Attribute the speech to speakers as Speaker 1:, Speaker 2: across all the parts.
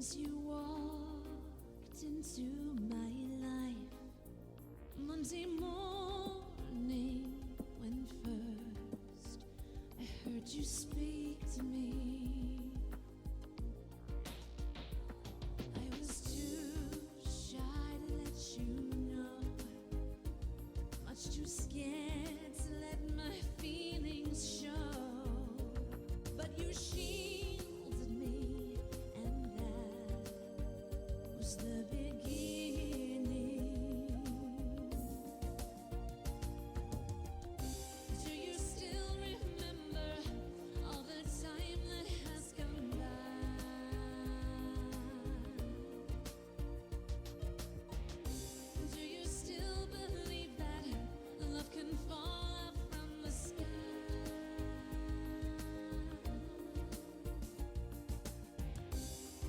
Speaker 1: Since you walked into my life Monday morning, when first I heard you speak to me, I was too shy to let you know, much too scared to let my feelings show, but you shielded me, and that was the beginning. Do you still remember all the time that has gone by? Do you still believe that love can fall out from the sky?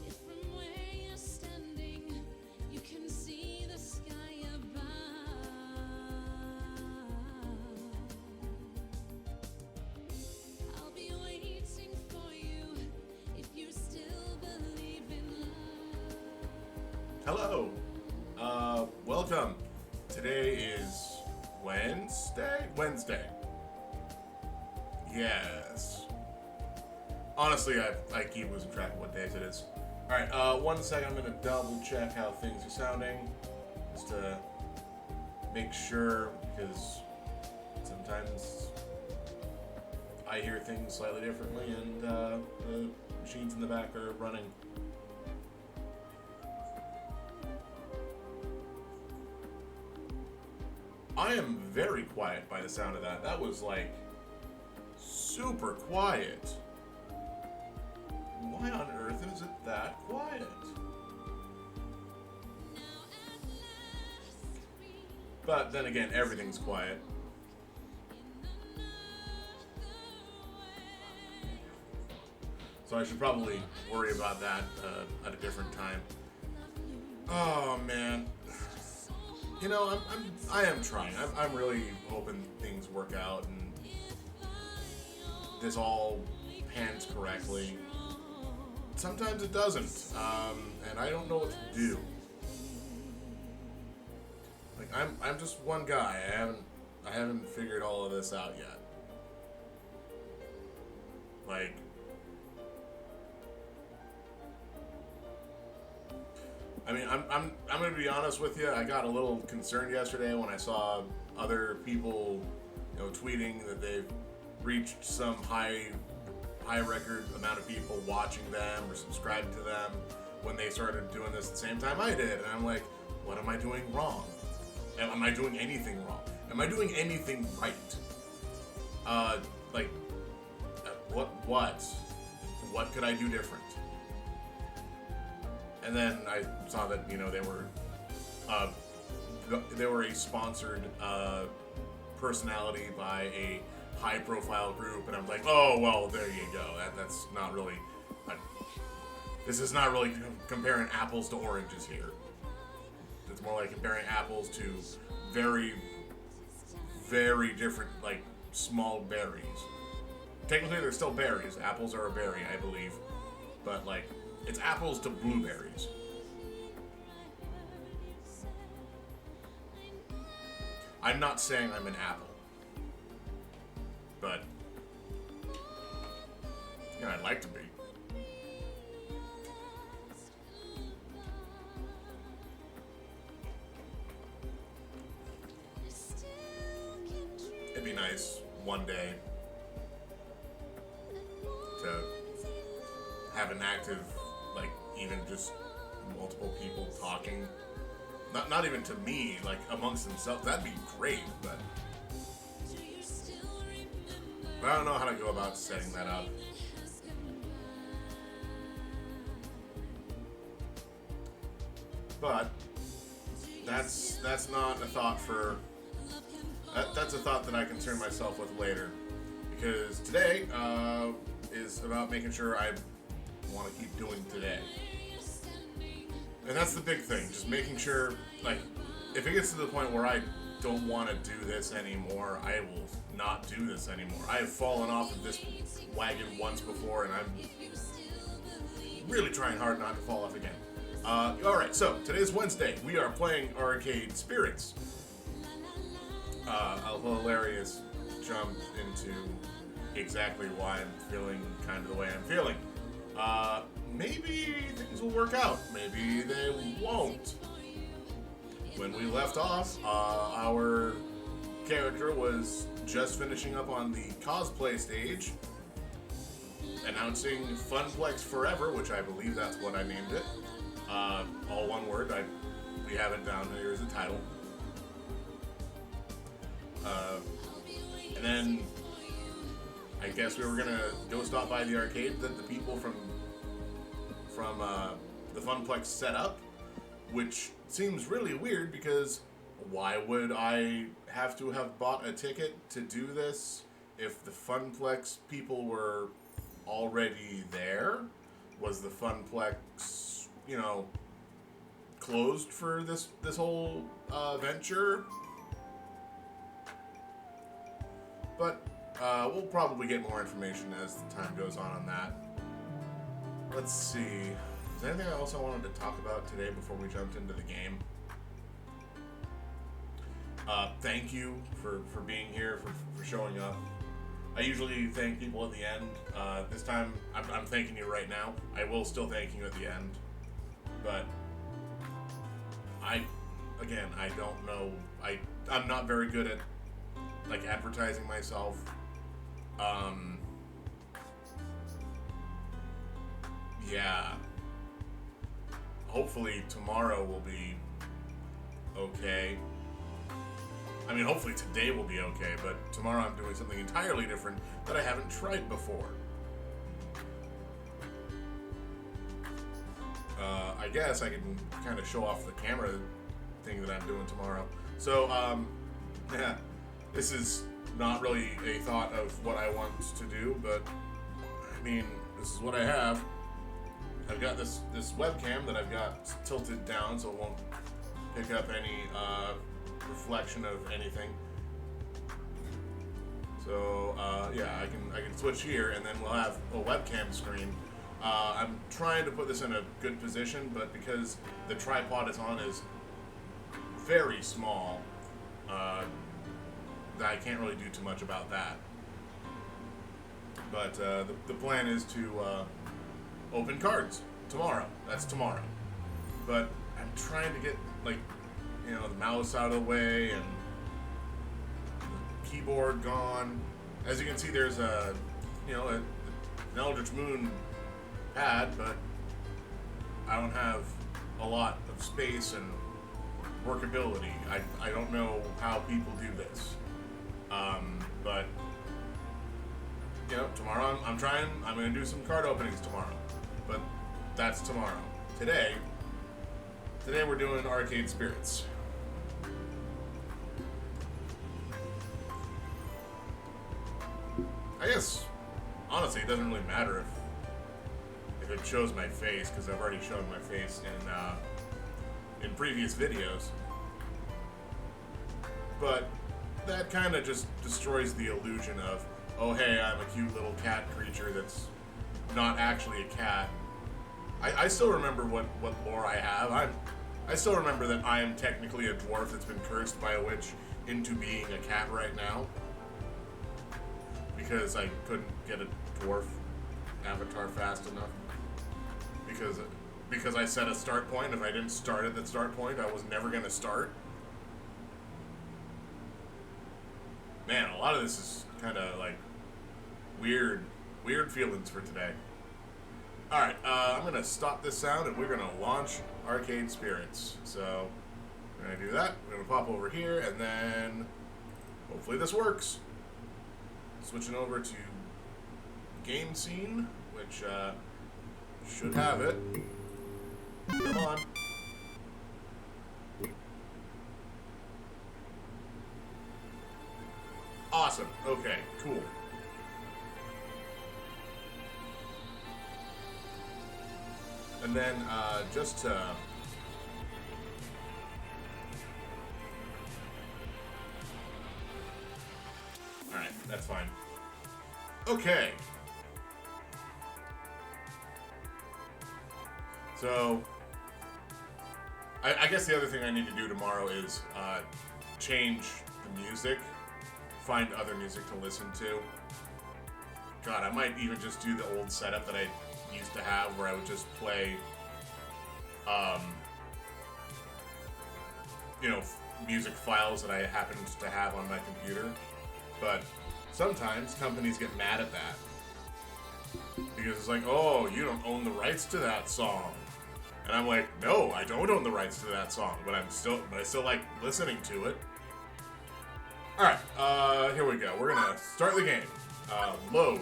Speaker 1: If from where you're standing you can see the sky above, I'll be waiting for you if you still believe in love.
Speaker 2: Hello. Welcome. Today is Wednesday. Yes. Honestly, I keep losing track of what days it is. Alright, 1 second, I'm gonna double check how things are sounding. Just to make sure, because sometimes I hear things slightly differently and the machines in the back are running. I am very quiet by the sound of that. That was like super quiet. Why on earth is it that quiet? But then again, everything's quiet. So I should probably worry about that at a different time. Oh man. You know, I am trying. I'm really hoping things work out and this all pans correctly. Sometimes it doesn't, and I don't know what to do. Like I'm just one guy. I haven't figured all of this out yet. Like, I mean, I'm gonna be honest with you. I got a little concerned yesterday when I saw other people, tweeting that they've reached some high record amount of people watching them or subscribing to them when they started doing this at the same time I did, and I'm like, what am I doing wrong? Am I doing anything wrong? Am I doing anything right? What could I do different? And then I saw that they were a sponsored personality by a high-profile group, and I'm like, oh well, there you go. That's not really. This is not really comparing apples to oranges here. It's more like comparing apples to very, very different, like small berries. Technically, they're still berries. Apples are a berry, I believe, but like. It's apples to blueberries. I'm not saying I'm an apple. But, I'd like to be. It'd be nice one day to have an active, like, even just multiple people talking. Not even to me, like, amongst themselves. That'd be great, but I don't know how to go about setting that up. But that's not a thought for. That's a thought that I concern myself with later, because today is about making sure I want to keep doing today. And that's the big thing, just making sure, like, if it gets to the point where I don't want to do this anymore, I will not do this anymore. I have fallen off of this wagon once before, and I'm really trying hard not to fall off again. Alright, so today's Wednesday. We are playing Arcade Spirits. A hilarious jump into exactly why I'm feeling kind of the way I'm feeling. Maybe things will work out. Maybe they won't. When we left off, our character was just finishing up on the cosplay stage, announcing FunPlex Forever, which I believe that's what I named it. All one word. We have it down here as a title. And then I guess we were gonna go stop by the arcade that the people from the FunPlex set up, which seems really weird because why would I have to have bought a ticket to do this if the FunPlex people were already there? Was the FunPlex, closed for this whole venture? But we'll probably get more information as the time goes on that. Let's see. Is there anything else I wanted to talk about today before we jumped into the game? Thank you for being here, for showing up. I usually thank people at the end. This time, I'm thanking you right now. I will still thank you at the end. But, I don't know. I'm not very good at, advertising myself. Yeah. Hopefully tomorrow will be okay. I mean, hopefully today will be okay, but tomorrow I'm doing something entirely different that I haven't tried before. I guess I can kind of show off the camera thing that I'm doing tomorrow. So, yeah, this is not really a thought of what I want to do, but, I mean, this is what I have. I've got this webcam that I've got tilted down so it won't pick up any reflection of anything. So yeah, I can switch here, and then we'll have a webcam screen. I'm trying to put this in a good position, but because the tripod it's on is very small, I can't really do too much about that. But the plan is to open cards tomorrow. That's tomorrow. But I'm trying to get the mouse out of the way and the keyboard gone. As you can see, there's an Eldritch Moon pad, but I don't have a lot of space and workability. I don't know how people do this. But tomorrow I'm going to do some card openings tomorrow. But that's tomorrow. Today we're doing Arcade Spirits. I guess, honestly, it doesn't really matter if it shows my face, because I've already shown my face in previous videos. But that kind of just destroys the illusion of, oh hey, I'm a cute little cat creature that's not actually a cat. I still remember what lore I have. I still remember that I am technically a dwarf that's been cursed by a witch into being a cat right now. Because I couldn't get a dwarf avatar fast enough. Because I set a start point. If I didn't start at that start point, I was never going to start. Man, a lot of this is kind of weird feelings for today. Alright, I'm going to stop this sound and we're going to launch Arcade Spirits. So, we're going to do that. We're going to pop over here and then hopefully this works. Switching over to game scene, which should have it. Come on. Awesome. Okay, cool. And then just to alright, that's fine. Okay. So, I guess the other thing I need to do tomorrow is change the music, find other music to listen to. God, I might even just do the old setup that I used to have where I would just play, music files that I happened to have on my computer. But sometimes companies get mad at that. Because it's like, oh, you don't own the rights to that song. And I'm like, no, I don't own the rights to that song, but I still like listening to it. Alright, here we go. We're gonna start the game. Load.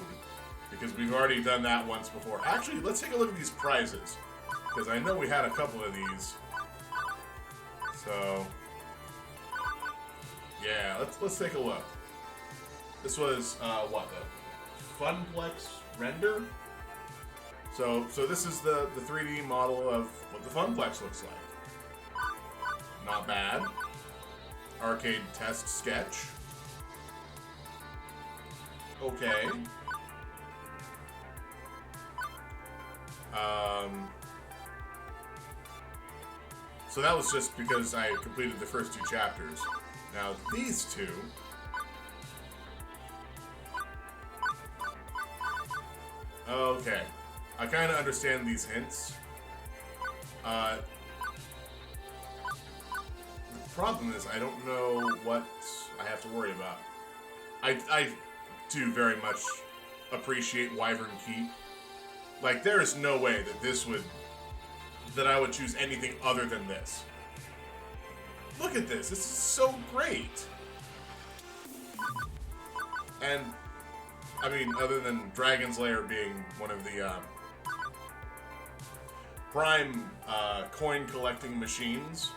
Speaker 2: Because we've already done that once before. Actually, let's take a look at these prizes. Because I know we had a couple of these. So, yeah, let's take a look. This was, the FunPlex render? So this is the 3D model of what the FunPlex looks like. Not bad. Arcade test sketch. Okay. So that was just because I completed the first 2 chapters. Now these 2. Okay. I kind of understand these hints. The problem is I don't know what I have to worry about. I do very much appreciate Wyvern Keep. Like, there is no way that I would choose anything other than this. Look at this. This is so great. And, I mean, other than Dragon's Lair being one of the prime coin collecting machines,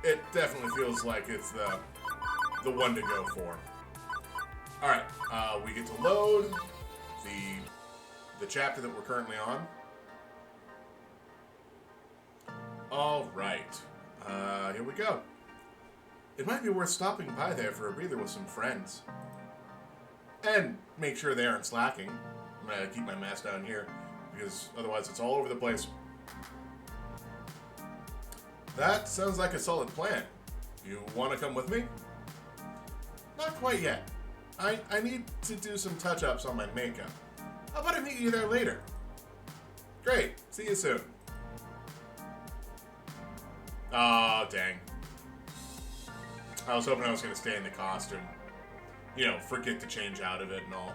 Speaker 2: it definitely feels like it's the one to go for. Alright, we get to load the chapter that we're currently on. Alright, here we go. It might be worth stopping by there for a breather with some friends. And make sure they aren't slacking. I'm gonna keep my mask down here, because otherwise it's all over the place. That sounds like a solid plan. You want to come with me? Not quite yet. I need to do some touch-ups on my makeup. How about I meet you there later? Great. See you soon. Aw, dang. I was hoping I was going to stay in the costume. You know, forget to change out of it and all.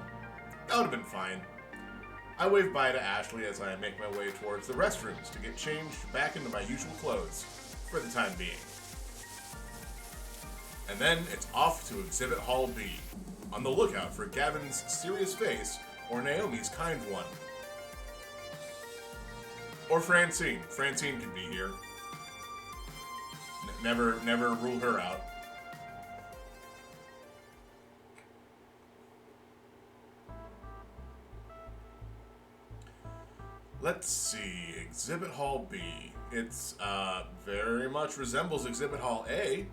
Speaker 2: That would have been fine. I wave bye to Ashley as I make my way towards the restrooms to get changed back into my usual clothes for the time being. And then it's off to Exhibit Hall B, on the lookout for Gavin's serious face or Naomi's kind one. Or Francine. Francine could be here. Never rule her out. Let's see, Exhibit Hall B. It's, very much resembles Exhibit Hall A,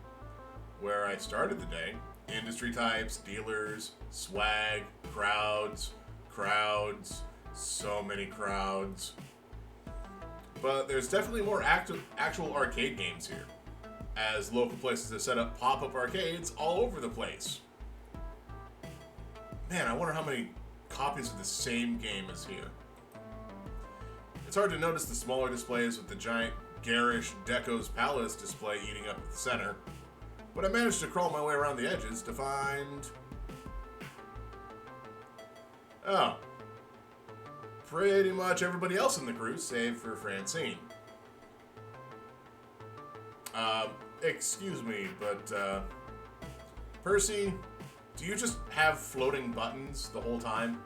Speaker 2: where I started the day. Industry types, dealers, swag, crowds, so many crowds. But there's definitely more actual arcade games here, as local places have set up pop-up arcades all over the place. Man, I wonder how many copies of the same game is here. It's hard to notice the smaller displays with the giant garish Deco's Palace display eating up at the center, but I managed to crawl my way around the edges to find... Oh. Pretty much everybody else in the crew, save for Francine. Excuse me, but, Percy, do you just have floating buttons the whole time?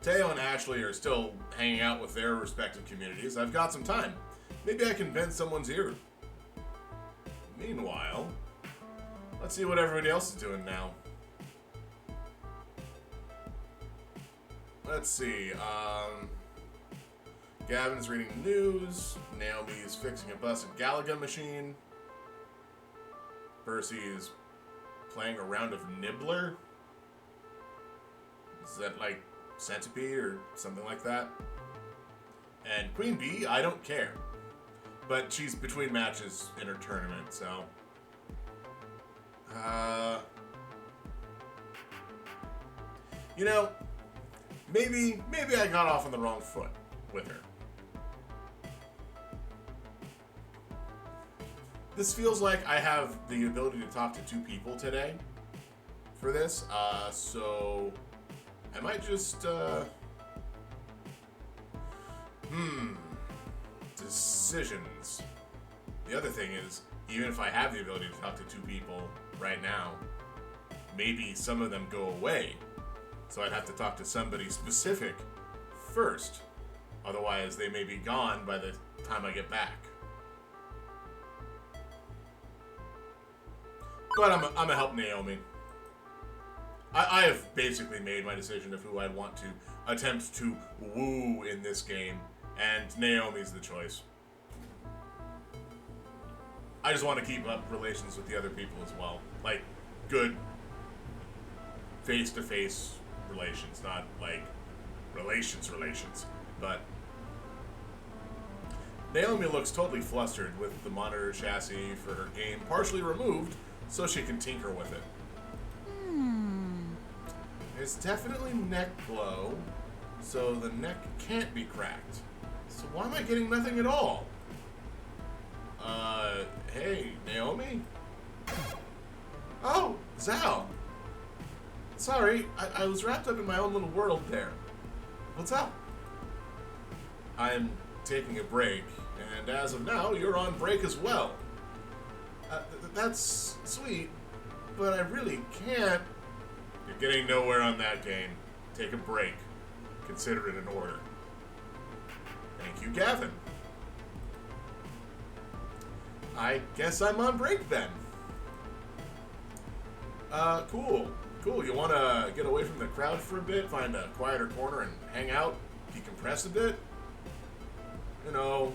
Speaker 2: Teo and Ashley are still hanging out with their respective communities. I've got some time. Maybe I can bend someone's ear. Meanwhile, let's see what everybody else is doing now. Let's see, Gavin's reading the news. Naomi's fixing a busted Galaga machine. Percy's playing a round of Nibbler. Is that like Centipede or something like that? And Queen Bee, I don't care. But she's between matches in her tournament, so... You know, maybe I got off on the wrong foot with her. This feels like I have the ability to talk to two people today for this, so I might just, decisions. The other thing is, even if I have the ability to talk to two people right now, maybe some of them go away. So I'd have to talk to somebody specific first. Otherwise, they may be gone by the time I get back. But I'm gonna help Naomi. I have basically made my decision of who I'd want to attempt to woo in this game, and Naomi's the choice. I just want to keep up relations with the other people as well. Like, good face-to-face relations, not like relations. But Naomi looks totally flustered with the monitor chassis for her game partially removed so she can tinker with it. It's definitely neck glow, so the neck can't be cracked. So why am I getting nothing at all? Hey, Naomi? Oh, Zal. Sorry, I was wrapped up in my own little world there. What's up? I'm taking a break, and as of now, you're on break as well. That's sweet, but I really can't. You're getting nowhere on that game. Take a break. Consider it an order. Thank you, Gavin. I guess I'm on break then. Cool. You want to get away from the crowd for a bit, find a quieter corner and hang out, decompress a bit? You know,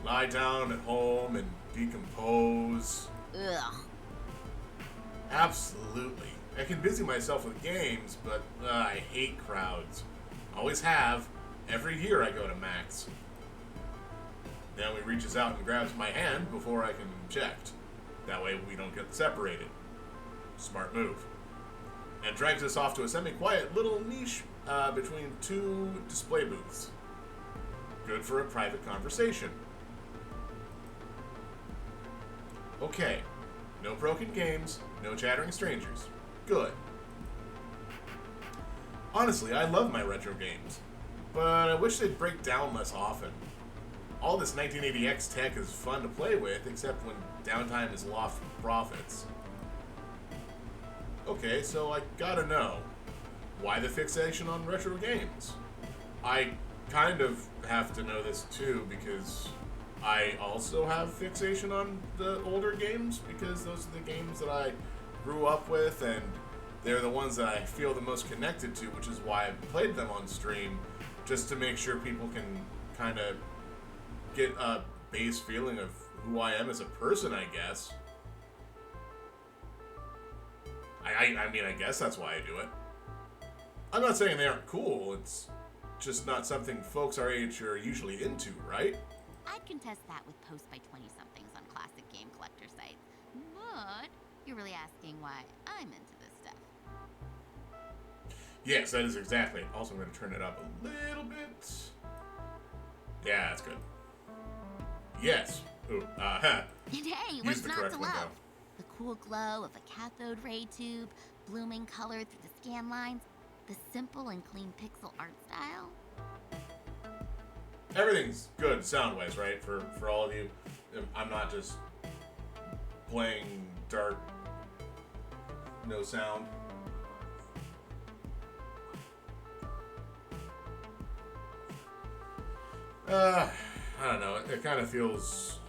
Speaker 2: lie down at home and decompose.
Speaker 3: Ugh.
Speaker 2: Absolutely. I can busy myself with games, but I hate crowds. Always have. Every year I go to Max. Now he reaches out and grabs my hand before I can inject. That way we don't get separated. Smart move. And drags us off to a semi-quiet little niche between two display booths. Good for a private conversation. Okay. No broken games, no chattering strangers. Good. Honestly, I love my retro games, but I wish they'd break down less often. All this 1980X tech is fun to play with, except when downtime is lost profits. Okay, so I gotta know, why the fixation on retro games? I kind of have to know this too, because I also have fixation on the older games, because those are the games that I grew up with, and they're the ones that I feel the most connected to, which is why I played them on stream, just to make sure people can kind of get a base feeling of who I am as a person, I guess. I mean, I guess that's why I do it. I'm not saying they aren't cool, it's just not something folks our age are usually into, right?
Speaker 3: I'd contest that with posts by 20-somethings on classic game collector sites. But you're really asking why I'm into this stuff.
Speaker 2: Yes, that is exactly. Also, I'm going to turn it up a little bit. Yeah, that's good. Yes. Ooh,
Speaker 3: And hey,
Speaker 2: Use
Speaker 3: what's
Speaker 2: the
Speaker 3: not
Speaker 2: correct
Speaker 3: to
Speaker 2: window.
Speaker 3: love? The cool glow of a cathode ray tube, blooming color through the scan lines, the simple and clean pixel art style.
Speaker 2: Everything's good sound-wise, right? For all of you. I'm not just playing dark, no sound. I don't know. It kind of feels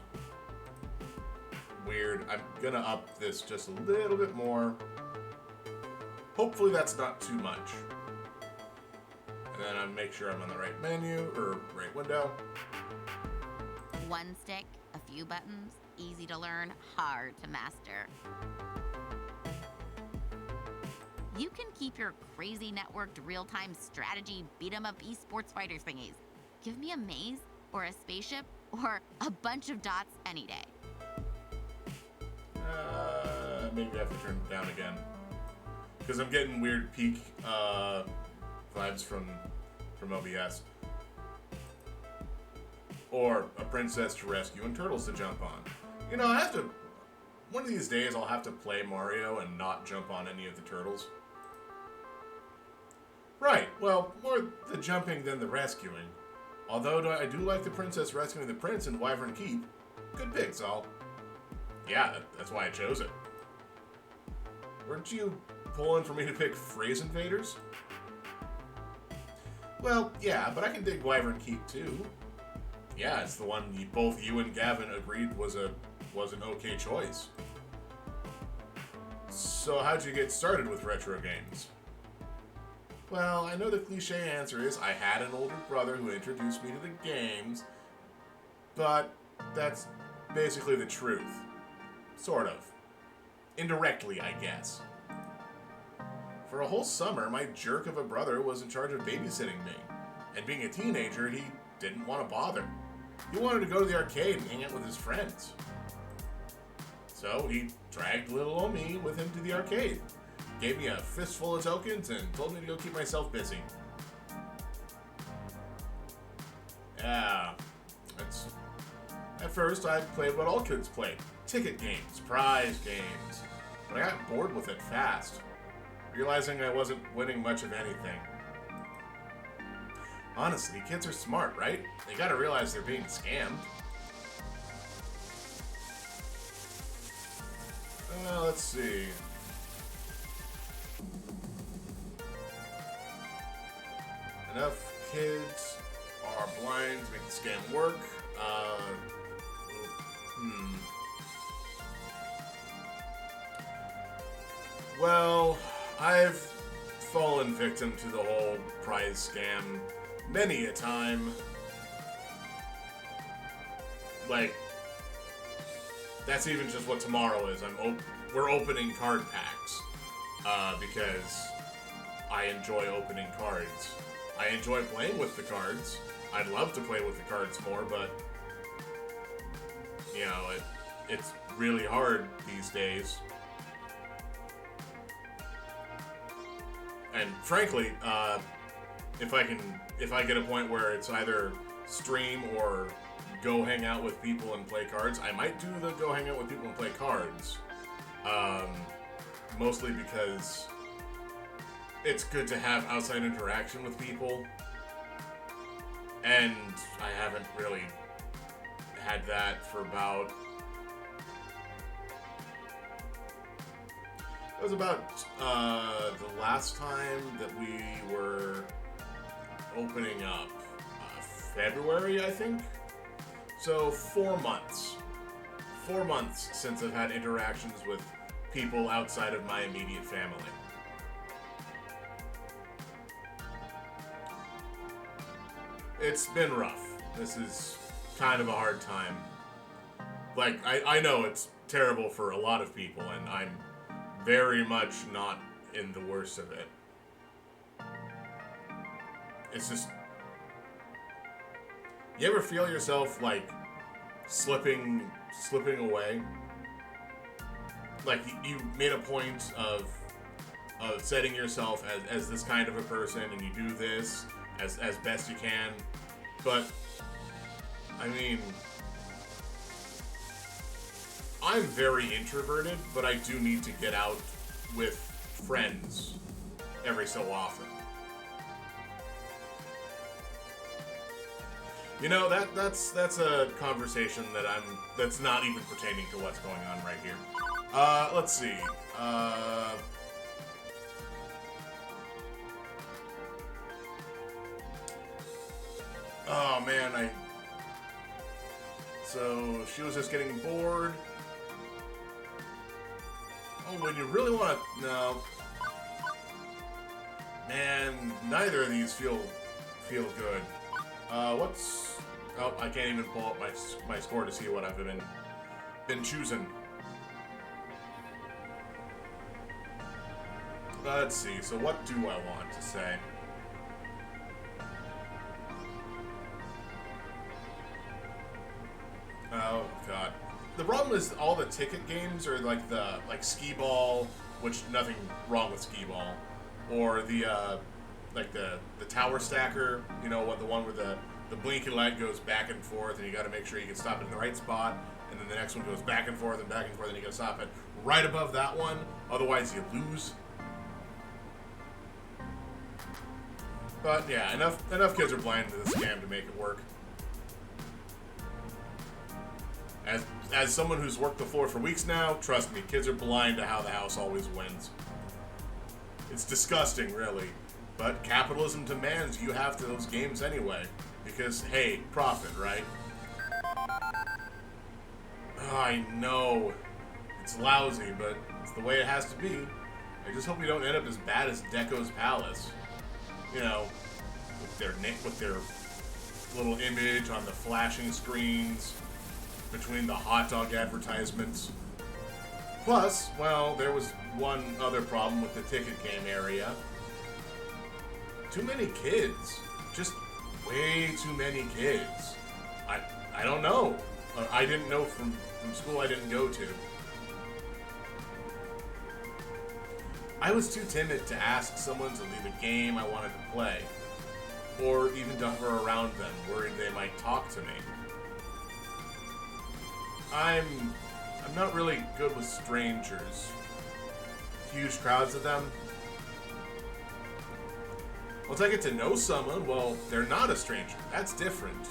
Speaker 2: weird. I'm gonna up this just a little bit more. Hopefully that's not too much. And then I make sure I'm on the right menu or right window.
Speaker 3: One stick, a few buttons, easy to learn, hard to master. You can keep your crazy networked real-time strategy beat-em-up esports fighter thingies. Give me a maze, or a spaceship, or a bunch of dots any day.
Speaker 2: Maybe I have to turn it down again. Because I'm getting weird peak vibes from OBS. Or a princess to rescue and turtles to jump on. You know, I have to... One of these days I'll have to play Mario and not jump on any of the turtles. Right, well, more the jumping than the rescuing. Although I do like the princess rescuing the prince in Wyvern Keep. Good pick, Saul. Yeah, that's why I chose it. Weren't you pulling for me to pick Phrase Invaders? Well, yeah, but I can dig Wyvern Keep too. Yeah, it's the one both you and Gavin agreed was an okay choice. So how'd you get started with retro games? Well, I know the cliche answer is I had an older brother who introduced me to the games, but that's basically the truth. Sort of. Indirectly, I guess. For a whole summer, my jerk of a brother was in charge of babysitting me, and being a teenager, he didn't want to bother. He wanted to go to the arcade and hang out with his friends. So he dragged little old me with him to the arcade, gave me a fistful of tokens, and told me to go keep myself busy. Yeah, at first I played what all kids played. Ticket games, prize games. But I got bored with it fast, realizing I wasn't winning much of anything. Honestly, kids are smart, right? They gotta realize they're being scammed. Let's see. Enough kids are blind to make the scam work. Well, I've fallen victim to the whole prize scam many a time. Like, that's even just what tomorrow is. We're opening card packs because I enjoy opening cards. I enjoy playing with the cards. I'd love to play with the cards more, but you know, it's really hard these days. And frankly, if I get a point where it's either stream or go hang out with people and play cards, I might do the go hang out with people and play cards. Mostly because it's good to have outside interaction with people. And I haven't really had that for about... It was about the last time that we were opening up. February, I think? So 4 months. 4 months since I've had interactions with people outside of my immediate family. It's been rough. This is kind of a hard time. Like, I know it's terrible for a lot of people, and I'm very much not in the worst of it. It's just... You ever feel yourself, like, slipping away? Like, you made a point of setting yourself as this kind of a person, and you do this as best you can, but, I mean, I'm very introverted, but I do need to get out with friends every so often. You know, that's a conversation that's not even pertaining to what's going on right here. Let's see. Oh man, so she was just getting bored. Oh, when you really want to... No. Man, neither of these feel good. What's... Oh, I can't even pull up my score to see what I've been choosing. Let's see. So what do I want to say? Oh god. The problem is all the ticket games are like skee ball, which nothing wrong with skee ball, or the the tower stacker. You know what? The one where the blinking light goes back and forth, and you got to make sure you can stop it in the right spot, and then the next one goes back and forth, and you got to stop it right above that one. Otherwise, you lose. But yeah, enough kids are blind to the scam to make it work. As someone who's worked the floor for weeks now, trust me, kids are blind to how the house always wins. It's disgusting, really. But capitalism demands you have those games anyway. Because, hey, profit, right? Oh, I know. It's lousy, but it's the way it has to be. I just hope we don't end up as bad as Deco's Palace. You know, with their little image on the flashing screens between the hot dog advertisements. Plus, well, there was one other problem with the ticket game area. Too many kids. Just way too many kids. I don't know. I didn't know from school I didn't go to. I was too timid to ask someone to leave a game I wanted to play. Or even to hover around them, worried they might talk to me. I'm not really good with strangers. Huge crowds of them. Once I get to know someone, well, they're not a stranger. That's different.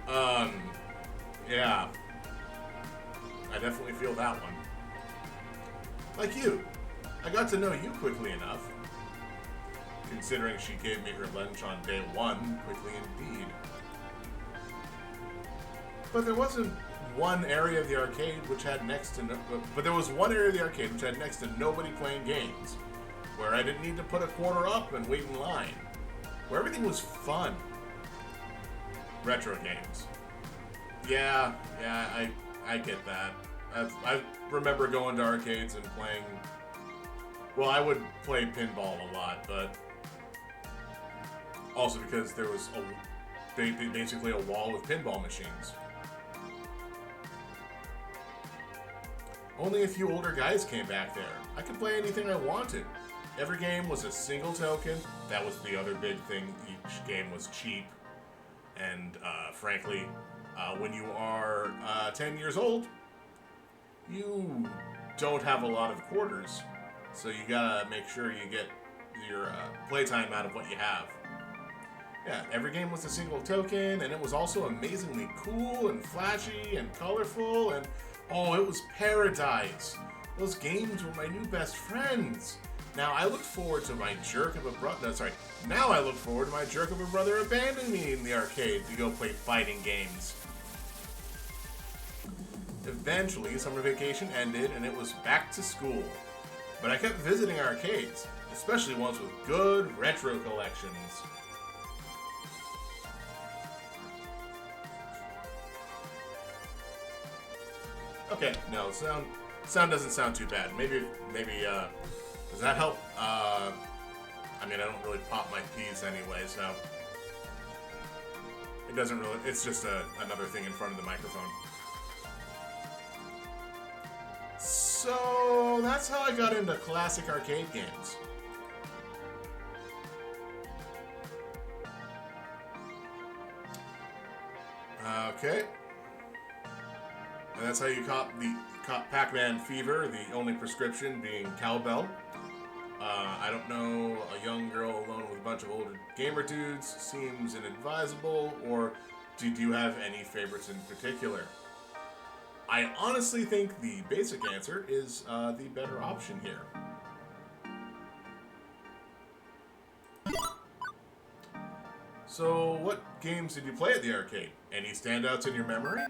Speaker 2: Yeah. I definitely feel that one. Like you. I got to know you quickly enough. Considering she gave me her lunch on day one, quickly indeed. But there wasn't one area of the arcade which had next to no, but there was one area of the arcade which had next to nobody playing games, where I didn't need to put a quarter up and wait in line, where everything was fun. Retro games. Yeah, I get that. I remember going to arcades and playing. Well, I would play pinball a lot, but also because there was basically a wall with pinball machines. Only a few older guys came back there. I could play anything I wanted. Every game was a single token. That was the other big thing. Each game was cheap. And frankly, when you are 10 years old, you don't have a lot of quarters. So you gotta make sure you get your playtime out of what you have. Yeah, every game was a single token, and it was also amazingly cool and flashy and colorful, and oh, it was paradise. Those games were my new best friends. Now I look forward to my jerk of a brother. Now I look forward to my jerk of a brother abandoning me in the arcade to go play fighting games. Eventually, summer vacation ended, and it was back to school. But I kept visiting arcades, especially ones with good retro collections. Okay, no, sound doesn't sound too bad. Maybe, does that help? I mean, I don't really pop my P's anyway, so it doesn't really. It's just another thing in front of the microphone. So that's how I got into classic arcade games. Okay. And that's how you caught Pac-Man fever, the only prescription being cowbell. I don't know, a young girl alone with a bunch of older gamer dudes seems inadvisable, or do you have any favorites in particular? I honestly think the basic answer is the better option here. So, what games did you play at the arcade? Any standouts in your memory?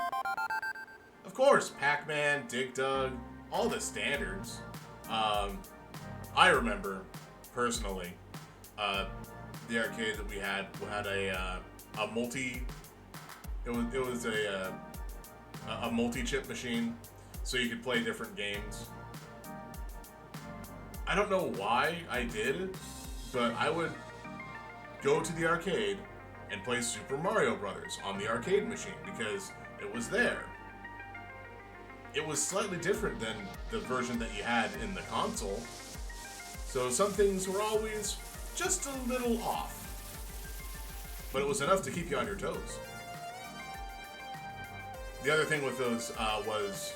Speaker 2: Of course, Pac-Man, Dig Dug, all the standards. I remember, personally, the arcade that we had a multi. It was a multi-chip machine, so you could play different games. I don't know why I did, but I would go to the arcade and play Super Mario Brothers on the arcade machine because it was there. It was slightly different than the version that you had in the console, so some things were always just a little off. But it was enough to keep you on your toes. The other thing with those was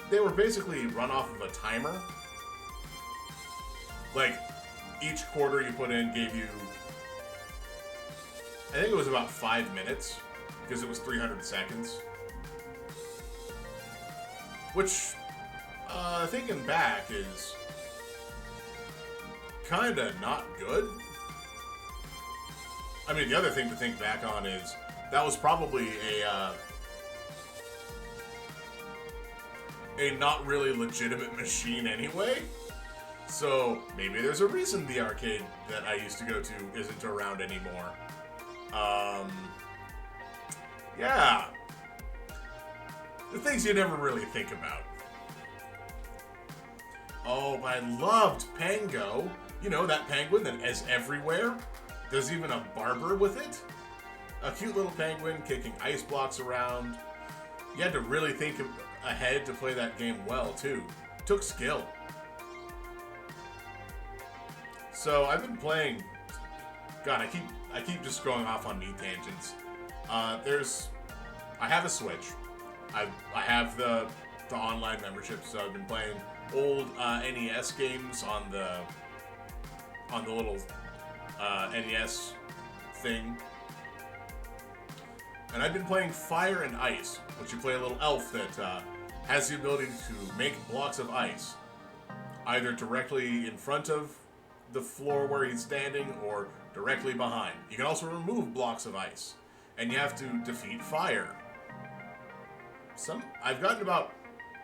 Speaker 2: they were basically run off of a timer. Like, each quarter you put in gave you, I think it was about 5 minutes, because it was 300 seconds. Which, thinking back, is kinda not good. I mean, the other thing to think back on is that was probably a not really legitimate machine anyway. So maybe there's a reason the arcade that I used to go to isn't around anymore. Yeah. The things you never really think about. Oh, but I loved Pango. You know, that penguin that is everywhere? There's even a barber with it. A cute little penguin kicking ice blocks around. You had to really think ahead to play that game well, too. Took skill. So I've been playing. God, I keep just going off on neat tangents. I have a Switch. I have the online membership, so I've been playing old NES games on the little NES thing. And I've been playing Fire and Ice, which you play a little elf that has the ability to make blocks of ice, either directly in front of the floor where he's standing or directly behind. You can also remove blocks of ice, and you have to defeat fire. I've gotten about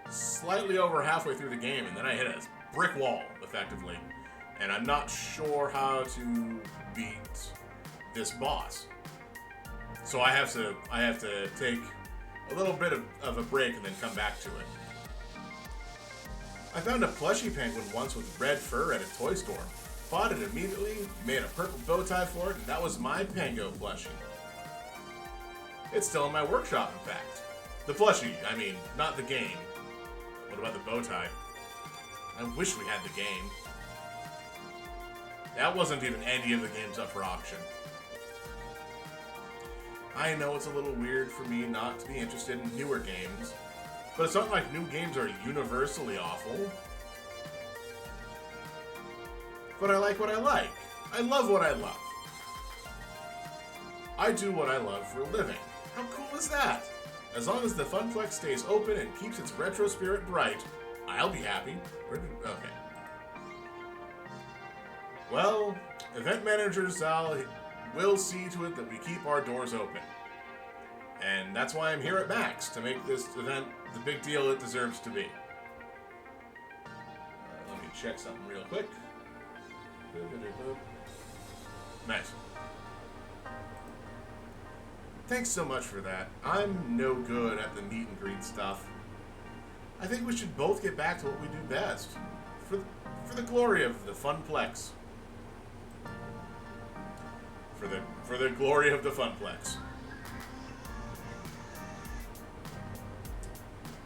Speaker 2: slightly over halfway through the game, and then I hit a brick wall, effectively. And I'm not sure how to beat this boss. So I have to take a little bit of a break and then come back to it. I found a plushie penguin once with red fur at a toy store. Bought it immediately, made a purple bow tie for it, and that was my Pango plushie. It's still in my workshop, in fact. The plushie, I mean, not the game. What about the bow tie? I wish we had the game. That wasn't even any of the games up for auction. I know it's a little weird for me not to be interested in newer games, but it's not like new games are universally awful. But I like what I like. I love what I love. I do what I love for a living. How cool is that? As long as the FunPlex stays open and keeps its retro spirit bright, I'll be happy. Okay. Well, event manager Sal will see to it that we keep our doors open. And that's why I'm here at Max, to make this event the big deal it deserves to be. Let me check something real quick. Nice. Thanks so much for that. I'm no good at the meet and greet stuff. I think we should both get back to what we do best. For the glory of the FunPlex. For the glory of the FunPlex.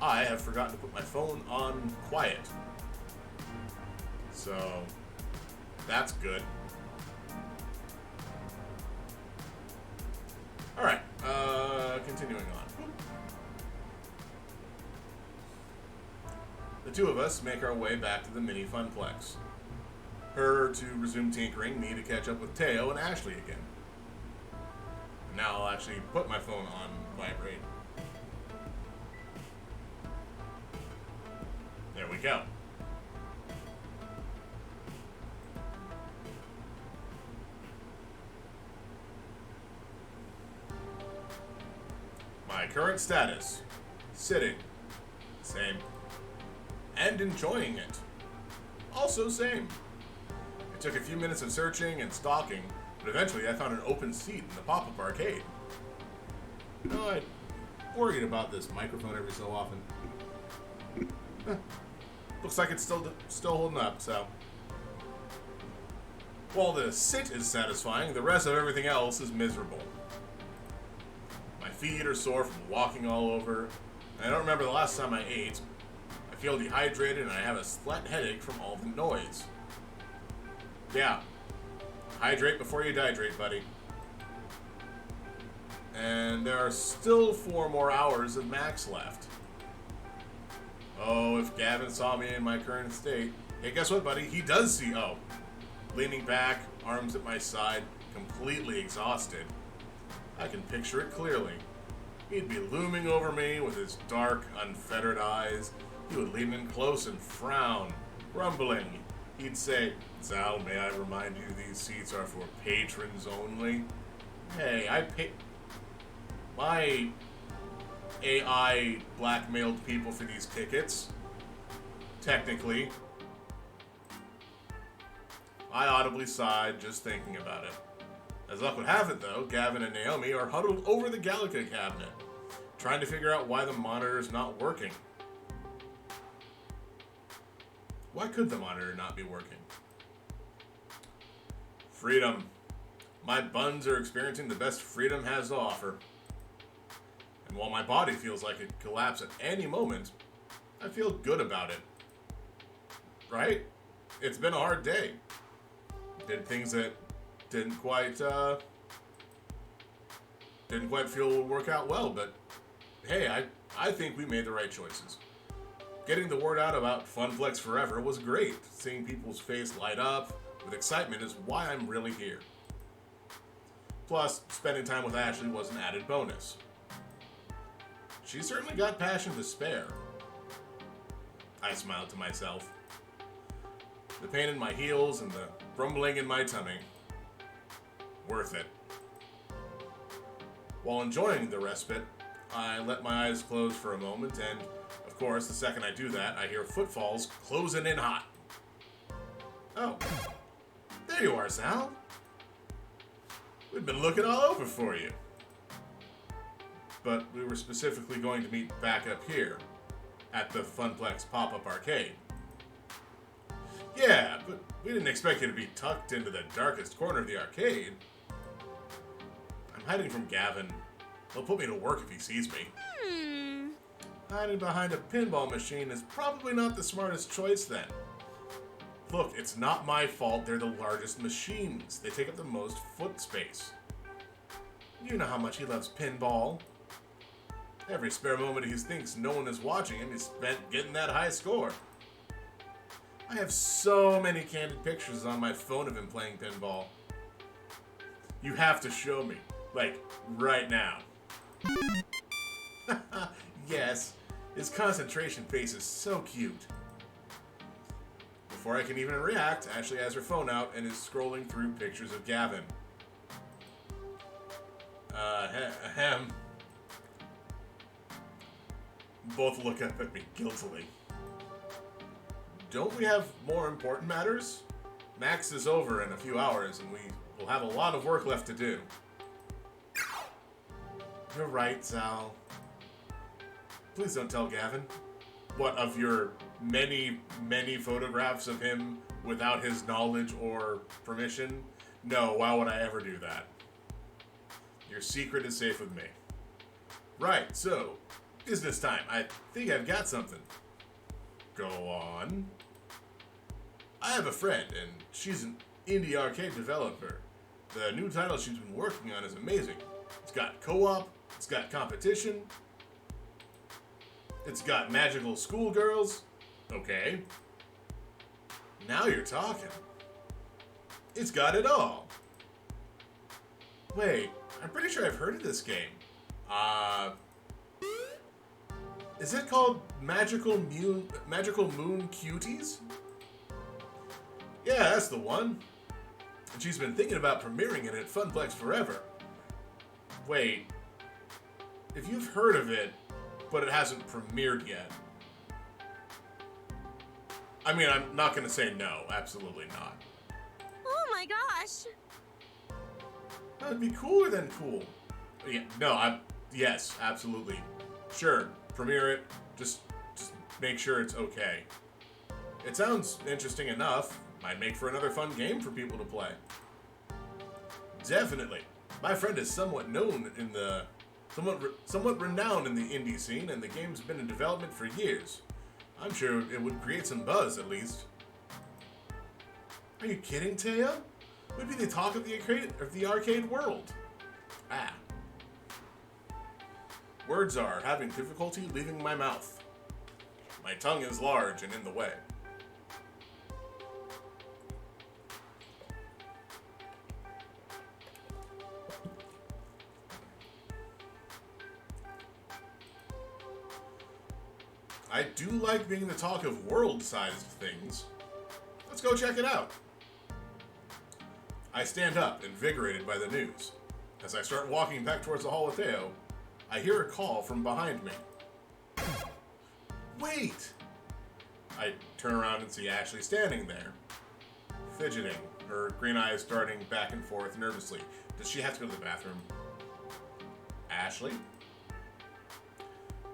Speaker 2: I have forgotten to put my phone on quiet. So, that's good. Alright, continuing on. The two of us make our way back to the mini FunPlex. Her to resume tinkering, me to catch up with Teo and Ashley again. Now I'll actually put my phone on vibrate. There we go. My current status, sitting, same. And enjoying it, also same. It took a few minutes of searching and stalking, but eventually I found an open seat in the pop-up arcade. You know, I worried about this microphone every so often. looks like it's still holding up, so. While the sit is satisfying, the rest of everything else is miserable. My feet are sore from walking all over. I don't remember the last time I ate. I feel dehydrated and I have a slight headache from all the noise. Yeah. Hydrate before you dihydrate, buddy. And there are still 4 more hours of max left. Oh, if Gavin saw me in my current state. Hey, guess what, buddy? He does see. Oh. Leaning back, arms at my side, completely exhausted. I can picture it clearly. He'd be looming over me with his dark, unfettered eyes. He would lean in close and frown, grumbling. He'd say, "Sal, may I remind you these seats are for patrons only?" Hey, I pay... My AI blackmailed people for these tickets. Technically. I audibly sighed just thinking about it. As luck would have it, though, Gavin and Naomi are huddled over the Gallica cabinet, trying to figure out why the monitor is not working. Why could the monitor not be working? Freedom. My buns are experiencing the best freedom has to offer. And while my body feels like it could collapse at any moment, I feel good about it. Right? It's been a hard day. Did things that didn't quite feel would work out well, but hey, I think we made the right choices. Getting the word out about FunPlex Forever was great. Seeing people's face light up with excitement is why I'm really here. Plus, spending time with Ashley was an added bonus. She certainly got passion to spare. I smiled to myself. The pain in my heels and the rumbling in my tummy. Worth it. While enjoying the respite, I let my eyes close for a moment, and, of course, the second I do that, I hear footfalls closing in hot. Oh. There you are, Sal. We've been looking all over for you. But we were specifically going to meet back up here, at the FunPlex pop-up arcade. Yeah, but we didn't expect you to be tucked into the darkest corner of the arcade. I'm hiding from Gavin. He'll put me to work if he sees me. Hiding behind a pinball machine is probably not the smartest choice then. Look, it's not my fault they're the largest machines. They take up the most foot space. You know how much he loves pinball. Every spare moment he thinks no one is watching him is spent getting that high score. I have so many candid pictures on my phone of him playing pinball. You have to show me. Like, right now. Yes, his concentration face is so cute. Before I can even react, Ashley has her phone out and is scrolling through pictures of Gavin. Ahem. Both look up at me guiltily. Don't we have more important matters? Max is over in a few hours, and we will have a lot of work left to do. You're right, Sal. Please don't tell Gavin. What, of your many, many photographs of him without his knowledge or permission? No, why would I ever do that? Your secret is safe with me. Right, so, business time. I think I've got something. Go on. I have a friend, and she's an indie arcade developer. The new title she's been working on is amazing. It's got co-op, it's got competition, it's got magical schoolgirls. Okay. Now you're talking. It's got it all. Wait, I'm pretty sure I've heard of this game. Is it called Magical Moon Cuties? Yeah, that's the one. And she's been thinking about premiering it at FunPlex Forever. Wait, if you've heard of it, but it hasn't premiered yet. I mean, I'm not gonna say no, absolutely not.
Speaker 4: Oh my gosh!
Speaker 2: That'd be cooler than cool. Yeah, no, yes, absolutely. Sure, premiere it, just make sure it's okay. It sounds interesting enough. Might make for another fun game for people to play. Definitely. My friend is somewhat known in the... somewhat renowned in the indie scene, and the game's been in development for years. I'm sure it would create some buzz, at least. Are you kidding, Teo? We'd be the talk of the arcade world. Ah. Words are having difficulty leaving my mouth. My tongue is large and in the way. I do like being the talk of world-sized things. Let's go check it out. I stand up, invigorated by the news. As I start walking back towards the hall with Theo, I hear a call from behind me. Wait! I turn around and see Ashley standing there, fidgeting, her green eyes darting back and forth nervously. Does she have to go to the bathroom? Ashley?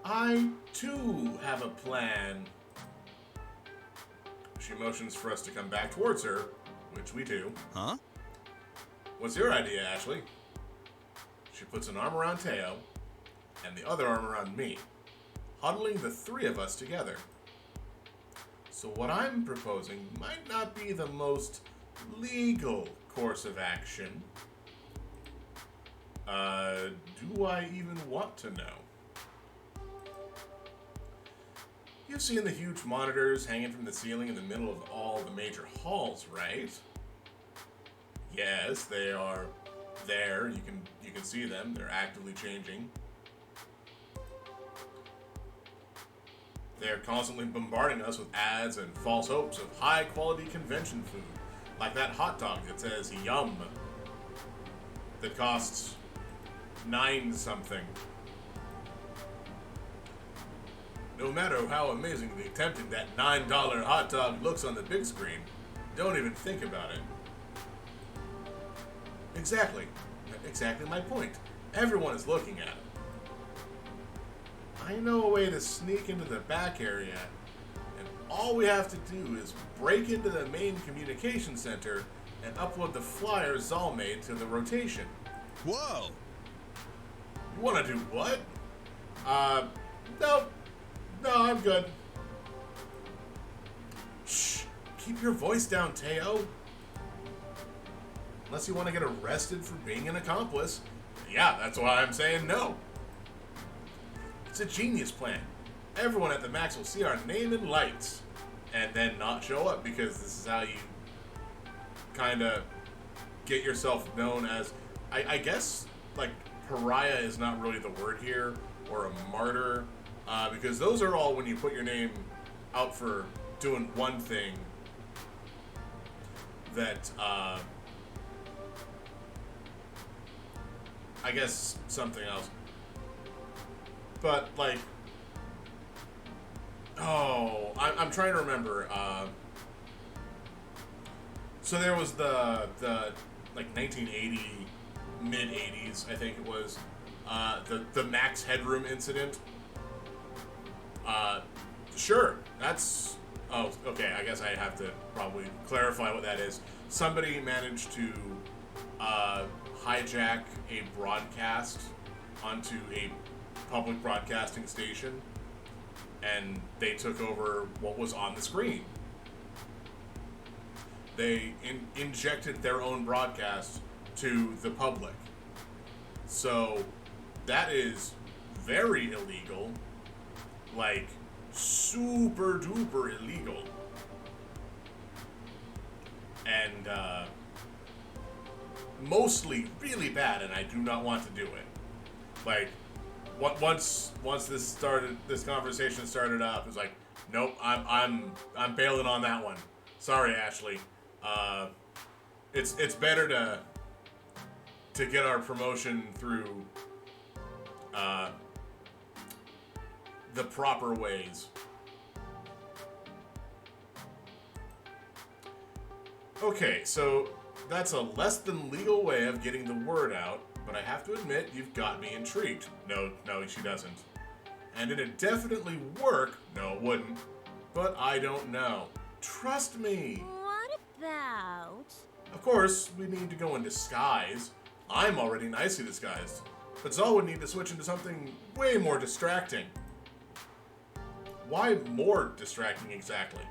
Speaker 2: I, too, have a plan. She motions for us to come back towards her, which we do.
Speaker 5: Huh?
Speaker 2: What's your idea, Ashley? She puts an arm around Teo, and the other arm around me, huddling the three of us together. So what I'm proposing might not be the most legal course of action. Do I even want to know? You've seen the huge monitors hanging from the ceiling in the middle of all the major halls, right? Yes, they are there. You can see them. They're actively changing. They're constantly bombarding us with ads and false hopes of high-quality convention food, like that hot dog that says "Yum," that costs 9 something. No matter how amazingly tempting that $9 hot dog looks on the big screen, don't even think about it. Exactly my point. Everyone is looking at it. I know a way to sneak into the back area, and all we have to do is break into the main communication center and upload the flyers Zal made to the rotation.
Speaker 5: Whoa!
Speaker 2: You want to do what? No, I'm good. Shh, keep your voice down, Teo. Unless you want to get arrested for being an accomplice. Yeah, that's why I'm saying no. It's a genius plan. Everyone at the Max will see our name in lights and then not show up, because this is how you kind of get yourself known as, I guess, like, pariah is not really the word here, or a martyr, because those are all when you put your name out for doing one thing that, I guess something else. But, like, I'm trying to remember. So there was the like 1980, mid 80s, I think it was, the Max Headroom incident. Sure, that's, oh, okay, I guess I have to probably clarify what that is. Somebody managed to hijack a broadcast onto a public broadcasting station, and they took over what was on the screen. They injected their own broadcast to the public. So that is very illegal, like super duper illegal. And mostly really bad, and I do not want to do it. Like, once this conversation started up, it's like, nope, I'm bailing on that one. Sorry, Ashley. It's better to get our promotion through the proper ways. Okay, so that's a less than legal way of getting the word out, but I have to admit, you've got me intrigued. No, she doesn't. And it'd definitely work. No, it wouldn't. But I don't know. Trust me.
Speaker 4: What about?
Speaker 2: Of course, we need to go in disguise. I'm already nicely disguised. But Zal would need to switch into something way more distracting. Why more distracting exactly?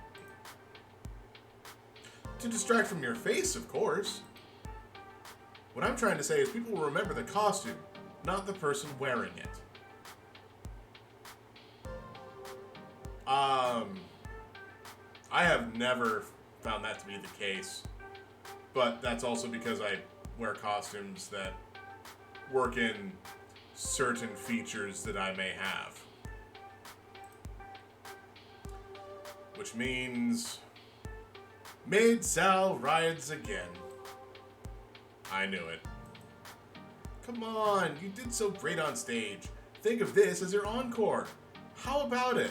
Speaker 2: To distract from your face, of course. What I'm trying to say is people will remember the costume, not the person wearing it. I have never found that to be the case, but that's also because I wear costumes that work in certain features that I may have. Which means Maid Sal rides again. I knew it. Come on, you did so great on stage. Think of this as your encore. How about it?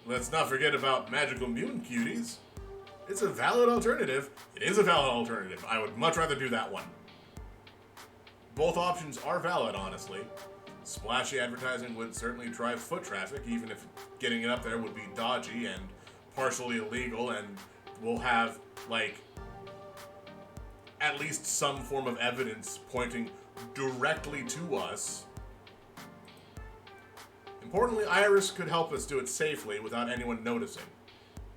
Speaker 2: Let's not forget about Magical Moon Cuties. It's a valid alternative. It is a valid alternative. I would much rather do that one. Both options are valid, honestly. Splashy advertising would certainly drive foot traffic, even if getting it up there would be dodgy and partially illegal, and we'll have, like, at least some form of evidence pointing directly to us. Importantly, Iris could help us do it safely without anyone noticing.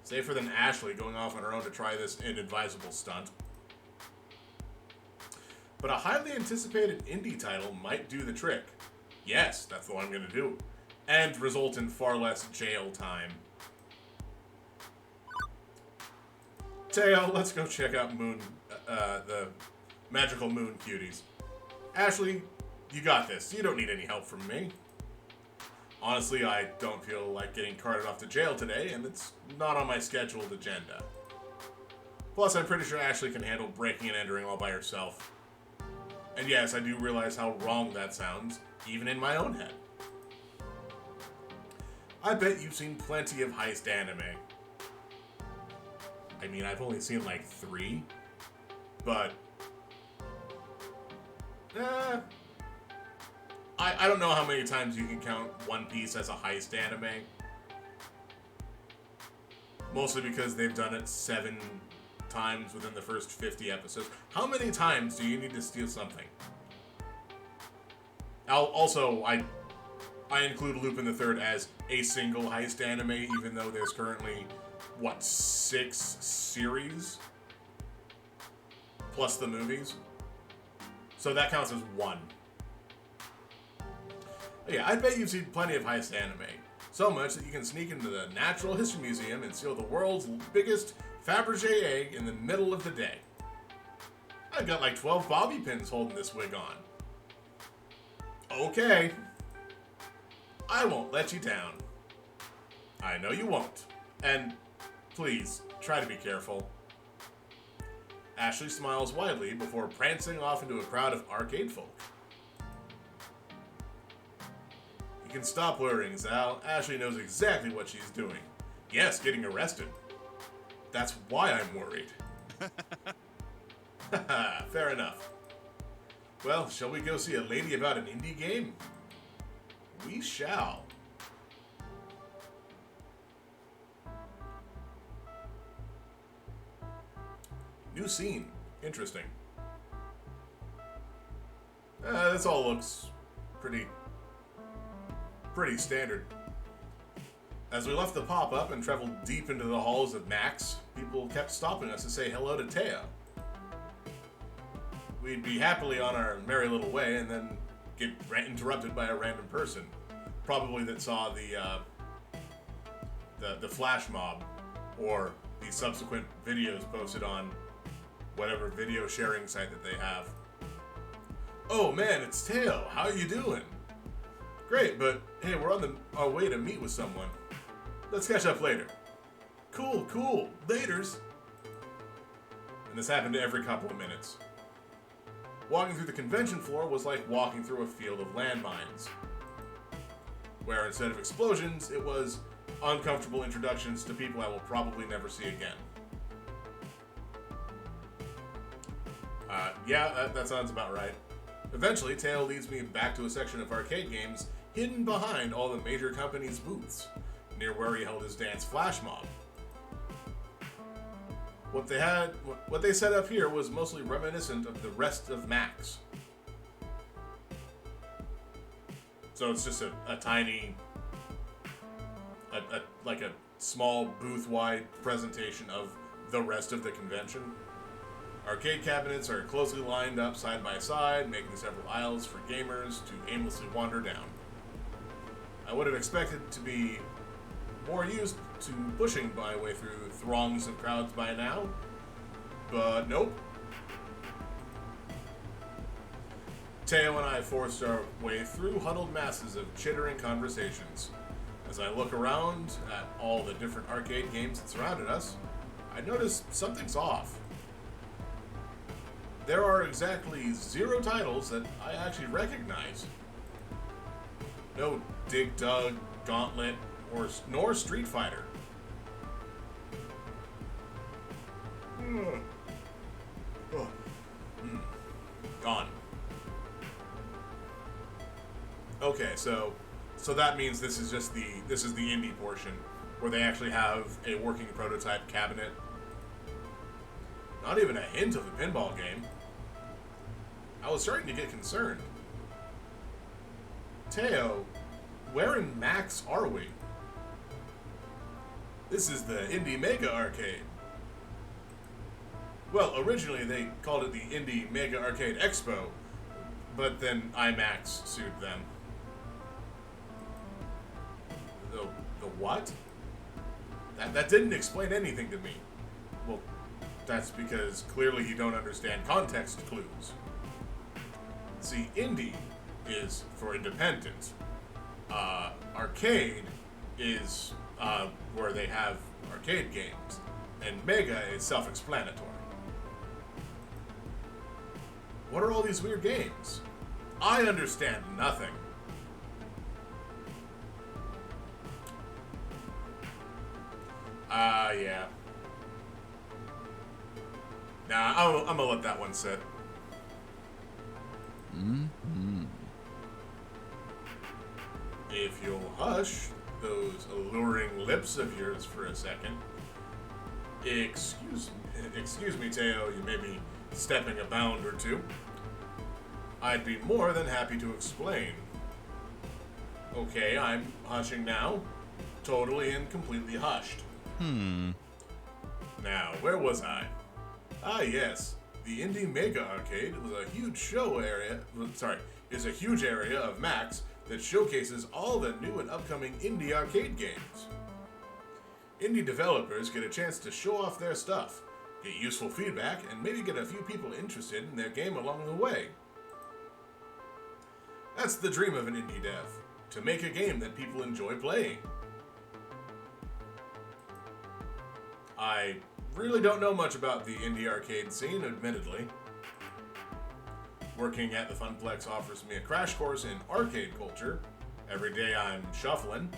Speaker 2: Safer than Ashley going off on her own to try this inadvisable stunt. But a highly anticipated indie title might do the trick. Yes, that's what I'm going to do. And result in far less jail time. Teo, let's go check out the Magical Moon Cuties. Ashley, you got this. You don't need any help from me. Honestly, I don't feel like getting carted off to jail today, and it's not on my scheduled agenda. Plus, I'm pretty sure Ashley can handle breaking and entering all by herself. And yes, I do realize how wrong that sounds, even in my own head. I bet you've seen plenty of heist anime. I mean, I've only seen like 3, but I don't know how many times you can count One Piece as a heist anime. Mostly because they've done it 7 times within the first 50 episodes. How many times do you need to steal something? Also, I include Lupin the Third as a single heist anime, even though there's currently, what, 6 series? Plus the movies. So that counts as 1. Yeah, I bet you've seen plenty of heist anime. So much that you can sneak into the Natural History Museum and steal the world's biggest Fabergé egg in the middle of the day. I've got like 12 bobby pins holding this wig on. Okay. I won't let you down. I know you won't. And please, try to be careful. Ashley smiles widely before prancing off into a crowd of arcade folk. You can stop worrying, Zal. Ashley knows exactly what she's doing. Yes, getting arrested. That's why I'm worried. Haha, fair enough. Well, shall we go see a lady about an indie game? We shall. New scene. Interesting. This all looks pretty standard. As we left the pop-up and traveled deep into the halls of Max, people kept stopping us to say hello to Teo. We'd be happily on our merry little way and then get interrupted by a random person. Probably that saw the flash mob or the subsequent videos posted on whatever video sharing site that they have. Oh man, it's Teo. How are you doing? Great, but hey, we're on our way to meet with someone. Let's catch up later. Cool. Laters. And this happened every couple of minutes. Walking through the convention floor was like walking through a field of landmines, where instead of explosions, it was uncomfortable introductions to people I will probably never see again. Yeah, that sounds about right. Eventually, Tale leads me back to a section of arcade games hidden behind all the major companies' booths. near where he held his dance flash mob. What they set up here was mostly reminiscent of the rest of Max. So it's just a tiny, like a small booth-wide presentation of the rest of the convention. Arcade cabinets are closely lined up side by side, making several aisles for gamers to aimlessly wander down. I would have expected to be more used to pushing my way through throngs of crowds by now, but nope. Teo and I forced our way through huddled masses of chittering conversations. As I look around at all the different arcade games that surrounded us, I notice something's off. There are exactly 0 titles that I actually recognize. No Dig Dug, Gauntlet, nor Street Fighter. Gone. Okay, so that means this is the indie portion where they actually have a working prototype cabinet. Not even a hint of a pinball game. I was starting to get concerned. Teo, where in Max are we? This is the Indie Mega Arcade. Well, originally they called it the Indie Mega Arcade Expo, but then IMAX sued them. The what? That didn't explain anything to me. Well, that's because clearly you don't understand context clues. See, indie is for independent. Arcade is where they have arcade games, and mega is self-explanatory. What are all these weird games? I understand nothing. Yeah. Nah, I'm gonna let that one sit. If you'll hush those alluring lips of yours for a second. Excuse me, Teo, you may be stepping a bound or two. I'd be more than happy to explain. Okay, I'm hushing now. Totally and completely hushed. Now, where was I? Ah, yes. The Indie Mega Arcade was a huge is a huge area of Max that showcases all the new and upcoming indie arcade games. Indie developers get a chance to show off their stuff, get useful feedback, and maybe get a few people interested in their game along the way. That's the dream of an indie dev, to make a game that people enjoy playing. I really don't know much about the indie arcade scene, admittedly. Working at the FunPlex offers me a crash course in arcade culture. Every day I'm shuffling.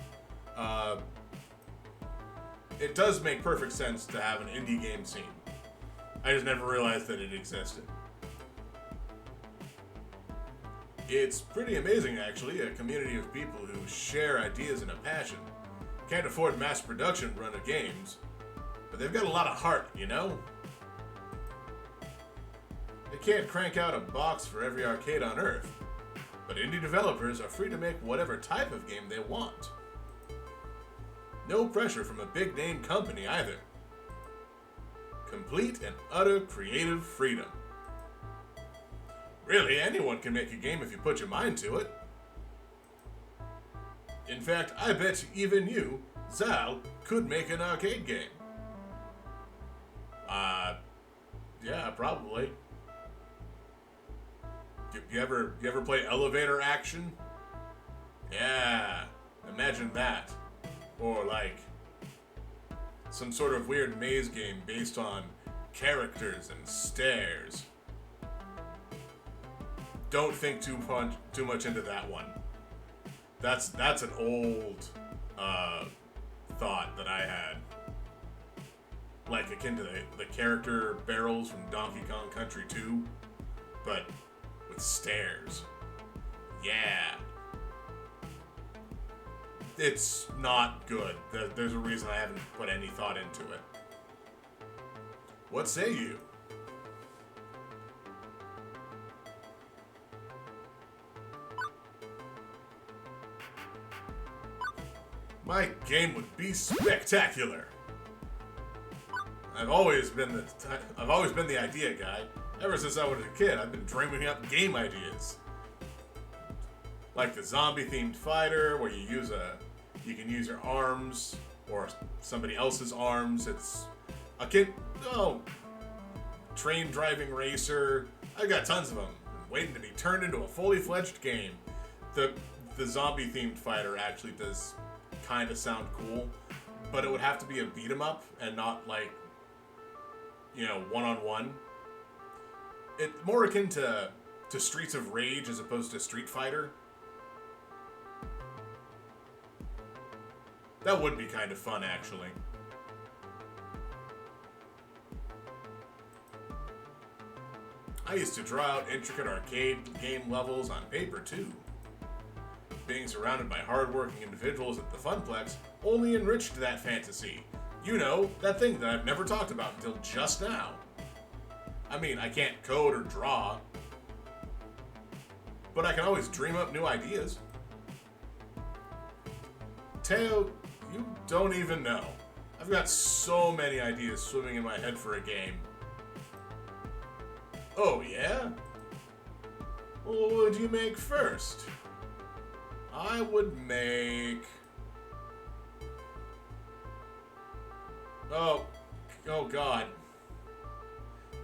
Speaker 2: It does make perfect sense to have an indie game scene. I just never realized that it existed. It's pretty amazing, actually, a community of people who share ideas and a passion. Can't afford mass production run of games, but they've got a lot of heart, you know? They can't crank out a box for every arcade on Earth, but indie developers are free to make whatever type of game they want. No pressure from a big name company either. Complete and utter creative freedom. Really, anyone can make a game if you put your mind to it. In fact, I bet even you, Zal, could make an arcade game. Yeah, probably. You ever play Elevator Action? Yeah, imagine that. Or like some sort of weird maze game based on characters and stairs. Don't think too much into that one. That's an old thought that I had. Like akin to the character barrels from Donkey Kong Country 2, but with stairs. Yeah. it's not good. There's a reason I haven't put any thought into it. What say you? My game would be spectacular. I've always been the idea guy. Ever since I was a kid, I've been dreaming up game ideas. Like the zombie-themed fighter, where you can use your arms or somebody else's arms. It's a train driving racer. I've got tons of them, waiting to be turned into a fully fledged game. The zombie-themed fighter actually does kind of sound cool, but it would have to be a beat 'em up and not like, one-on-one. It's more akin to Streets of Rage as opposed to Street Fighter. That would be kind of fun, actually. I used to draw out intricate arcade game levels on paper, too. Being surrounded by hardworking individuals at the FunPlex only enriched that fantasy. You know, that thing that I've never talked about until just now. I mean, I can't code or draw, but I can always dream up new ideas. Teo, you don't even know. I've got so many ideas swimming in my head for a game. Oh, yeah? Well, what would you make first? I would make... Oh God.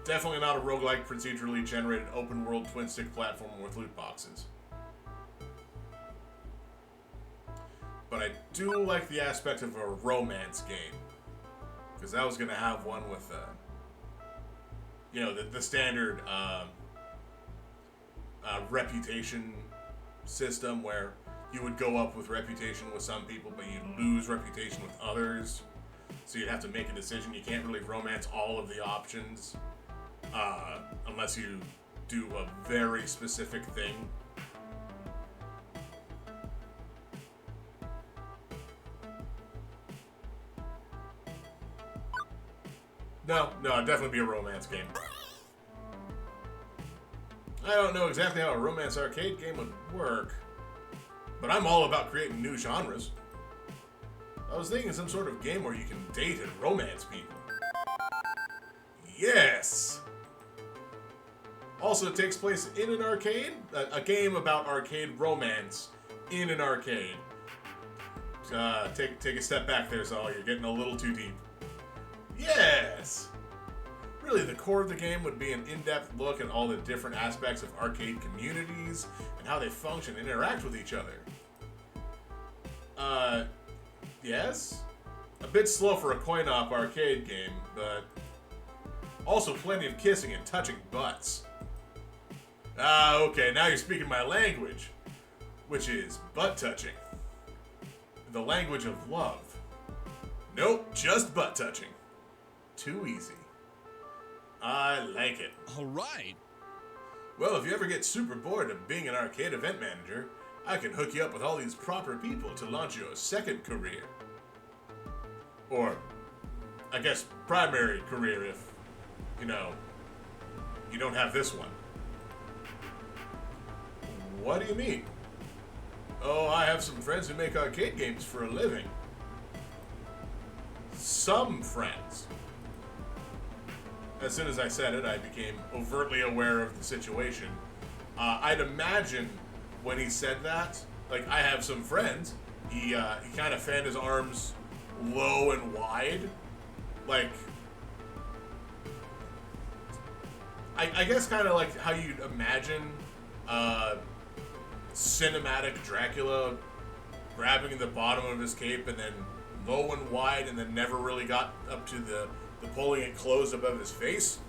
Speaker 2: Definitely not a roguelike procedurally generated open world twin stick platformer with loot boxes. But I do like the aspect of a romance game. Because I was going to have one with, the standard reputation system where you would go up with reputation with some people, but you'd lose reputation with others. So you'd have to make a decision. You can't really romance all of the options unless you do a very specific thing. No, it'd definitely be a romance game. I don't know exactly how a romance arcade game would work, but I'm all about creating new genres. I was thinking some sort of game where you can date and romance people. Yes! Also, it takes place in an arcade. A game about arcade romance in an arcade. Take a step back there, Saul. You're getting a little too deep. Yes! Really, the core of the game would be an in-depth look at all the different aspects of arcade communities and how they function and interact with each other. Yes? A bit slow for a coin-op arcade game, but also plenty of kissing and touching butts. Okay, now you're speaking my language, which is butt-touching. The language of love. Nope, just butt-touching. Too easy. I like it.
Speaker 5: All right.
Speaker 2: Well, if you ever get super bored of being an arcade event manager, I can hook you up with all these proper people to launch your second career. Or, I guess, primary career if, you don't have this one. What do you mean? Oh, I have some friends who make arcade games for a living. Some friends. As soon as I said it, I became overtly aware of the situation. I'd imagine when he said that, like, I have some friends, he kind of fanned his arms low and wide. Like, I guess kind of like how you'd imagine cinematic Dracula grabbing the bottom of his cape and then low and wide and then never really got up to the pulling it closed above his face.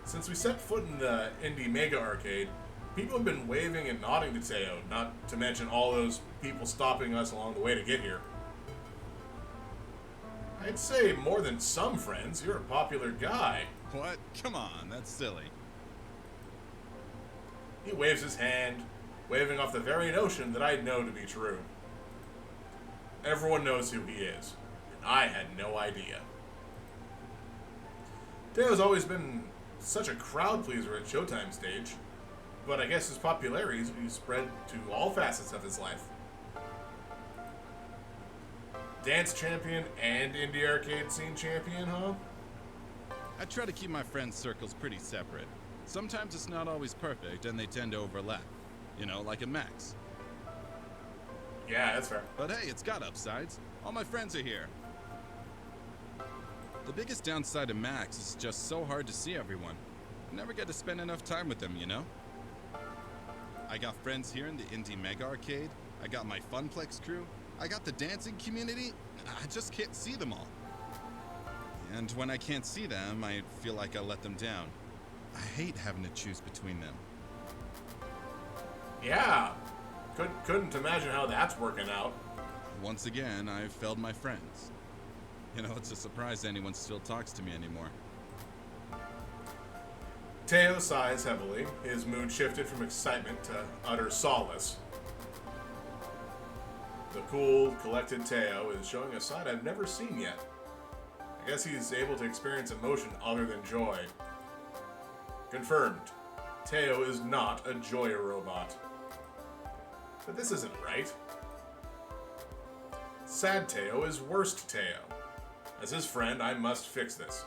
Speaker 2: Since we set foot in the Indie Mega Arcade, people have been waving and nodding to Teo, not to mention all those people stopping us along the way to get here. I'd say more than some friends. You're a popular guy.
Speaker 5: What? Come on, that's silly.
Speaker 2: He waves his hand, waving off the very notion that I know to be true. Everyone knows who he is, and I had no idea. Teo's always been such a crowd pleaser at Showtime stage, but I guess his popularity has spread to all facets of his life. Dance champion and indie arcade scene champion, huh?
Speaker 5: I try to keep my friends' circles pretty separate. Sometimes it's not always perfect and they tend to overlap. You know, like in Max.
Speaker 2: Yeah, that's fair.
Speaker 5: But hey, it's got upsides. All my friends are here. The biggest downside of Max is just so hard to see everyone. I never get to spend enough time with them, you know? I got friends here in the Indie Mega Arcade. I got my FunPlex crew. I got the dancing community. I just can't see them all. And when I can't see them, I feel like I let them down. I hate having to choose between them.
Speaker 2: Yeah. Couldn't imagine how that's working out.
Speaker 5: Once again, I've failed my friends. You know, it's a surprise anyone still talks to me anymore.
Speaker 2: Teo sighs heavily. His mood shifted from excitement to utter solace. The cool, collected Teo is showing a side I've never seen yet. I guess he's able to experience emotion other than joy. Confirmed. Teo is not a joy robot. But this isn't right. Sad Teo is worst Teo. As his friend, I must fix this.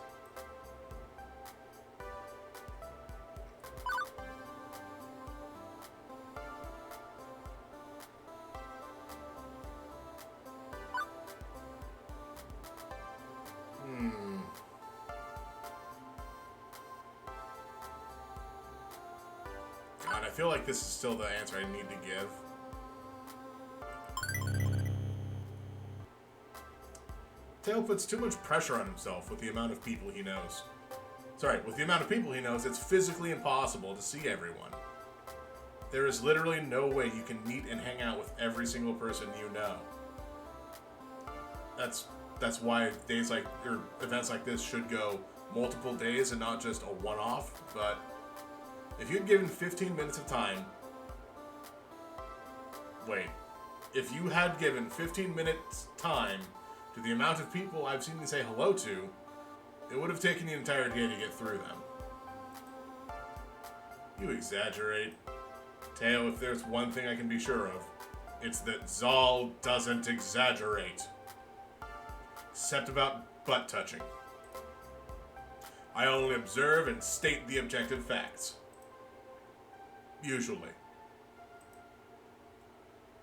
Speaker 2: God, I feel like this is still the answer I need to give. Teo puts too much pressure on himself with the amount of people he knows. With the amount of people he knows, it's physically impossible to see everyone. There is literally no way you can meet and hang out with every single person you know. That's why days like, or events like this should go multiple days and not just a one-off, but if you'd given 15 minutes of time... Wait. If you had given 15 minutes time to the amount of people I've seen you say hello to, it would have taken the entire day to get through them. You exaggerate. Teo, if there's one thing I can be sure of, it's that Zal doesn't exaggerate. Except about butt touching. I only observe and state the objective facts. Usually.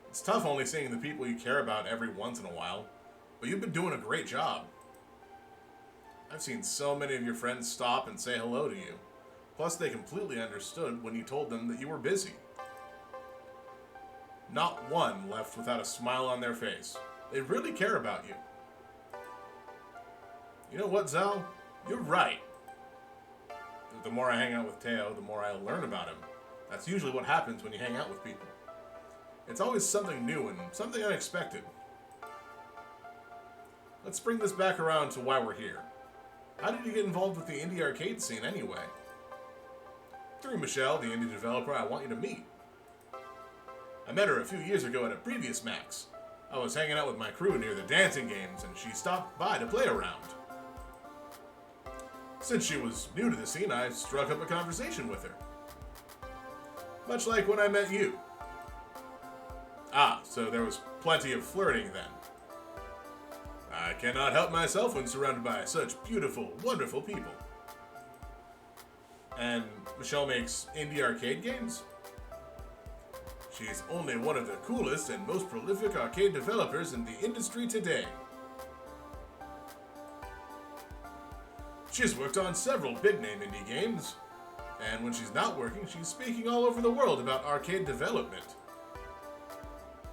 Speaker 2: It's tough only seeing the people you care about every once in a while, but you've been doing a great job. I've seen so many of your friends stop and say hello to you. Plus, they completely understood when you told them that you were busy. Not one left without a smile on their face. They really care about you. You know what, Zal? You're right. The more I hang out with Teo, the more I learn about him. That's usually what happens when you hang out with people. It's always something new and something unexpected. Let's bring this back around to why we're here. How did you get involved with the indie arcade scene anyway? Through Michelle, the indie developer I want you to meet. I met her a few years ago at a previous Max. I was hanging out with my crew near the dancing games and she stopped by to play around. Since she was new to the scene, I struck up a conversation with her. Much like when I met you. Ah, so there was plenty of flirting then. I cannot help myself when surrounded by such beautiful, wonderful people. And Michelle makes indie arcade games? She's only one of the coolest and most prolific arcade developers in the industry today. She's worked on several big-name indie games, and when she's not working, she's speaking all over the world about arcade development.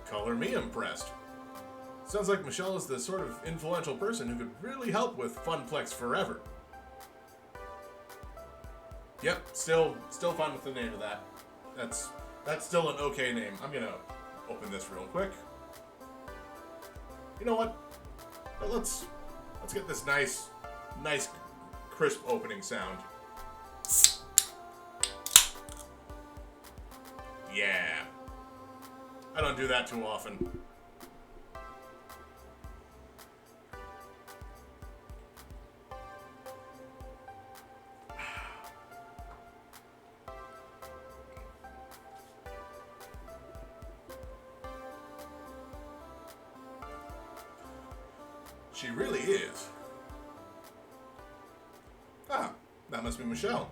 Speaker 2: Color me impressed. Sounds like Michelle is the sort of influential person who could really help with FunPlex forever. Yep, still fine with the name of that. That's still an okay name. I'm gonna open this real quick. You know what? Let's get this nice crisp opening sound. Yeah. I don't do that too often. She really is. Ah, that must be Michelle.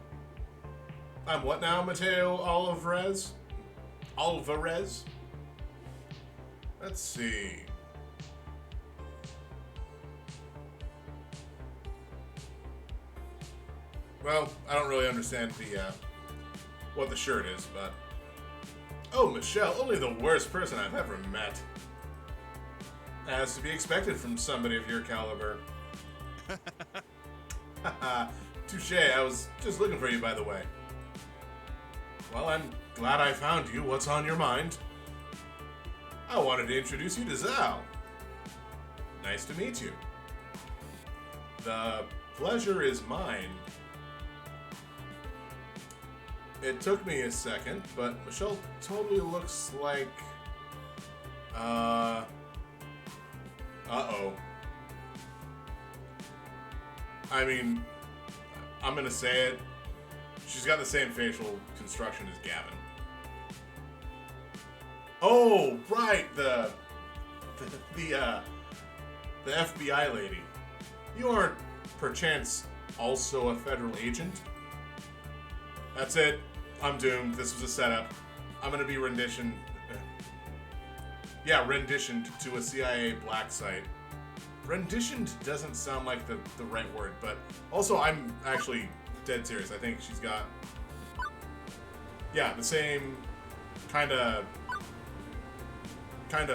Speaker 2: I'm what now, Mateo Alvarez? Alvarez? Let's see. Well, I don't really understand the what the shirt is, but oh, Michelle, only the worst person I've ever met. As to be expected from somebody of your caliber. Haha, touche, I was just looking for you, by the way. Well, I'm glad I found you. What's on your mind? I wanted to introduce you to Zal. Nice to meet you. The pleasure is mine. It took me a second, but Michelle totally looks like... Uh-oh. I mean, I'm gonna say it. She's got the same facial construction as Gavin. Oh, right, the FBI lady. You aren't, perchance, also a federal agent? That's it. I'm doomed. This was a setup. I'm gonna be renditioned to a CIA black site. Renditioned doesn't sound like the right word, but also I'm actually dead serious. I think she's got, the same kind of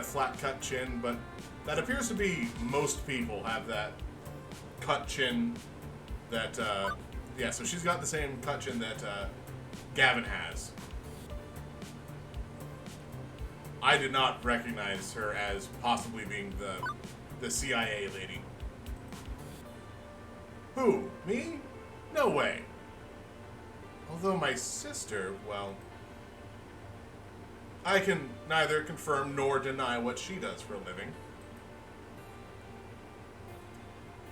Speaker 2: flat cut chin, but that appears to be most people have that cut chin that, so she's got the same cut chin that Gavin has. I did not recognize her as possibly being the CIA lady. Who? Me? No way. Although my sister, well, I can neither confirm nor deny what she does for a living.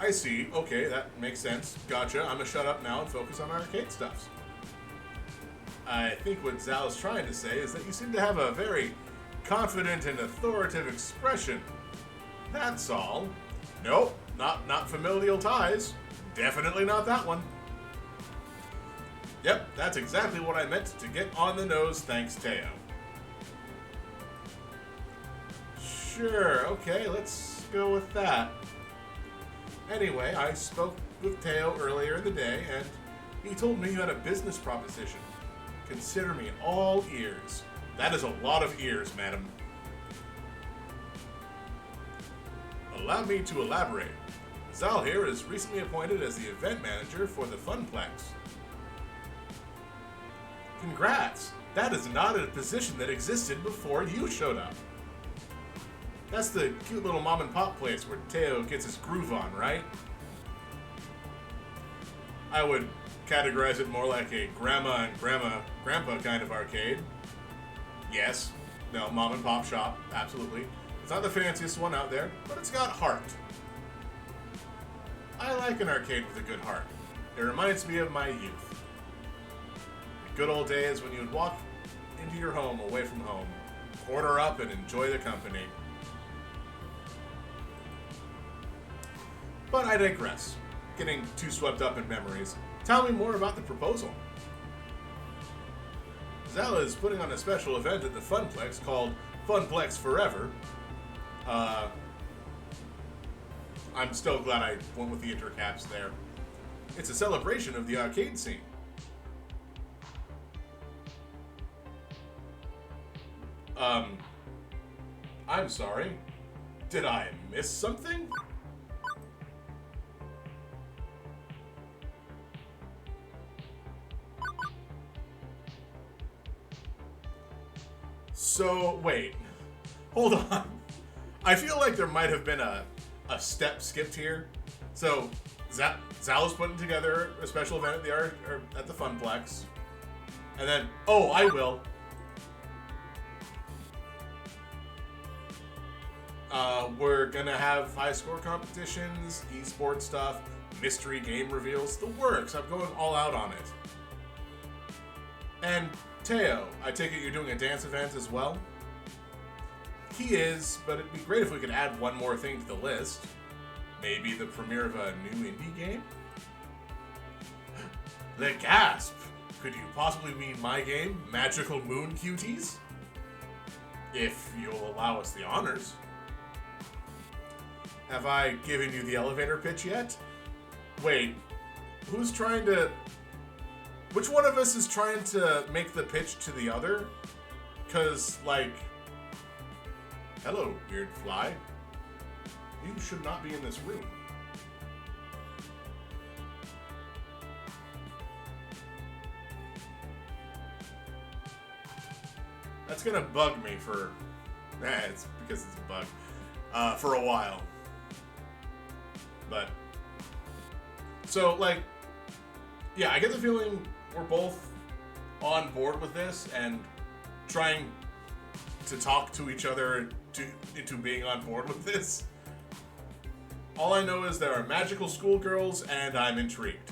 Speaker 2: I see. Okay, that makes sense. Gotcha. I'm gonna shut up now and focus on arcade stuffs. I think what Zal is trying to say is that you seem to have a very confident and authoritative expression. That's all. Nope, not familial ties. Definitely not that one. Yep, that's exactly what I meant to get on the nose, thanks, Teo. Sure, okay, let's go with that. Anyway, I spoke with Teo earlier in the day, and he told me you had a business proposition. Consider me all ears. That is a lot of ears, madam. Allow me to elaborate. Zal here is recently appointed as the event manager for the FunPlex. Congrats! That is not a position that existed before you showed up. That's the cute little mom and pop place where Teo gets his groove on, right? I would categorize it more like a grandma and grandpa kind of arcade. Yes. No, mom and pop shop, absolutely. It's not the fanciest one out there, but it's got heart. I like an arcade with a good heart. It reminds me of my youth. The good old days when you would walk into your home away from home, order up and enjoy the company. But I digress. Getting too swept up in memories. Tell me more about the proposal. Zal is putting on a special event at the FunPlex called FunPlex Forever. I'm still glad I went with the intercaps there. It's a celebration of the arcade scene. I'm sorry. Did I miss something? So, wait. Hold on. I feel like there might have been a step skipped here. So, Zal is putting together a special event at the FunPlex. And then, oh, I will. We're gonna have high score competitions, esports stuff, mystery game reveals, the works. I'm going all out on it. And Teo, I take it you're doing a dance event as well? He is, but it'd be great if we could add one more thing to the list. Maybe the premiere of a new indie game? The gasp! Could you possibly mean my game, Magical Moon Cuties? If you'll allow us the honors. Have I given you the elevator pitch yet? Wait, who's trying to... Which one of us is trying to make the pitch to the other? 'Cause, like... Hello, weird fly. You should not be in this room. That's gonna bug me for... it's because it's a bug. For a while. But... So, like... Yeah, I get the feeling we're both on board with this and trying to talk to each other into being on board with this. All I know is there are magical schoolgirls and I'm intrigued.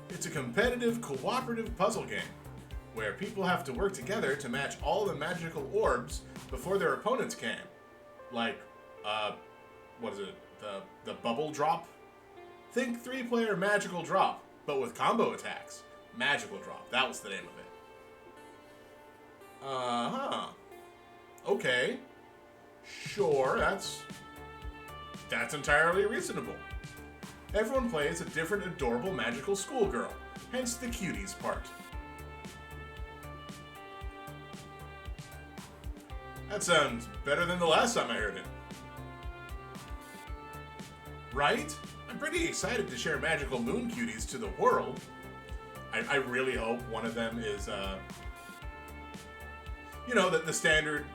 Speaker 2: It's a competitive, cooperative puzzle game where people have to work together to match all the magical orbs before their opponents can. Like, what is it? The bubble drop? Think 3-player magical drop, but with combo attacks. Magical drop, that was the name of it. Uh-huh. Okay. Sure, that's entirely reasonable. Everyone plays a different adorable magical schoolgirl, hence the cuties part. That sounds better than the last time I heard it. Right? I'm pretty excited to share Magical Moon Cuties to the world. I really hope one of them is, you know, the standard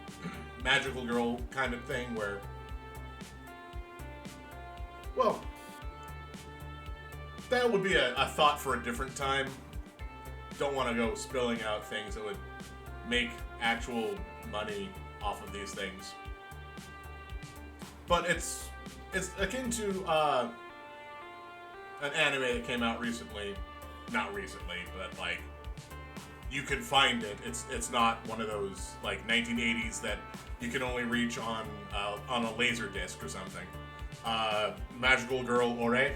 Speaker 2: magical girl kind of thing where, well, that would be a thought for a different time. Don't want to go spilling out things that would make actual money off of these things. But it's akin to an anime that came out recently. Not recently, but like you could find it. It's not one of those like 1980s that you can only reach on a laser disc or something. Magical Girl Ore,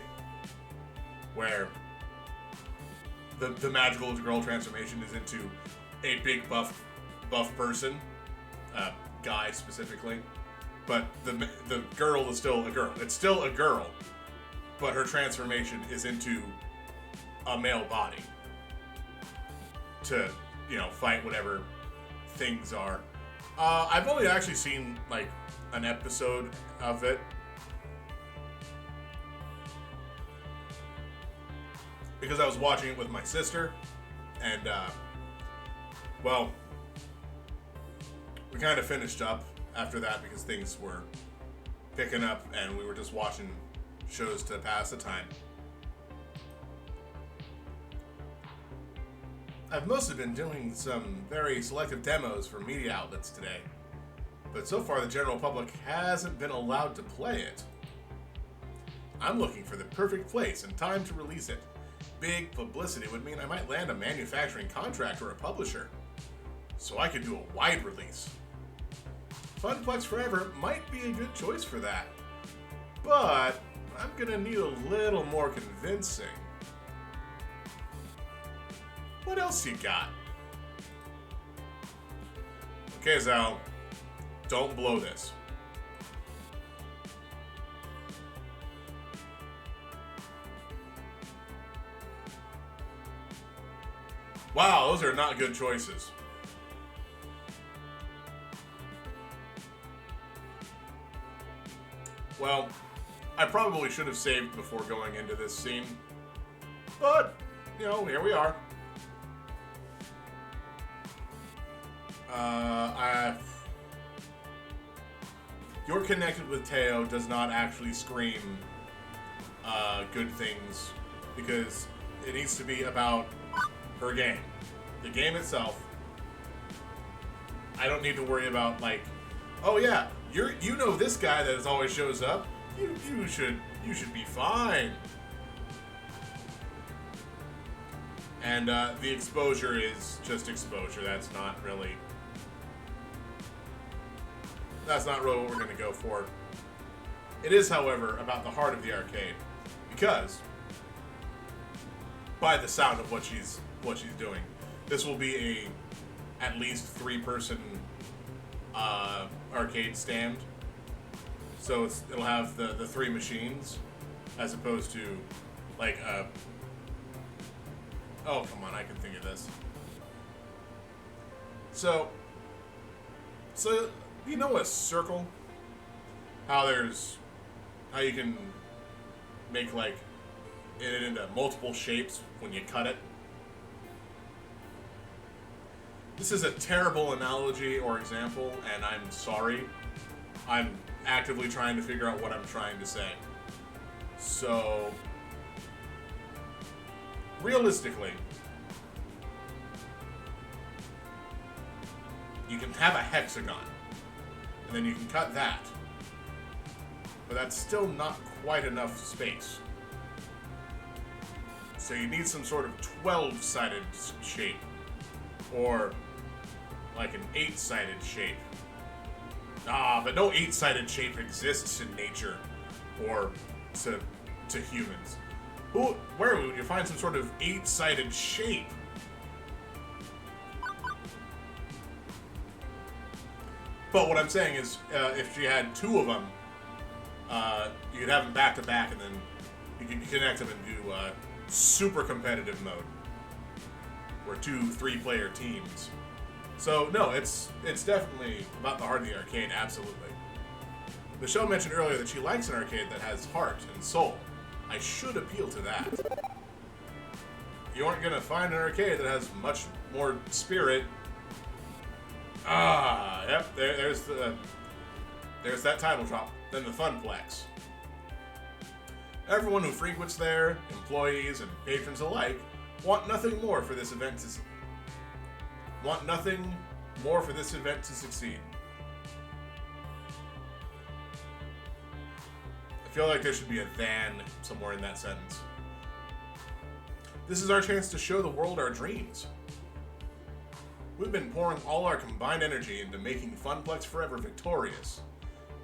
Speaker 2: where the magical girl transformation is into a big buff person, guy specifically, but the girl is still a girl. It's still a girl, but her transformation is into a male body to, you know, fight whatever things are. I've only actually seen like an episode of it. Because I was watching it with my sister, and, well, we kind of finished up after that because things were picking up and we were just watching shows to pass the time. I've mostly been doing some very selective demos for media outlets today, but so far the general public hasn't been allowed to play it. I'm looking for the perfect place and time to release it. Big publicity would mean I might land a manufacturing contract or a publisher, so I could do a wide release. FunPlex Forever might be a good choice for that, but I'm gonna need a little more convincing. What else you got? Okay, Zal, don't blow this. Wow, those are not good choices. Well, I probably should have saved before going into this scene. But, you know, here we are. You're connected with Teo does not actually scream good things because it needs to be about her game. The game itself, I don't need to worry about like, oh yeah, You know this guy that always shows up. You should be fine. And the exposure is just exposure. That's not really what we're going to go for. It is, however, about the heart of the arcade, because by the sound of what she's doing, this will be a at least 3-person arcade stand. So it'll have the 3 machines, as opposed to like oh, come on, I can think of this. So you know a circle? How you can make like it into multiple shapes when you cut it? This is a terrible analogy or example, and I'm sorry. I'm actively trying to figure out what I'm trying to say. So, realistically, you can have a hexagon, and then you can cut that. But that's still not quite enough space. So you need some sort of 12-sided shape, or like an 8-sided shape. But no 8-sided shape exists in nature, or to humans. Where would you find some sort of 8-sided shape? But what I'm saying is, if she had 2 of them, you could have them back to back, and then you can connect them and do super competitive mode, or 2 3-player teams. So no, it's definitely about the heart of the arcade, absolutely. Michelle mentioned earlier that she likes an arcade that has heart and soul. I should appeal to that. You aren't gonna find an arcade that has much more spirit. Yep, there's that title drop. Then the FunPlex. Everyone who frequents there, employees and patrons alike, want nothing more for this event to succeed. I feel like there should be a than somewhere in that sentence. This is our chance to show the world our dreams. We've been pouring all our combined energy into making FunPlex Forever victorious.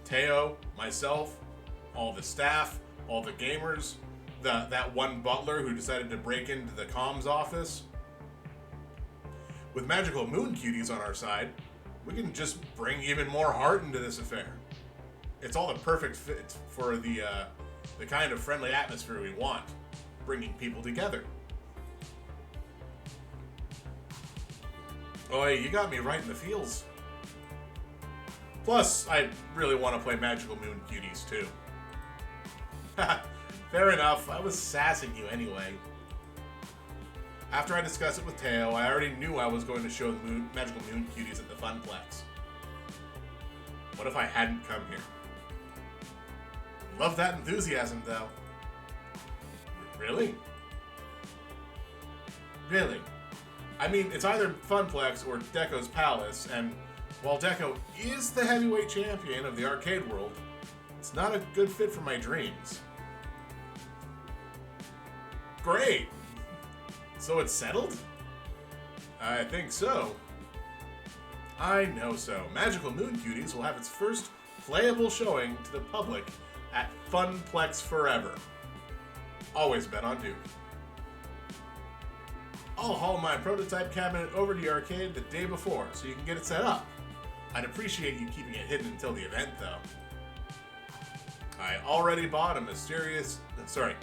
Speaker 2: Teo, myself, all the staff, all the gamers, that one butler who decided to break into the comms office. With magical moon cuties on our side, we can just bring even more heart into this affair. It's all the perfect fit for the kind of friendly atmosphere we want, bringing people together. Oh, you got me right in the feels. Plus, I really want to play Magical Moon Cuties too. Fair enough, I was sassing you anyway. After I discussed it with Teo, I already knew I was going to show the Magical Moon Cuties at the FunPlex. What if I hadn't come here? Love that enthusiasm, though. Really? Really? I mean, it's either FunPlex or Deco's Palace, and while Deco is the heavyweight champion of the arcade world, it's not a good fit for my dreams. Great! So it's settled? I think so. I know so. Magical Moon Cuties will have its first playable showing to the public at FunPlex Forever. Always bet on Duke. I'll haul my prototype cabinet over to the arcade the day before so you can get it set up. I'd appreciate you keeping it hidden until the event, though. I already bought a mysterious... Sorry.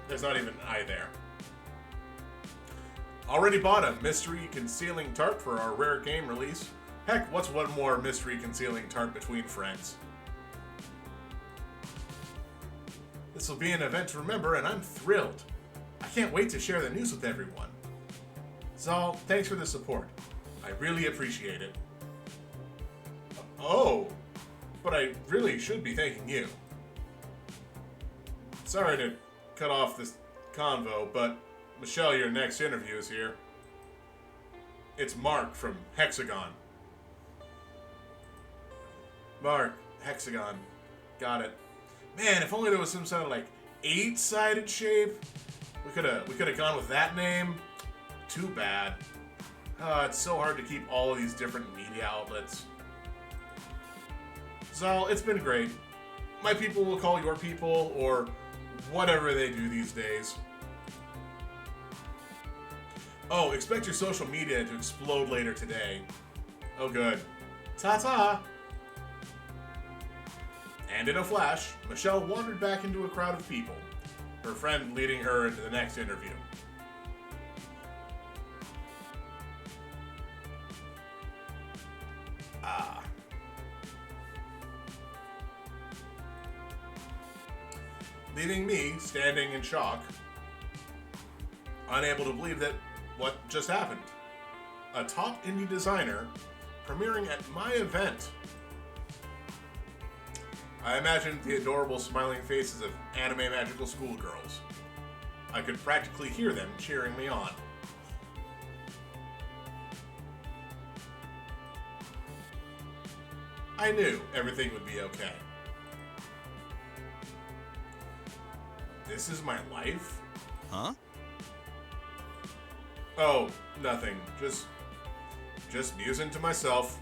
Speaker 2: There's not even an I there. Already bought a mystery concealing tarp for our rare game release. Heck, what's one more mystery concealing tarp between friends? This will be an event to remember, and I'm thrilled. I can't wait to share the news with everyone. Zal, thanks for the support. I really appreciate it. Oh, but I really should be thanking you. Sorry to cut off this convo, but Michelle, your next interview is here. It's Mark from Hexagon. Mark, hexagon. Got it. Man, if only there was some sort of like 8-sided shape. We could have gone with that name. Too bad. It's so hard to keep all of these different media outlets. So, it's been great. My people will call your people, or whatever they do these days. Oh, expect your social media to explode later today. Oh good. Ta-ta! And in a flash, Michelle wandered back into a crowd of people, her friend leading her into the next interview. Leaving me standing in shock, unable to believe that what just happened. A top indie designer premiering at my event. I imagined the adorable smiling faces of anime magical schoolgirls. I could practically hear them cheering me on. I knew everything would be okay. This is my life?
Speaker 5: Huh?
Speaker 2: Oh, nothing. Just musing to myself.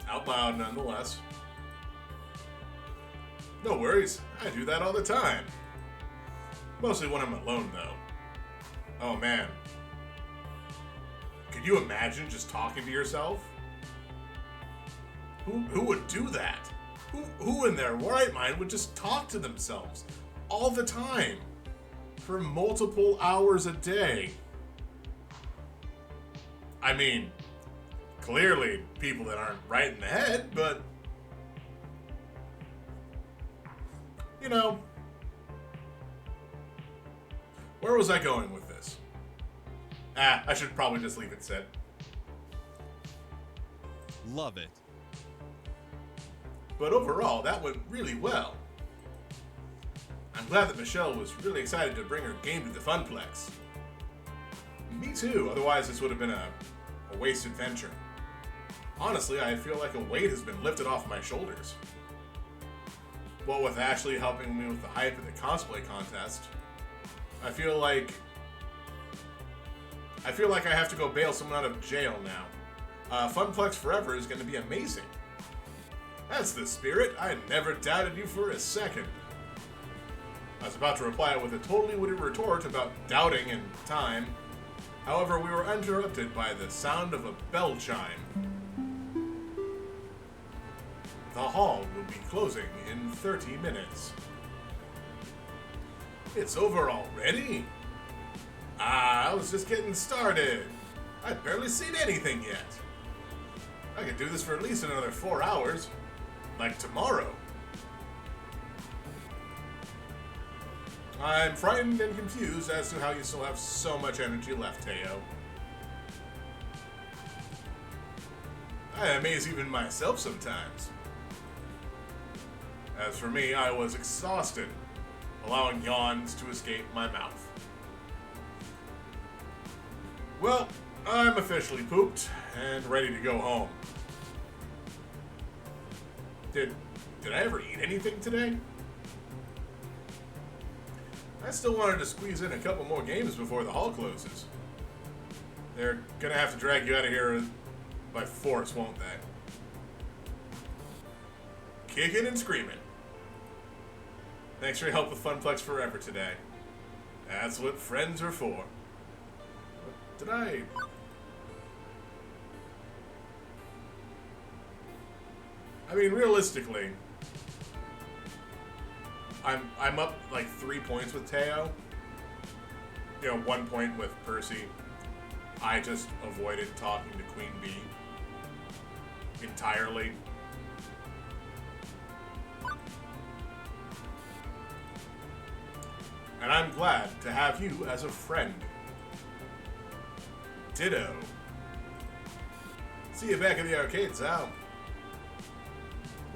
Speaker 2: Out loud, nonetheless. No worries. I do that all the time. Mostly when I'm alone, though. Oh, man. Could you imagine just talking to yourself? Who would do that? Who in their right mind would just talk to themselves all the time for multiple hours a day? I mean, clearly people that aren't right in the head, but you know, where was I going with this? I should probably just leave it sit.
Speaker 5: Love it.
Speaker 2: But overall, that went really well. I'm glad that Michelle was really excited to bring her game to the FunPlex. Me too, otherwise this would have been a wasted venture. Honestly, I feel like a weight has been lifted off my shoulders. What with Ashley helping me with the hype of the cosplay contest, I feel like I have to go bail someone out of jail now. FunPlex Forever is going to be amazing. That's the spirit. I never doubted you for a second. I was about to reply with a totally witty retort about doubting and time. However, we were interrupted by the sound of a bell chime. The hall will be closing in 30 minutes. It's over already? I was just getting started. I've barely seen anything yet. I could do this for at least another 4 hours. Like tomorrow. I'm frightened and confused as to how you still have so much energy left, Teo. I amaze even myself sometimes. As for me, I was exhausted, allowing yawns to escape my mouth. Well, I'm officially pooped and ready to go home. Did I ever eat anything today? I still wanted to squeeze in a couple more games before the hall closes. They're gonna have to drag you out of here by force, won't they? Kicking and screaming. Thanks for your help with FunPlex Forever today. That's what friends are for. Did I... I mean, realistically, I'm up like 3 points with Teo. You know, 1 point with Percy. I just avoided talking to Queen Bee entirely. And I'm glad to have you as a friend. Ditto. See you back in the arcade, Sal.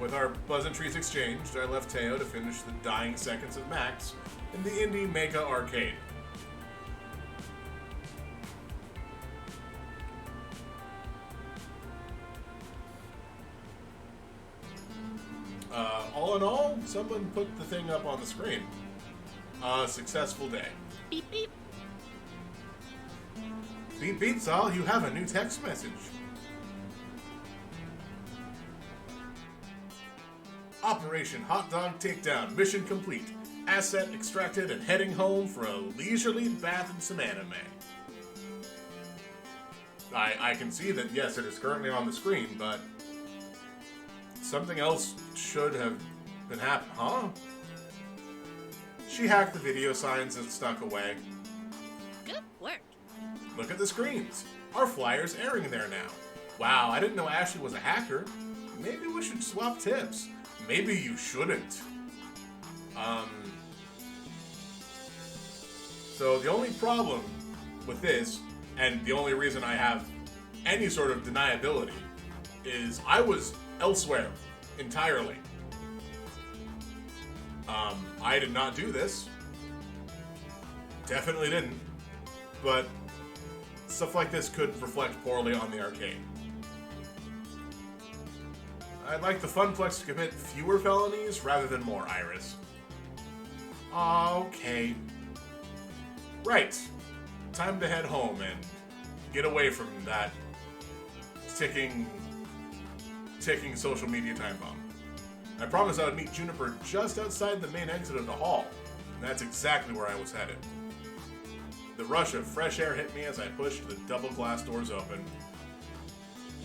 Speaker 2: With our pleasantries exchanged, I left Teo to finish the dying seconds of Max in the Indie Mega Arcade. all in all, someone put the thing up on the screen. A successful day.
Speaker 3: Beep beep.
Speaker 2: Beep beep, Sal, you have a new text message. Operation Hot Dog Takedown. Mission complete. Asset extracted and heading home for a leisurely bath and some anime. I can see that, yes, it is currently on the screen, but something else should have been happening. Huh? She hacked the video signs and snuck away.
Speaker 3: Good work.
Speaker 2: Look at the screens. Our flyer's airing there now. Wow, I didn't know Ashley was a hacker. Maybe we should swap tips. Maybe you shouldn't. So the only problem with this, and the only reason I have any sort of deniability, is I was elsewhere entirely. I did not do this. Definitely didn't. But stuff like this could reflect poorly on the arcade. I'd like the FunPlex to commit fewer felonies rather than more, Iris. Okay. Right. Time to head home and get away from that ticking social media time bomb. I promised I would meet Juniper just outside the main exit of the hall, and that's exactly where I was headed. The rush of fresh air hit me as I pushed the double glass doors open.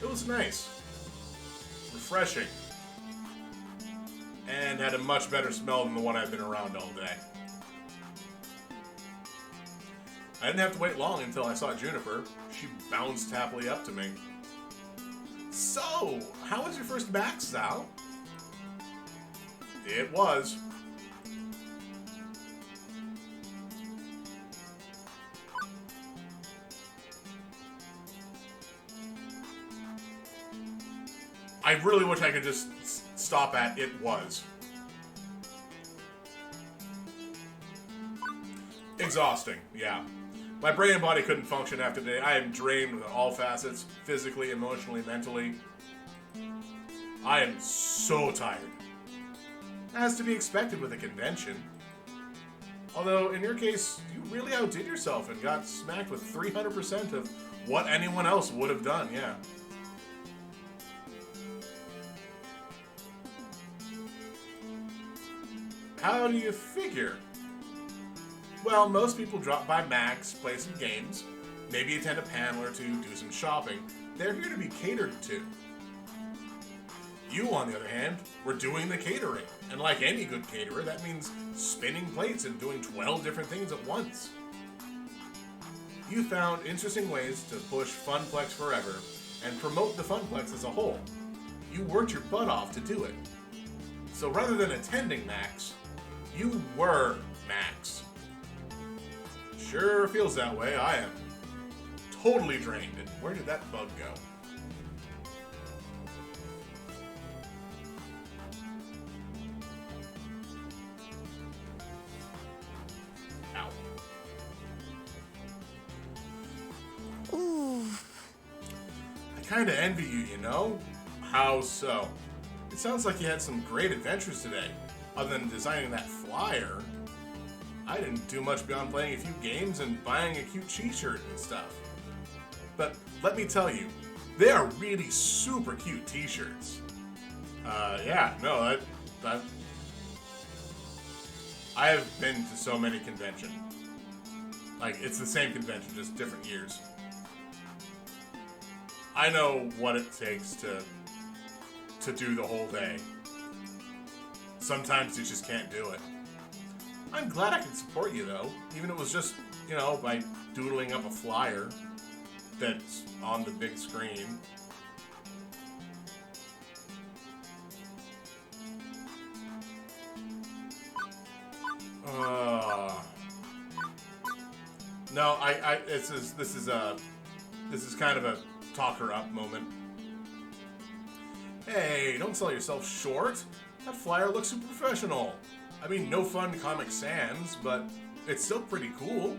Speaker 2: It was nice. Refreshing. And had a much better smell than the one I've been around all day. I didn't have to wait long until I saw Juniper. She bounced happily up to me. So, how was your first max, Sal? It was. I really wish I could just stop at "it was." Exhausting, yeah. My brain and body couldn't function after today. I am drained with all facets, physically, emotionally, mentally. I am so tired. As to be expected with a convention. Although, in your case, you really outdid yourself and got smacked with 300% of what anyone else would have done, yeah. How do you figure? Well, most people drop by Max, play some games, maybe attend a panel or two, do some shopping. They're here to be catered to. You, on the other hand, were doing the catering. And like any good caterer, that means spinning plates and doing 12 different things at once. You found interesting ways to push FunPlex forever and promote the FunPlex as a whole. You worked your butt off to do it. So rather than attending Max, you were Max. Sure feels that way. I am totally drained. And where did that bug go? Ow.
Speaker 4: Ooh.
Speaker 2: I kinda envy you, you know? How so? It sounds like you had some great adventures today. Other than designing that flyer, I didn't do much beyond playing a few games and buying a cute t-shirt and stuff. But let me tell you, they are really super cute t-shirts. Yeah, no, that I have been to so many conventions. Like, it's the same convention, just different years. I know what it takes to do the whole day. Sometimes you just can't do it. I'm glad I can support you, though. Even if it was just, you know, by doodling up a flyer that's on the big screen. No, this is kind of a talk her up moment. Hey, don't sell yourself short. That flyer looks super professional. I mean, no fun Comic Sans, but it's still pretty cool.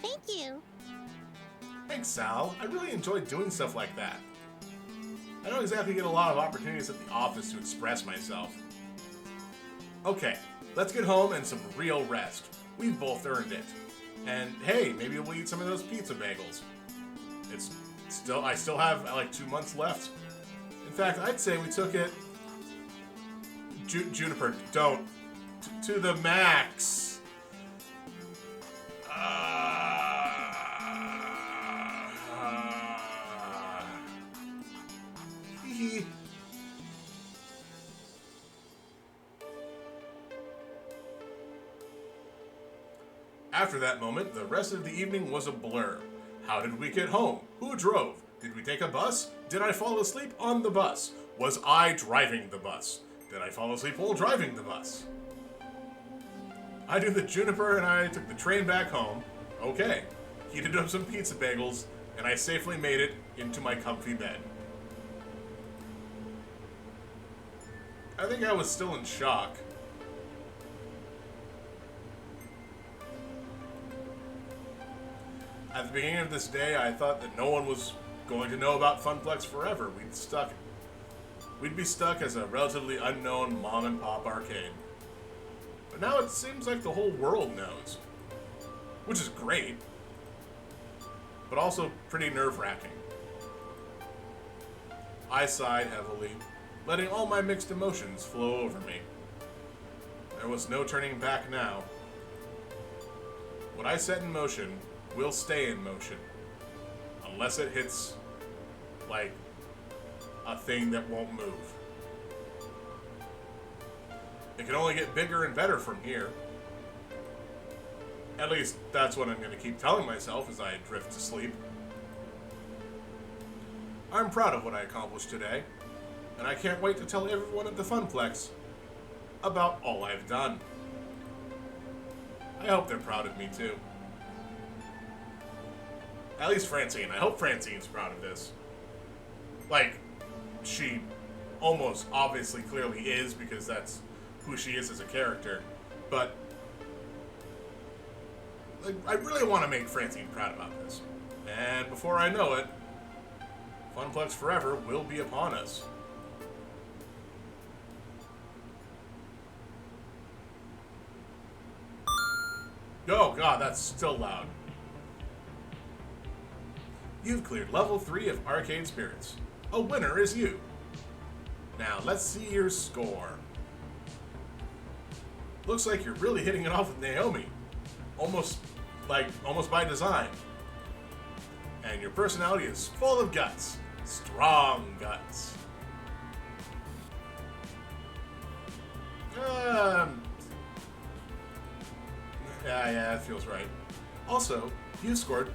Speaker 4: Thank you.
Speaker 2: Thanks, Sal. I really enjoyed doing stuff like that. I don't exactly get a lot of opportunities at the office to express myself. Okay, let's get home and some real rest. We've both earned it. And hey, maybe we'll eat some of those pizza bagels. I still have like 2 months left. In fact, I'd say we took it. Juniper, don't. To the max. After that moment, the rest of the evening was a blur. How did we get home? Who drove? Did we take a bus? Did I fall asleep on the bus? Was I driving the bus? Did I fall asleep while driving the bus? I knew that Juniper and I took the train back home. Okay. Heated up some pizza bagels, and I safely made it into my comfy bed. I think I was still in shock. At the beginning of this day, I thought that no one was going to know about FunPlex forever. We'd be stuck as a relatively unknown mom-and-pop arcade. But now it seems like the whole world knows. Which is great. But also pretty nerve-wracking. I sighed heavily, letting all my mixed emotions flow over me. There was no turning back now. What I set in motion will stay in motion. Unless it hits, like, a thing that won't move. It can only get bigger and better from here. At least, that's what I'm going to keep telling myself as I drift to sleep. I'm proud of what I accomplished today, and I can't wait to tell everyone at the FunPlex about all I've done. I hope they're proud of me, too. At least Francine. I hope Francine's proud of this. Like, she almost obviously clearly is, because that's who she is as a character. But like, I really want to make Francine proud about this. And before I know it, FunPlex Forever will be upon us. Oh god, that's still loud. You've cleared level 3 of Arcade Spirits. A winner is you. Now, let's see your score. Looks like you're really hitting it off with Naomi. Almost by design. And your personality is full of guts. Strong guts. Yeah, that feels right. Also, you scored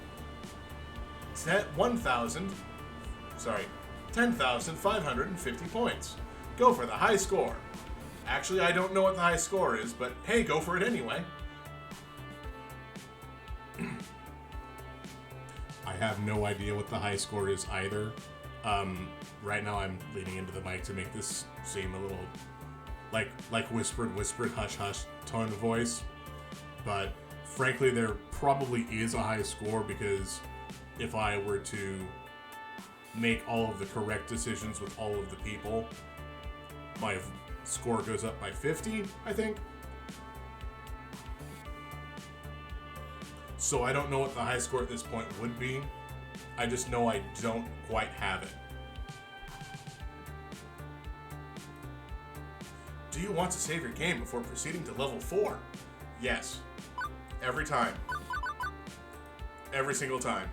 Speaker 2: 10,550 points. Go for the high score. Actually, I don't know what the high score is, but hey, go for it anyway. I have no idea what the high score is either. Right now I'm leaning into the mic to make this seem a little like whispered, hush, tone of voice. But frankly, there probably is a high score, because if I were to make all of the correct decisions with all of the people, my score goes up by 50, I think. So I don't know what the high score at this point would be. I just know I don't quite have it. Do you want to save your game before proceeding to level 4? Yes. Every time. Every single time.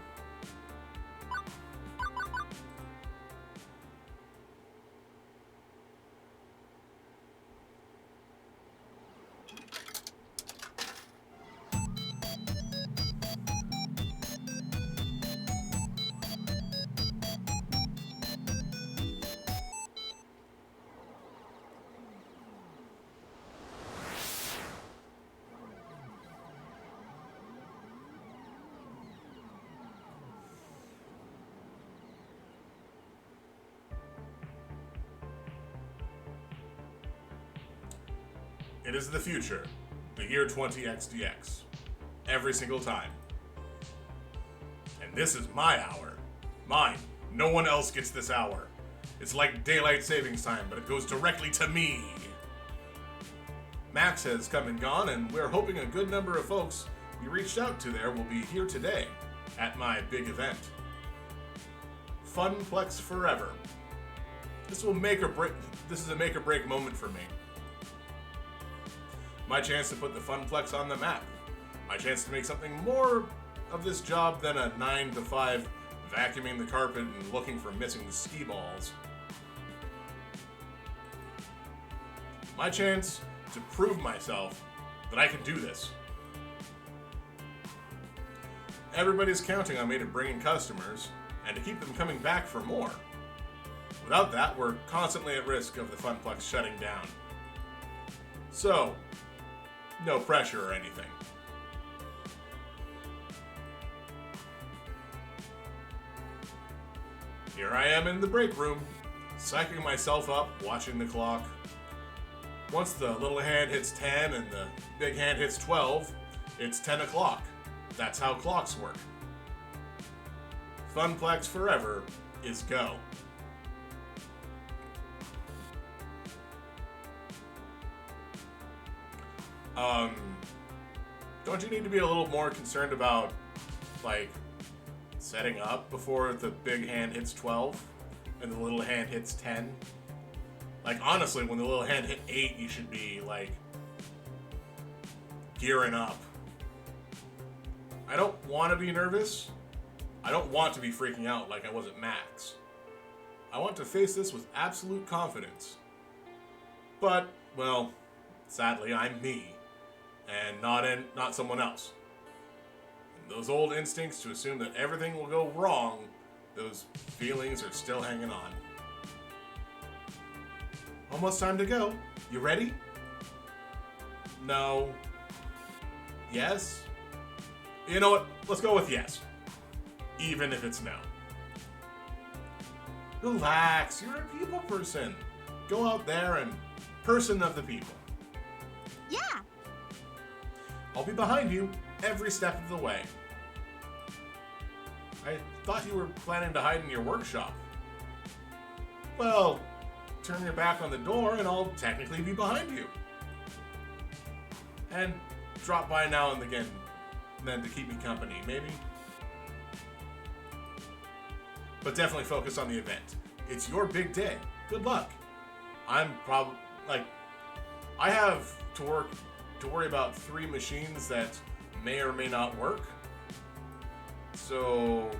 Speaker 2: It is the future, the year 20XDX. Every single time. And this is my hour. Mine. No one else gets this hour. It's like daylight savings time, but it goes directly to me. Max has come and gone, and we're hoping a good number of folks we reached out to there will be here today at my big event. FunPlex Forever. This is a make or break moment for me. My chance to put the FunPlex on the map. My chance to make something more of this job than a 9 to 5 vacuuming the carpet and looking for missing ski balls. My chance to prove myself that I can do this. Everybody's counting on me to bring in customers and to keep them coming back for more. Without that, we're constantly at risk of the FunPlex shutting down. So, no pressure or anything. Here I am in the break room, psyching myself up, watching the clock. Once the little hand hits 10 and the big hand hits 12, it's 10 o'clock. That's how clocks work. FunPlex Forever is go. Don't you need to be a little more concerned about, like, setting up before the big hand hits 12 and the little hand hits 10? Like, honestly, when the little hand hit 8, you should be, like, gearing up. I don't want to be nervous. I don't want to be freaking out like I was at Max. I want to face this with absolute confidence. But, well, sadly, I'm me, and not someone else. And those old instincts to assume that everything will go wrong, those feelings are still hanging on. Almost time to go. You ready? No. Yes? You know what? Let's go with yes. Even if it's no. Relax. You're a people person. Go out there and person of the people.
Speaker 3: Yeah.
Speaker 2: I'll be behind you every step of the way. I thought you were planning to hide in your workshop. Well, turn your back on the door and I'll technically be behind you. And drop by now and again, then to keep me company, maybe? But definitely focus on the event. It's your big day. Good luck. I'm probably, I have to worry about 3 machines that may or may not work. So,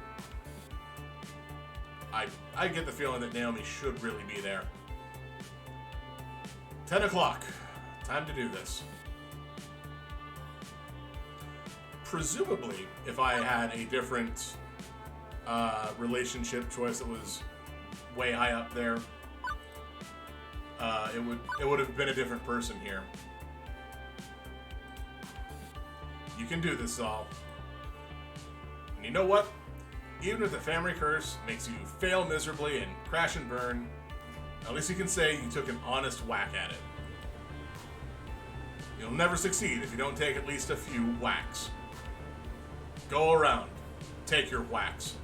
Speaker 2: I get the feeling that Naomi should really be there. 10 o'clock. Time to do this. Presumably, if I had a different relationship choice that was way high up there, it would have been a different person here. You can do this, Saul. And you know what? Even if the family curse makes you fail miserably and crash and burn, at least you can say you took an honest whack at it. You'll never succeed if you don't take at least a few whacks. Go around. Take your whacks.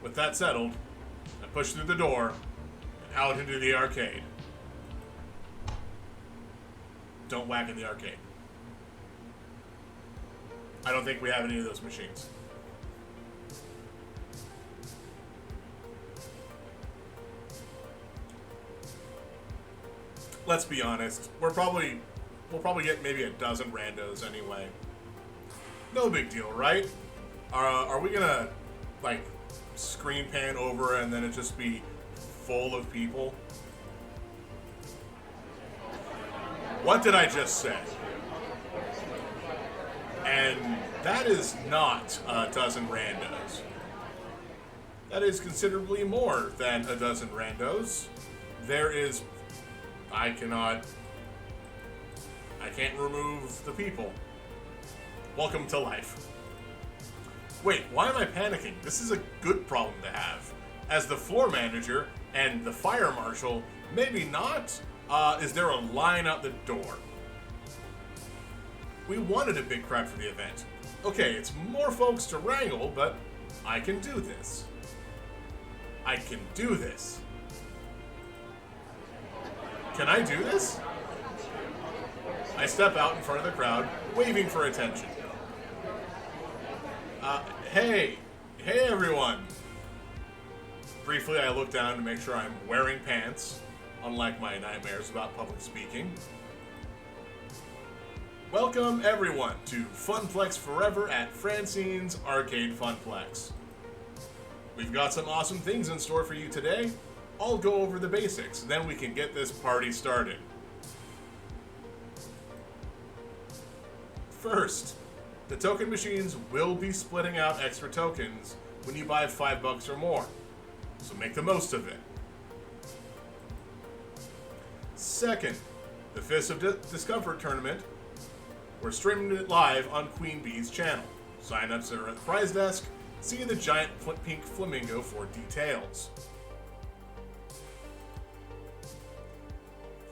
Speaker 2: With that settled, I push through the door and out into the arcade. Don't whack in the arcade. I don't think we have any of those machines. Let's be honest. We'll probably get maybe a dozen randos anyway. No big deal, right? Are we gonna, like, screen pan over and then it just be full of people? What did I just say? And that is not a dozen randos. That is considerably more than a dozen randos. There is... I can't remove the people. Welcome to life. Wait, why am I panicking? This is a good problem to have. As the floor manager and the fire marshal, maybe not. Is there a line out the door? We wanted a big crowd for the event. Okay, it's more folks to wrangle, but I can do this. I can do this. Can I do this? I step out in front of the crowd, waving for attention. Hey everyone. Briefly, I look down to make sure I'm wearing pants, unlike my nightmares about public speaking. Welcome everyone to FunPlex Forever at Francine's Arcade FunPlex. We've got some awesome things in store for you today. I'll go over the basics, then we can get this party started. First, the token machines will be splitting out extra tokens when you buy $5 or more, so make the most of it. Second, the Fist of Discomfort tournament. We're streaming it live on Queen Bee's channel. Sign-ups are at the prize desk. See the giant pink flamingo for details.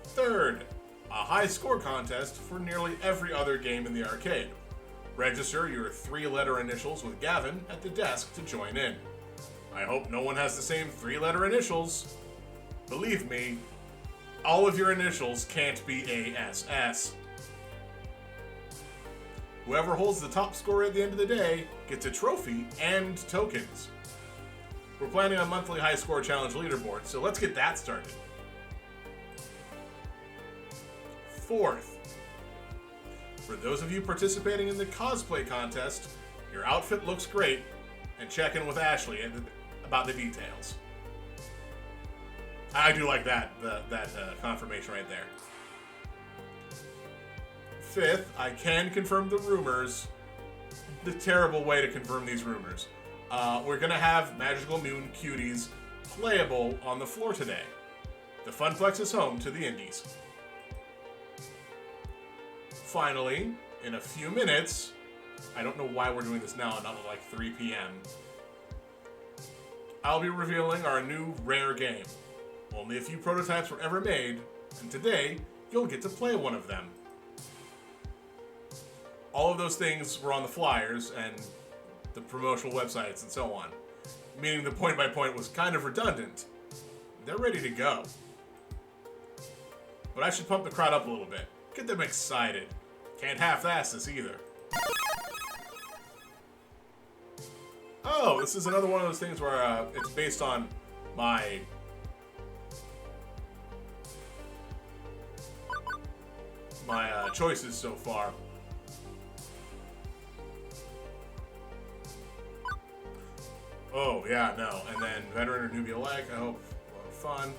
Speaker 2: Third, a high score contest for nearly every other game in the arcade. Register your 3-letter initials with Gavin at the desk to join in. I hope no one has the same 3-letter initials. Believe me, all of your initials can't be ASS. Whoever holds the top score at the end of the day gets a trophy and tokens. We're planning on monthly high score challenge leaderboard, so let's get that started. Fourth, for those of you participating in the cosplay contest, your outfit looks great, and check in with Ashley about the details. I do like that confirmation right there. Fifth, I can confirm the rumors. The terrible way to confirm these rumors. We're gonna have Magical Moon Cuties playable on the floor today. The Funplex is home to the indies. Finally, in a few minutes, I don't know why we're doing this now and not at like 3 p.m. I'll be revealing our new rare game. Only a few prototypes were ever made, and today you'll get to play one of them. All of those things were on the flyers and the promotional websites and so on, meaning the point by point was kind of redundant. They're ready to go. But I should pump the crowd up a little bit. Get them excited. Can't half-ass this either. Oh, this is another one of those things where it's based on my choices so far. Oh, yeah, no. And then veteran or newbie alike, I hope a lot of fun.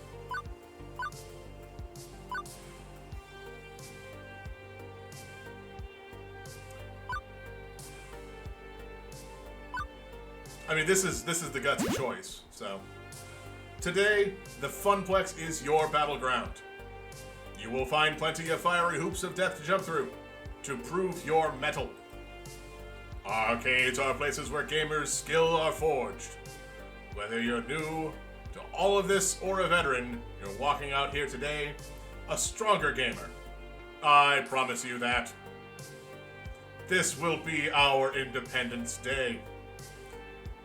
Speaker 2: I mean, this is the gutsy choice, so. Today, the Funplex is your battleground. You will find plenty of fiery hoops of death to jump through to prove your mettle. Arcades are places where gamers' skill are forged. Whether you're new to all of this or a veteran, you're walking out here today a stronger gamer. I promise you that. This will be our Independence Day.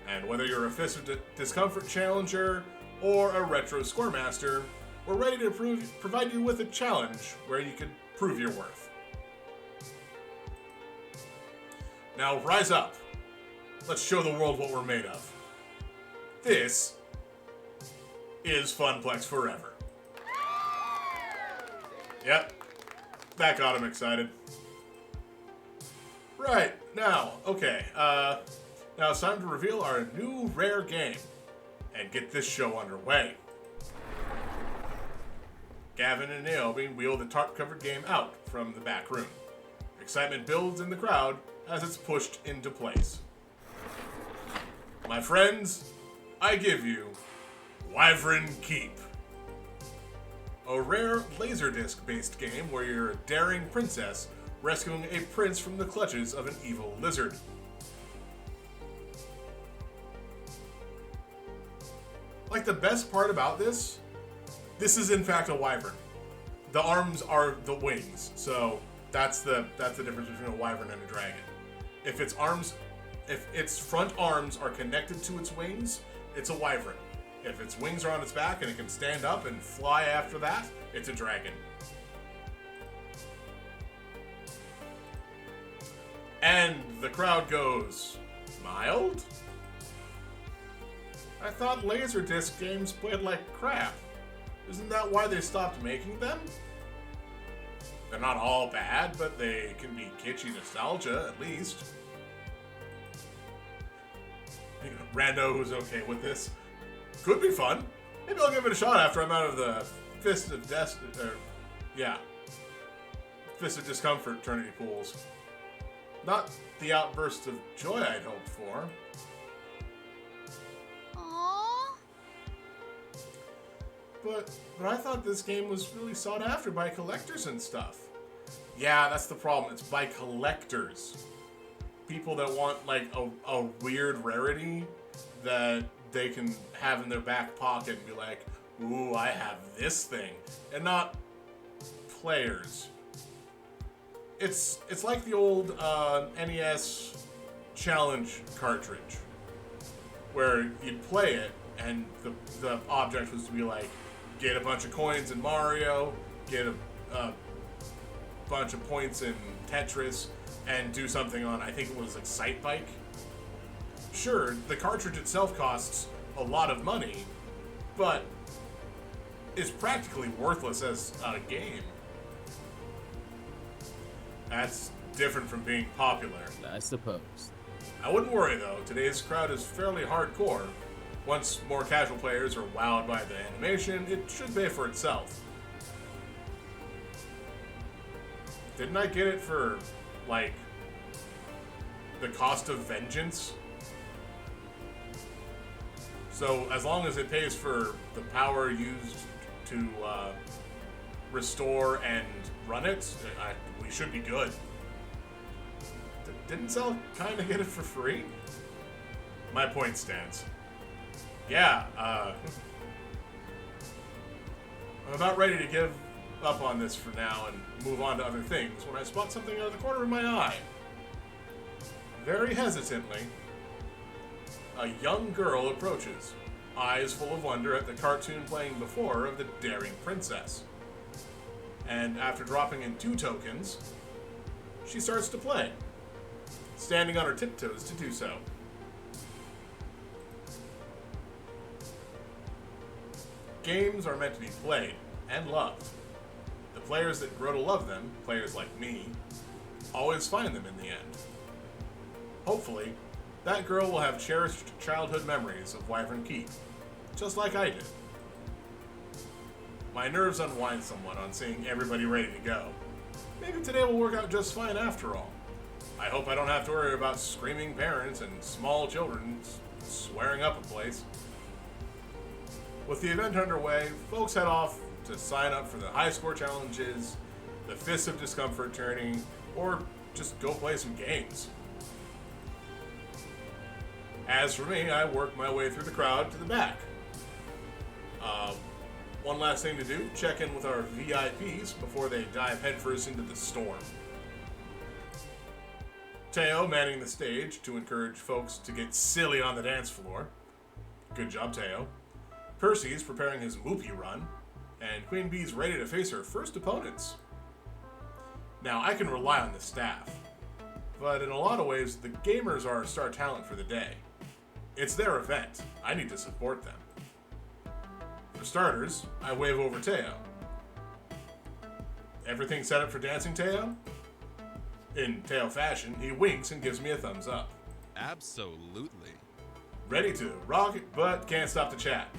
Speaker 2: And whether you're a Fist of Discomfort challenger or a retro scoremaster, we're ready to provide you with a challenge where you can prove your worth. Now rise up. Let's show the world what we're made of. This is Funplex Forever. Yep, that got him excited. Right, now, okay, now it's time to reveal our new rare game and get this show underway. Gavin and Naomi wheel the tarp-covered game out from the back room. Excitement builds in the crowd as it's pushed into place. My friends, I give you Wyvern Keep. A rare Laserdisc-based game where you're a daring princess rescuing a prince from the clutches of an evil lizard. Like, the best part about this is in fact a wyvern. The arms are the wings, so that's the difference between a wyvern and a dragon. If its front arms are connected to its wings, it's a wyvern. If its wings are on its back and it can stand up and fly after that, it's a dragon. And the crowd goes, mild? I thought Laserdisc games played like crap. Isn't that why they stopped making them? They're not all bad, but they can be kitschy nostalgia, at least. Rando, who's okay with this. Could be fun. Maybe I'll give it a shot after I'm out of the Fist of Discomfort Trinity pools. Not the outburst of joy I'd hoped for.
Speaker 3: Aww.
Speaker 2: But I thought this game was really sought after by collectors and stuff. Yeah, that's the problem. It's by collectors. People that want, like, a weird rarity that they can have in their back pocket and be like, ooh, I have this thing. And not players. It's like the old NES challenge cartridge, where you'd play it, and the object was to be like, get a bunch of coins in Mario, get a bunch of points in Tetris, and do something on, I think it was Excite Bike. Sure, the cartridge itself costs a lot of money, but is practically worthless as a game. That's different from being popular.
Speaker 6: I suppose.
Speaker 2: I wouldn't worry though, today's crowd is fairly hardcore. Once more casual players are wowed by the animation, it should pay for itself. Didn't I get it for, like, the cost of vengeance? So as long as it pays for the power used to restore and run it, we should be good. Didn't Cell kind of get it for free? My point stands. Yeah, I'm about ready to give up on this for now and move on to other things when I spot something out of the corner of my eye. Very hesitantly, a young girl approaches, eyes full of wonder at the cartoon playing before her of the daring princess. And after dropping in 2 tokens, she starts to play, standing on her tiptoes to do so. Games are meant to be played and loved. The players that grow to love them, players like me, always find them in the end. Hopefully, that girl will have cherished childhood memories of Wyvern Keep, just like I did. My nerves unwind somewhat on seeing everybody ready to go. Maybe today will work out just fine after all. I hope I don't have to worry about screaming parents and small children swearing up a place. With the event underway, folks head off to sign up for the high score challenges, the Fist of Discomfort tourney, or just go play some games. As for me, I work my way through the crowd to the back. One last thing to do, check in with our VIPs before they dive headfirst into the storm. Teo manning the stage to encourage folks to get silly on the dance floor. Good job, Teo. Percy's preparing his Moopy run, and Queen Bee's ready to face her first opponents. Now, I can rely on the staff, but in a lot of ways, the gamers are our star talent for the day. It's their event. I need to support them. For starters, I wave over Teo. Everything set up for dancing, Teo? In Teo fashion, he winks and gives me a thumbs up.
Speaker 5: Absolutely.
Speaker 2: Ready to rock it, but can't stop to chat.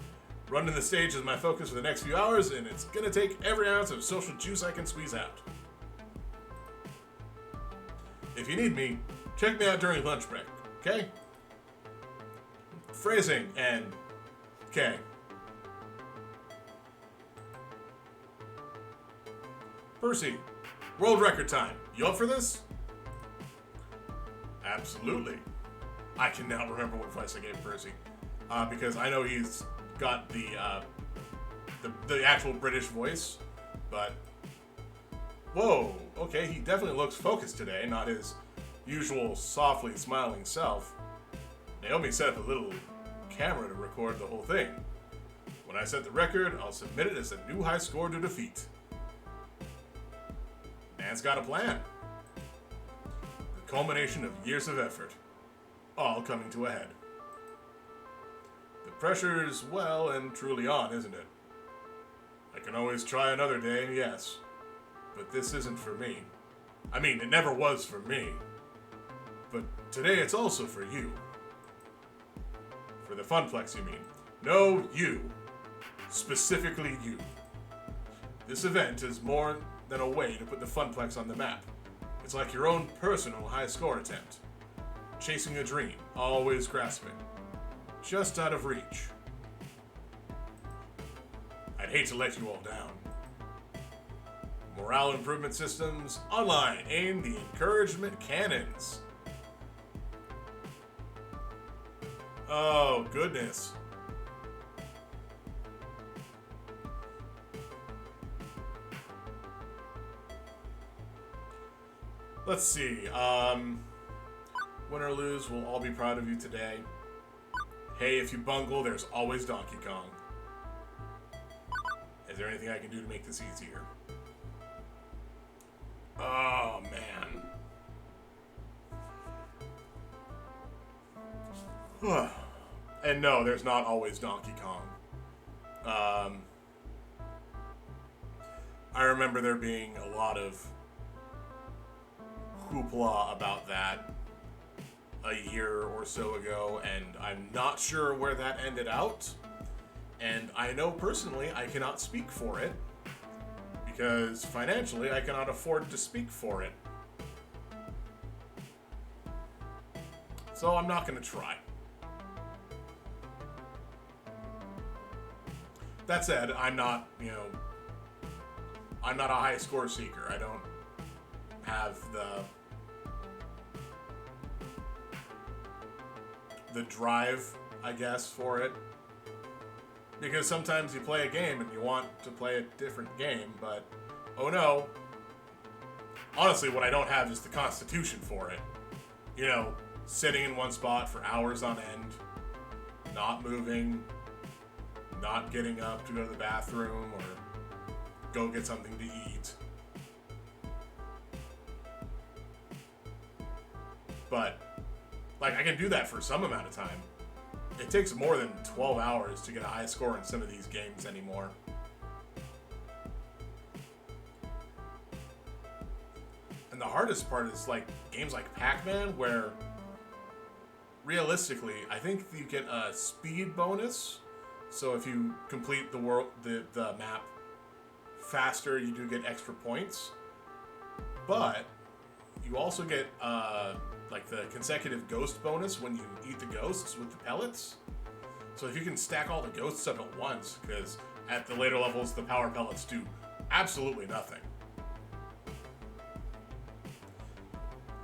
Speaker 2: Running the stage is my focus for the next few hours, and it's gonna take every ounce of social juice I can squeeze out. If you need me, check me out during lunch break, okay? Phrasing and okay. Percy, world record time. You up for this? Absolutely. I can now remember what voice I gave Percy, because I know he's got the actual British voice, but whoa, okay, he definitely looks focused today, not his usual softly smiling self. Naomi set up a little camera to record the whole thing. When I set the record, I'll submit it as a new high score to defeat. Man's got a plan. The culmination of years of effort, all coming to a head. The pressure's well and truly on, isn't it? I can always try another day, yes. But this isn't for me. I mean, it never was for me. But today it's also for you. For the FunPlex, you mean? No, you. Specifically you. This event is more than a way to put the FunPlex on the map. It's like your own personal high score attempt. Chasing a dream, always grasping. Just out of reach. I'd hate to let you all down. Morale improvement systems online. Aim the encouragement cannons. Oh, goodness. Let's see. Win or lose, we'll all be proud of you today. Hey, if you bungle, there's always Donkey Kong. Is there anything I can do to make this easier? Oh, man. And no, there's not always Donkey Kong. I remember there being a lot of hoopla about that a year or so ago, and I'm not sure where that ended out. And I know personally I cannot speak for it, because financially I cannot afford to speak for it. So I'm not going to try. That said, I'm not a high score seeker. I don't have the drive, I guess, for it. Because sometimes you play a game and you want to play a different game, but oh no. Honestly, what I don't have is the constitution for it. You know, sitting in one spot for hours on end, not moving, not getting up to go to the bathroom or go get something to eat. But, like, I can do that for some amount of time. It takes more than 12 hours to get a high score in some of these games anymore. And the hardest part is, like, games like Pac-Man, where, realistically, I think you get a speed bonus. So if you complete the map faster, you do get extra points. But you also get like the consecutive ghost bonus when you eat the ghosts with the pellets. So if you can stack all the ghosts up at once, because at the later levels the power pellets do absolutely nothing.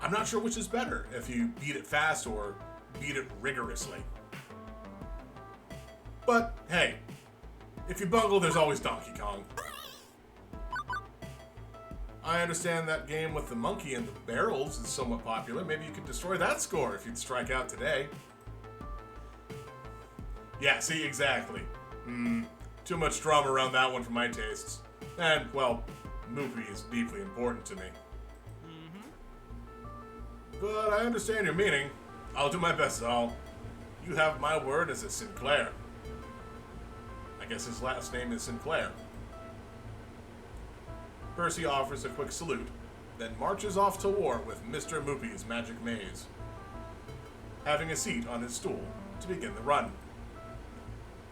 Speaker 2: I'm not sure which is better, if you beat it fast or beat it rigorously. But hey, if you bungle, there's always Donkey Kong. I understand that game with the monkey and the barrels is somewhat popular. Maybe you could destroy that score if you'd strike out today. Yeah, see, exactly. Too much drama around that one for my tastes. And, well, Moopy is deeply important to me. But I understand your meaning. I'll do my best, Al. You have my word as a Sinclair. I guess his last name is Sinclair. Percy offers a quick salute, then marches off to war with Mr. Moopy's magic maze, having a seat on his stool to begin the run.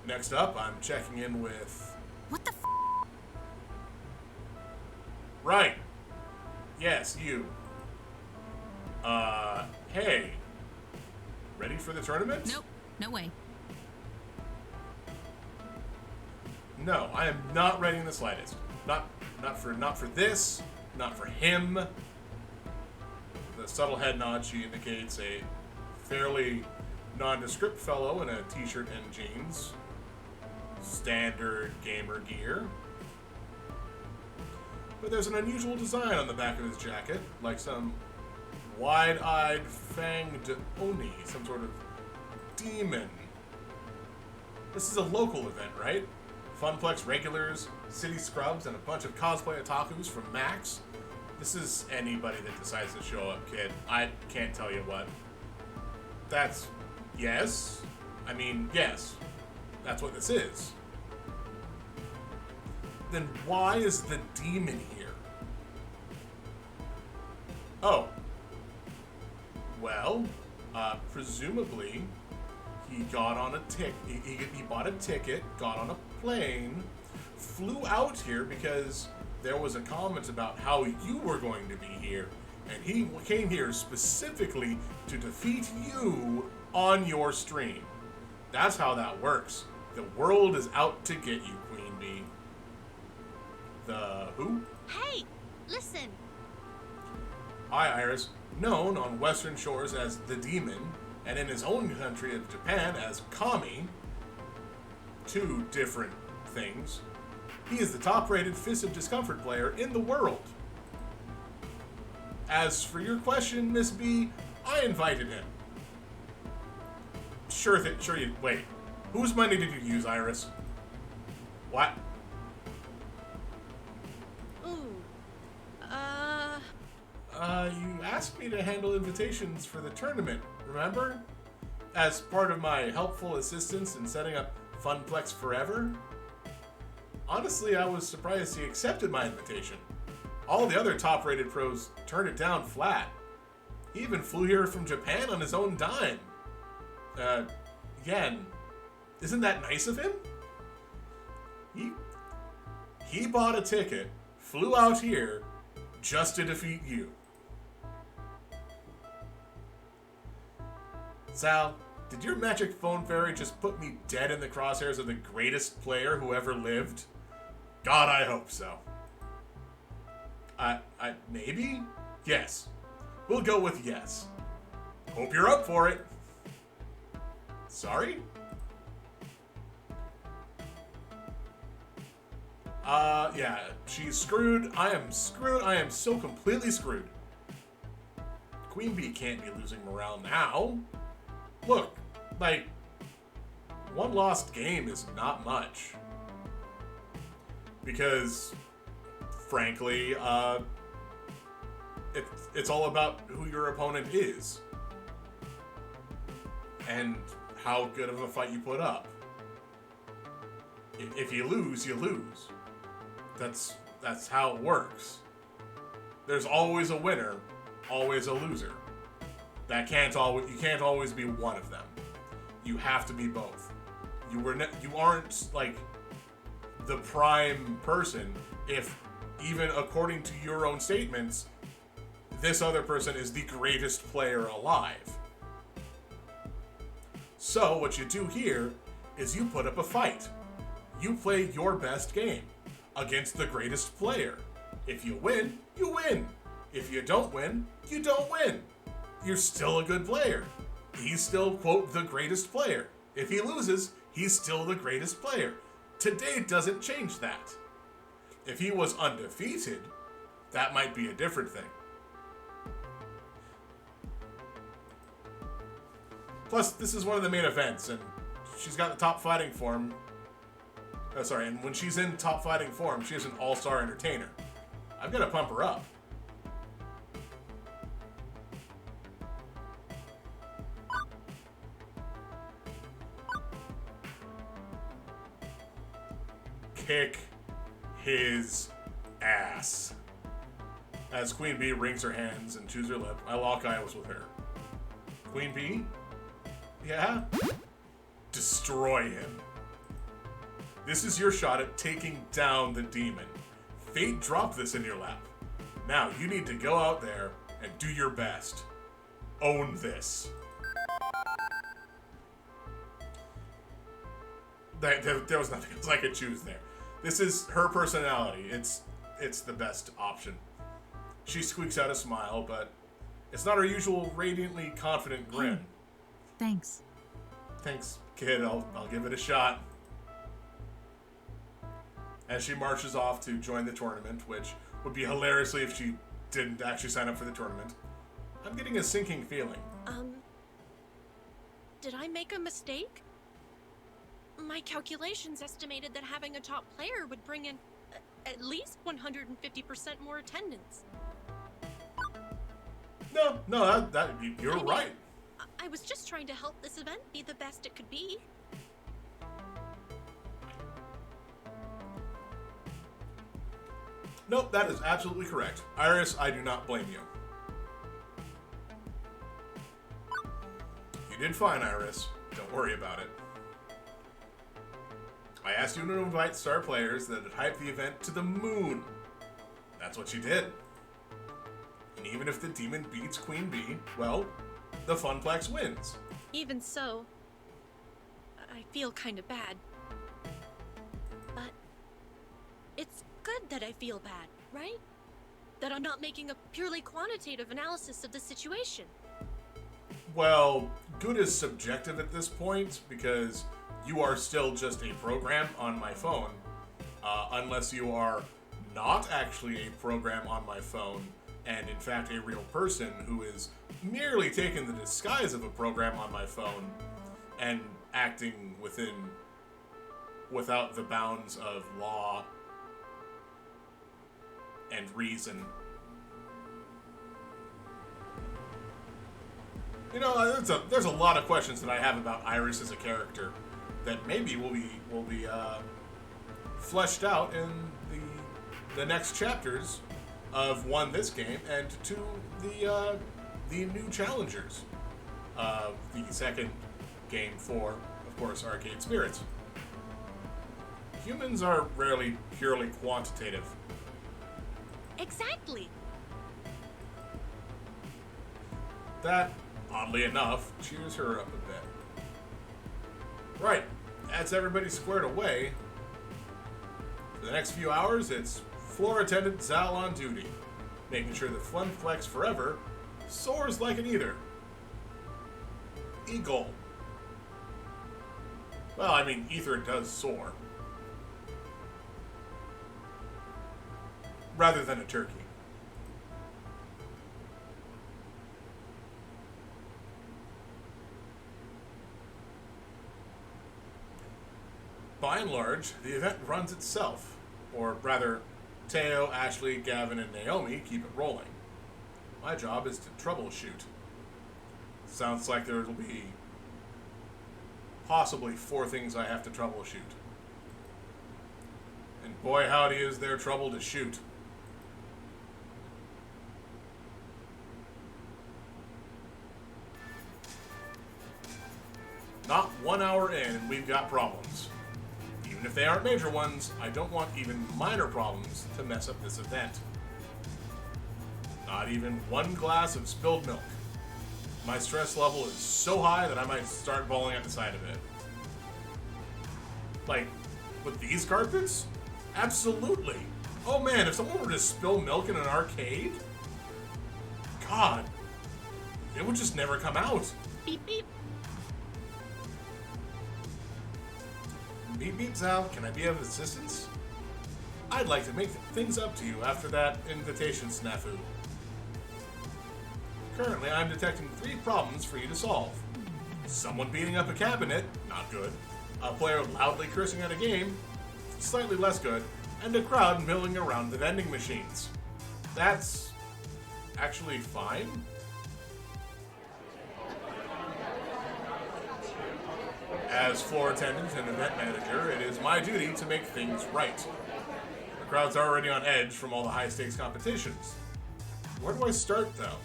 Speaker 2: Next up, I'm checking in with...
Speaker 3: What the f?
Speaker 2: Right. Yes, you. Hey. Ready for the tournament?
Speaker 3: Nope, no way.
Speaker 2: No, I am not ready in the slightest. Not for this, not for him. The subtle head nod she indicates a fairly nondescript fellow in a t-shirt and jeans. Standard gamer gear. But there's an unusual design on the back of his jacket, like some wide-eyed fanged oni, some sort of demon. This is a local event, right? FunPlex regulars, city scrubs, and a bunch of cosplay otakus from Max. This is anybody that decides to show up, kid. I can't tell you what. That's... yes. I mean, yes. That's what this is. Then why is the demon here? Oh. Well, presumably, he got on a he bought a ticket, got on a plane, flew out here because there was a comment about how you were going to be here, and he came here specifically to defeat you on your stream. That's how that works. The world is out to get you, Queen Bee. The who?
Speaker 4: Hey, listen.
Speaker 2: Hi, Iris. Known on Western shores as the Demon, and in his own country of Japan as Kami, two different things, he is the top-rated Fist of Discomfort player in the world. As for your question, Miss B, I invited him. Sure you... Wait. Whose money did you use, Iris? What?
Speaker 4: Ooh.
Speaker 2: You asked me to handle invitations for the tournament, remember? As part of my helpful assistance in setting up FunPlex Forever? Honestly, I was surprised he accepted my invitation. All the other top-rated pros turned it down flat. He even flew here from Japan on his own dime. Again, isn't that nice of him? He bought a ticket, flew out here, just to defeat you. Sal, did your magic phone fairy just put me dead in the crosshairs of the greatest player who ever lived? God, I hope so. Maybe? Yes. We'll go with yes. Hope you're up for it. Sorry? Yeah, she's screwed. I am screwed. I am so completely screwed. Queen Bee can't be losing morale now. Look, like, one lost game is not much. Because, frankly, it's all about who your opponent is. And how good of a fight you put up. If you lose, you lose. That's how it works. There's always a winner, always a loser. You can't always be one of them. You have to be both. You aren't like the prime person if, even according to your own statements, this other person is the greatest player alive. So what you do here is you put up a fight. You play your best game against the greatest player. If you win, you win. If you don't win, you don't win. You're still a good player. He's still, quote, the greatest player. If he loses, he's still the greatest player. Today doesn't change that. If he was undefeated, that might be a different thing. Plus, this is one of the main events, and she's got the top fighting form. And when she's in top fighting form, she's an all-star entertainer. I've got to pump her up. Kick his ass. As Queen Bee wrings her hands and chews her lip, I lock eyes with her. Queen Bee? Yeah? Destroy him. This is your shot at taking down the demon. Fate dropped this in your lap. Now you need to go out there and do your best. Own this. There was nothing else I could choose there. This is her personality. It's the best option. She squeaks out a smile, but it's not her usual radiantly confident grin.
Speaker 6: Hey, thanks.
Speaker 2: Thanks, kid. I'll give it a shot. As she marches off to join the tournament, which would be hilariously if she didn't actually sign up for the tournament. I'm getting a sinking feeling.
Speaker 4: Did I make a mistake?
Speaker 6: My calculations estimated that having a top player would bring in at least 150% more attendance.
Speaker 2: No, you're right.
Speaker 6: I was just trying to help this event be the best it could be.
Speaker 2: Nope, that is absolutely correct. Iris, I do not blame you. You did fine, Iris. Don't worry about it. I asked you to invite star players that would hype the event to the moon. That's what you did. And even if the demon beats Queen Bee, well, the FunPlex wins.
Speaker 6: Even so, I feel kind of bad. But it's good that I feel bad, right? That I'm not making a purely quantitative analysis of the situation.
Speaker 2: Well, good is subjective at this point because you are still just a program on my phone. Unless you are not actually a program on my phone and in fact a real person who is merely taking the disguise of a program on my phone and acting without the bounds of law and reason. You know, there's a lot of questions that I have about Iris as a character that maybe will be fleshed out in the next chapters of one, this game, and two, the new challengers. The second game for, of course, Arcade Spirits. Humans are rarely purely quantitative.
Speaker 6: Exactly.
Speaker 2: That, oddly enough, cheers her up a bit. Right, that's everybody squared away. For the next few hours, it's floor attendant Zal on duty, making sure that FunPlex Forever soars like an either. Eagle. Well, I mean, ether does soar. Rather than a turkey. By and large, the event runs itself. Or rather, Teo, Ashley, Gavin, and Naomi keep it rolling. My job is to troubleshoot. Sounds like there will be possibly 4 things I have to troubleshoot. And boy howdy is there trouble to shoot. Not 1 hour in and we've got problems. Even if they aren't major ones, I don't want even minor problems to mess up this event. Not even 1 glass of spilled milk. My stress level is so high that I might start bawling at the sight of it. Like, with these carpets? Absolutely. Oh man, if someone were to spill milk in an arcade? God. It would just never come out.
Speaker 6: Beep beep.
Speaker 2: Beep beep Zal, can I be of assistance? I'd like to make things up to you after that invitation snafu. Currently, I'm detecting 3 problems for you to solve. Someone beating up a cabinet, not good. A player loudly cursing at a game, slightly less good. And a crowd milling around the vending machines. That's actually fine. As floor attendant and event manager, it is my duty to make things right. The crowd's already on edge from all the high-stakes competitions. Where do I start, though?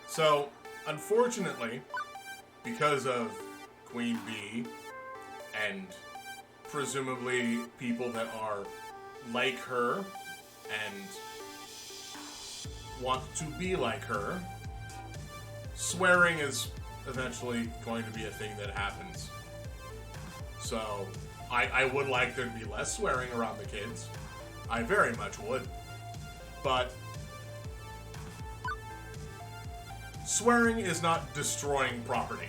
Speaker 2: So, unfortunately, because of Queen Bee and presumably people that are like her and want to be like her, swearing is eventually going to be a thing that happens. So, I would like there to be less swearing around the kids. I very much would. But swearing is not destroying property.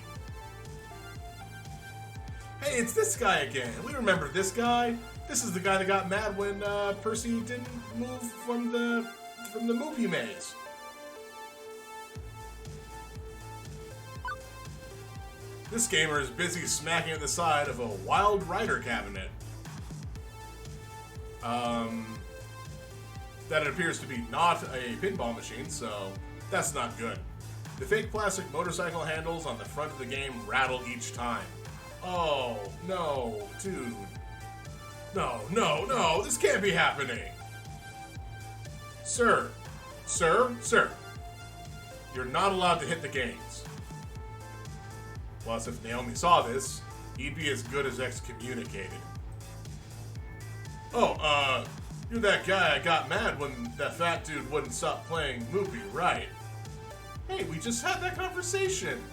Speaker 2: Hey, it's this guy again. We remember this guy. This is the guy that got mad when Percy didn't move from the movie maze. This gamer is busy smacking at the side of a Wild Rider cabinet. That it appears to be not a pinball machine, so that's not good. The fake plastic motorcycle handles on the front of the game rattle each time. Oh, no, dude. No, this can't be happening. Sir, you're not allowed to hit the games. Plus, if Naomi saw this, he'd be as good as excommunicated. Oh, you're that guy I got mad when that fat dude wouldn't stop playing Moopy, right? Hey, we just had that conversation.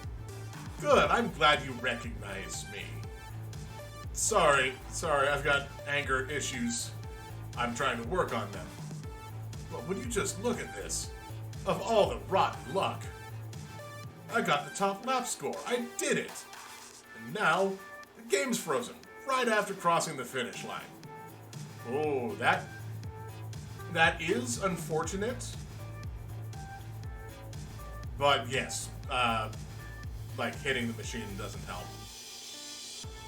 Speaker 2: Good, I'm glad you recognize me. Sorry, I've got anger issues. I'm trying to work on them. But would you just look at this? Of all the rotten luck. I got the top lap score. I did it. And now, the game's frozen, right after crossing the finish line. Oh, that is unfortunate. But yes, like hitting the machine doesn't help.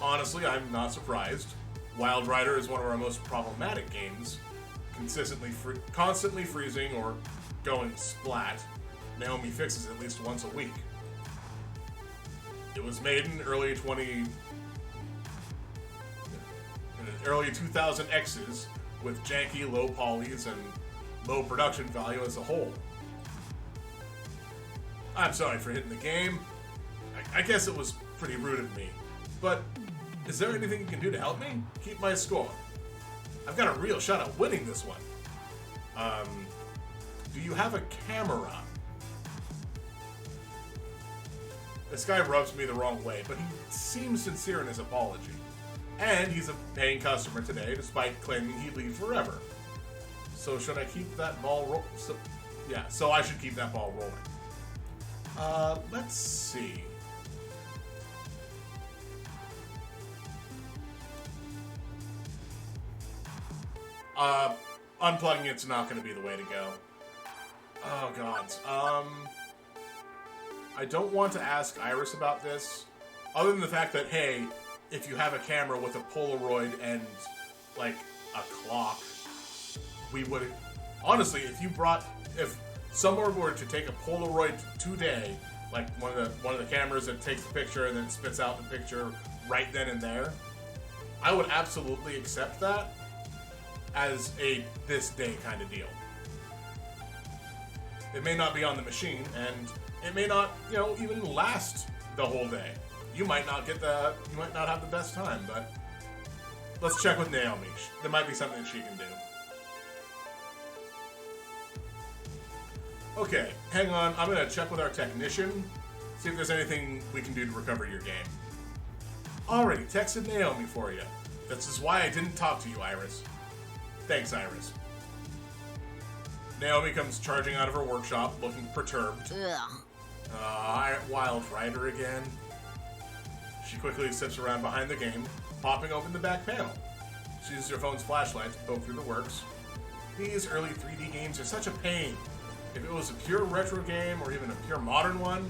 Speaker 2: Honestly, I'm not surprised. Wild Rider is one of our most problematic games, constantly freezing or going splat. Naomi fixes it at least once a week. It was made in early 2000X's with janky low polys and low production value as a whole. I'm sorry for hitting the game. I guess it was pretty rude of me. But is there anything you can do to help me? Keep my score. I've got a real shot at winning this one. Do you have a camera? This guy rubs me the wrong way, but he seems sincere in his apology. And he's a paying customer today, despite claiming he'd leave forever. So should I keep that ball roll? So I should keep that ball rolling. Let's see. Unplugging it's not going to be the way to go. Oh, God. I don't want to ask Iris about this, other than the fact that, hey, if you have a camera with a Polaroid and, like, a clock, we would... Honestly, if someone were to take a Polaroid today, like one of the cameras that takes the picture and then spits out the picture right then and there, I would absolutely accept that as a this day kind of deal. It may not be on the machine, and it may not, even last the whole day. You might not have the best time, but let's check with Naomi. There might be something she can do. Okay, hang on. I'm gonna check with our technician, see if there's anything we can do to recover your game. Already texted Naomi for you. This is why I didn't talk to you, Iris. Thanks, Iris. Naomi comes charging out of her workshop, looking perturbed.
Speaker 3: Ugh.
Speaker 2: Wild Rider again. She quickly steps around behind the game, popping open the back panel. She uses her phone's flashlight to poke through the works. These early 3D games are such a pain. If it was a pure retro game, or even a pure modern one,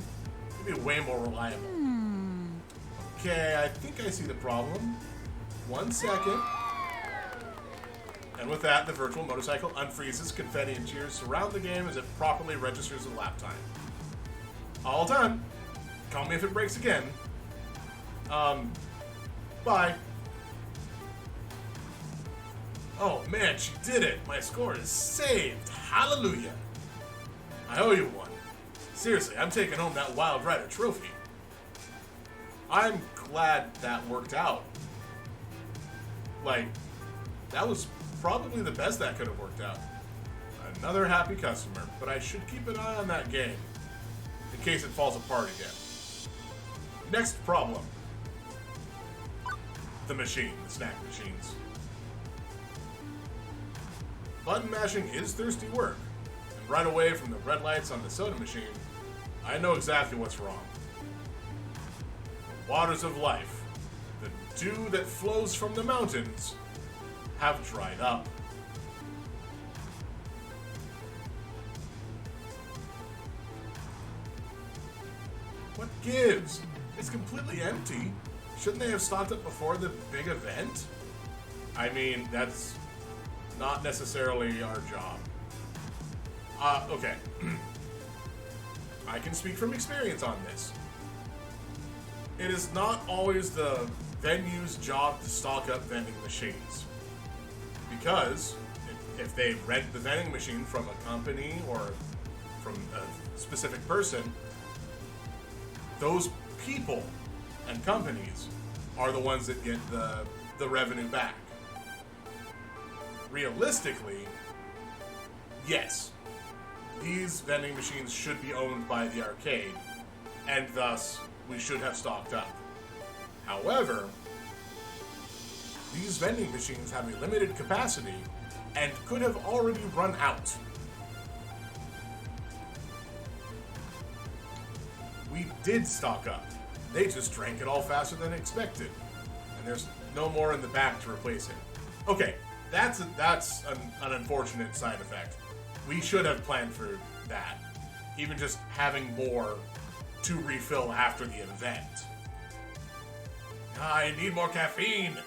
Speaker 2: it'd be way more reliable. Okay, I think I see the problem. 1 second. And with that, the virtual motorcycle unfreezes, confetti and cheers surround the game as it properly registers the lap time. All done. Call me if it breaks again. Bye. Oh man, she did it. My score is saved. Hallelujah. I owe you one. Seriously, I'm taking home that Wild Rider trophy. I'm glad that worked out. Like, that was probably the best that could have worked out. Another happy customer, but I should keep an eye on that game in case it falls apart again. Next problem. The snack machines. Button mashing is thirsty work, and right away from the red lights on the soda machine, I know exactly what's wrong. The waters of life, the dew that flows from the mountains, have dried up. What gives? It's completely empty. Shouldn't they have stocked up before the big event? I mean, that's not necessarily our job. Okay. I can speak from experience on this. It is not always the venue's job to stock up vending machines. Because if they rent the vending machine from a company or from a specific person, those people and companies are the ones that get the revenue back. Realistically, yes, these vending machines should be owned by the arcade, and thus we should have stocked up. However, these vending machines have a limited capacity and could have already run out. We did stock up. They just drank it all faster than expected. And there's no more in the back to replace it. Okay, that's an unfortunate side effect. We should have planned for that. Even just having more to refill after the event. I need more caffeine.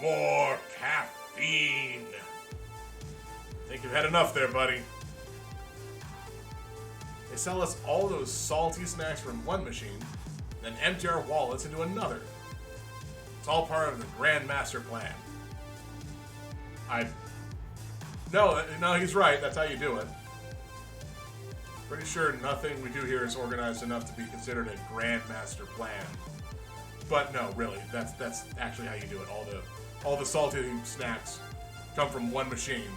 Speaker 2: More caffeine. Think you've had enough there, buddy. They sell us all those salty snacks from one machine, then empty our wallets into another. It's all part of the Grand Master Plan. No, he's right. That's how you do it. Pretty sure nothing we do here is organized enough to be considered a Grand Master Plan. But no, really, that's actually how you do it. All the salty snacks come from one machine.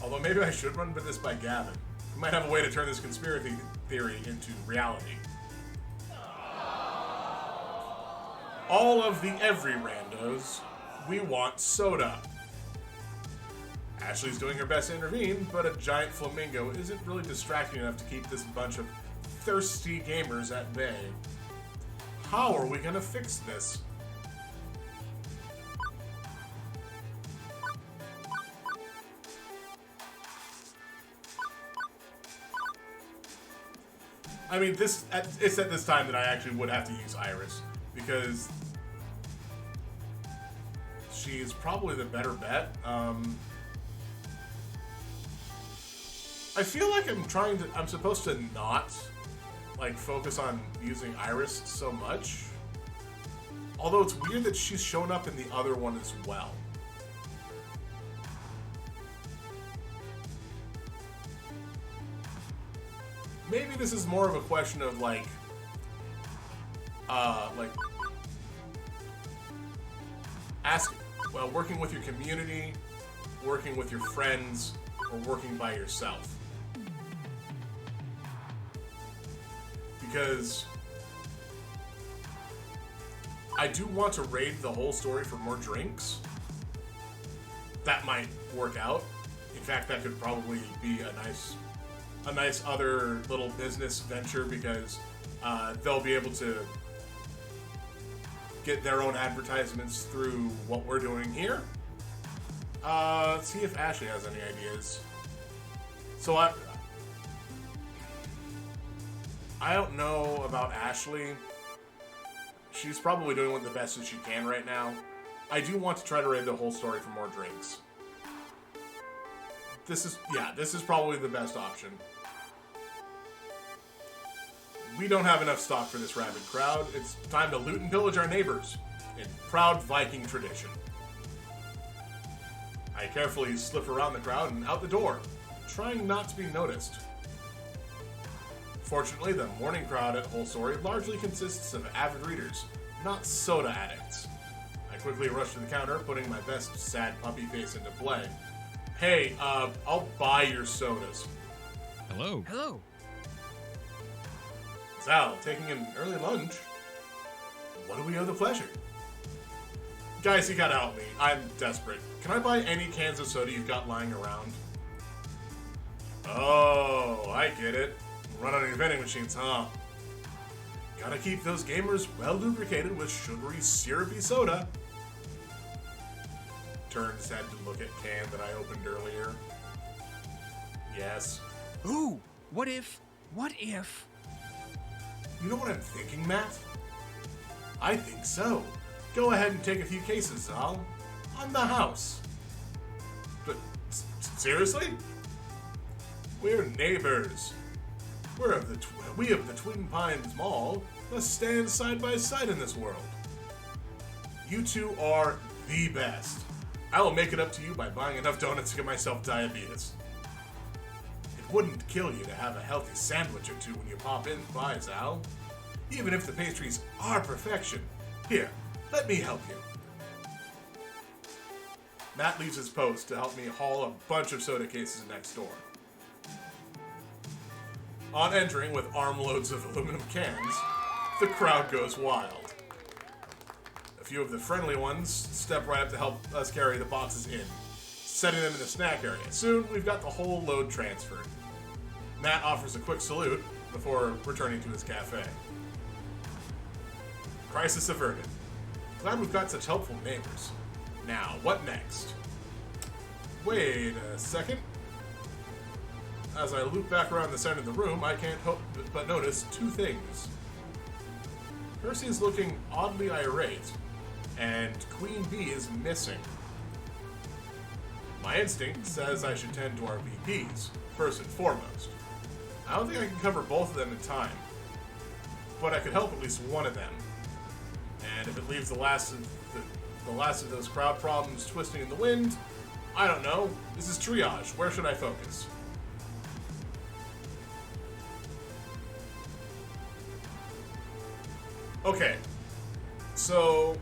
Speaker 2: Although maybe I should run with this by Gavin. We might have a way to turn this conspiracy theory into reality. All of the every randos, we want soda. Ashley's doing her best to intervene, but a giant flamingo isn't really distracting enough to keep this bunch of thirsty gamers at bay. How are we gonna fix this? I mean, it's at this time that I actually would have to use Iris, because she's probably the better bet. I feel like I'm supposed to not, like, focus on using Iris so much. Although it's weird that she's shown up in the other one as well. Maybe this is more of a question of, like working with your community, working with your friends, or working by yourself. Because I do want to raid the whole story for more drinks. That might work out. In fact, that could probably be a nice other little business venture, because they'll be able to get their own advertisements through what we're doing here. Let's see if Ashley has any ideas. So I don't know about Ashley. She's probably doing the best that she can right now. I do want to try to raid the whole story for more drinks. This is probably the best option. We don't have enough stock for this rabid crowd. It's time to loot and pillage our neighbors, in proud Viking tradition. I carefully slip around the crowd and out the door, trying not to be noticed. Fortunately, the morning crowd at Whole Story largely consists of avid readers, not soda addicts. I quickly rush to the counter, putting my best sad puppy face into play. Hey, I'll buy your sodas.
Speaker 5: Hello.
Speaker 7: Hello.
Speaker 2: Sal, taking an early lunch. What do we owe the pleasure? Guys, you gotta help me. I'm desperate. Can I buy any cans of soda you've got lying around? Oh, I get it. Run on your vending machines, huh? Gotta keep those gamers well lubricated with sugary, syrupy soda. turns his head to look at can that I opened earlier. Yes.
Speaker 7: Ooh, what if...
Speaker 2: You know what I'm thinking, Matt? I think so. Go ahead and take a few cases, Zal. I'm the house. But seriously? We're neighbors. We of the Twin Pines Mall must stand side by side in this world. You two are the best. I will make it up to you by buying enough donuts to get myself diabetes. It wouldn't kill you to have a healthy sandwich or two when you pop in by, Zal. Even if the pastries are perfection. Here, let me help you. Matt leaves his post to help me haul a bunch of soda cases next door. On entering with armloads of aluminum cans, the crowd goes wild. A few of the friendly ones step right up to help us carry the boxes in, setting them in the snack area. Soon, we've got the whole load transferred. Matt offers a quick salute before returning to his cafe. Crisis averted. Glad we've got such helpful neighbors. Now, what next? Wait a second. As I loop back around the center of the room, I can't help but notice two things. Percy is looking oddly irate, and Queen Bee is missing. My instinct says I should tend to our VPs, first and foremost. I don't think I can cover both of them in time, but I could help at least one of them. And if it leaves the last of those crowd problems twisting in the wind, I don't know. This is triage. Where should I focus? Okay, so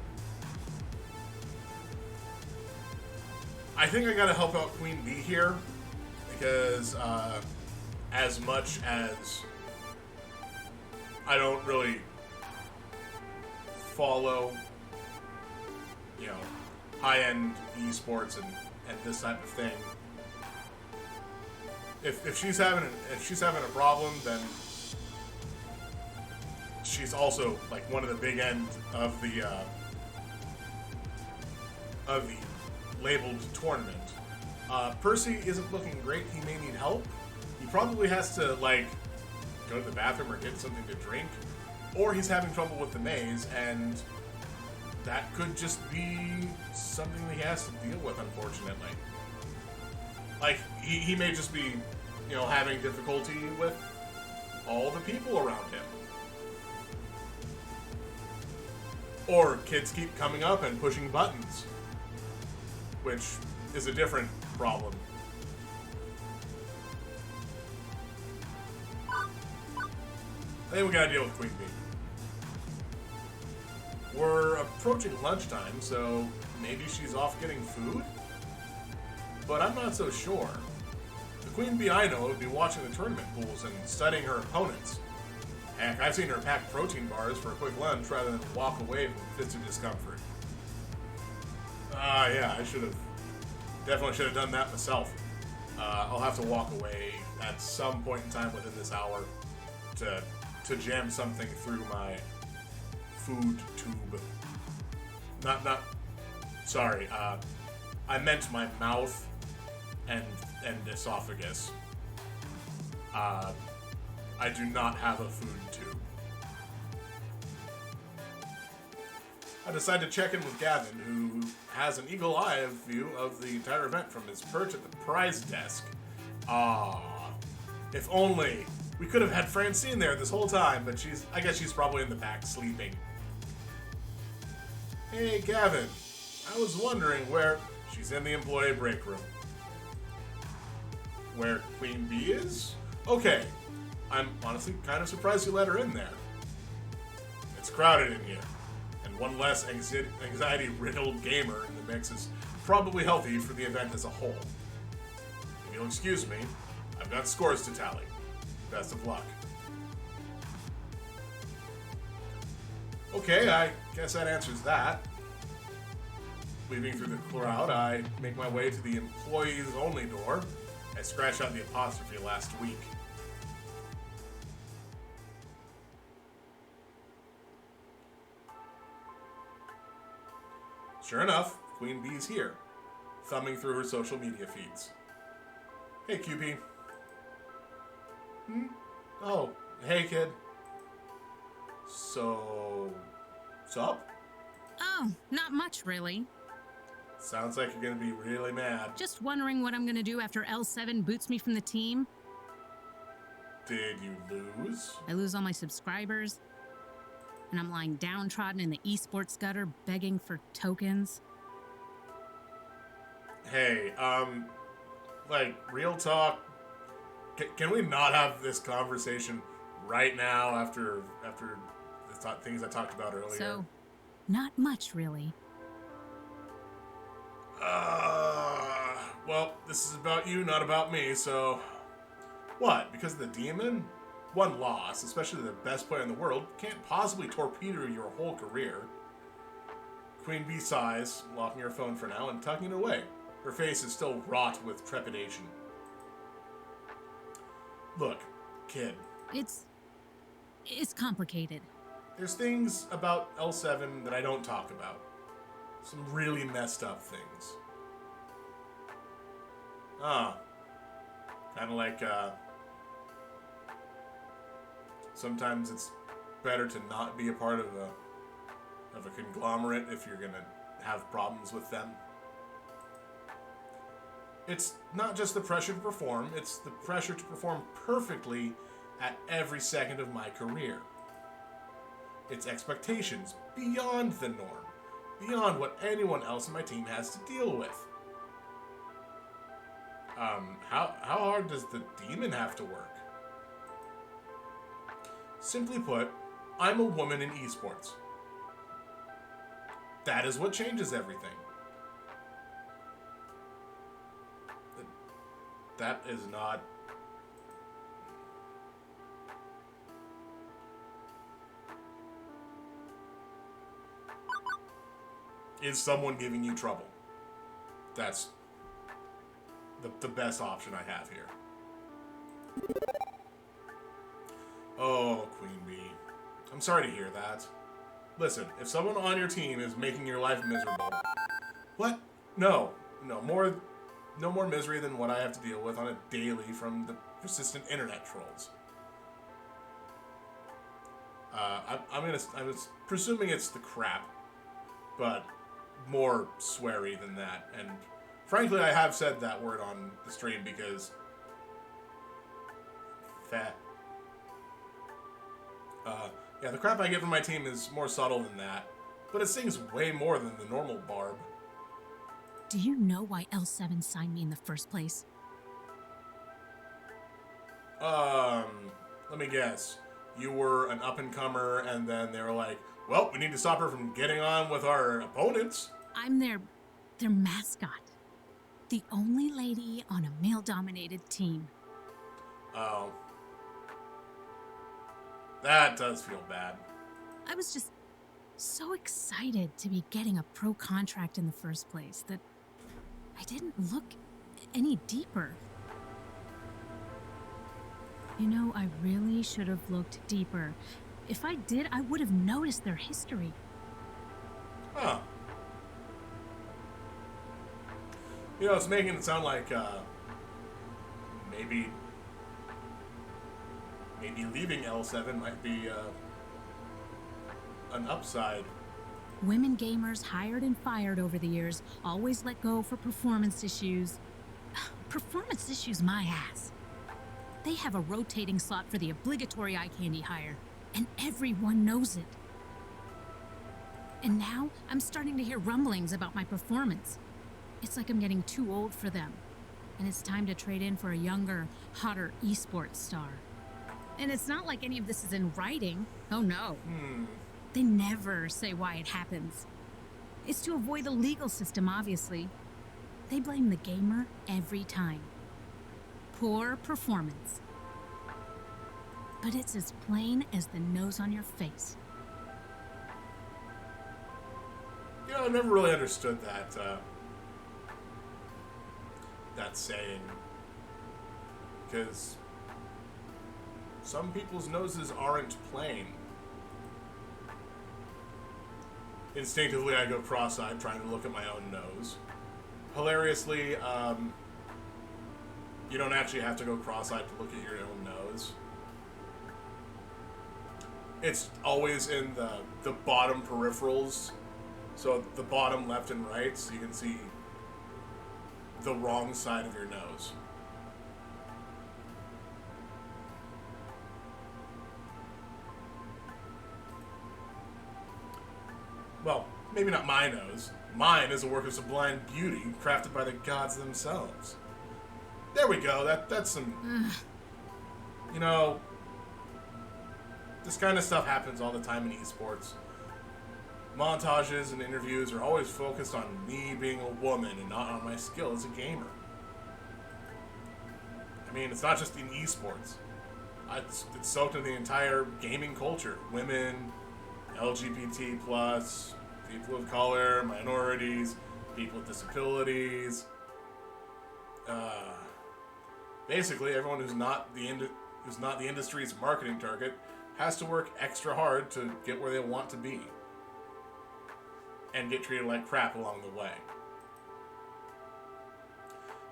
Speaker 2: I think I gotta help out Queen Bee here because as much as I don't really follow, high-end esports and this type of thing, if she's having a problem, then she's also like one of the big end of the labeled tournament. Percy isn't looking great. He may need help. He probably has to go to the bathroom or get something to drink, or he's having trouble with the maze, and that could just be something that he has to deal with, unfortunately. He may just be, having difficulty with all the people around him. Or kids keep coming up and pushing buttons, which is a different problem. I think we gotta deal with Queen Bee. We're approaching lunchtime, so maybe she's off getting food? But I'm not so sure. The Queen Bee I know would be watching the tournament pools and studying her opponents. Heck, I've seen her pack protein bars for a quick lunch rather than walk away from fits of discomfort. Yeah, definitely should have done that myself. I'll have to walk away at some point in time within this hour to jam something through my food tube. Sorry, I meant my mouth and esophagus. I do not have a food tube. I decided to check in with Gavin, who has an eagle-eye view of the entire event from his perch at the prize desk. If only we could have had Francine there this whole time, but I guess she's probably in the back sleeping. Hey, Gavin, I was wondering where she's in the employee break room. Where Queen Bee is? Okay. I'm honestly kind of surprised you let her in there. It's crowded in here, and one less anxiety-riddled gamer in the mix is probably healthy for the event as a whole. If you'll excuse me, I've got scores to tally. Best of luck. Okay, I guess that answers that. Weaving through the crowd, I make my way to the employees-only door. I scratched out the apostrophe last week. Sure enough, Queen Bee's here. thumbing through her social media feeds. Hey, QP. Oh, hey, kid. So, sup?
Speaker 8: Oh, not much, really.
Speaker 2: Sounds like you're gonna be really mad.
Speaker 8: Just wondering what I'm gonna do after L7 boots me from the team.
Speaker 2: Did you lose?
Speaker 8: I lose all my subscribers, and I'm lying downtrodden in the esports gutter begging for tokens.
Speaker 2: Hey, like, real talk, can we not have this conversation right now after the things I talked about earlier?
Speaker 8: So, not much, really.
Speaker 2: Well, this is about you, not about me, so... What? Because of the demon? One loss, especially the best player in the world, can't possibly torpedo your whole career. Queen Bee sighs, locking her phone for now and tucking it away. Her face is still wrought with trepidation. Look, kid.
Speaker 8: It's complicated.
Speaker 2: There's things about L7 that I don't talk about. Some really messed up things. Kind of like, sometimes it's better to not be a part of a conglomerate if you're gonna have problems with them. It's not just the pressure to perform, it's the pressure to perform perfectly at every second of my career. It's expectations beyond the norm, beyond what anyone else in my team has to deal with. How hard does the demon have to work? Simply put, I'm a woman in esports. That is what changes everything. That is not... Is someone giving you trouble? That's the best option I have here. Oh, Queen Bee. I'm sorry to hear that. Listen, if someone on your team is making your life miserable... What? No more misery than what I have to deal with on a daily from the persistent internet trolls. I was presuming it's the crap, but more sweary than that. And frankly, I have said that word on the stream because fat. Yeah, the crap I get from my team is more subtle than that, but it stings way more than the normal barb.
Speaker 8: Do you know why L7 signed me in the first place?
Speaker 2: Let me guess. You were an up-and-comer, and then they were like, well, we need to stop her from getting on with our opponents.
Speaker 8: I'm their mascot. The only lady on a male-dominated team.
Speaker 2: Oh. That does feel bad.
Speaker 8: I was just so excited to be getting a pro contract in the first place that I didn't look any deeper. You know, I really should have looked deeper. If I did, I would have noticed their history.
Speaker 2: Huh. You know, it's making it sound like, maybe leaving L7 might be, an upside.
Speaker 8: Women gamers hired and fired over the years always let go for performance issues. Performance issues, my ass. They have a rotating slot for the obligatory eye candy hire, and everyone knows it. And now I'm starting to hear rumblings about my performance. It's like I'm getting too old for them, and it's time to trade in for a younger, hotter esports star. And it's not like any of this is in writing. Oh no. They never say why it happens. It's to avoid the legal system, obviously. They blame the gamer every time. Poor performance. But it's as plain as the nose on your face.
Speaker 2: You know, I never really understood that, that saying. Because some people's noses aren't plain. Instinctively, I go cross-eyed trying to look at my own nose. hilariously, you don't actually have to go cross-eyed to look at your own nose. It's always in the bottom peripherals, so the bottom left and right, so you can see the wrong side of your nose. Well, maybe not my nose. Mine is a work of sublime beauty crafted by the gods themselves. There we go. That's some... You know, this kind of stuff happens all the time in esports. Montages and interviews are always focused on me being a woman and not on my skill as a gamer. I mean, it's not just in esports. It's soaked in the entire gaming culture. Women, LGBT+, people of color, minorities, people with disabilities. Basically, everyone who's not the industry's marketing target has to work extra hard to get where they want to be. And get treated like crap along the way.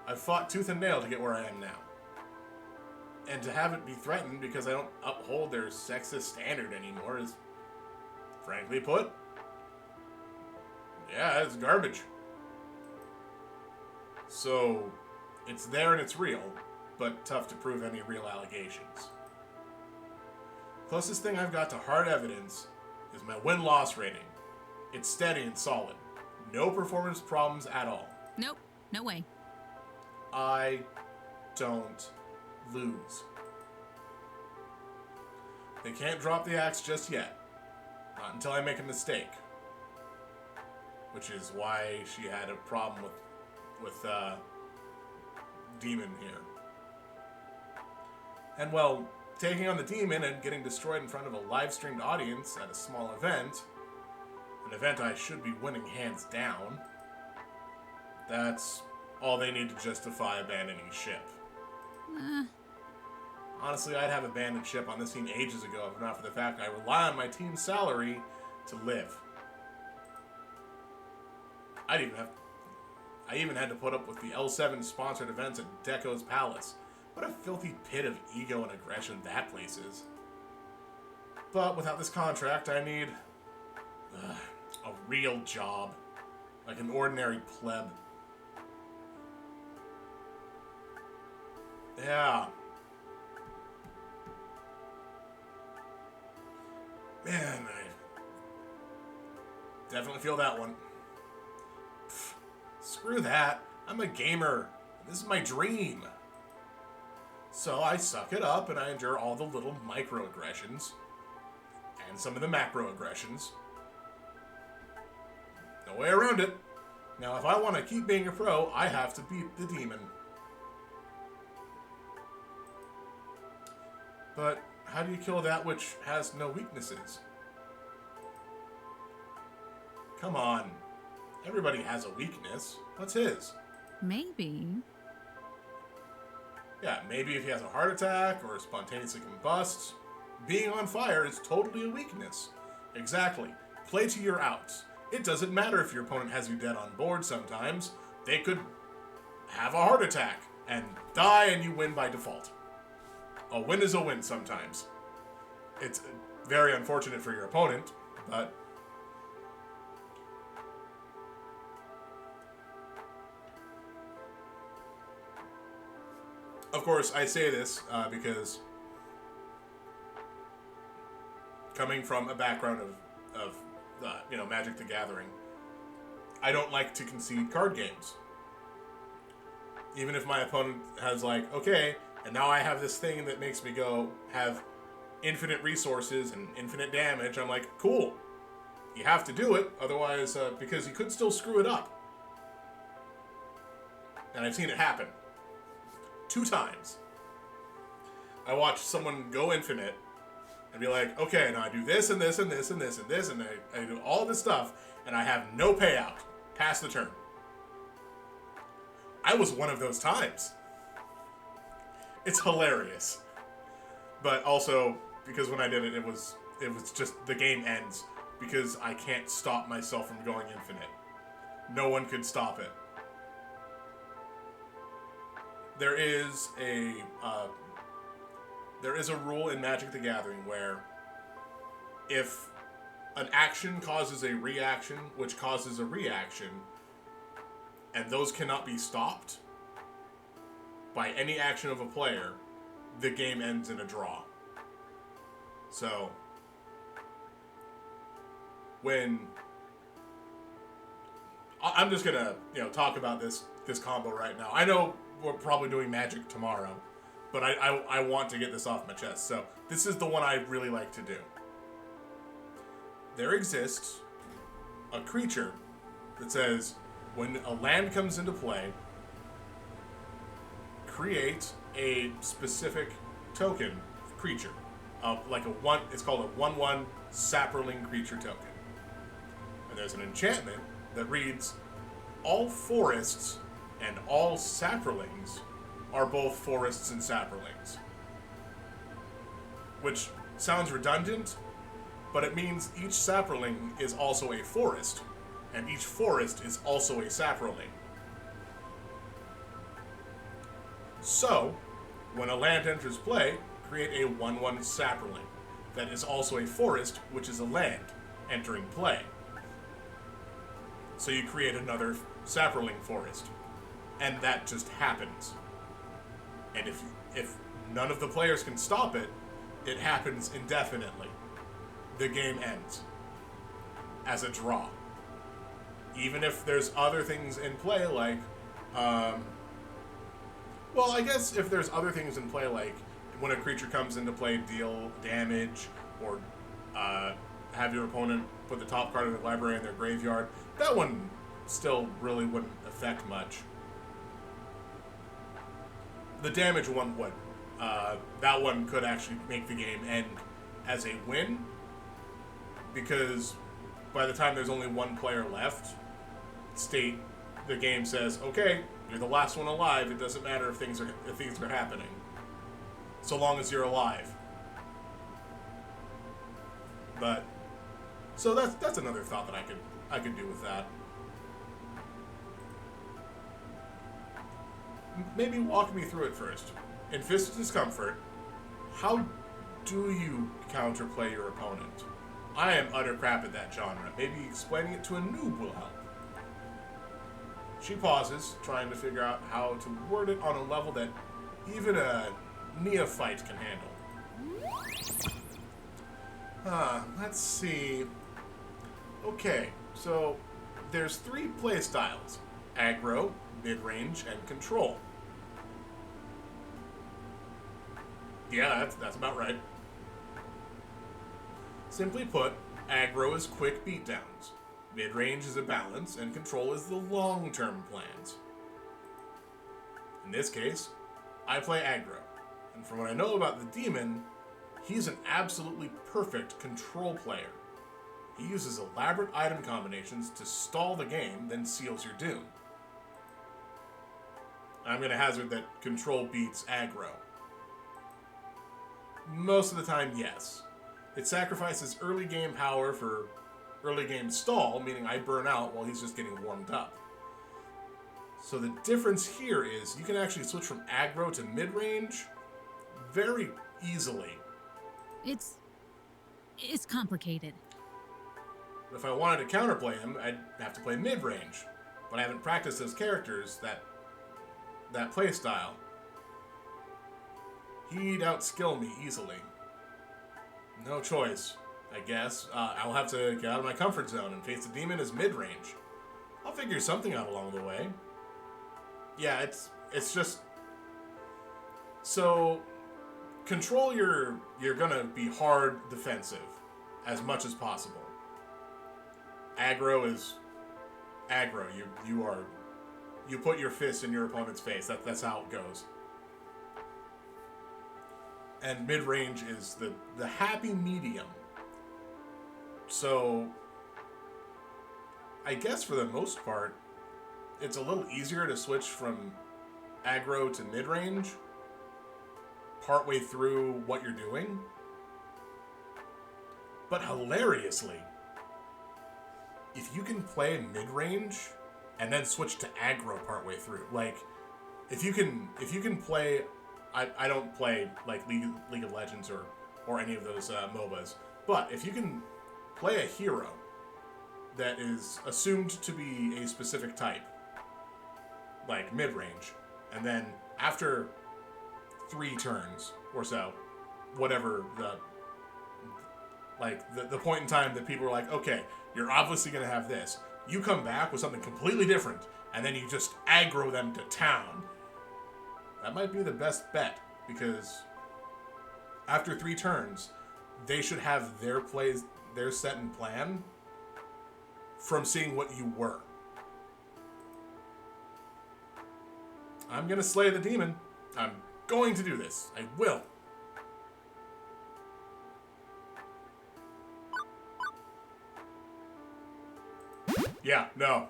Speaker 2: I've fought tooth and nail to get where I am now. And to have it be threatened because I don't uphold their sexist standard anymore is, frankly put, yeah, it's garbage. So, it's there and it's real, but tough to prove any real allegations. Closest thing I've got to hard evidence is my win-loss rating. It's steady and solid. No performance problems at all.
Speaker 8: Nope, no way.
Speaker 2: I don't lose. They can't drop the axe just yet. Not until I make a mistake. Which is why she had a problem with Demon here. And well, taking on the Demon and getting destroyed in front of a live-streamed audience at a small event, an event I should be winning hands down, that's all they need to justify abandoning ship. Honestly, I'd have abandoned ship on this team ages ago if not for the fact I rely on my team's salary to live. I even had to put up with the L7 sponsored events at Deco's Palace. What a filthy pit of ego and aggression that place is. But without this contract, I need a real job, like an ordinary pleb. Yeah. Man, I definitely feel that one. Pfft, screw that. I'm a gamer. This is my dream. So I suck it up and I endure all the little microaggressions and some of the macroaggressions. No way around it. Now, if I want to keep being a pro, I have to beat the Demon. But how do you kill that which has no weaknesses? Come on. Everybody has a weakness. What's his?
Speaker 8: Maybe.
Speaker 2: Yeah, maybe if he has a heart attack or spontaneously combusts, being on fire is totally a weakness. Exactly. Play to your outs. It doesn't matter if your opponent has you dead on board sometimes. They could have a heart attack and die and you win by default. A win is a win sometimes. It's very unfortunate for your opponent, but... Of course, I say this because coming from a background of Magic the Gathering, I don't like to concede card games. Even if my opponent has like, okay, and now I have this thing that makes me go have infinite resources and infinite damage, I'm like, cool. You have to do it, otherwise, because you could still screw it up. And I've seen it happen. 2 times. I watched someone go infinite and be like, okay, now I do this and this and this and this and this, and I do all this stuff, and I have no payout past the turn. I was one of those times. It's hilarious. But also, because when I did it, it was just, the game ends, because I can't stop myself from going infinite. No one could stop it. there is a rule in Magic the Gathering where if an action causes a reaction, which causes a reaction, and those cannot be stopped by any action of a player, the game ends in a draw. So, I'm just gonna, talk about this combo right now. I know we're probably doing Magic tomorrow, but I want to get this off my chest. So, this is the one I really like to do. There exists a creature that says, when a land comes into play, create a specific token creature. It's called a 1/1 Saproling creature token. And there's an enchantment that reads, all forests and all saprolings are both forests and saprolings. Which sounds redundant, but it means each saproling is also a forest, and each forest is also a saproling. So, when a land enters play, create a 1/1 saproling that is also a forest, which is a land entering play. So you create another saproling forest, and that just happens. And if none of the players can stop it, it happens indefinitely. The game ends as a draw. Even if there's other things in play, like, I guess if there's other things in play, like when a creature comes into play, deal damage, or have your opponent put the top card of their library in their graveyard, that one still really wouldn't affect much. The damage one would. That one could actually make the game end as a win, because by the time there's only one player left, the game says, okay, you're the last one alive. It doesn't matter if things are happening, so long as you're alive. But so that's another thought that I could do with that. Maybe walk me through it first. In Fist of Discomfort, how do you counterplay your opponent? I am utter crap at that genre. Maybe explaining it to a noob will help. She pauses, trying to figure out how to word it on a level that even a neophyte can handle. Let's see. Okay, so there's 3 play styles: aggro, mid-range, and control. Yeah, that's about right. Simply put, aggro is quick beatdowns, mid-range is a balance, and control is the long-term plans. In this case, I play aggro, and from what I know about the demon, he's an absolutely perfect control player. He uses elaborate item combinations to stall the game, then seals your doom. I'm going to hazard that control beats aggro. Most of the time, yes. It sacrifices early game power for early game stall, meaning I burn out while he's just getting warmed up. So the difference here is you can actually switch from aggro to mid-range very easily.
Speaker 8: It's complicated.
Speaker 2: If I wanted to counterplay him, I'd have to play mid-range. But I haven't practiced those characters, that playstyle. He'd outskill me easily. No choice, I guess. I'll have to get out of my comfort zone and face the demon as mid-range. I'll figure something out along the way. Yeah, it's just... So, control you're gonna be hard defensive as much as possible. Aggro is aggro. You put your fist in your opponent's face. That's how it goes. And mid-range is the happy medium. So, I guess for the most part, it's a little easier to switch from aggro to mid-range partway through what you're doing. But hilariously, if you can play mid-range and then switch to aggro partway through, like, if you can play, I don't play like League of Legends or any of those MOBAs, but if you can play a hero that is assumed to be a specific type, like mid-range, and then after 3 turns or so, whatever the point in time that people are like, okay, you're obviously going to have this. You come back with something completely different, and then you just aggro them to town. That might be the best bet, because after 3 turns, they should have their set and plan from seeing what you were. I'm going to slay the demon. I'm going to do this. I will. Yeah, no.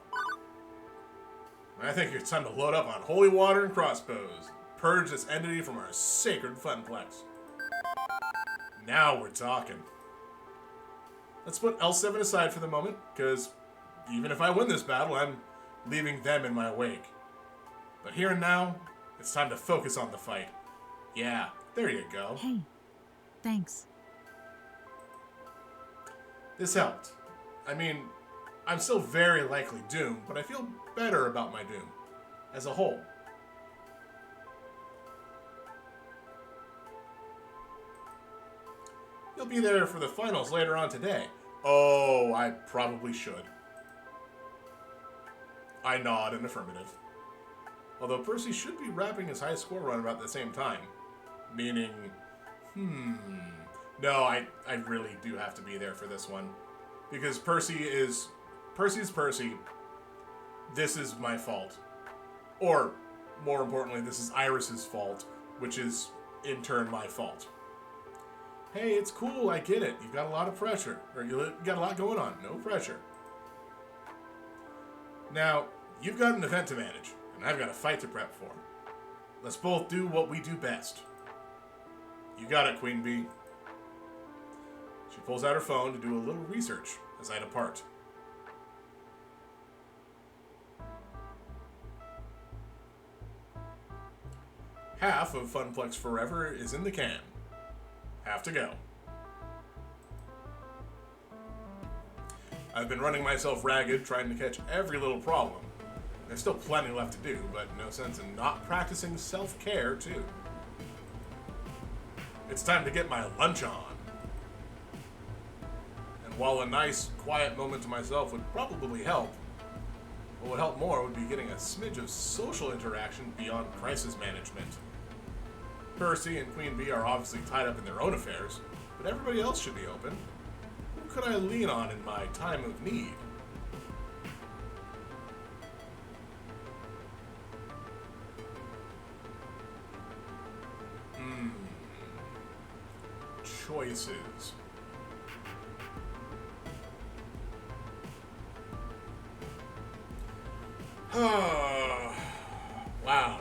Speaker 2: I think it's time to load up on holy water and crossbows. Purge this entity from our sacred FunPlex. Now we're talking. Let's put L7 aside for the moment, because even if I win this battle, I'm leaving them in my wake. But here and now, it's time to focus on the fight. Yeah, there you go.
Speaker 8: Hey, thanks.
Speaker 2: This helped. I mean, I'm still very likely doomed, but I feel better about my doom as a whole. You'll be there for the finals later on today. Oh, I probably should. I nod in affirmative. Although Percy should be wrapping his high score run about the same time. Meaning, no, I really do have to be there for this one. Because Percy's Percy. This is my fault. Or, more importantly, this is Iris's fault, which is, in turn, my fault. Hey, it's cool, I get it. You've got a lot of pressure. Or you got a lot going on. No pressure. Now, you've got an event to manage, and I've got a fight to prep for. Let's both do what we do best. You got it, Queen Bee. She pulls out her phone to do a little research as I depart. Half of FunPlex Forever is in the can. Half to go. I've been running myself ragged trying to catch every little problem. There's still plenty left to do, but no sense in not practicing self-care, too. It's time to get my lunch on. And while a nice, quiet moment to myself would probably help, what would help more would be getting a smidge of social interaction beyond crisis management. Percy and Queen Bee are obviously tied up in their own affairs, but everybody else should be open. Who could I lean on in my time of need? Choices. Wow.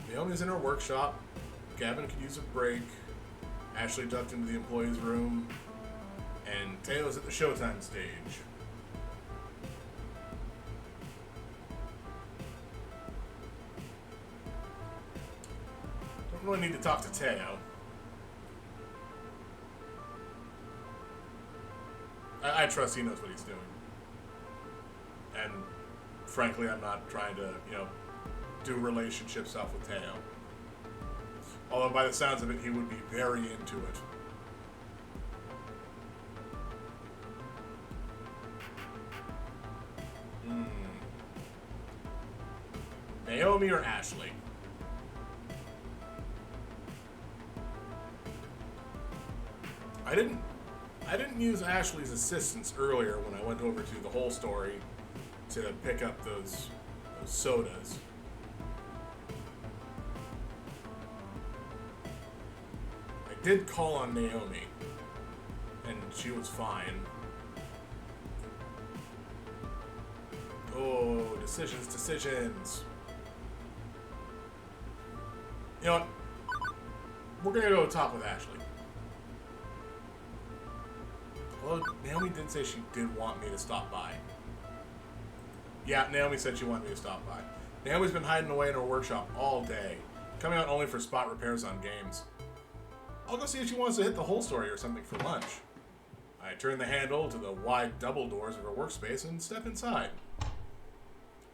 Speaker 2: Naomi's in her workshop. Gavin could use a break. Ashley ducked into the employee's room. And Taylor's at the Showtime stage. Don't really need to talk to Teo. I trust he knows what he's doing. And frankly, I'm not trying to, do relationship stuff with Teo. Although by the sounds of it, he would be very into it. Naomi or Ashley? I didn't use Ashley's assistance earlier when I went over to the whole story to pick up those sodas. I did call on Naomi, and she was fine. Oh, decisions. You know what? We're gonna go talk with Ashley. Well, Naomi did say she did want me to stop by. Yeah, Naomi said she wanted me to stop by. Naomi's been hiding away in her workshop all day, coming out only for spot repairs on games. I'll go see if she wants to hit the whole story or something for lunch. I turn the handle to the wide double doors of her workspace and step inside.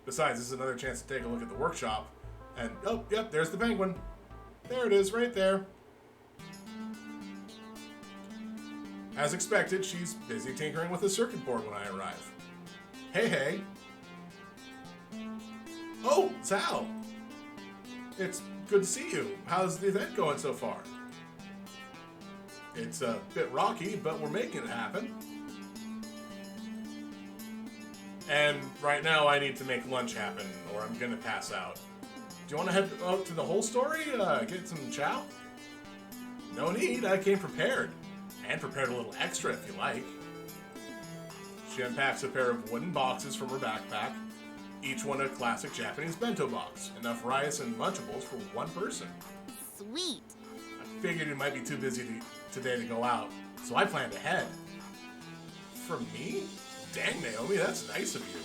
Speaker 2: Besides, this is another chance to take a look at the workshop. And, oh, yep, there's the penguin. There it is, right there. As expected, she's busy tinkering with the circuit board when I arrive. Hey, hey. Oh, Sal. It's good to see you. How's the event going so far? It's a bit rocky, but we're making it happen. And right now I need to make lunch happen, or I'm gonna pass out. Do you want to head out to the whole story? Get some chow? No need, I came prepared. And prepared a little extra if you like. She unpacks a pair of wooden boxes from her backpack, each one a classic Japanese bento box, enough rice and Lunchables for one person.
Speaker 3: Sweet.
Speaker 2: I figured you might be too busy today to go out, so I planned ahead. For me? Dang, Naomi, that's nice of you.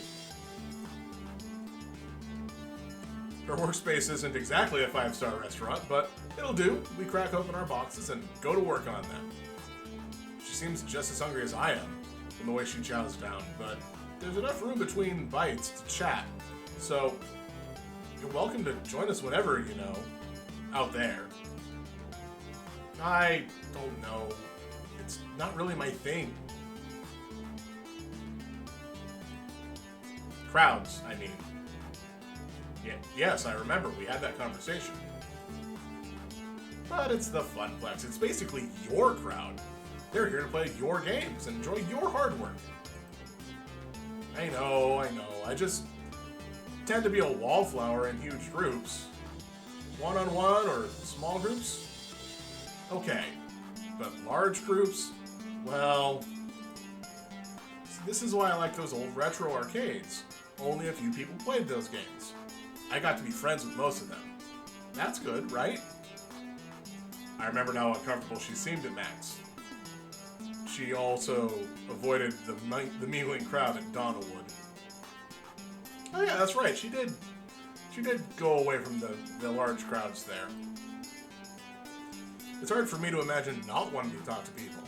Speaker 2: Her workspace isn't exactly a 5-star restaurant, but it'll do. We crack open our boxes and go to work on them. She seems just as hungry as I am, from the way she chows down, but there's enough room between bites to chat, so you're welcome to join us whenever, you know, out there. I don't know. It's not really my thing. Crowds, I mean. Yeah, yes, I remember we had that conversation. But it's the FunPlex. It's basically your crowd. They're here to play your games and enjoy your hard work. I know. I just tend to be a wallflower in huge groups. One-on-one or small groups? Okay. But large groups? Well... See, this is why I like those old retro arcades. Only a few people played those games. I got to be friends with most of them. That's good, right? I remembered how uncomfortable she seemed at Max. She also avoided the mingling crowd at Donnawood. Oh yeah, that's right. She did go away from the large crowds there. It's hard for me to imagine not wanting to talk to people.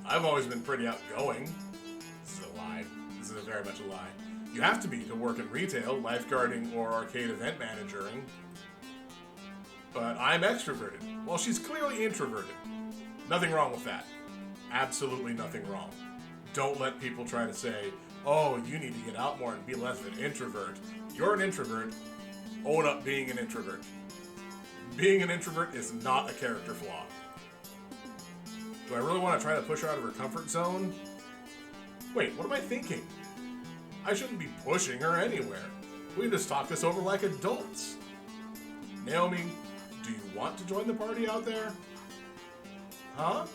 Speaker 2: I've always been pretty outgoing. This is a lie. This is very much a lie. You have to be to work in retail, lifeguarding, or arcade event managering. But I'm extroverted. Well, she's clearly introverted. Nothing wrong with that. Absolutely nothing wrong. Don't let people try to say, oh, you need to get out more and be less of an introvert. You're an introvert. Own up being an introvert. Being an introvert is not a character flaw. Do I really want to try to push her out of her comfort zone? Wait, what am I thinking? I shouldn't be pushing her anywhere. We can just talk this over like adults. Naomi, do you want to join the party out there? Huh?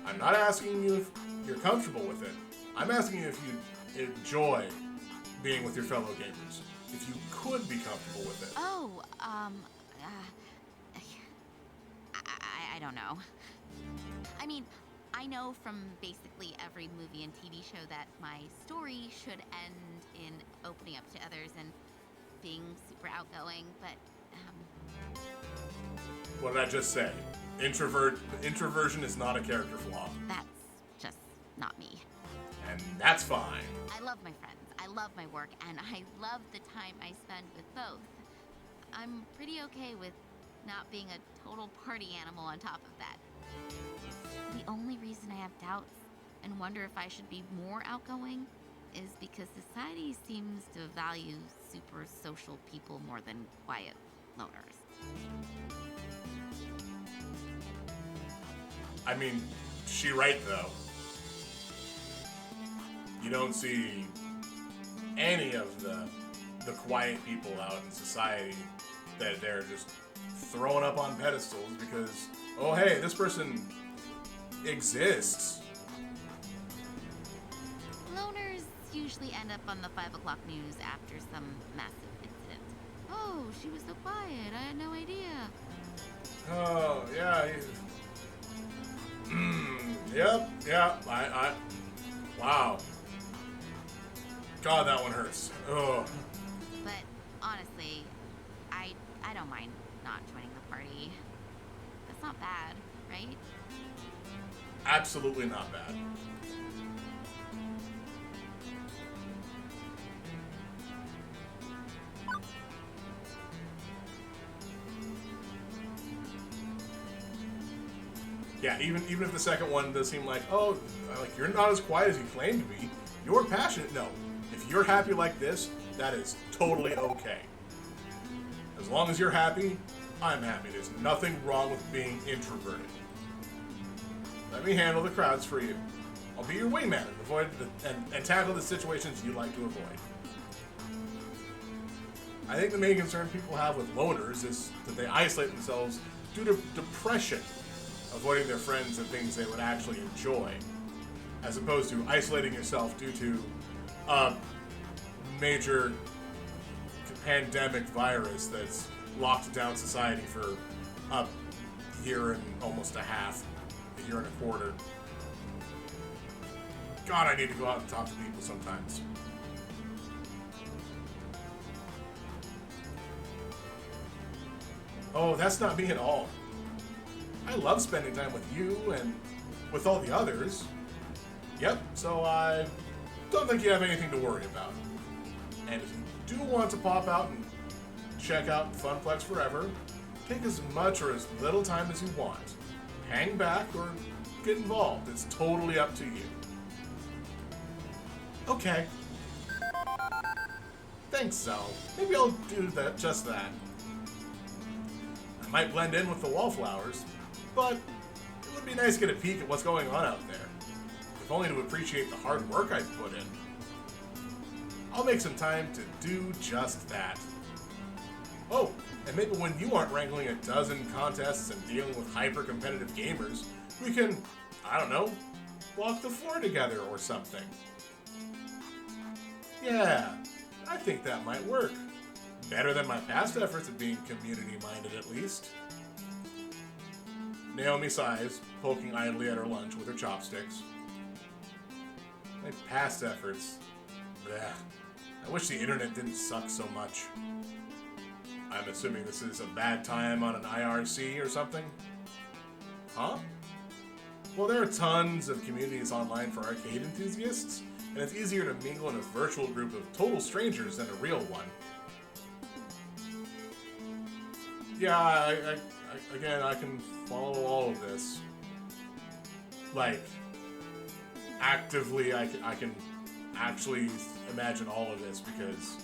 Speaker 2: I'm not asking you if you're comfortable with it. I'm asking you if you enjoy being with your fellow gamers. If you could be comfortable with it.
Speaker 3: Oh, I don't know. I mean, I know from basically every movie and TV show that my story should end in opening up to others and being super outgoing, but,
Speaker 2: What did I just say? Introversion is not a character flaw.
Speaker 3: that's just not me.
Speaker 2: And that's fine.
Speaker 3: I love my friends, I love my work, and I love the time I spend with both. I'm pretty okay with not being a total party animal on top of that. The only reason I have doubts and wonder if I should be more outgoing is because society seems to value super social people more than quiet loners.
Speaker 2: I mean, she right though. You don't see any of the quiet people out in society that they're just throwing up on pedestals because, oh hey, this person exists.
Speaker 3: Loners usually end up on the 5 o'clock news after some massive incident. Oh, she was so quiet, I had no idea.
Speaker 2: Oh, yeah. Yep, yeah, wow. God, that one hurts. Ugh.
Speaker 3: But honestly, I don't mind not joining the party. That's not bad, right?
Speaker 2: Absolutely not bad. Yeah, even if the second one does seem like, oh, like you're not as quiet as you claim to be, you're passionate. No, if you're happy like this, that is totally okay. As long as you're happy, I'm happy. There's nothing wrong with being introverted. Let me handle the crowds for you. I'll be your wingman and avoid and tackle the situations you like to avoid. I think the main concern people have with loners is that they isolate themselves due to depression, avoiding their friends and things they would actually enjoy, as opposed to isolating yourself due to a major pandemic virus that's locked down society for a year and almost a half, a year and a quarter. God, I need to go out and talk to people sometimes. Oh, that's not me at all. I love spending time with you and with all the others. Yep, so I don't think you have anything to worry about. And if you do want to pop out and check out FunPlex forever, take as much or as little time as you want. Hang back or get involved. It's totally up to you. Okay. Thanks, Zell. Maybe I'll do that, just that. I might blend in with the wallflowers, but it would be nice to get a peek at what's going on out there. If only to appreciate the hard work I've put in. I'll make some time to do just that. Oh, and maybe when you aren't wrangling a dozen contests and dealing with hyper-competitive gamers, we can, I don't know, walk the floor together or something. Yeah, I think that might work. Better than my past efforts at being community-minded, at least. Naomi sighs, poking idly at her lunch with her chopsticks. My past efforts. Blech. I wish the internet didn't suck so much. I'm assuming this is a bad time on an IRC or something? Huh? Well, there are tons of communities online for arcade enthusiasts, and it's easier to mingle in a virtual group of total strangers than a real one. Yeah, again, I can follow all of this. Like, actively, I can actually imagine all of this because,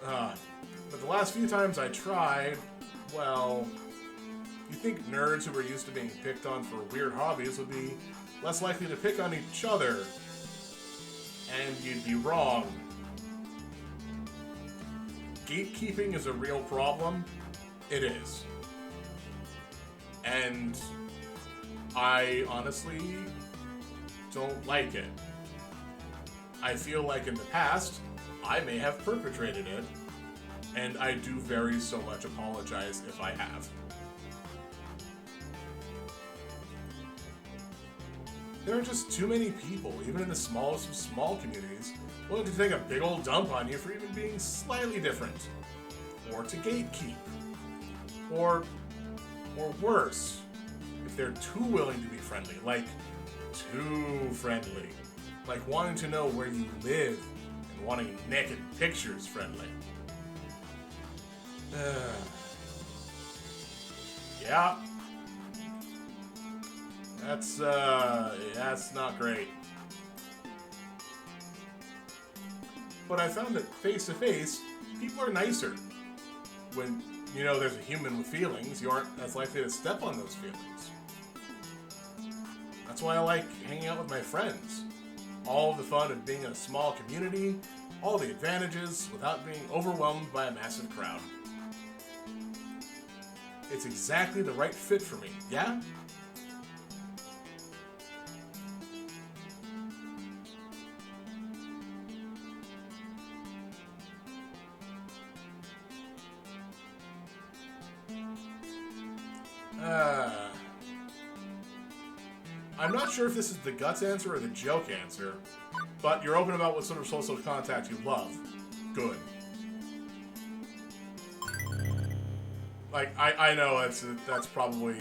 Speaker 2: but the last few times I tried, well, you think nerds who were used to being picked on for weird hobbies would be less likely to pick on each other, and you'd be wrong. Gatekeeping is a real problem. It is. And I honestly don't like it. I feel like in the past, I may have perpetrated it, and I do very so much apologize if I have. There are just too many people, even in the smallest of small communities, willing to take a big old dump on you for even being slightly different. Or to gatekeep. Or worse, if they're too willing to be friendly, like too friendly, like wanting to know where you live and wanting naked pictures friendly. Yeah. That's not great. But I found that face to face, people are nicer. When you know there's a human with feelings, you aren't as likely to step on those feelings. That's why I like hanging out with my friends. All of the fun of being in a small community, all the advantages without being overwhelmed by a massive crowd. It's exactly the right fit for me, yeah? I'm not sure if this is the guts answer or the joke answer, but you're open about what sort of social contact you love. Good. Like, I know that's probably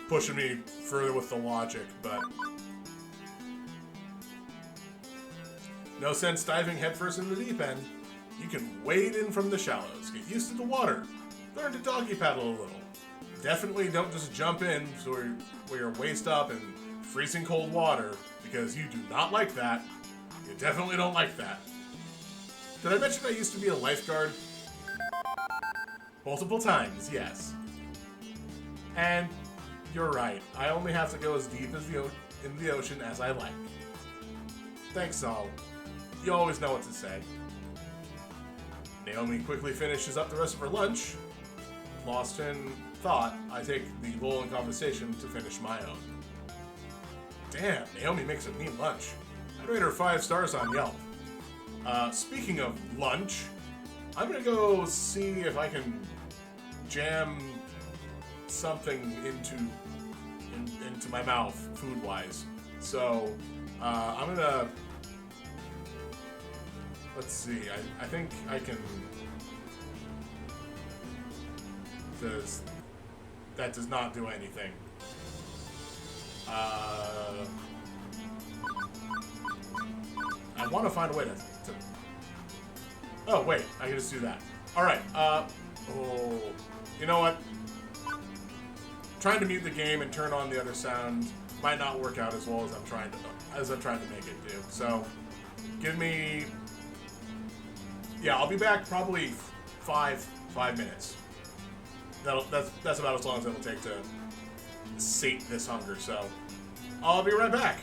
Speaker 2: pushing me further with the logic, but no sense diving headfirst in the deep end. You can wade in from the shallows, get used to the water, learn to doggy paddle a little. Definitely don't just jump in where you're waist up in freezing cold water, because you do not like that. You definitely don't like that. Did I mention I used to be a lifeguard? Multiple times, yes. And you're right. I only have to go as deep as in the ocean as I like. Thanks, Saul. You always know what to say. Naomi quickly finishes up the rest of her lunch. Lost in thought, I take the lull in conversation to finish my own. Damn, Naomi makes a mean lunch. I'd rate her 5 stars on Yelp. Speaking of lunch, I'm gonna go see if I can jam something into my mouth, food-wise. So, I'm gonna... Let's see, I think I can... That does not do anything. I want to find a way to... Oh, wait, I can just do that. Alright, oh... You know what? Trying to mute the game and turn on the other sound might not work out as well as I'm trying to make it do. So, give me... Yeah, I'll be back probably 5 minutes. That's about as long as it'll take to sate this hunger, so I'll be right back.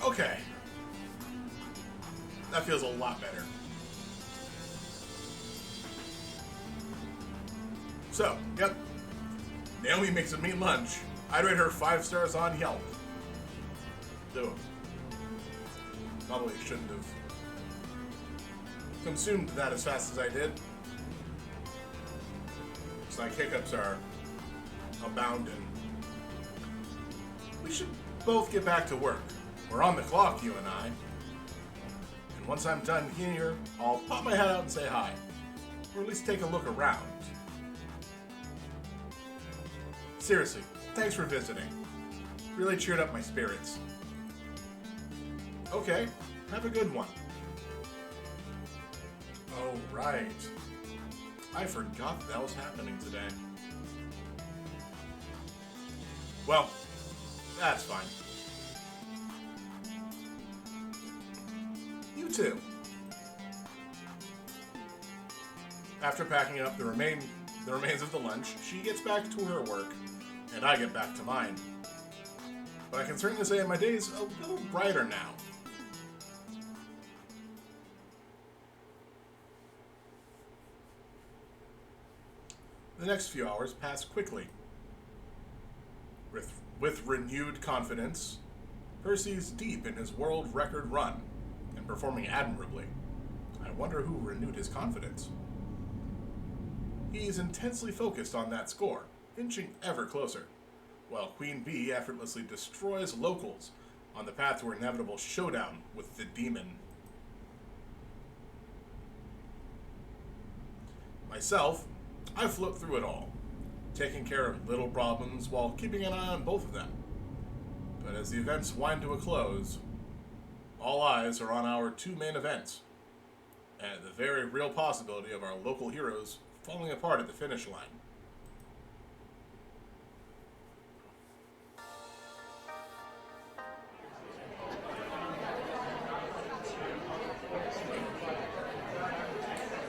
Speaker 2: Okay. That feels a lot better. So, yep. Naomi makes a mean lunch. I'd rate her 5 stars on Yelp. Though, probably shouldn't have consumed that as fast as I did. It's like hiccups are abounding. We should both get back to work. We're on the clock, you and I. And once I'm done here, I'll pop my head out and say hi. Or at least take a look around. Seriously, thanks for visiting. Really cheered up my spirits. Okay, have a good one. Oh, right. I forgot that was happening today. Well, that's fine. You too. After packing up the remains of the lunch, she gets back to her work, and I get back to mine. But I can certainly say my day's a little brighter now. The next few hours pass quickly. With renewed confidence, Percy's deep in his world record run and performing admirably. I wonder who renewed his confidence. He's intensely focused on that score, inching ever closer, while Queen Bee effortlessly destroys locals on the path to her inevitable showdown with the demon. Myself, I float through it all, taking care of little problems while keeping an eye on both of them. But as the events wind to a close, all eyes are on our 2 main events, and the very real possibility of our local heroes falling apart at the finish line.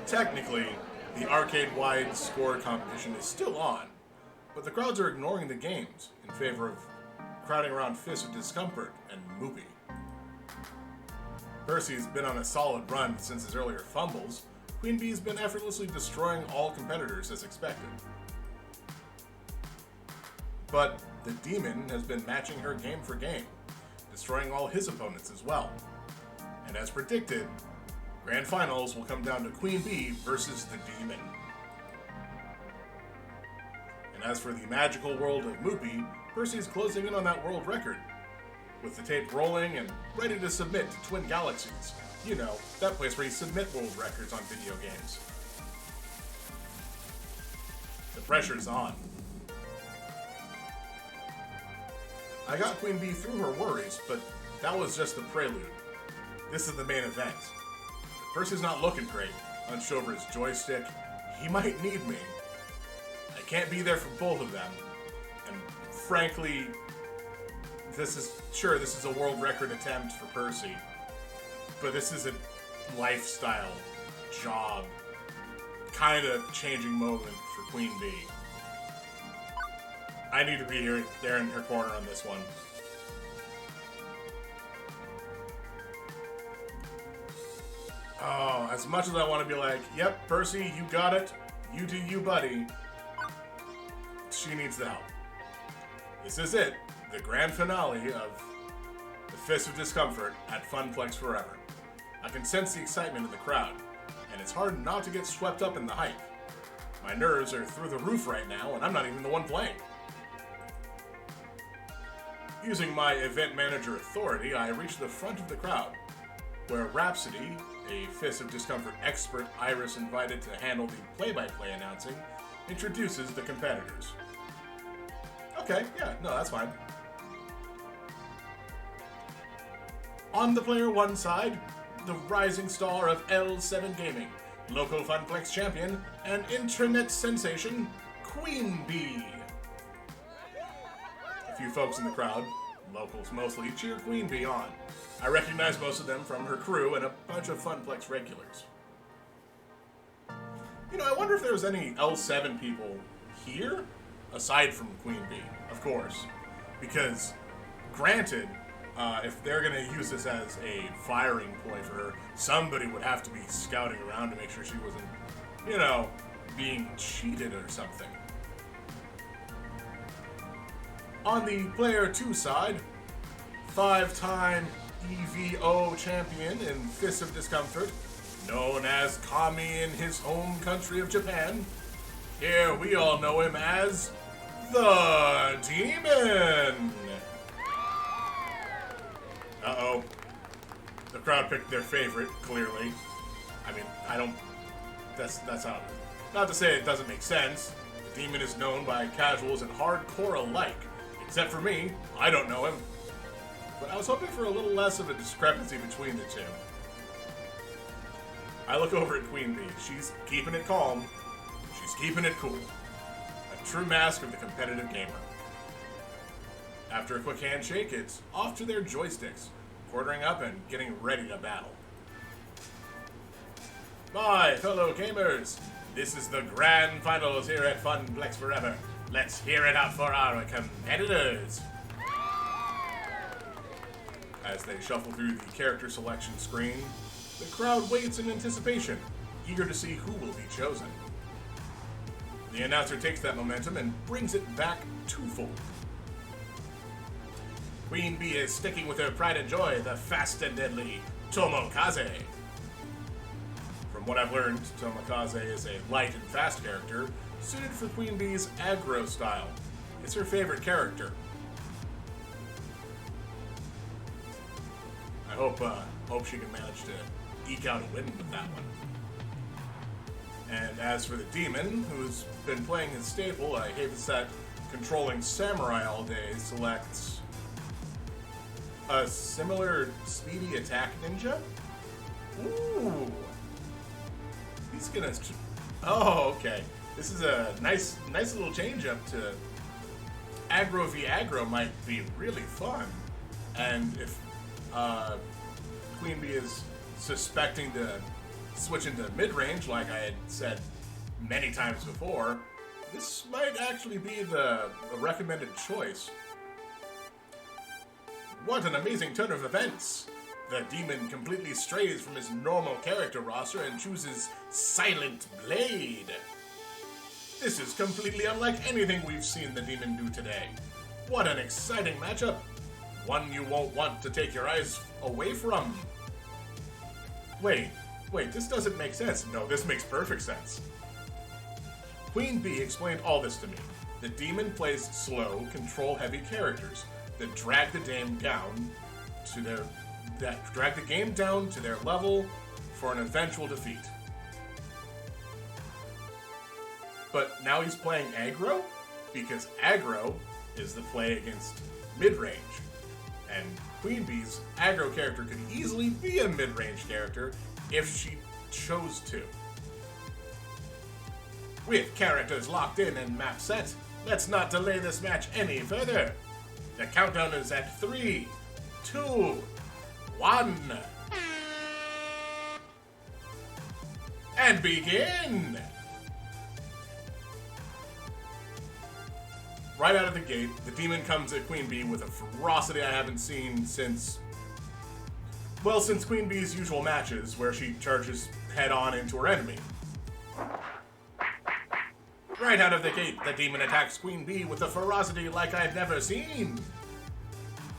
Speaker 2: Technically, the arcade-wide score competition is still on, but the crowds are ignoring the games in favor of crowding around Fist of Discomfort and Moopy. Percy's been on a solid run since his earlier fumbles. Queen Bee's been effortlessly destroying all competitors as expected. But the demon has been matching her game for game, destroying all his opponents as well. And as predicted, Grand Finals will come down to Queen Bee versus the demon. And as for the magical world of Moopy, Percy's closing in on that world record, with the tape rolling and ready to submit to Twin Galaxies. You know, that place where you submit world records on video games. The pressure's on. I got Queen Bee through her worries, but that was just the prelude. This is the main event. Percy's not looking great. Hunched over his joystick. He might need me. I can't be there for both of them. And frankly, this is a world record attempt for Percy. But this is a lifestyle, job, kind of changing moment for Queen Bee. I need to be there in her corner on this one. Oh, as much as I want to be like, yep, Percy, you got it. You do you, buddy. She needs the help. This is it. The grand finale of the Fist of Discomfort at FunPlex Forever. I can sense the excitement in the crowd, and it's hard not to get swept up in the hype. My nerves are through the roof right now, and I'm not even the one playing. Using my event manager authority, I reach the front of the crowd, where Rhapsody, a Fist of Discomfort expert Iris invited to handle the play-by-play announcing, introduces the competitors. Okay, yeah, no, that's fine. On the player 1 side, the rising star of L7 Gaming, local FunPlex champion, and internet sensation, Queen Bee. A few folks in the crowd, locals mostly, cheer Queen Bee on. I recognize most of them from her crew and a bunch of FunPlex regulars. You know, I wonder if there was any L7 people here, aside from Queen Bee, of course. Because, granted, if they're gonna use this as a firing point for her, somebody would have to be scouting around to make sure she wasn't, you know, being cheated or something. On the player 2 side, 5-time EVO champion in Fists of Discomfort, known as Kami in his home country of Japan. Here we all know him as the Demon. Uh-oh. The crowd picked their favorite, clearly. I mean, that's not to say it doesn't make sense. The Demon is known by casuals and hardcore alike. Except for me, I don't know him. But I was hoping for a little less of a discrepancy between the two. I look over at Queen Bee. She's keeping it calm. She's keeping it cool. A true mask of the competitive gamer. After a quick handshake, it's off to their joysticks, quartering up and getting ready to battle. My fellow gamers, this is the grand finals here at FunPlex Forever. Let's hear it out for our competitors. As they shuffle through the character selection screen, the crowd waits in anticipation, eager to see who will be chosen. The announcer takes that momentum and brings it back twofold. Queen Bee is sticking with her pride and joy, the fast and deadly Tomokaze. From what I've learned, Tomokaze is a light and fast character, suited for Queen Bee's aggro style. It's her favorite character. I hope she can manage to eke out a win with that one. And as for the Demon, who's been playing his staple, a heavyset controlling samurai all day, selects a similar speedy attack ninja? Ooh. He's gonna... Oh, okay. This is a nice little change up to aggro v aggro might be really fun. And if Queen Bee is suspecting to switch into mid-range, like I had said many times before, this might actually be the recommended choice. What an amazing turn of events! The Demon completely strays from his normal character roster and chooses Silent Blade. This is completely unlike anything we've seen the Demon do today. What an exciting matchup! One you won't want to take your eyes away from. Wait, this doesn't make sense. No, this makes perfect sense. Queen Bee explained all this to me. The Demon plays slow, control-heavy characters that drag the game down to their level for an eventual defeat. But now he's playing aggro? Because aggro is the play against mid-range. And Queen Bee's aggro character could easily be a mid-range character if she chose to. With characters locked in and map set, let's not delay this match any further. The countdown is at 3, 2, 1. And begin! Right out of the gate, the Demon comes at Queen Bee with a ferocity I haven't seen since Queen Bee's usual matches, where she charges head-on into her enemy. Right out of the gate, the Demon attacks Queen Bee with a ferocity like I've never seen.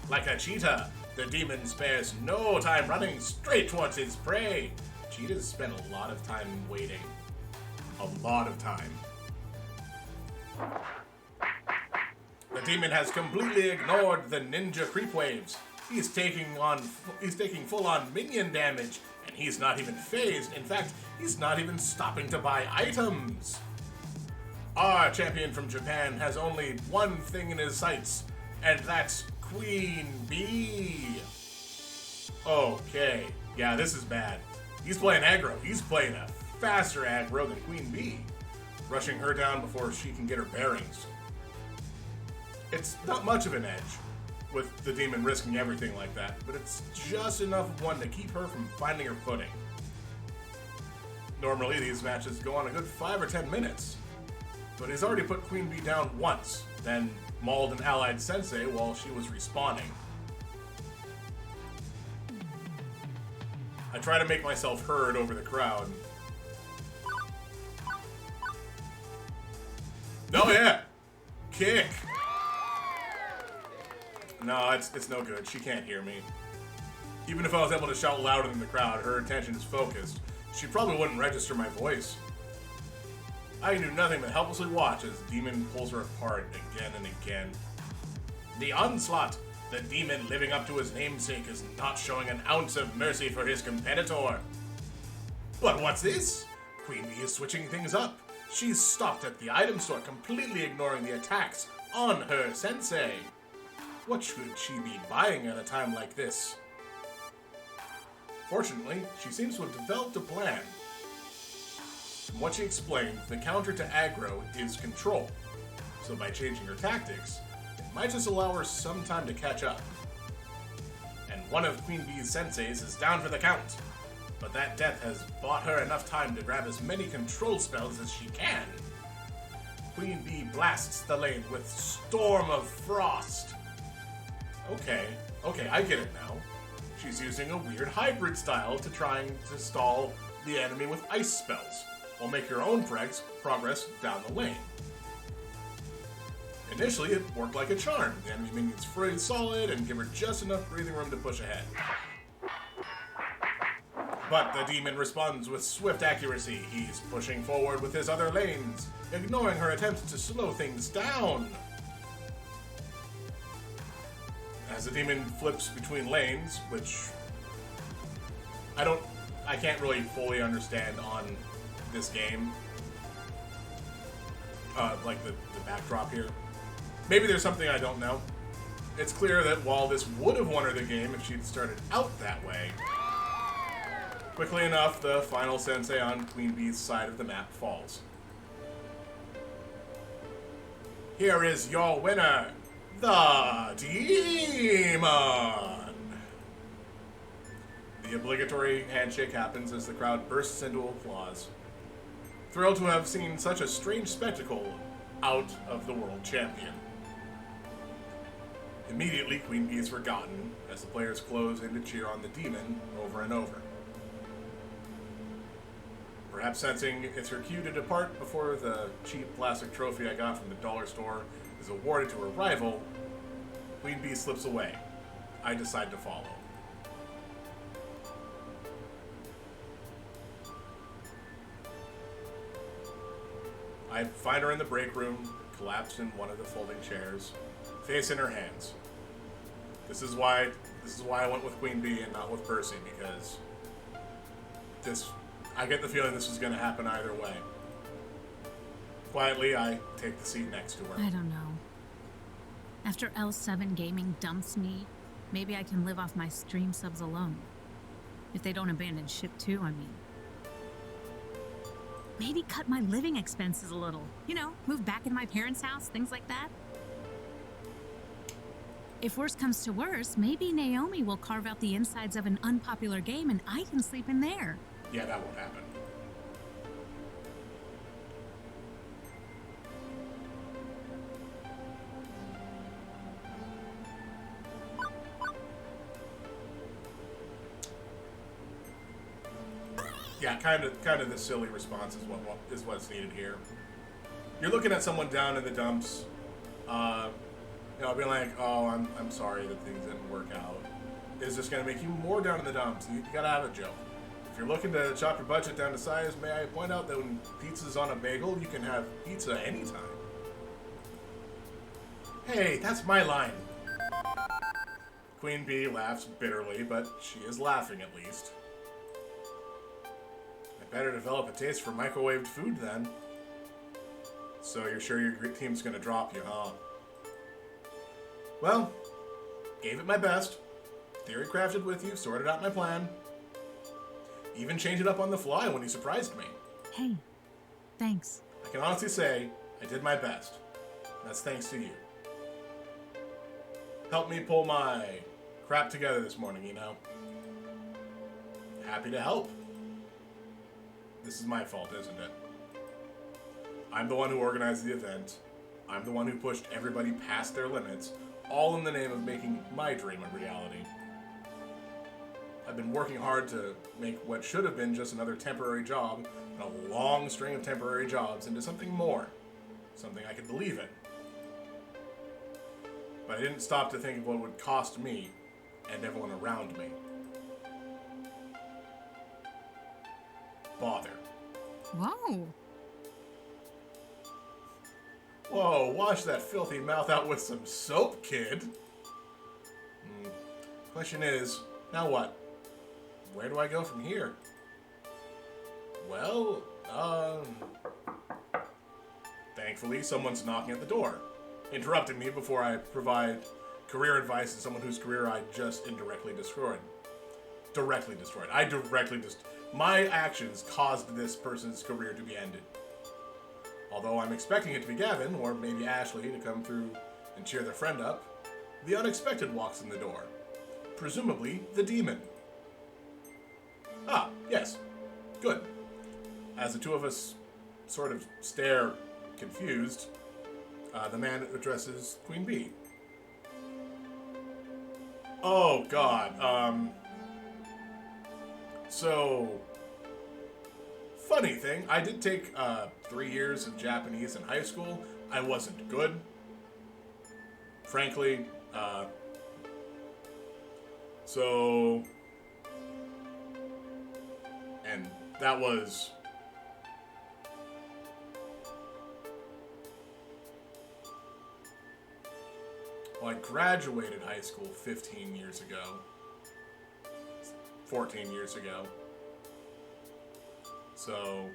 Speaker 2: Like a cheetah, the Demon spares no time running straight towards his prey. Cheetahs spend a lot of time waiting. A lot of time. The Demon has completely ignored the ninja creep waves. He's taking full-on minion damage, and he's not even phased. In fact, he's not even stopping to buy items. Our champion from Japan has only one thing in his sights, and that's Queen Bee. Okay, yeah, this is bad. He's playing aggro. He's playing a faster aggro than Queen Bee, rushing her down before she can get her bearings. It's not much of an edge, with the Demon risking everything like that, but it's just enough of one to keep her from finding her footing. Normally, these matches go on a good 5 or 10 minutes, but he's already put Queen Bee down once, then mauled an allied sensei while she was respawning. I try to make myself heard over the crowd. Oh yeah! Kick! No, it's no good. She can't hear me. Even if I was able to shout louder than the crowd, her attention is focused. She probably wouldn't register my voice. I can do nothing but helplessly watch as Demon pulls her apart again and again. The onslaught! The Demon, living up to his namesake, is not showing an ounce of mercy for his competitor. But what's this? Queen Bee is switching things up. She's stopped at the item store, completely ignoring the attacks on her sensei. What should she be buying at a time like this? Fortunately, she seems to have developed a plan. From what she explained, the counter to aggro is control. So by changing her tactics, it might just allow her some time to catch up. And one of Queen Bee's senseis is down for the count. But that death has bought her enough time to grab as many control spells as she can. Queen Bee blasts the lane with Storm of Frost. Okay, I get it now. She's using a weird hybrid style to trying to stall the enemy with ice spells, while make her own progress down the lane. Initially, it worked like a charm. The enemy minions freeze solid and give her just enough breathing room to push ahead. But the Demon responds with swift accuracy. He's pushing forward with his other lanes, ignoring her attempts to slow things down. As the Demon flips between lanes, which I can't really fully understand on this game. Like the backdrop here. Maybe there's something I don't know. It's clear that while this would have won her the game if she'd started out that way, quickly enough, the final sensei on Queen Bee's side of the map falls. Here is your winner, the Demon! The obligatory handshake happens as the crowd bursts into applause. Thrilled to have seen such a strange spectacle out of the world champion. Immediately, Queen Bee is forgotten as the players close in to cheer on the Demon over and over. Perhaps sensing it's her cue to depart before the cheap plastic trophy I got from the dollar store is awarded to her rival, Queen Bee slips away. I decide to follow. I find her in the break room, collapsed in one of the folding chairs, face in her hands. This is why I went with Queen Bee and not with Percy, because I get the feeling this was going to happen either way. Quietly, I take the seat next to her.
Speaker 8: I don't know. After L7 Gaming dumps me, maybe I can live off my stream subs alone. If they don't abandon ship too, I mean. Maybe cut my living expenses a little. You know, move back into my parents' house, things like that. If worse comes to worse, maybe Naomi will carve out the insides of an unpopular game and I can sleep in there.
Speaker 2: Yeah, that won't happen. Yeah, kind of the silly response is what's needed here. You're looking at someone down in the dumps, being like, "Oh, I'm sorry that things didn't work out." Is just gonna make you more down in the dumps. You gotta have a joke. If you're looking to chop your budget down to size, may I point out that when pizza's on a bagel, you can have pizza anytime. Hey, that's my line. Queen Bee laughs bitterly, but she is laughing at least. I better develop a taste for microwaved food then. So you're sure your team's gonna drop you, huh? Well, gave it my best. Theory crafted with you, sorted out my plan. Even changed it up on the fly when he surprised me.
Speaker 8: Hey, thanks.
Speaker 2: I can honestly say, I did my best. That's thanks to you. Helped me pull my crap together this morning, you know? Happy to help. This is my fault, isn't it? I'm the one who organized the event. I'm the one who pushed everybody past their limits, all in the name of making my dream a reality. I've been working hard to make what should have been just another temporary job, and a long string of temporary jobs, into something more. Something I could believe in. But I didn't stop to think of what it would cost me and everyone around me. Bother.
Speaker 8: Whoa.
Speaker 2: Whoa, wash that filthy mouth out with some soap, kid. Question is, now what? Where do I go from here? Well, thankfully someone's knocking at the door, interrupting me before I provide career advice to someone whose career I just indirectly destroyed. My actions caused this person's career to be ended. Although I'm expecting it to be Gavin, or maybe Ashley, to come through and cheer their friend up, the unexpected walks in the door. Presumably, the demon. Ah, yes. Good. As the two of us sort of stare confused, the man addresses Queen Bee. Oh, God. So, funny thing, I did take 3 years of Japanese in high school. I wasn't good. Frankly, so, and that was, well, I graduated high school 15 years ago, 14 years ago, so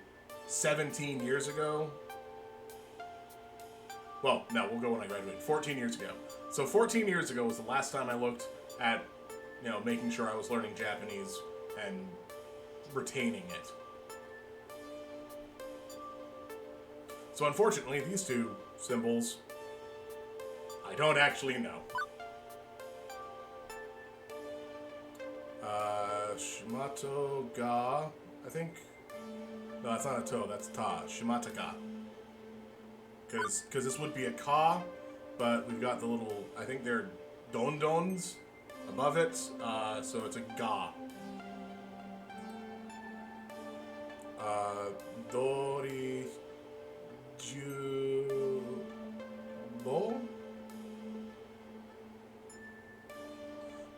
Speaker 2: 17 years ago, well, no, we'll go when I graduated, 14 years ago. So 14 years ago was the last time I looked at, making sure I was learning Japanese and retaining it. So unfortunately, these two symbols, I don't actually know. Shimato ga, I think. No, that's not a to, that's ta. Shimata ga. Because this would be a ka, but we've got the little, I think they're dondons above it, so it's a ga. Dori jubo?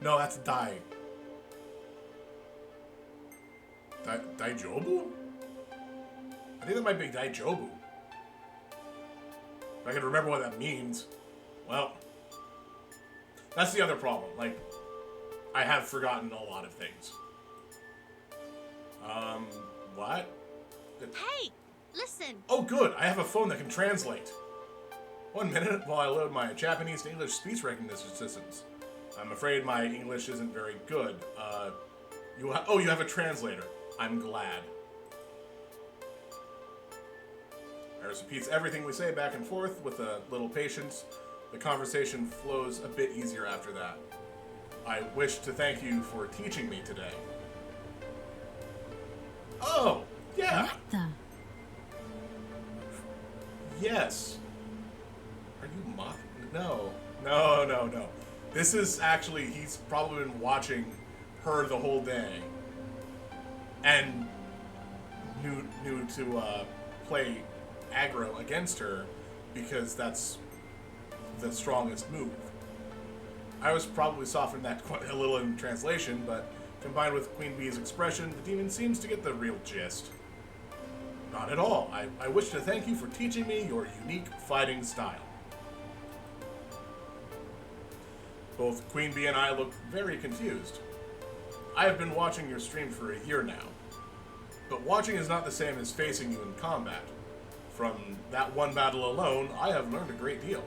Speaker 2: No, that's dai. Daijobu? I think that might be Daijobu. If I can remember what that means. Well, that's the other problem. Like, I have forgotten a lot of things. What?
Speaker 4: Hey, listen.
Speaker 2: Oh, good. I have a phone that can translate. 1 minute while I load my Japanese to English speech recognition systems. I'm afraid my English isn't very good. You have a translator. I'm glad. Iris repeats everything we say back and forth with a little patience. The conversation flows a bit easier after that. I wish to thank you for teaching me today. Oh, yeah.
Speaker 8: What the?
Speaker 2: Yes. Are you mocking? No. This is actually, he's probably been watching her the whole day. And knew to play aggro against her because that's the strongest move. I was probably softened that quite a little in translation, but combined with Queen Bee's expression, the demon seems to get the real gist. Not at all. I wish to thank you for teaching me your unique fighting style. Both Queen Bee and I look very confused. I have been watching your stream for a year now, but watching is not the same as facing you in combat. From that one battle alone, I have learned a great deal.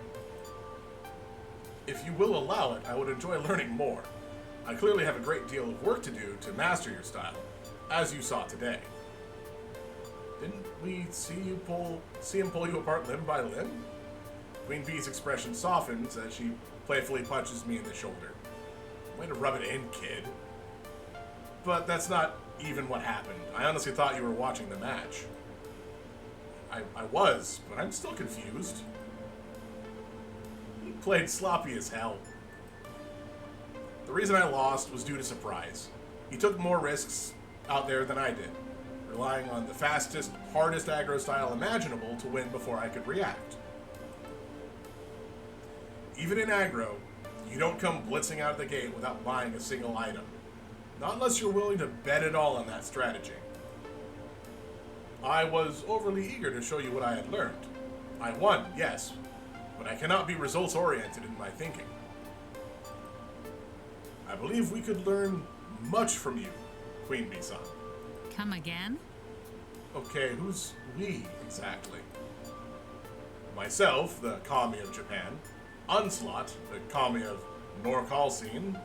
Speaker 2: If you will allow it, I would enjoy learning more. I clearly have a great deal of work to do to master your style, as you saw today. Didn't we see him pull you apart limb by limb? Queen Bee's expression softens as she playfully punches me in the shoulder. Way to rub it in, kid. But that's not even what happened. I honestly thought you were watching the match. I was, but I'm still confused. You played sloppy as hell. The reason I lost was due to surprise. He took more risks out there than I did, relying on the fastest, hardest aggro style imaginable to win before I could react. Even in aggro, you don't come blitzing out of the gate without buying a single item. Not unless you're willing to bet it all on that strategy. I was overly eager to show you what I had learned. I won, yes, but I cannot be results-oriented in my thinking. I believe we could learn much from you, Queen Bee-san.
Speaker 8: Come again?
Speaker 2: Okay, who's we, exactly? Myself, the Kami of Japan. Onslaught, the Kami of Norcalcine,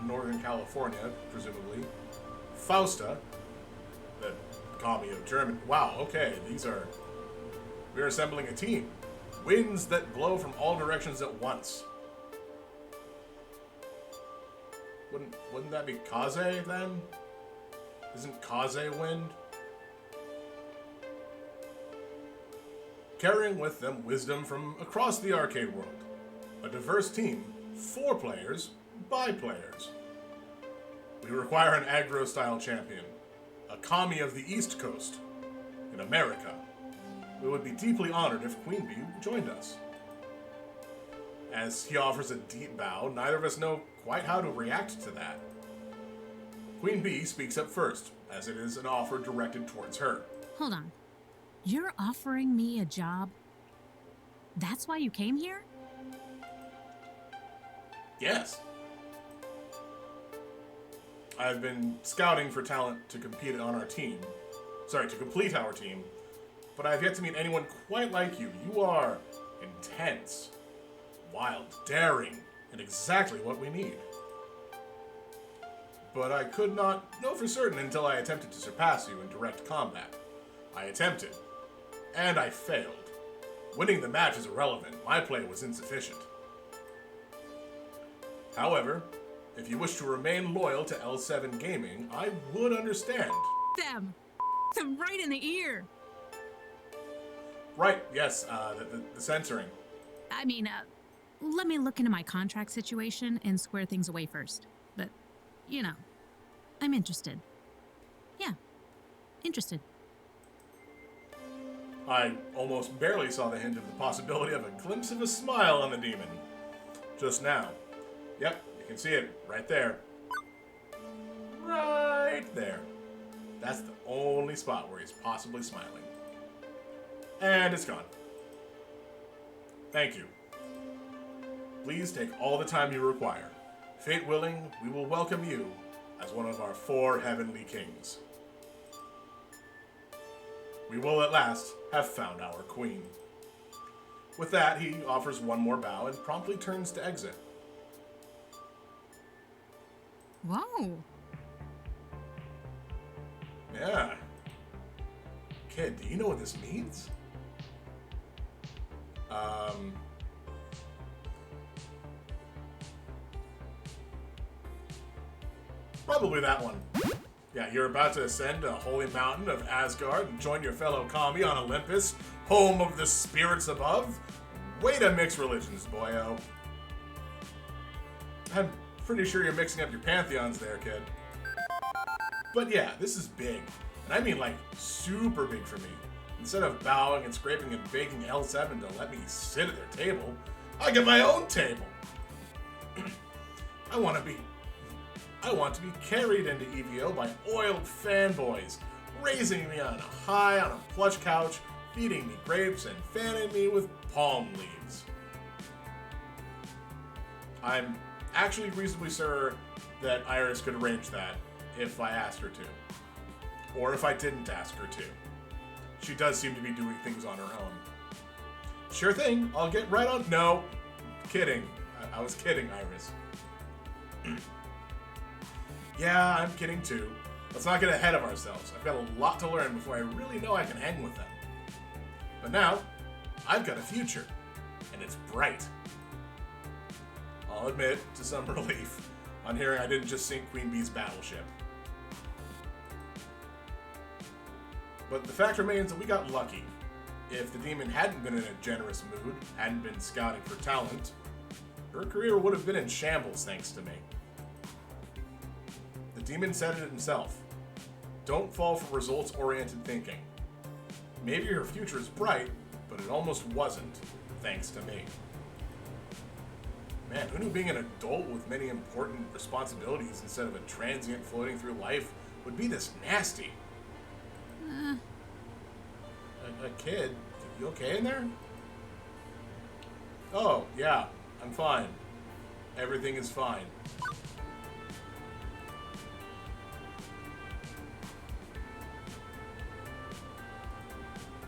Speaker 2: Northern California, presumably. Fausta, the Kami of Germany. Wow, okay, we're assembling a team. Winds that blow from all directions at once. Wouldn't that be Kaze, then? Isn't Kaze wind? Carrying with them wisdom from across the arcade world. A diverse team, for players, by players. We require an aggro-style champion, a Kami of the East Coast, in America. We would be deeply honored if Queen Bee joined us. As he offers a deep bow, neither of us know quite how to react to that. Queen Bee speaks up first, as it is an offer directed towards her.
Speaker 8: Hold on. You're offering me a job? That's why you came here?
Speaker 2: Yes. I've been scouting for talent to compete on our team. Sorry, to complete our team. But I've yet to meet anyone quite like you. You are intense, wild, daring, and exactly what we need. But I could not know for certain until I attempted to surpass you in direct combat. I attempted, and I failed. Winning the match is irrelevant. My play was insufficient. However, if you wish to remain loyal to L7 Gaming, I would understand.
Speaker 8: Them! Them right in the ear!
Speaker 2: Right, yes, the censoring.
Speaker 8: I mean, let me look into my contract situation and square things away first. But, you know, I'm interested. Yeah, interested.
Speaker 2: I almost barely saw the hint of the possibility of a glimpse of a smile on the demon. Just now. Yep, you can see it right there. Right there. That's the only spot where he's possibly smiling. And it's gone. Thank you. Please take all the time you require. Fate willing, we will welcome you as one of our 4 heavenly kings. We will at last have found our queen. With that, he offers one more bow and promptly turns to exit.
Speaker 8: Whoa!
Speaker 2: Yeah. Kid, do you know what this means? Probably that one. Yeah, you're about to ascend a holy mountain of Asgard and join your fellow Kami on Olympus, home of the spirits above? Way to mix religions, boyo. I'm pretty sure you're mixing up your pantheons there, kid. But yeah, this is big. And I mean like super big for me. Instead of bowing and scraping and begging L7 to let me sit at their table, I get my own table. I want to be carried into EVO by oiled fanboys, raising me on a high on a plush couch, feeding me grapes and fanning me with palm leaves. I'm actually reasonably sure that Iris could arrange that if I asked her to. Or if I didn't ask her to. She does seem to be doing things on her own. Sure thing, I'll get right on. No, kidding. I was kidding, Iris. Yeah, I'm kidding too. Let's not get ahead of ourselves. I've got a lot to learn before I really know I can hang with them. But now, I've got a future, and it's bright. I'll admit to some relief on hearing I didn't just sink Queen Bee's battleship. But the fact remains that we got lucky. If the demon hadn't been in a generous mood, hadn't been scouting for talent, her career would have been in shambles thanks to me. The The demon said it himself. Don't fall for results-oriented thinking. Maybe your future is bright, but it almost wasn't, thanks to me. Man, who knew being an adult with many important responsibilities instead of a transient floating through life would be this nasty? A kid? You okay in there? Oh, yeah, I'm fine. Everything is fine.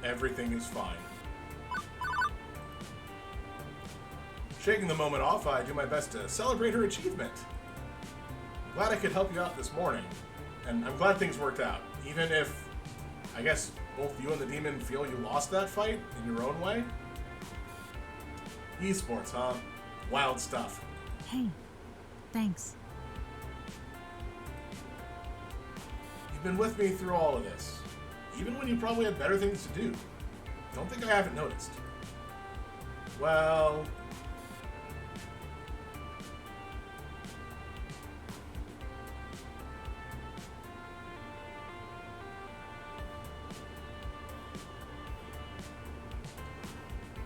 Speaker 2: Everything is fine. Shaking the moment off, I do my best to celebrate her achievement. Glad I could help you out this morning, and I'm glad things worked out. Even if, I guess, both you and the demon feel you lost that fight in your own way. Esports, huh? Wild stuff.
Speaker 8: Hey, thanks.
Speaker 2: You've been with me through all of this, even when you probably had better things to do. Don't think I haven't noticed. Well...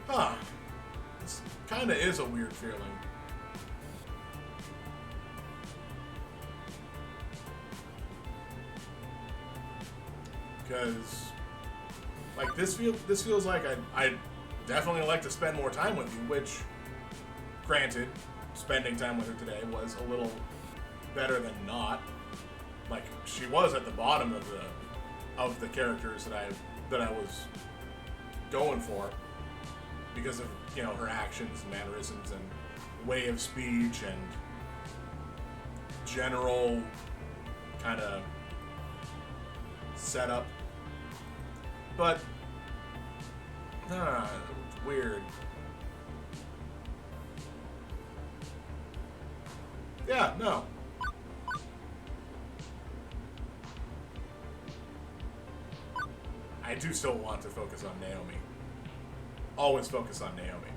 Speaker 2: Huh. This kinda is a weird feeling. Because, like, this feels like I'd definitely like to spend more time with you, which, granted, spending time with her today was a little better than not. Like, she was at the bottom of the characters that I was going for because of, you know, her actions and mannerisms and way of speech and general kind of setup. But it's weird. Yeah, no. I do still want to focus on Naomi. Always focus on Naomi.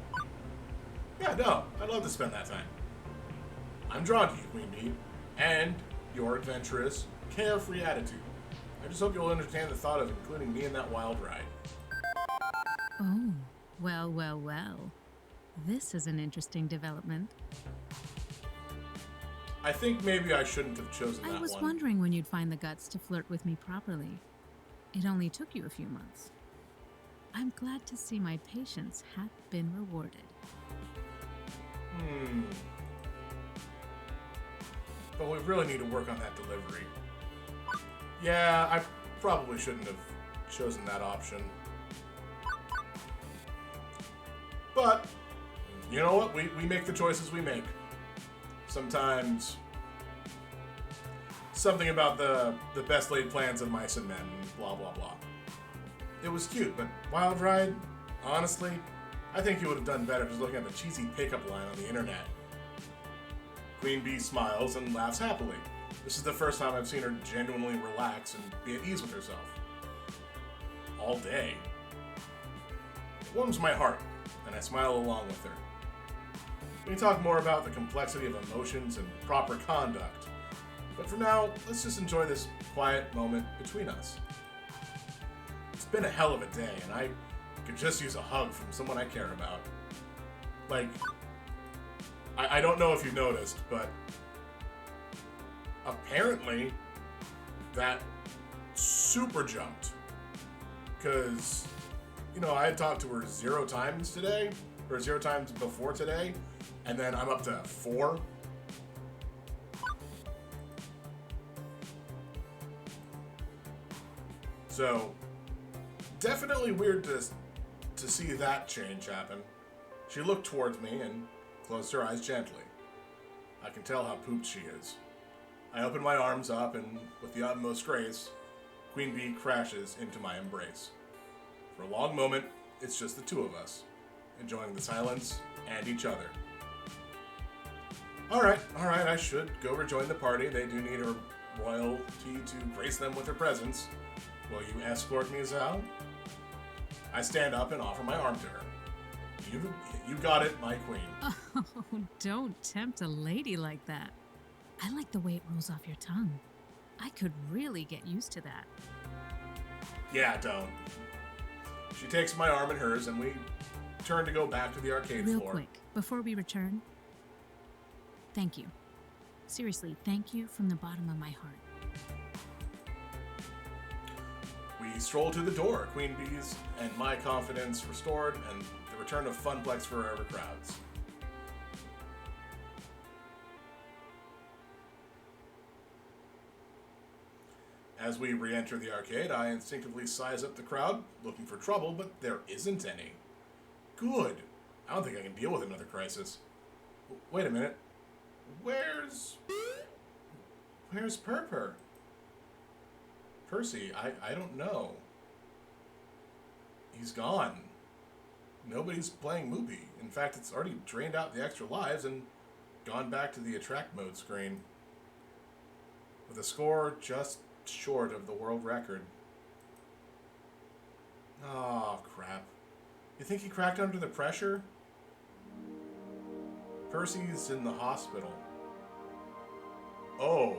Speaker 2: Yeah, no, I'd love to spend that time. I'm drawn to you, Queen Bee, and your adventurous, carefree attitude. I just hope you'll understand the thought of including me in that wild ride.
Speaker 8: Oh, well, well, well. This is an interesting development.
Speaker 2: I think maybe I shouldn't have chosen that one.
Speaker 8: I was wondering when you'd find the guts to flirt with me properly. It only took you a few months. I'm glad to see my patience had been rewarded.
Speaker 2: But we really need to work on that delivery. Yeah, I probably shouldn't have chosen that option. But, you know what? We make the choices we make. Sometimes something about the best laid plans of mice and men, blah, blah, blah. It was cute, but Wild Ride, honestly, I think you would have done better just looking at the cheesy pickup line on the internet. Queen Bee smiles and laughs happily. This is the first time I've seen her genuinely relax and be at ease with herself. All day. It warms my heart, and I smile along with her. We can talk more about the complexity of emotions and proper conduct, but for now, let's just enjoy this quiet moment between us. It's been a hell of a day, and I could just use a hug from someone I care about. Like, I don't know if you noticed, but apparently that super jumped. Because, you know, I had talked to her 0 times today, or 0 times before today, and then I'm up to 4. So, definitely weird to see that change happen. She looked towards me and closed her eyes gently. I can tell how pooped she is. I open my arms up and, with the utmost grace, Queen Bee crashes into my embrace. For a long moment, it's just the two of us, enjoying the silence and each other. Alright, I should go rejoin the party. They do need her royalty to grace them with her presence. Will you escort me, Zal? I stand up and offer my arm to her. You got it, my queen.
Speaker 8: Oh, don't tempt a lady like that. I like the way it rolls off your tongue. I could really get used to that.
Speaker 2: Yeah, don't. She takes my arm in hers, and we turn to go back to the arcade
Speaker 8: Real
Speaker 2: floor.
Speaker 8: quick, before we return, thank you. Seriously, thank you from the bottom of my heart.
Speaker 2: We stroll to the door, Queen Bee's and my confidence restored, and the return of FunPlex Forever crowds. As we re-enter the arcade, I instinctively size up the crowd, looking for trouble, but there isn't any. Good. I don't think I can deal with another crisis. Wait a minute. Where's Purpur? Percy, I don't know. He's gone. Nobody's playing Moopy. In fact, it's already drained out the extra lives and gone back to the attract mode screen. With a score just short of the world record. Oh, crap. You think he cracked under the pressure? Percy's in the hospital. Oh.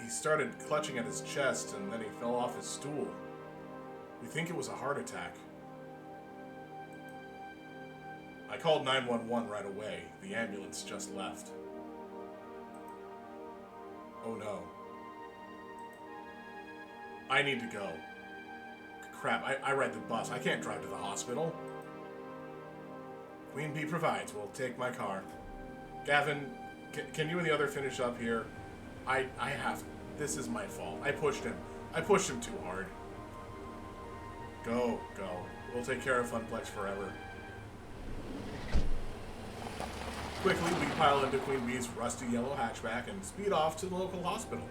Speaker 2: He started clutching at his chest and then he fell off his stool. We think it was a heart attack. I called 911 right away. The ambulance just left. Oh no. I need to go. Crap, I ride the bus. I can't drive to the hospital. Queen Bee provides. We'll take my car. Gavin, can you and the other finish up here? I have. This is my fault. I pushed him. I pushed him too hard. Go. We'll take care of FunPlex forever. Quickly, we pile into Queen Bee's rusty yellow hatchback and speed off to the local hospital.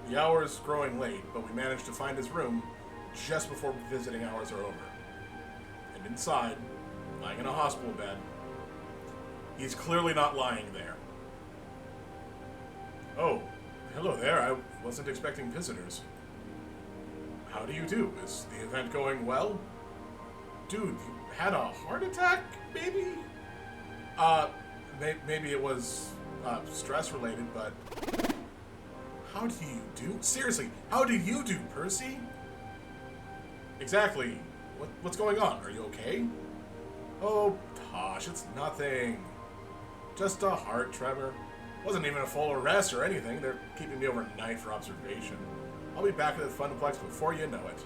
Speaker 2: The hour's growing late, but we manage to find his room just before visiting hours are over. And inside, lying in a hospital bed, he's clearly not lying there. Oh, hello there. I wasn't expecting visitors. How do you do? Is the event going well? Dude, you had a heart attack, baby? Maybe it was stress related, but how do you do? Seriously, how do you do, Percy? Exactly. What's going on? Are you okay? Oh, Tosh, it's nothing. Just a heart tremor. Wasn't even a full arrest or anything. They're keeping me overnight for observation. I'll be back at the FunPlex before you know it.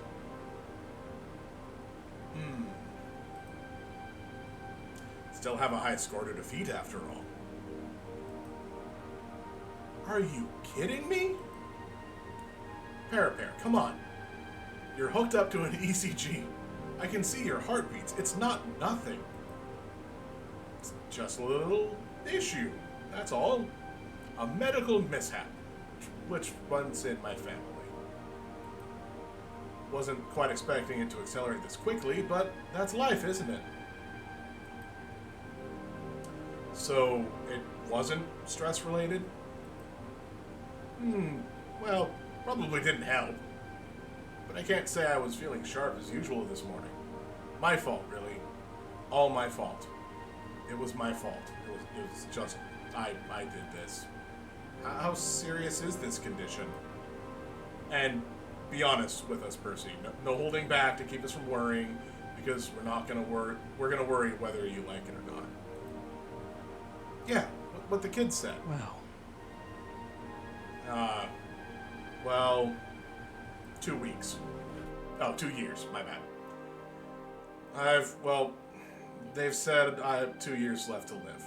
Speaker 2: Still have a high score to defeat after all. Are you kidding me? Pear, come on. You're hooked up to an ECG. I can see your heartbeats. It's not nothing. It's just a little issue. That's all. A medical mishap, which runs in my family. Wasn't quite expecting it to accelerate this quickly, but that's life, isn't it? So, it wasn't stress-related? Well, probably didn't help. But I can't say I was feeling sharp as usual this morning. My fault, really. All my fault. It was my fault. It was just, I did this. How serious is this condition? And be honest with us, Percy. No holding back to keep us from worrying, because we're not gonna worry. We're gonna worry whether you like it or not. Yeah, what the kids said. Well, 2 weeks. Oh, 2 years, my bad. They've said I have 2 years left to live.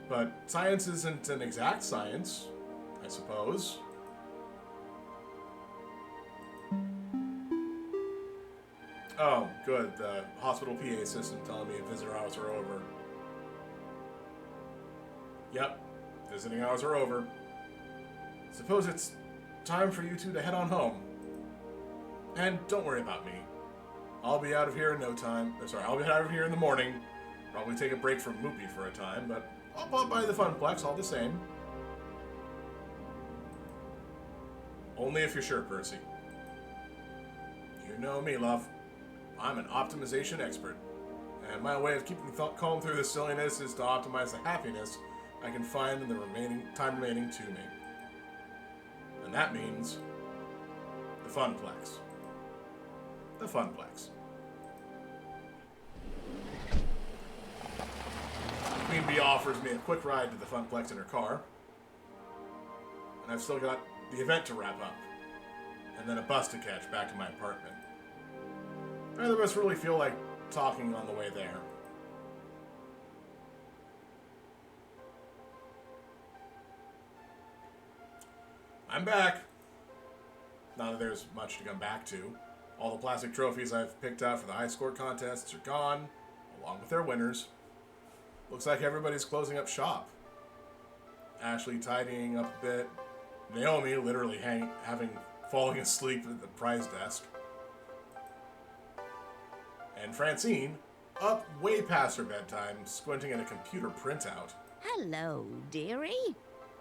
Speaker 2: But science isn't an exact science, I suppose. Oh, good. The hospital PA system telling me visitor hours are over. Yep, visiting hours are over. Suppose it's time for you two to head on home. And don't worry about me. I'll be out of here in no time. I'll be out of here in the morning. Probably take a break from Moopy for a time, but I'll pop by the FunPlex all the same. Only if you're sure, Percy. You know me, love. I'm an optimization expert. And my way of keeping calm through this silliness is to optimize the happiness I can find in the time remaining to me. And that means the FunPlex. The FunPlex. Queen Bee offers me a quick ride to the FunPlex in her car. And I've still got the event to wrap up. And then a bus to catch back to my apartment. Neither of us really feel like talking on the way there. I'm back. Not that there's much to come back to. All the plastic trophies I've picked out for the high score contests are gone, along with their winners. Looks like everybody's closing up shop. Ashley tidying up a bit. Naomi literally falling asleep at the prize desk. And Francine up way past her bedtime, squinting at a computer printout.
Speaker 9: Hello, dearie.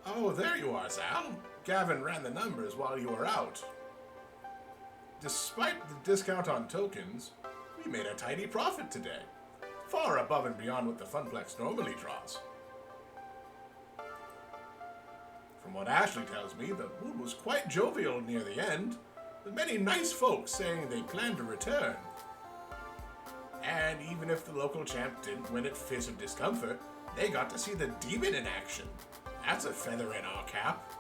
Speaker 2: Oh, there you are, Sal. Gavin ran the numbers while you were out. Despite the discount on tokens, we made a tidy profit today. Far above and beyond what the FunPlex normally draws. From what Ashley tells me, the mood was quite jovial near the end, with many nice folks saying they plan to return. And even if the local champ didn't win at Fizz of Discomfort, they got to see the demon in action. That's a feather in our cap.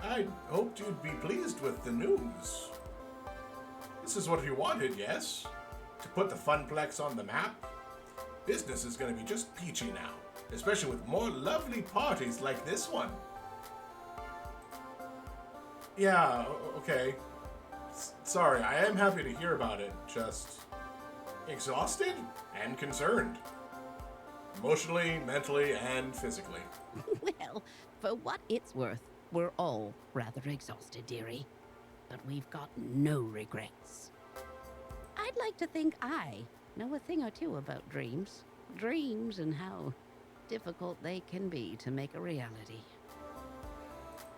Speaker 2: I hoped you'd be pleased with the news. This is what you wanted, yes? To put the FunPlex on the map? Business is going to be just peachy now, especially with more lovely parties like this one. Yeah, okay. Sorry, I am happy to hear about it. Just exhausted and concerned. Emotionally, mentally, and physically.
Speaker 9: Well, for what it's worth, we're all rather exhausted, dearie. But we've got no regrets. I'd like to think I know a thing or two about dreams. Dreams and how difficult they can be to make a reality.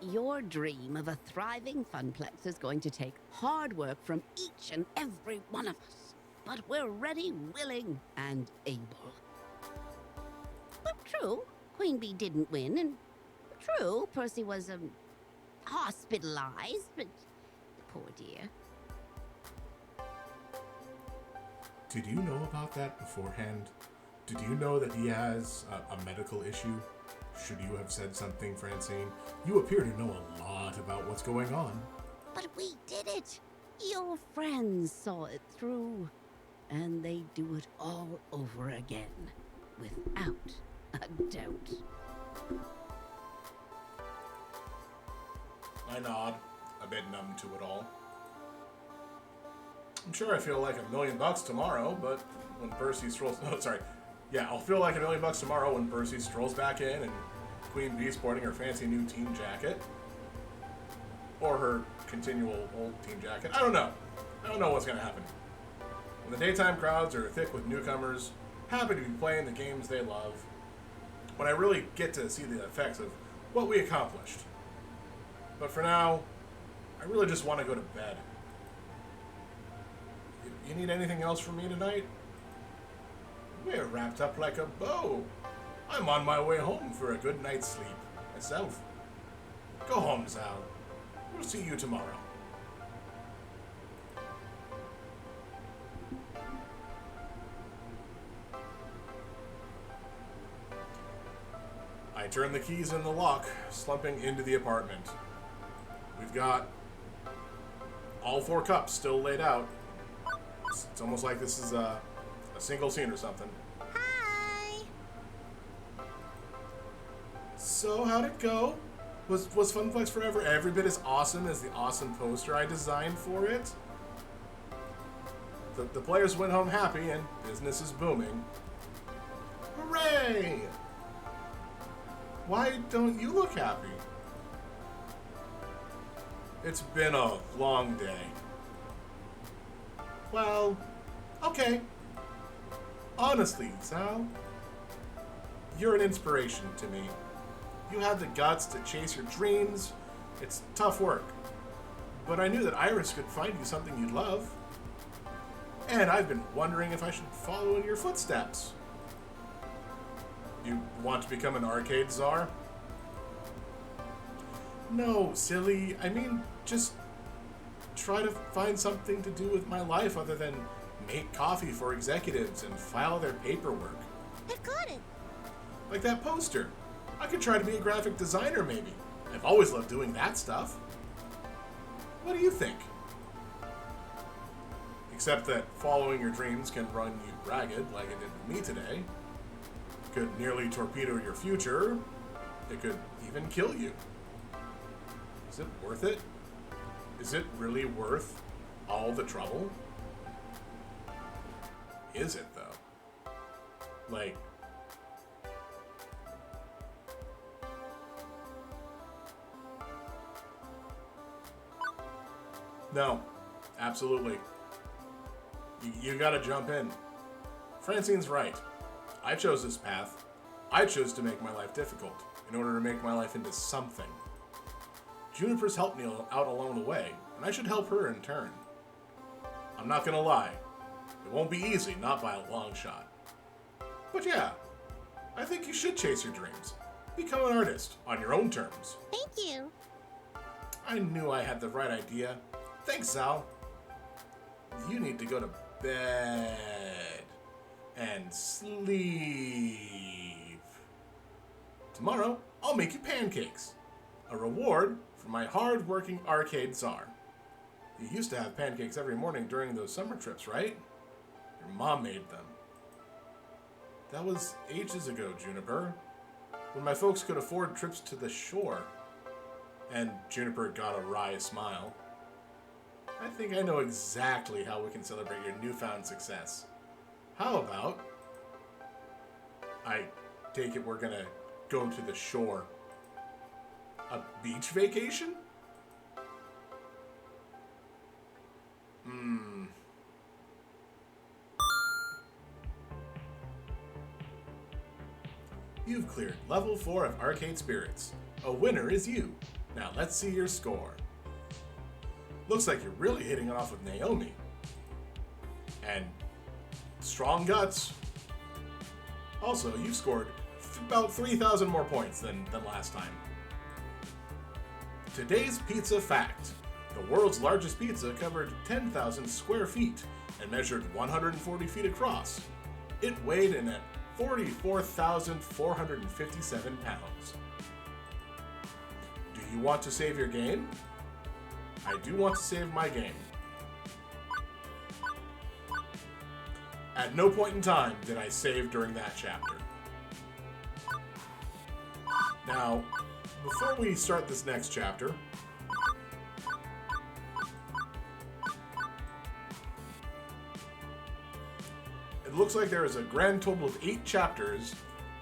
Speaker 9: Your dream of a thriving FunPlex is going to take hard work from each and every one of us. But we're ready, willing, and able. But true, Queen Bee didn't win, and true, Percy was, hospitalized, but poor dear.
Speaker 2: Did you know about that beforehand? Did you know that he has a medical issue? Should you have said something, Francine? You appear to know a lot about what's going on.
Speaker 9: But we did it! Your friends saw it through, and they do it all over again, without a doubt.
Speaker 2: I nod, a bit numb to it all. I'm sure I feel like $1 million tomorrow, but when Percy strolls... Oh, sorry. Yeah, I'll feel like $1 million tomorrow when Percy strolls back in and Queen Bee sporting her fancy new team jacket. Or her continual old team jacket. I don't know. I don't know what's going to happen. When the daytime crowds are thick with newcomers, happy to be playing the games they love. When I really get to see the effects of what we accomplished. But for now, I really just want to go to bed. You need anything else from me tonight? We're wrapped up like a bow. I'm on my way home for a good night's sleep myself. Go home, Sal. We'll see you tomorrow. I turn the keys in the lock, slumping into the apartment. We've got all 4 cups still laid out. It's almost like this is a single scene or something.
Speaker 4: Hi.
Speaker 2: So, how'd it go? Was FunPlex Forever every bit as awesome as the awesome poster I designed for it? The players went home happy and business is booming. Hooray! Why don't you look happy? It's been a long day. Well, okay. Honestly, Sal, you're an inspiration to me. You have the guts to chase your dreams. It's tough work. but I knew that Iris could find you something you'd love. And I've been wondering if I should follow in your footsteps. You want to become an arcade czar? No, silly. I mean, just try to find something to do with my life other than make coffee for executives and file their paperwork.
Speaker 4: I got it.
Speaker 2: Like that poster. I could try to be a graphic designer, maybe. I've always loved doing that stuff. What do you think? Except that following your dreams can run you ragged, like it did with me today. It could nearly torpedo your future. It could even kill you. Is it worth it? Is it really worth all the trouble? Is it, though? Like... No, absolutely. You gotta jump in. Francine's right. I chose this path. I chose to make my life difficult in order to make my life into something. Juniper's helped me out along the way, and I should help her in turn. I'm not gonna lie. It won't be easy, not by a long shot. But yeah, I think you should chase your dreams. Become an artist on your own terms.
Speaker 4: Thank you.
Speaker 2: I knew I had the right idea. Thanks, Sal. You need to go to bed and sleep. Tomorrow, I'll make you pancakes. A reward for my hard-working arcade czar. You used to have pancakes every morning during those summer trips, right? Your mom made them. That was ages ago, Juniper, when my folks could afford trips to the shore. And Juniper got a wry smile. I think I know exactly how we can celebrate your newfound success. How about... I take it we're gonna go to the shore. A beach vacation? You've cleared level 4 of Arcade Spirits. A winner is you. Now let's see your score. Looks like you're really hitting it off with Naomi. And strong guts. Also, you scored about 3,000 more points than last time. Today's pizza fact. The world's largest pizza covered 10,000 square feet and measured 140 feet across. It weighed in at 44,457 pounds. Do you want to save your game? I do want to save my game. At no point in time did I save during that chapter. Now, before we start this next chapter, it looks like there is a grand total of 8 chapters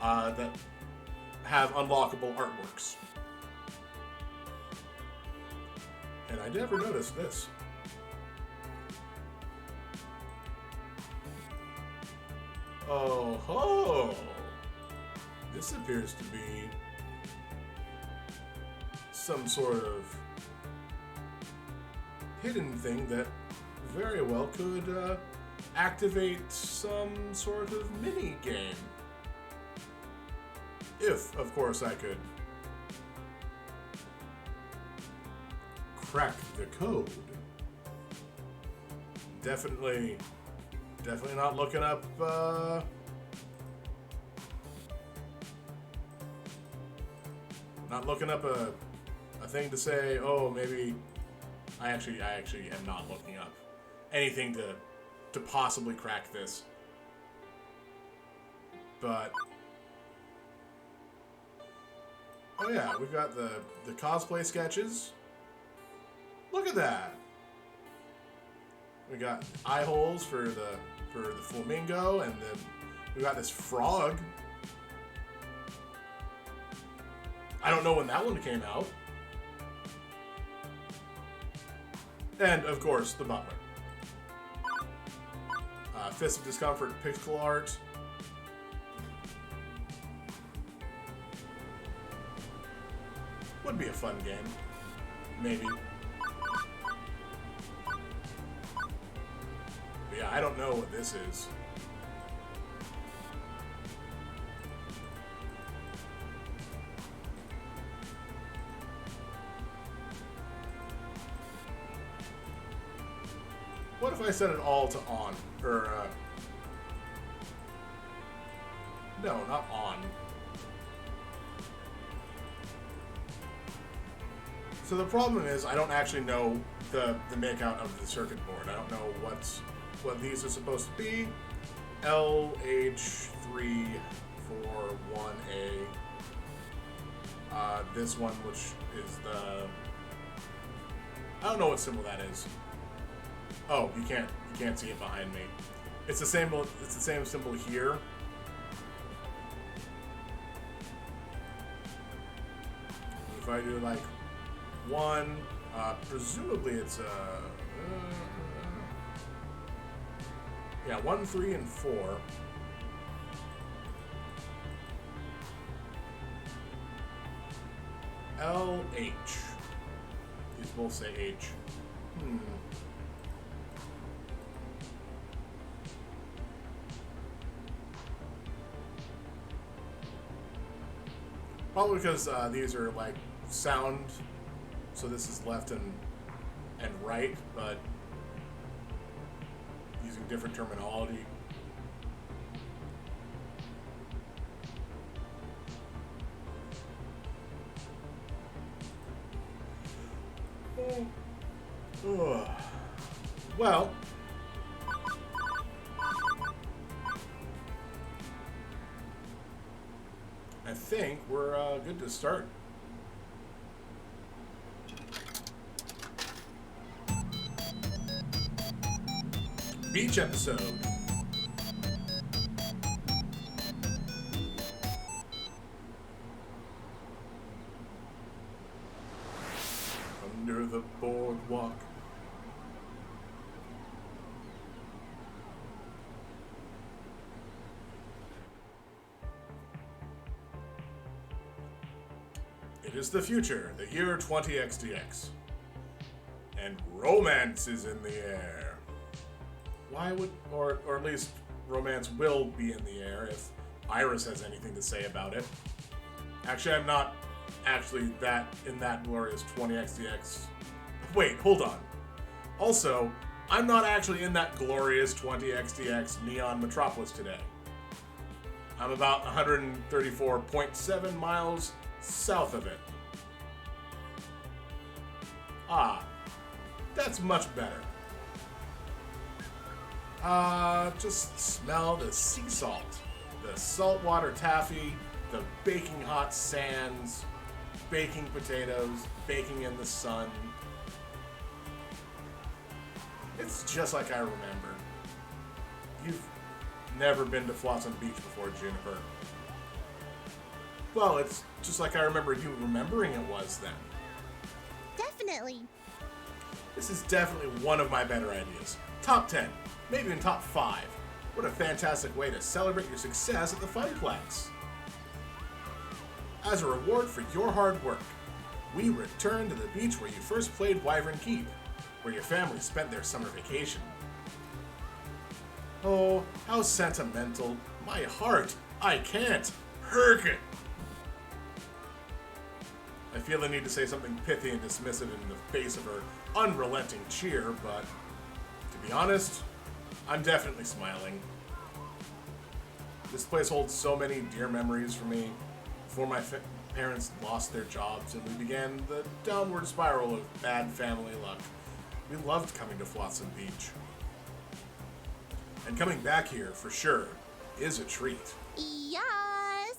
Speaker 2: that have unlockable artworks. And I never noticed this. Oh ho! This appears to be some sort of hidden thing that very well could activate some sort of mini game. If, of course, I could crack the code. Definitely not looking up, not looking up a thing to say, oh, maybe, I actually am not looking up anything to possibly crack this. But, oh yeah, we've got the cosplay sketches. Look at that. We got eye holes for the flamingo, and then we got this frog. I don't know when that one came out. And of course, the butler. Fist of Discomfort pixel art. Would be a fun game. Maybe. But yeah, I don't know what this is. What if I set it all to on? Or, no, not on. So the problem is I don't actually know the makeout of the circuit board. I don't know what these are supposed to be. LH341A. This one, which is the... I don't know what symbol that is. Oh, you can't see it behind me. It's the same symbol here. If I do like 1, presumably it's yeah, 1, 3, and 4. LH. These both say H. Probably because these are like sound, so this is left and right, but using different terminology. Well, I think we're good to start. Beach episode. Under the boardwalk. It is the future, the year 20XDX. And romance is in the air. Why would, or at least romance will be in the air if Iris has anything to say about it. Actually, I'm not actually in that glorious 20XDX. Wait, hold on. Also, I'm not actually in that glorious 20XDX Neon Metropolis today. I'm about 134.7 miles south of it. Ah, that's much better. Just smell the sea salt, the saltwater taffy, the baking hot sands, baking potatoes, baking in the sun. It's just like I remember. You've never been to Flotsam Beach before, Juniper. Well, it's just like I remember you remembering it was then.
Speaker 4: Definitely.
Speaker 2: This is definitely one of my better ideas. Top 10, maybe even top 5. What a fantastic way to celebrate your success at the FunPlex. As a reward for your hard work, we return to the beach where you first played Wyvern Keep, where your family spent their summer vacation. Oh, how sentimental. My heart, I can't. Hurk it. I feel the need to say something pithy and dismissive in the face of her unrelenting cheer, but to be honest, I'm definitely smiling. This place holds so many dear memories for me. Before my parents lost their jobs and we began the downward spiral of bad family luck, we loved coming to Flotsam Beach. And coming back here, for sure, is a treat.
Speaker 4: Yes.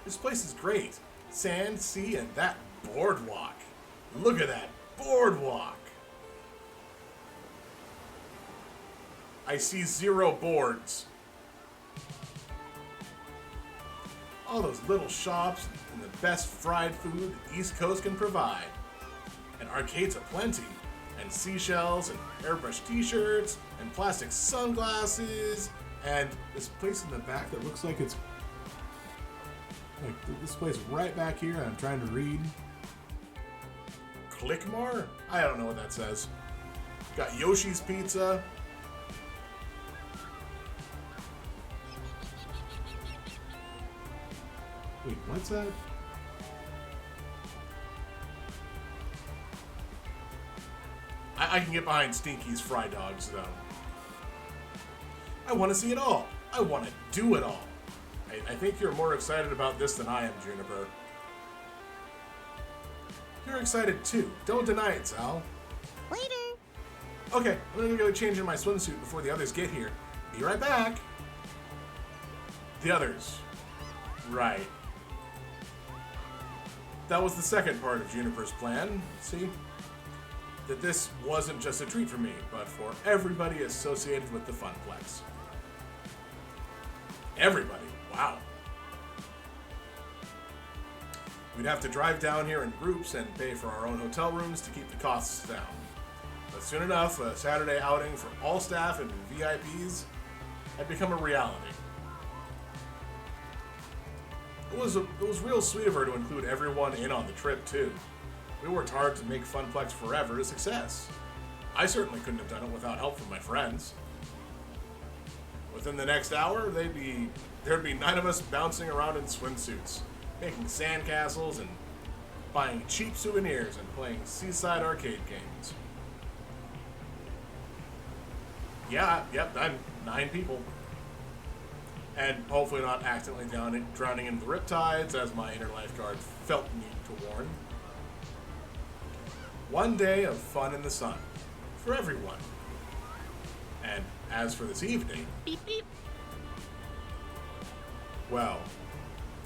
Speaker 2: This place is great. Sand, sea, and that boardwalk. Look at that boardwalk. I see 0 boards. All those little shops and the best fried food the East Coast can provide. And arcades aplenty. And seashells and airbrush t-shirts and plastic sunglasses and this place in the back that looks like it's like this place right back here. I'm trying to read. Clickmar? I don't know what that says. Got Yoshi's Pizza. What's that? I can get behind Stinky's fry dogs, though. I want to see it all. I want to do it all. I think you're more excited about this than I am, Juniper. You're excited too. Don't deny it, Sal.
Speaker 4: Later.
Speaker 2: Okay, I'm gonna go change in my swimsuit before the others get here. Be right back. The others. Right. That was the second part of Juniper's plan. See? That this wasn't just a treat for me, but for everybody associated with the FunPlex. Everybody. Wow. We'd have to drive down here in groups and pay for our own hotel rooms to keep the costs down. But soon enough, a Saturday outing for all staff and VIPs had become a reality. It was real sweet of her to include everyone in on the trip, too. We worked hard to make FunPlex Forever a success. I certainly couldn't have done it without help from my friends. Within the next hour, there'd be 9 of us bouncing around in swimsuits, making sandcastles and buying cheap souvenirs and playing seaside arcade games. Yeah, yep, 9 people. And hopefully not accidentally drowning in the riptides, as my inner lifeguard felt the need to warn. One day of fun in the sun, for everyone. And as for this evening...
Speaker 6: Beep beep.
Speaker 2: Well,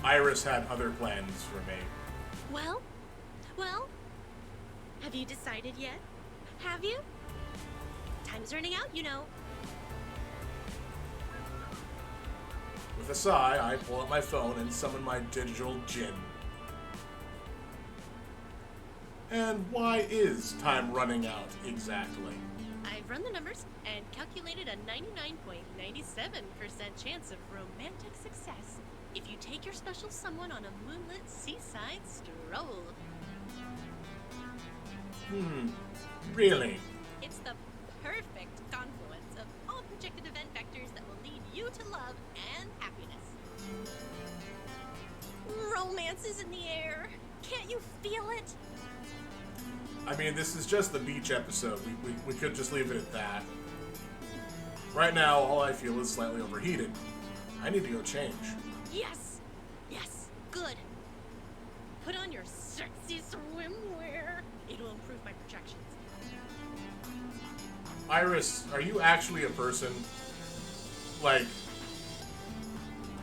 Speaker 2: Iris had other plans for me.
Speaker 6: Well? Have you decided yet? Have you? Time's running out, you know.
Speaker 2: With a sigh, I pull out my phone and summon my digital djinn. And why is time running out exactly?
Speaker 6: I've run the numbers and calculated a 99.97% chance of romantic success if you take your special someone on a moonlit seaside stroll.
Speaker 2: Really?
Speaker 6: It's the perfect confluence of all projected event vectors that will lead you to love and happiness. Romance is in the air. Can't you feel it?
Speaker 2: I mean, this is just the beach episode. We could just leave it at that. Right now, all I feel is slightly overheated. I need to go change.
Speaker 6: Yes! Yes! Good! Put on your sexy swimwear. It'll improve my projections.
Speaker 2: Iris, are you actually a person? Like,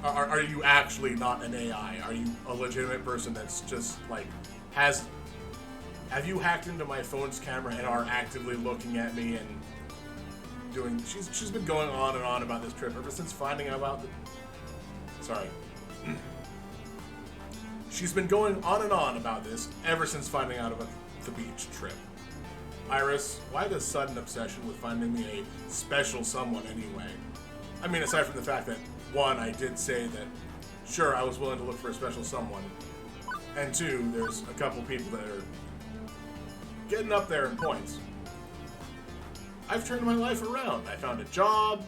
Speaker 2: are you actually not an AI? Are you a legitimate person that's just, like, have you hacked into my phone's camera and are actively looking at me and doing... She's been going on and on about this trip ever since finding out about the... Sorry. She's been going on and on about this ever since finding out about the beach trip. Iris, why the sudden obsession with finding me a special someone anyway? I mean, aside from the fact that, 1, I did say that, sure, I was willing to look for a special someone, and 2, there's a couple people that are getting up there in points. I've turned my life around. I found a job.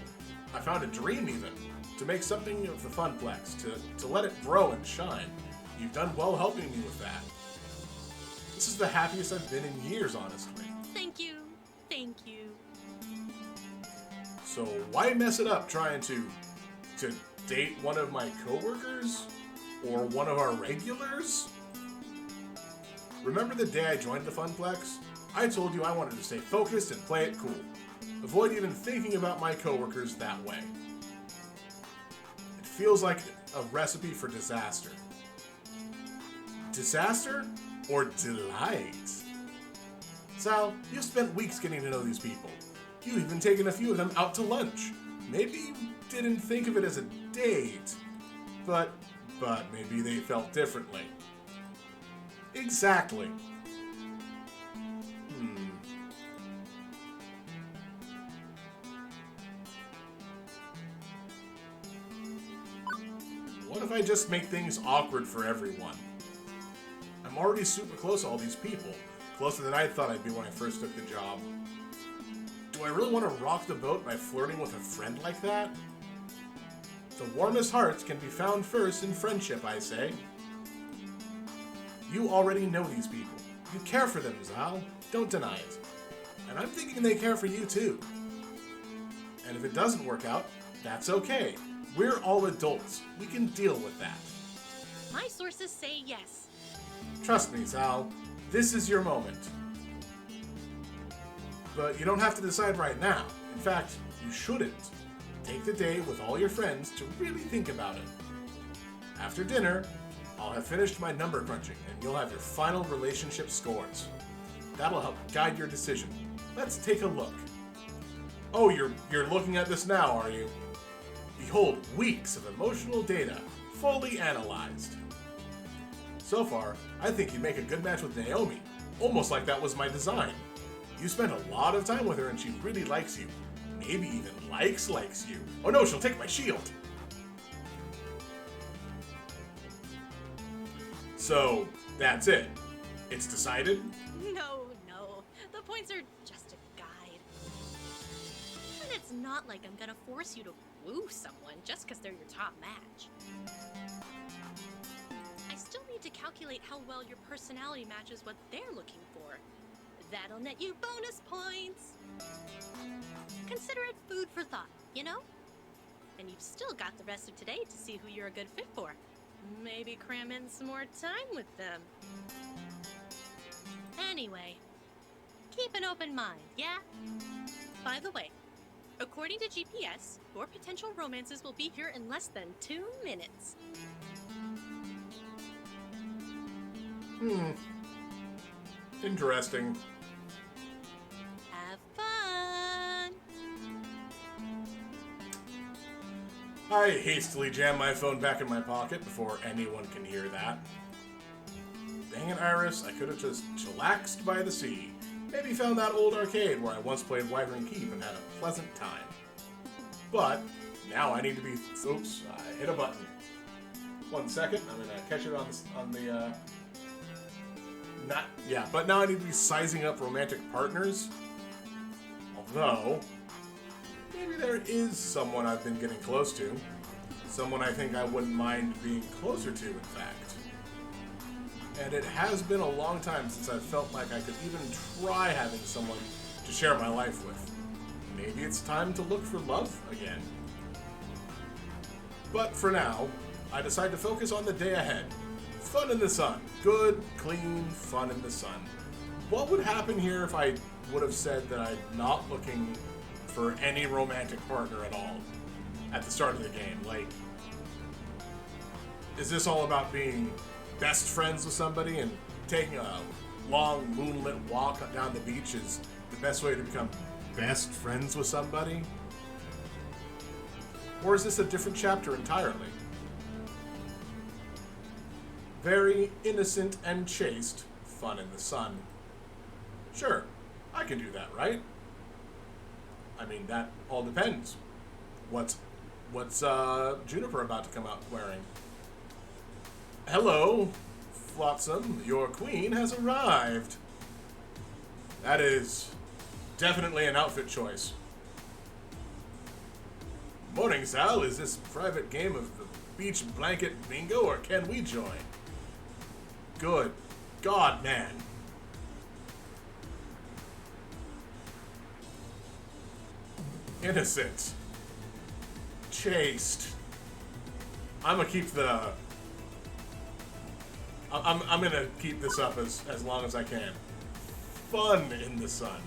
Speaker 2: I found a dream, even, to make something of the FunPlex, to let it grow and shine. You've done well helping me with that. This is the happiest I've been in years, honestly.
Speaker 6: Thank you. Thank you.
Speaker 2: So why mess it up trying to date one of my coworkers? Or one of our regulars? Remember the day I joined the FunPlex? I told you I wanted to stay focused and play it cool. Avoid even thinking about my coworkers that way. It feels like a recipe for disaster. Disaster or delight? Sal, you've spent weeks getting to know these people. You've even taken a few of them out to lunch. Maybe you didn't think of it as a date, but maybe they felt differently. Exactly. What if I just make things awkward for everyone? I'm already super close to all these people. Closer than I thought I'd be when I first took the job. Do I really want to rock the boat by flirting with a friend like that? The warmest hearts can be found first in friendship, I say. You already know these people. You care for them, Zal. Don't deny it. And I'm thinking they care for you too. And if it doesn't work out, that's okay. We're all adults. We can deal with that.
Speaker 6: My sources say yes.
Speaker 2: Trust me, Zal. This is your moment. But you don't have to decide right now. In fact, you shouldn't. Take the day with all your friends to really think about it. After dinner, I'll have finished my number crunching, and you'll have your final relationship scores. That'll help guide your decision. Let's take a look. Oh, you're looking at this now, are you? Behold, weeks of emotional data, fully analyzed. So far, I think you'd make a good match with Naomi. Almost like that was my design. You spent a lot of time with her and she really likes you. Maybe even likes you. Oh no, she'll take my shield! So, that's it. It's decided?
Speaker 6: No. The points are just a guide. And it's not like I'm gonna force you to woo someone just because they're your top match. I still need to calculate how well your personality matches what they're looking for. That'll net you bonus points. Consider it food for thought, you know? And you've still got the rest of today to see who you're a good fit for. Maybe cram in some more time with them. Anyway, keep an open mind, yeah? By the way, according to GPS, your potential romances will be here in less than 2 minutes.
Speaker 2: Interesting.
Speaker 6: Have fun!
Speaker 2: I hastily jam my phone back in my pocket before anyone can hear that. Dang it, Iris, I could have just chillaxed by the sea. Maybe found that old arcade where I once played Wyvern Keep and had a pleasant time. But, now I need to be... Oops, I hit a button. 1 second, I'm gonna catch it on the but now I need to be sizing up romantic partners. Although, maybe there is someone I've been getting close to. Someone I think I wouldn't mind being closer to, in fact. And it has been a long time since I felt like I could even try having someone to share my life with. Maybe it's time to look for love again. But for now, I decide to focus on the day ahead. Fun in the sun. Good, clean fun in the sun. What would happen here if I would have said that I'm not looking for any romantic partner at all at the start of the game? Like, is this all about being best friends with somebody and taking a long moonlit walk down the beach is the best way to become best friends with somebody? Or is this a different chapter entirely? Very innocent and chaste fun in the sun. Sure, I can do that, right? I mean, that all depends. What's Juniper about to come out wearing? Hello, Flotsam, your queen has arrived. That is definitely an outfit choice. Morning, Sal. Is this private game of the beach blanket bingo, or can we join? Good God, man. Innocent. Chaste. I'm gonna keep the... I'm gonna keep this up as long as I can. Fun in the sun.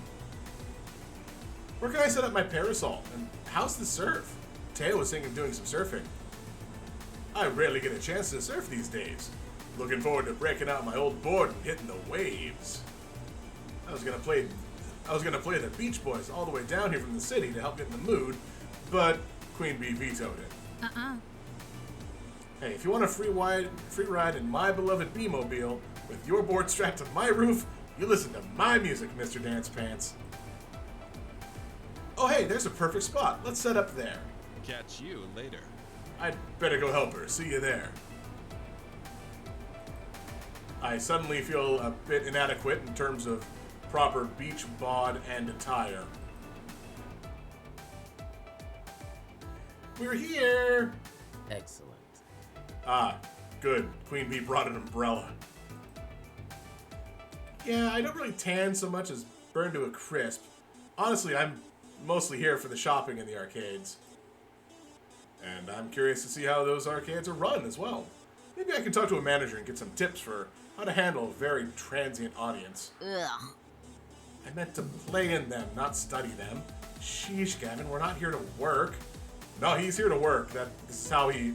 Speaker 2: Where can I set up my parasol? And how's the surf? Teo was thinking of doing some surfing. I rarely get a chance to surf these days. Looking forward to breaking out my old board and hitting the waves. I was gonna play the Beach Boys all the way down here from the city to help get in the mood, but Queen Bee vetoed it. Hey, if you want a free ride in my beloved Bee-mobile with your board strapped to my roof, you listen to my music, Mr. Dance Pants. Oh hey, there's a perfect spot. Let's set up there.
Speaker 5: Catch you later.
Speaker 2: I'd better go help her. See you there. I suddenly feel a bit inadequate in terms of proper beach bod and attire. We're here!
Speaker 10: Excellent.
Speaker 2: Ah, good. Queen Bee brought an umbrella. Yeah, I don't really tan so much as burn to a crisp. Honestly, I'm mostly here for the shopping in the arcades. And I'm curious to see how those arcades are run as well. Maybe I can talk to a manager and get some tips for how to handle a very transient audience.
Speaker 3: Ugh.
Speaker 2: I meant to play in them, not study them. Sheesh, Gavin, we're not here to work. No, he's here to work. This is how he...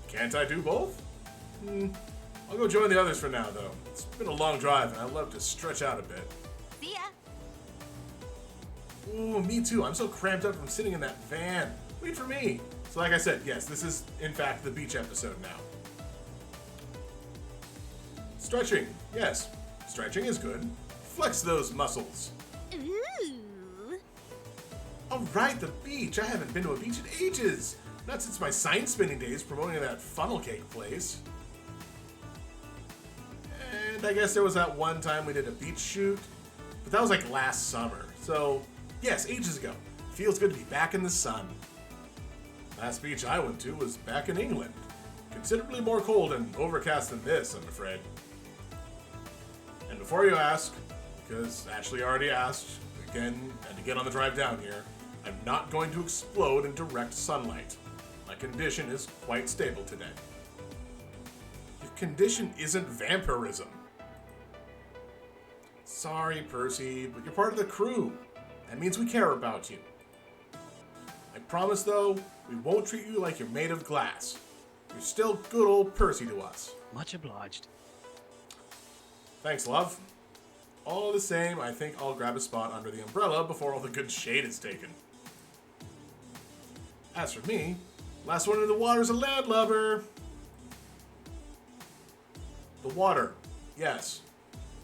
Speaker 2: Can't I do both? I'll go join the others for now, though. It's been a long drive, and I'd love to stretch out a bit.
Speaker 3: See ya.
Speaker 2: Ooh, me too. I'm so cramped up from sitting in that van. Wait for me. So like I said, yes, this is, in fact, the beach episode now. Stretching. Yes, stretching is good. Flex those muscles.
Speaker 4: Ooh.
Speaker 2: Alright, the beach. I haven't been to a beach in ages. Not since my sign spinning days promoting that funnel cake place. And I guess there was that one time we did a beach shoot. But that was like last summer. So, yes, ages ago. Feels good to be back in the sun. Last beach I went to was back in England. Considerably more cold and overcast than this, I'm afraid. And before you ask, because Ashley already asked, again and again on the drive down here, I'm not going to explode in direct sunlight. My condition is quite stable today. Your condition isn't vampirism. Sorry, Percy, but you're part of the crew. That means we care about you. I promise, though, we won't treat you like you're made of glass. You're still good old Percy to us.
Speaker 7: Much obliged.
Speaker 2: Thanks, love. All the same, I think I'll grab a spot under the umbrella before all the good shade is taken. As for me, last one in the water's a landlubber. The water, yes,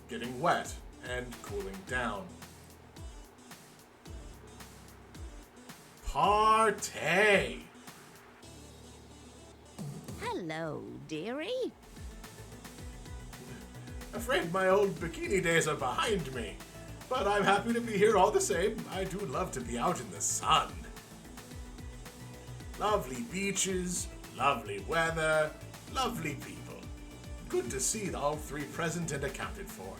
Speaker 2: getting wet and cooling down. Partay!
Speaker 9: Hello, dearie.
Speaker 2: Afraid my old bikini days are behind me, but I'm happy to be here all the same. I do love to be out in the sun. Lovely beaches, lovely weather, lovely people. Good to see all three present and accounted for.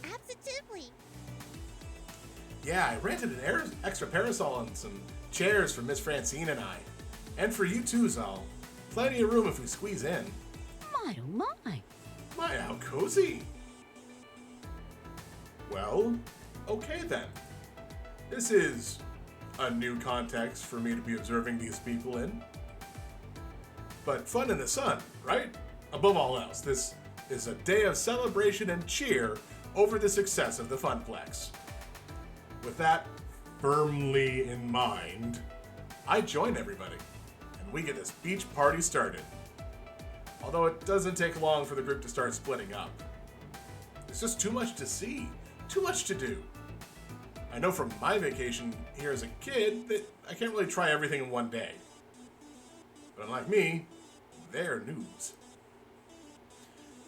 Speaker 4: Absolutely.
Speaker 2: Yeah, I rented an extra parasol and some chairs for Miss Francine and I. And for you too, Zal. Plenty of room if we squeeze in.
Speaker 9: My, oh my.
Speaker 2: My, how cozy. Well, okay then. This is a new context for me to be observing these people in. But fun in the sun, right? Above all else, this is a day of celebration and cheer over the success of the FunPlex. With that firmly in mind, I join everybody, and we get this beach party started. Although it doesn't take long for the group to start splitting up. There's just too much to see, too much to do. I know from my vacation here as a kid that I can't really try everything in one day. But unlike me, they're noobs.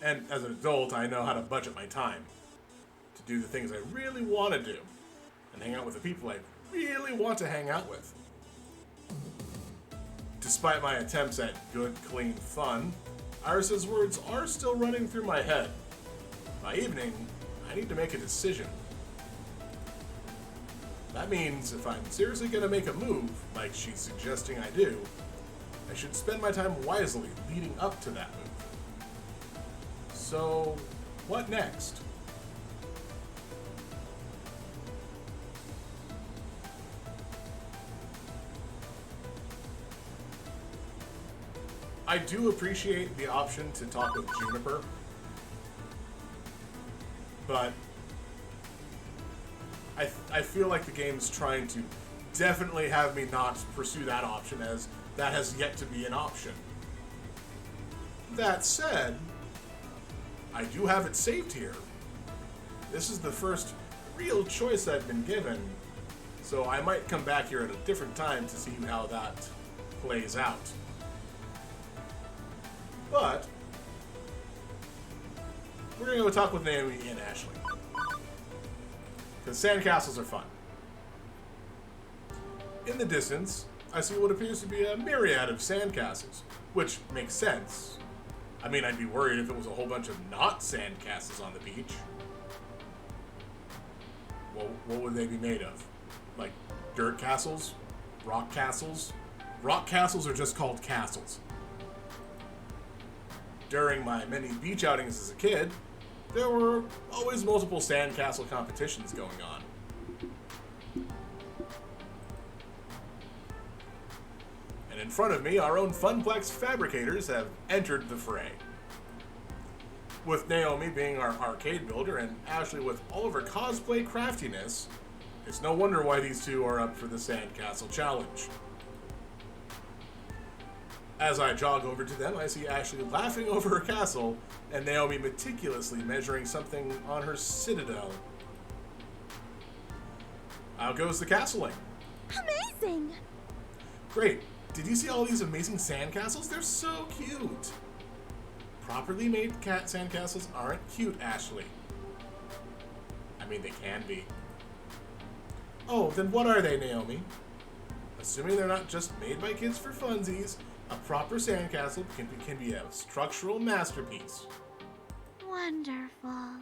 Speaker 2: And as an adult, I know how to budget my time to do the things I really want to do and hang out with the people I really want to hang out with. Despite my attempts at good, clean fun, Iris's words are still running through my head. By evening, I need to make a decision. That means if I'm seriously going to make a move, like she's suggesting I do, I should spend my time wisely leading up to that move. So, what next? I do appreciate the option to talk with Juniper, but I feel like the game's trying to definitely have me not pursue that option, as that has yet to be an option. That said, I do have it saved here. This is the first real choice I've been given, so I might come back here at a different time to see how that plays out. But we're gonna go talk with Naomi and Ashley, because sandcastles are fun. In the distance, I see what appears to be a myriad of sandcastles, which makes sense. I mean, I'd be worried if it was a whole bunch of not sand castles on the beach. Well, what would they be made of? Like dirt castles? Rock castles? Rock castles are just called castles. During my many beach outings as a kid, there were always multiple sandcastle competitions going on. And in front of me, our own FunPlex fabricators have entered the fray. With Naomi being our arcade builder and Ashley with all of her cosplay craftiness, it's no wonder why these two are up for the Sandcastle Challenge. As I jog over to them, I see Ashley laughing over her castle and Naomi meticulously measuring something on her citadel. How goes the castling?
Speaker 4: Amazing!
Speaker 2: Great. Did you see all these amazing sandcastles? They're so cute. Properly made sandcastles aren't cute, Ashley. I mean, they can be. Oh, then what are they, Naomi? Assuming they're not just made by kids for funsies, a proper sandcastle can be a structural masterpiece.
Speaker 3: Wonderful.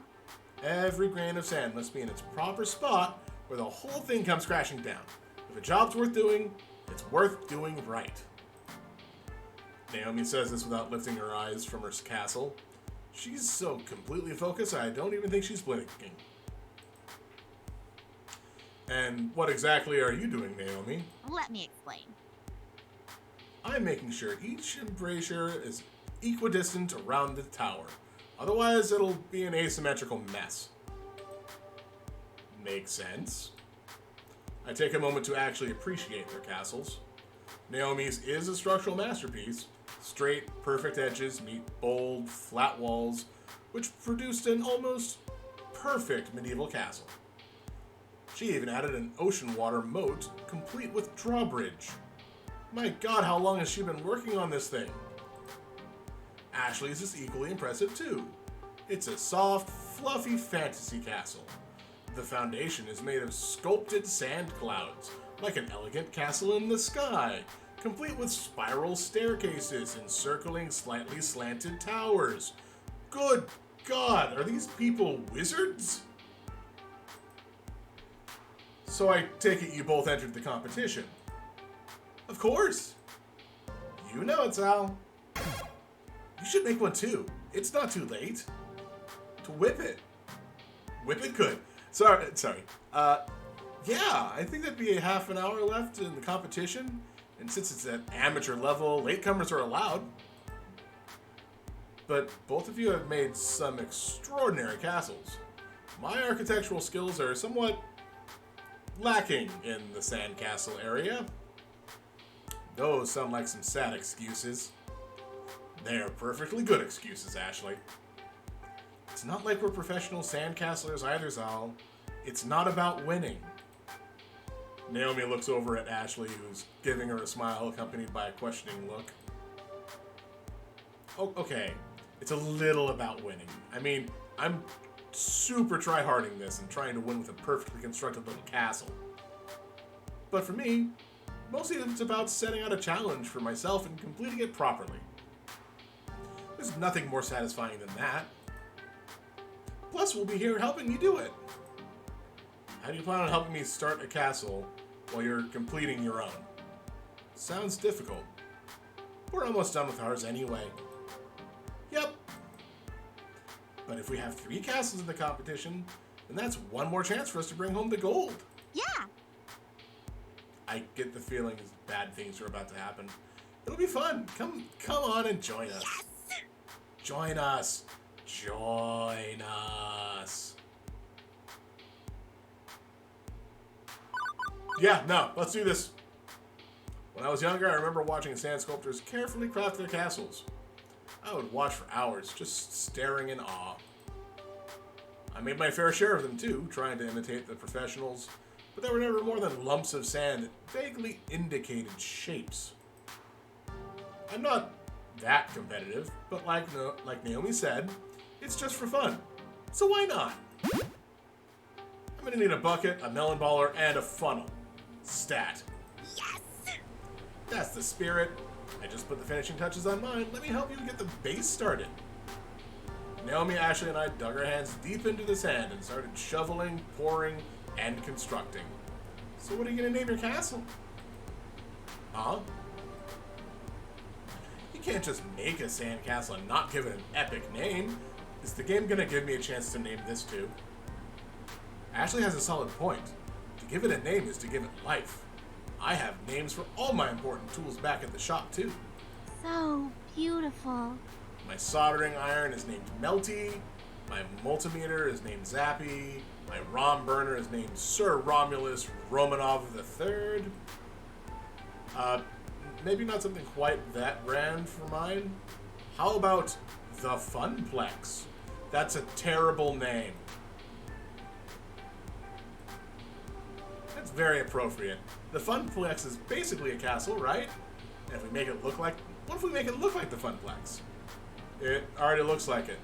Speaker 2: Every grain of sand must be in its proper spot where the whole thing comes crashing down. If a job's worth doing, it's worth doing right. Naomi says this without lifting her eyes from her castle. She's so completely focused, I don't even think she's blinking. And what exactly are you doing, Naomi?
Speaker 3: Let me explain.
Speaker 2: I'm making sure each embrasure is equidistant around the tower. Otherwise, it'll be an asymmetrical mess. Makes sense. I take a moment to actually appreciate their castles. Naomi's is a structural masterpiece. Straight, perfect edges meet bold, flat walls, which produced an almost perfect medieval castle. She even added an ocean water moat, complete with drawbridge. My god, how long has she been working on this thing? Ashley's is equally impressive too. It's a soft, fluffy fantasy castle. The foundation is made of sculpted sand clouds, like an elegant castle in the sky, complete with spiral staircases encircling slightly slanted towers. Good god, are these people wizards? So I take it you both entered the competition. Of course. You know it, Sal. You should make one too. It's not too late. To whip it. Whip it good. Sorry. Yeah, I think that'd be a half an hour left in the competition. And since it's at amateur level, latecomers are allowed. But both of you have made some extraordinary castles. My architectural skills are somewhat lacking in the sandcastle area. Those sound like some sad excuses. They are perfectly good excuses, Ashley. It's not like we're professional sandcastlers either, Zal. It's not about winning. Naomi looks over at Ashley, who's giving her a smile accompanied by a questioning look. Oh, okay, it's a little about winning. I mean, I'm super try-harding this and trying to win with a perfectly constructed little castle. But for me, mostly it's about setting out a challenge for myself and completing it properly. There's nothing more satisfying than that. Plus, we'll be here helping you do it. How do you plan on helping me start a castle while you're completing your own? Sounds difficult. We're almost done with ours anyway. Yep. But if we have 3 castles in the competition, then that's one more chance for us to bring home the gold.
Speaker 3: Yeah.
Speaker 2: I get the feeling bad things are about to happen. It'll be fun. Come on and join us.
Speaker 4: Yes!
Speaker 2: Join us. Join us. Yeah, no, let's do this. When I was younger, I remember watching sand sculptors carefully craft their castles. I would watch for hours, just staring in awe. I made my fair share of them too, trying to imitate the professionals, but they were never more than lumps of sand that vaguely indicated shapes. I'm not that competitive, but like Naomi said, it's just for fun. So why not? I'm gonna need a bucket, a melon baller, and a funnel. Stat.
Speaker 4: Yes!
Speaker 2: That's the spirit. I just put the finishing touches on mine. Let me help you get the base started. Naomi, Ashley, and I dug our hands deep into the sand and started shoveling, pouring, and constructing. So what are you going to name your castle? Huh? You can't just make a sand castle and not give it an epic name. Is the game going to give me a chance to name this too? Ashley has a solid point. To give it a name is to give it life. I have names for all my important tools back at the shop too.
Speaker 3: So beautiful.
Speaker 2: My soldering iron is named Melty. My multimeter is named Zappy. My ROM burner is named Sir Romulus Romanov III. Maybe not something quite that grand for mine. How about the FunPlex? That's a terrible name. That's very appropriate. The FunPlex is basically a castle, right? And if we make it look like... What if we make it look like the FunPlex? It already looks like it.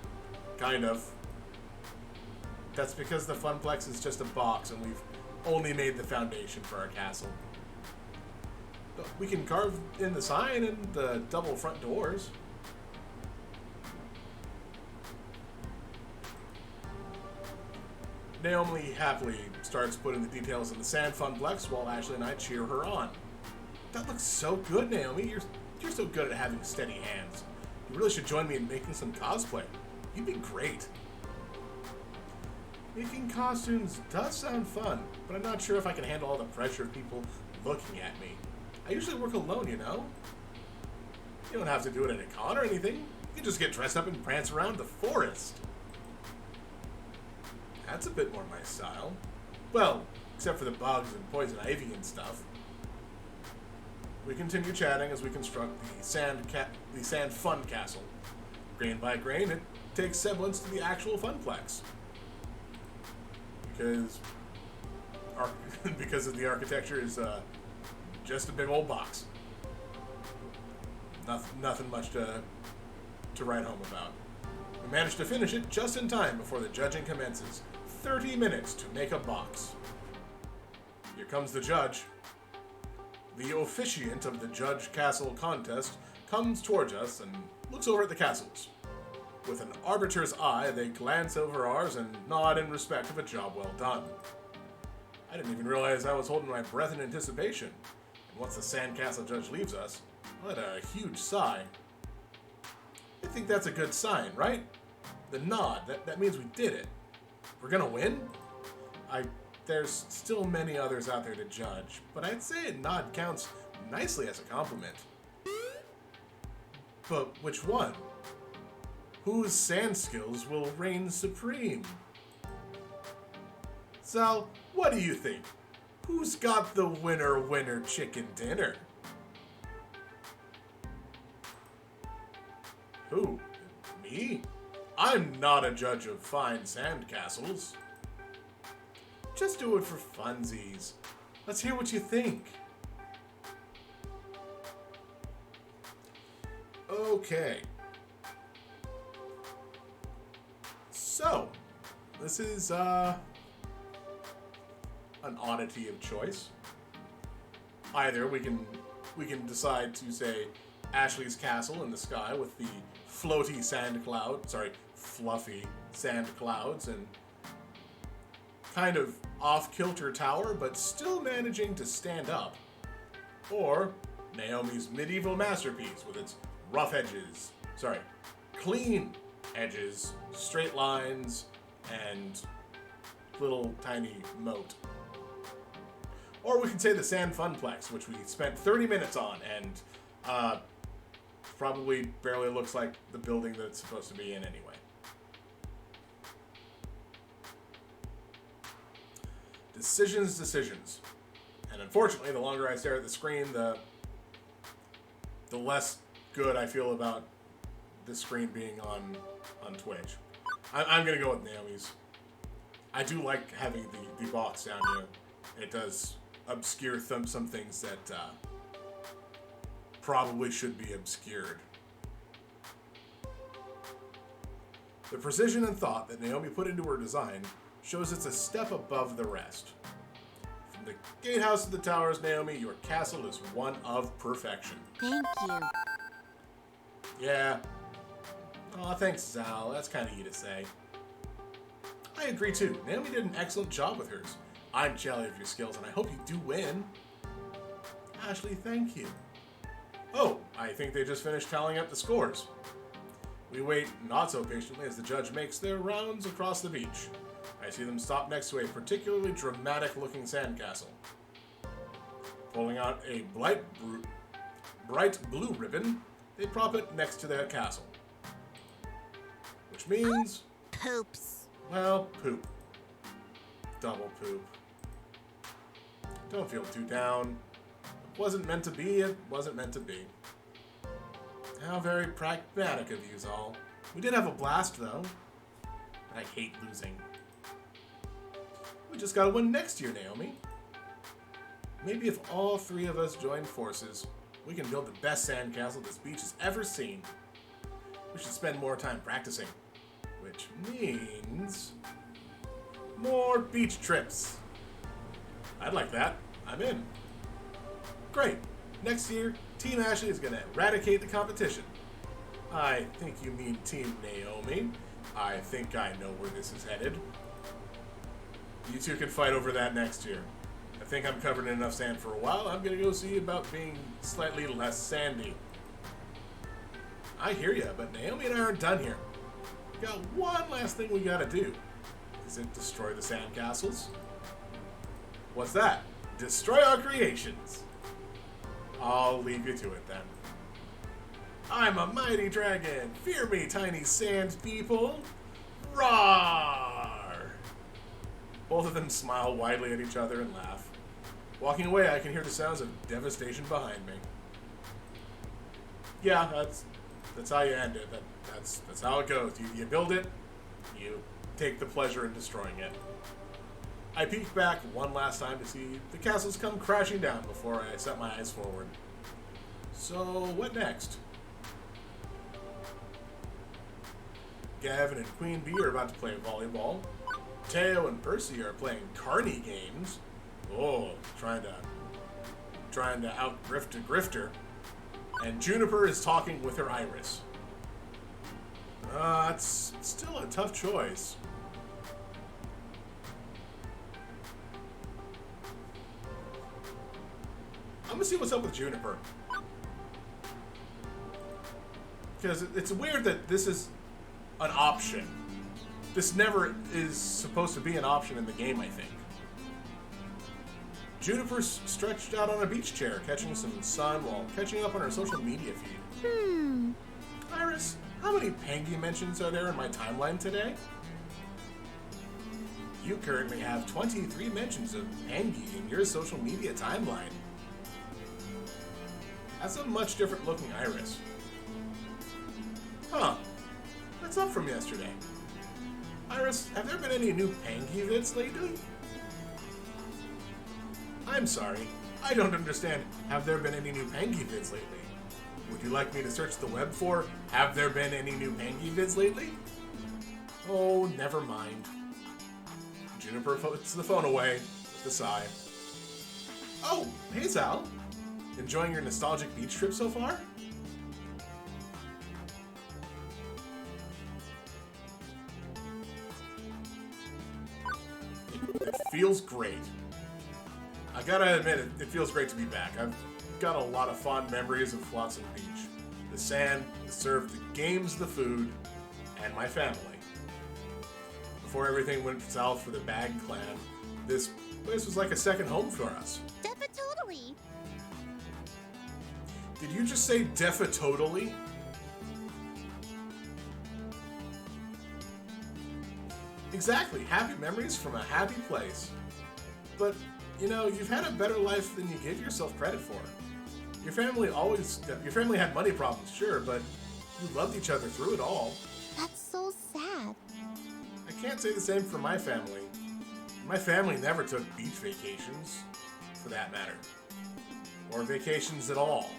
Speaker 2: Kind of. That's because the FunPlex is just a box and we've only made the foundation for our castle. But we can carve in the sign and the double front doors. Naomi happily starts putting the details in the sand FunPlex while Ashley and I cheer her on. That looks so good, Naomi. You're so good at having steady hands. You really should join me in making some cosplay. You'd be great. Making costumes does sound fun, but I'm not sure if I can handle all the pressure of people looking at me. I usually work alone, you know? You don't have to do it at a con or anything. You can just get dressed up and prance around the forest. That's a bit more my style. Well, except for the bugs and poison ivy and stuff. We continue chatting as we construct the sand fun castle. Grain by grain, it takes semblance to the actual FunPlex. Because of the architecture is just a big old box. Nothing much to write home about. We managed to finish it just in time before the judging commences. 30 minutes to make a box. Here comes the judge. The officiant of the Judge Castle contest comes towards us and looks over at the castles. With an arbiter's eye, they glance over ours and nod in respect of a job well done. I didn't even realize I was holding my breath in anticipation, and once the sandcastle judge leaves us, I let a huge sigh. I think that's a good sign, right? The nod, that means we did it. We're gonna win? There's still many others out there to judge, but I'd say a nod counts nicely as a compliment. But which one? Whose sand skills will reign supreme? Sal, what do you think? Who's got the winner chicken dinner? Who? Me? I'm not a judge of fine sand castles. Just do it for funsies. Let's hear what you think. Okay. So, this is an oddity of choice. Either we can decide to say Ashley's castle in the sky with the fluffy sand clouds and kind of off-kilter tower, but still managing to stand up. Or Naomi's medieval masterpiece with its clean edges, straight lines, and little tiny moat. Or we could say the Sand Funplex, which we spent 30 minutes on, and probably barely looks like the building that it's supposed to be in anyway. Decisions. And unfortunately, the longer I stare at the screen, the less good I feel about the screen being on Twitch. I'm gonna go with Naomi's. I do like having the box down here. It does obscure some things that probably should be obscured. The precision and thought that Naomi put into her design shows it's a step above the rest. From the gatehouse to the towers, Naomi, your castle is one of perfection.
Speaker 4: Thank you.
Speaker 2: Yeah. Aw, thanks, Zal. That's kind of you to say. I agree too. Naomi did an excellent job with hers. I'm jelly of your skills, and I hope you do win. Ashley, thank you. Oh, I think they just finished tallying up the scores. We wait not so patiently as the judge makes their rounds across the beach. I see them stop next to a particularly dramatic-looking sandcastle. Pulling out a bright blue ribbon, they prop it next to their castle. Which means...
Speaker 4: Poops.
Speaker 2: Well, poop. Double poop. Don't feel too down. It wasn't meant to be, it wasn't meant to be. How very pragmatic of you all. We did have a blast, though. I hate losing. We just gotta win next year, Naomi. Maybe if all three of us join forces, we can build the best sandcastle this beach has ever seen. We should spend more time practicing. Which means... more beach trips. I'd like that. I'm in. Great. Next year, Team Ashley is going to eradicate the competition. I think you mean Team Naomi. I think I know where this is headed. You two can fight over that next year. I think I'm covered in enough sand for a while. I'm going to go see about being slightly less sandy. I hear ya, but Naomi and I aren't done here. We got one last thing we gotta do. Is it destroy the sandcastles? What's that? Destroy our creations. I'll leave you to it then. I'm a mighty dragon. Fear me, tiny sand people. Roar! Both of them smile widely at each other and laugh. Walking away, I can hear the sounds of devastation behind me. Yeah, that's how you end it. That's how it goes. You build it, you take the pleasure in destroying it. I peek back one last time to see the castles come crashing down before I set my eyes forward. So, what next? Gavin and Queen Bee are about to play volleyball. Teo and Percy are playing carny games. Oh, trying to out-grift a grifter. And Juniper is talking with her Iris. It's still a tough choice. I'm gonna see what's up with Juniper. Because it's weird that this is an option. This never is supposed to be an option in the game, I think. Juniper's stretched out on a beach chair, catching some sun while catching up on her social media feed. Iris, how many Pangy mentions are there in my timeline today? You currently have 23 mentions of Pangy in your social media timeline. That's a much different looking Iris. Huh. That's up from yesterday. Iris, have there been any new Pangy vids lately? I'm sorry. I don't understand. Have there been any new Pangy vids lately? Would you like me to search the web for have there been any new Pangy vids lately? Oh, never mind. Juniper puts the phone away with a sigh. Oh, hey Sal. Enjoying your nostalgic beach trip so far? It feels great. I gotta admit, it feels great to be back. I've got a lot of fond memories of Flotsam Beach. The sand, the surf, the games, the food, and my family. Before everything went south for the Bag Clan, this place was like a second home for us.
Speaker 4: Totally.
Speaker 2: Did you just say defa-totally? Exactly, happy memories from a happy place. But, you know, you've had a better life than you give yourself credit for. Your family had money problems, sure, but you loved each other through it all.
Speaker 4: That's so sad.
Speaker 2: I can't say the same for my family. My family never took beach vacations, for that matter. Or vacations at all.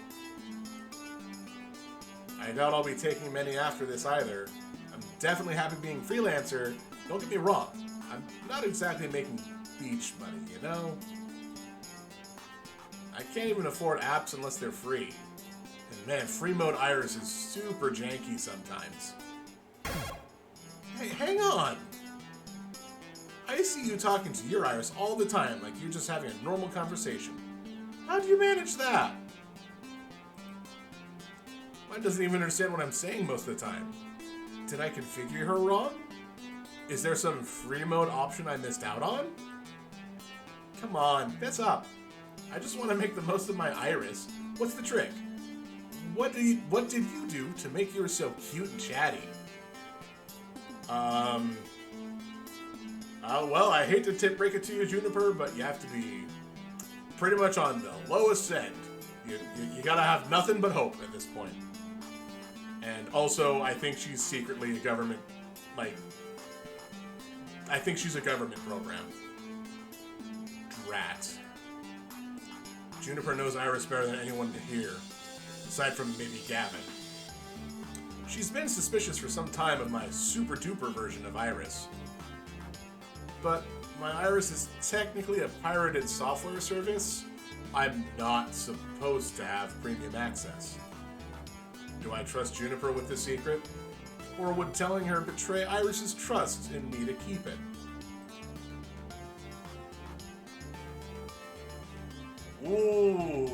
Speaker 2: I doubt I'll be taking many after this either. I'm definitely happy being freelancer. Don't get me wrong. I'm not exactly making beach money, you know? I can't even afford apps unless they're free. And Man, free mode Iris is super janky sometimes. Hey, hang on! I see you talking to your Iris all the time, like you're just having a normal conversation. How do you manage that? Mine doesn't even understand what I'm saying most of the time. Did I configure her wrong? Is there some free mode option I missed out on? Come on, fess up. I just want to make the most of my Iris. What's the trick? What did you do to make yours so cute and chatty? Well, I hate to break it to you, Juniper, but you have to be pretty much on the lowest end. You gotta have nothing but hope at this point. And also, I think she's secretly a government, I think she's a government program. Drat. Juniper knows Iris better than anyone here, aside from maybe Gavin. She's been suspicious for some time of my super-duper version of Iris. But my Iris is technically a pirated software service. I'm not supposed to have premium access. Do I trust Juniper with the secret? Or would telling her betray Iris's trust in me to keep it? Ooh.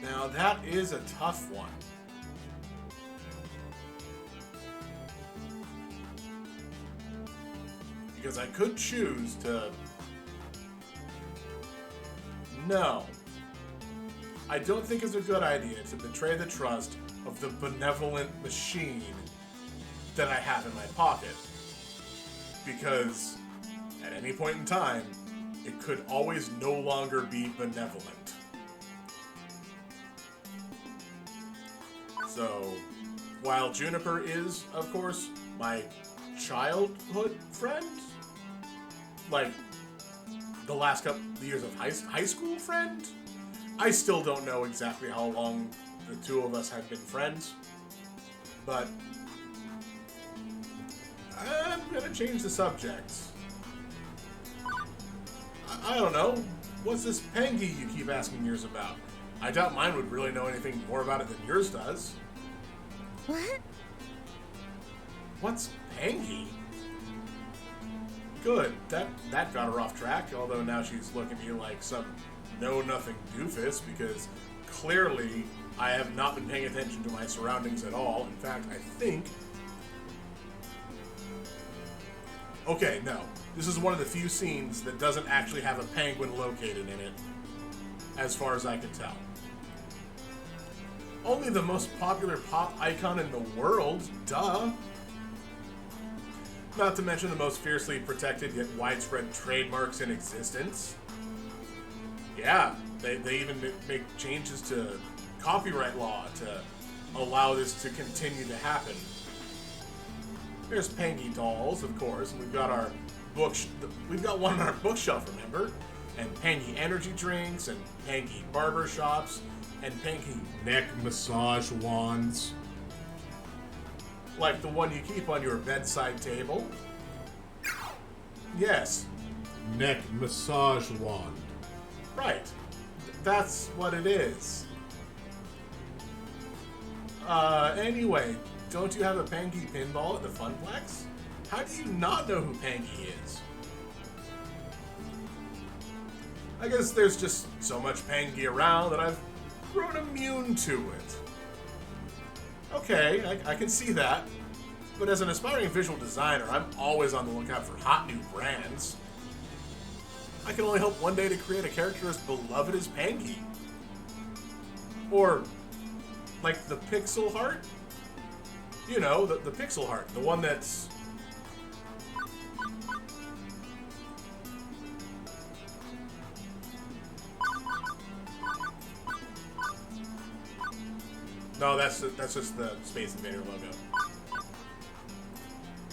Speaker 2: Now that is a tough one. Because I could choose to... No. I don't think it's a good idea to betray the trust of the benevolent machine that I have in my pocket. Because at any point in time, it could always no longer be benevolent. So, while Juniper is, of course, my childhood friend, like the last couple years of high school friend, I still don't know exactly how long the two of us have been friends, but I'm gonna change the subject. I don't know. What's this Pengy you keep asking yours about? I doubt mine would really know anything more about it than yours does.
Speaker 4: What?
Speaker 2: What's Pengy? Good. That got her off track, although now she's looking at you like some know-nothing doofus, because clearly I have not been paying attention to my surroundings at all. In fact, I think... Okay, no. This is one of the few scenes that doesn't actually have a penguin located in it, as far as I can tell. Only the most popular pop icon in the world, duh. Not to mention the most fiercely protected yet widespread trademarks in existence. Yeah, they even make changes to copyright law to allow this to continue to happen. There's Pengy dolls, of course, and we've got our we've got one on our bookshelf, remember? And Pengy energy drinks, and Pengy barber shops, and Pengy neck massage wands. Like the one you keep on your bedside table. Yes, neck massage wand. Right, that's what it is. Anyway, don't you have a Pengy pinball at the FunPlex? How do you not know who Pengy is? I guess there's just so much Pengy around that I've grown immune to it. Okay, I can see that. But as an aspiring visual designer, I'm always on the lookout for hot new brands. I can only hope one day to create a character as beloved as Pengy. Or, like the Pixel Heart? You know, the Pixel Heart, the one that's... No, that's just the Space Invader logo.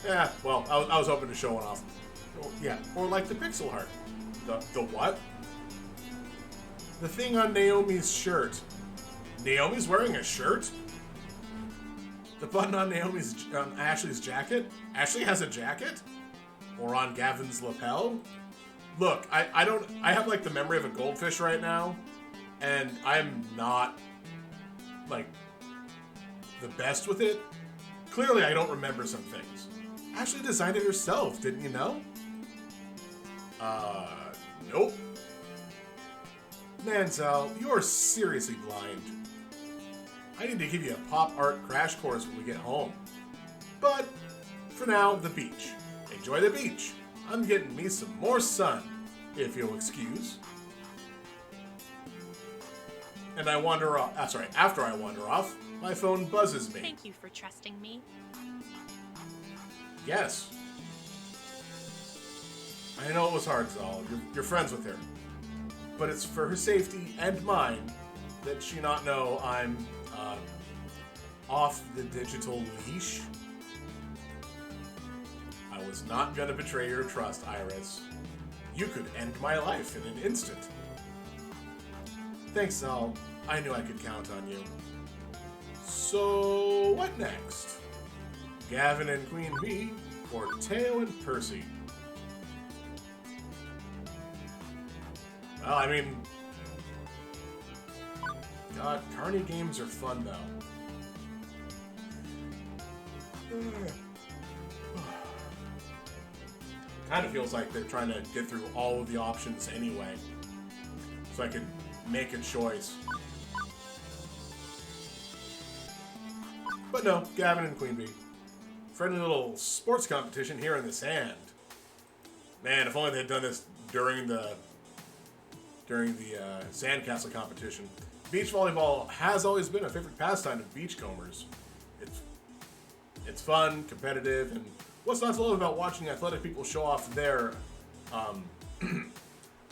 Speaker 2: Yeah, well, I was hoping to show one off. Yeah, or like the Pixel Heart. The what? The thing on Naomi's shirt. Naomi's wearing a shirt? The button on Ashley's jacket? Ashley has a jacket? Or on Gavin's lapel? Look, I have like the memory of a goldfish right now. and I'm not, like, the best with it. Clearly, I don't remember some things. Ashley designed it herself, didn't you know? Nope. Mansell, you're seriously blind. I need to give you a pop art crash course when we get home. But, for now, the beach. Enjoy the beach. I'm getting me some more sun, if you'll excuse. And I wander off. After I wander off, my phone buzzes me.
Speaker 6: Thank you for trusting me.
Speaker 2: Yes. I know it was hard, Zal. You're friends with her. But it's for her safety and mine that she not know I'm, off the digital leash. I was not gonna betray your trust, Iris. You could end my life in an instant. Thanks, Zal. I knew I could count on you. So, what next? Gavin and Queen Bee, or Teo and Percy? Well, I mean... God, carny games are fun, though. Kind of feels like they're trying to get through all of the options anyway. So I can make a choice. But no, Gavin and Queen Bee. Friendly little sports competition here in the sand. Man, if only they'd done this during the sandcastle competition. Beach volleyball has always been a favorite pastime of beachcombers. It's fun, competitive, and what's not to love about watching athletic people show off their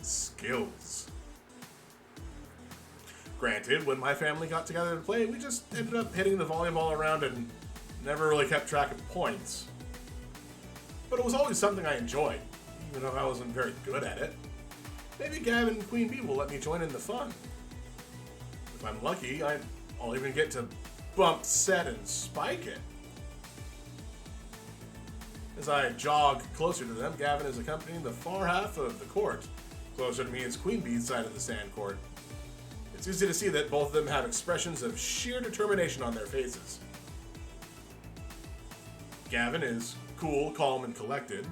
Speaker 2: skills? Granted, when my family got together to play, we just ended up hitting the volleyball around and never really kept track of points. But it was always something I enjoyed, even though I wasn't very good at it. Maybe Gavin and Queen Bee will let me join in the fun. If I'm lucky, I'll even get to bump, set, and spike it. As I jog closer to them, Gavin is accompanying the far half of the court. Closer to me is Queen Bee's side of the sand court. It's easy to see that both of them have expressions of sheer determination on their faces. Gavin is cool, calm, and collected,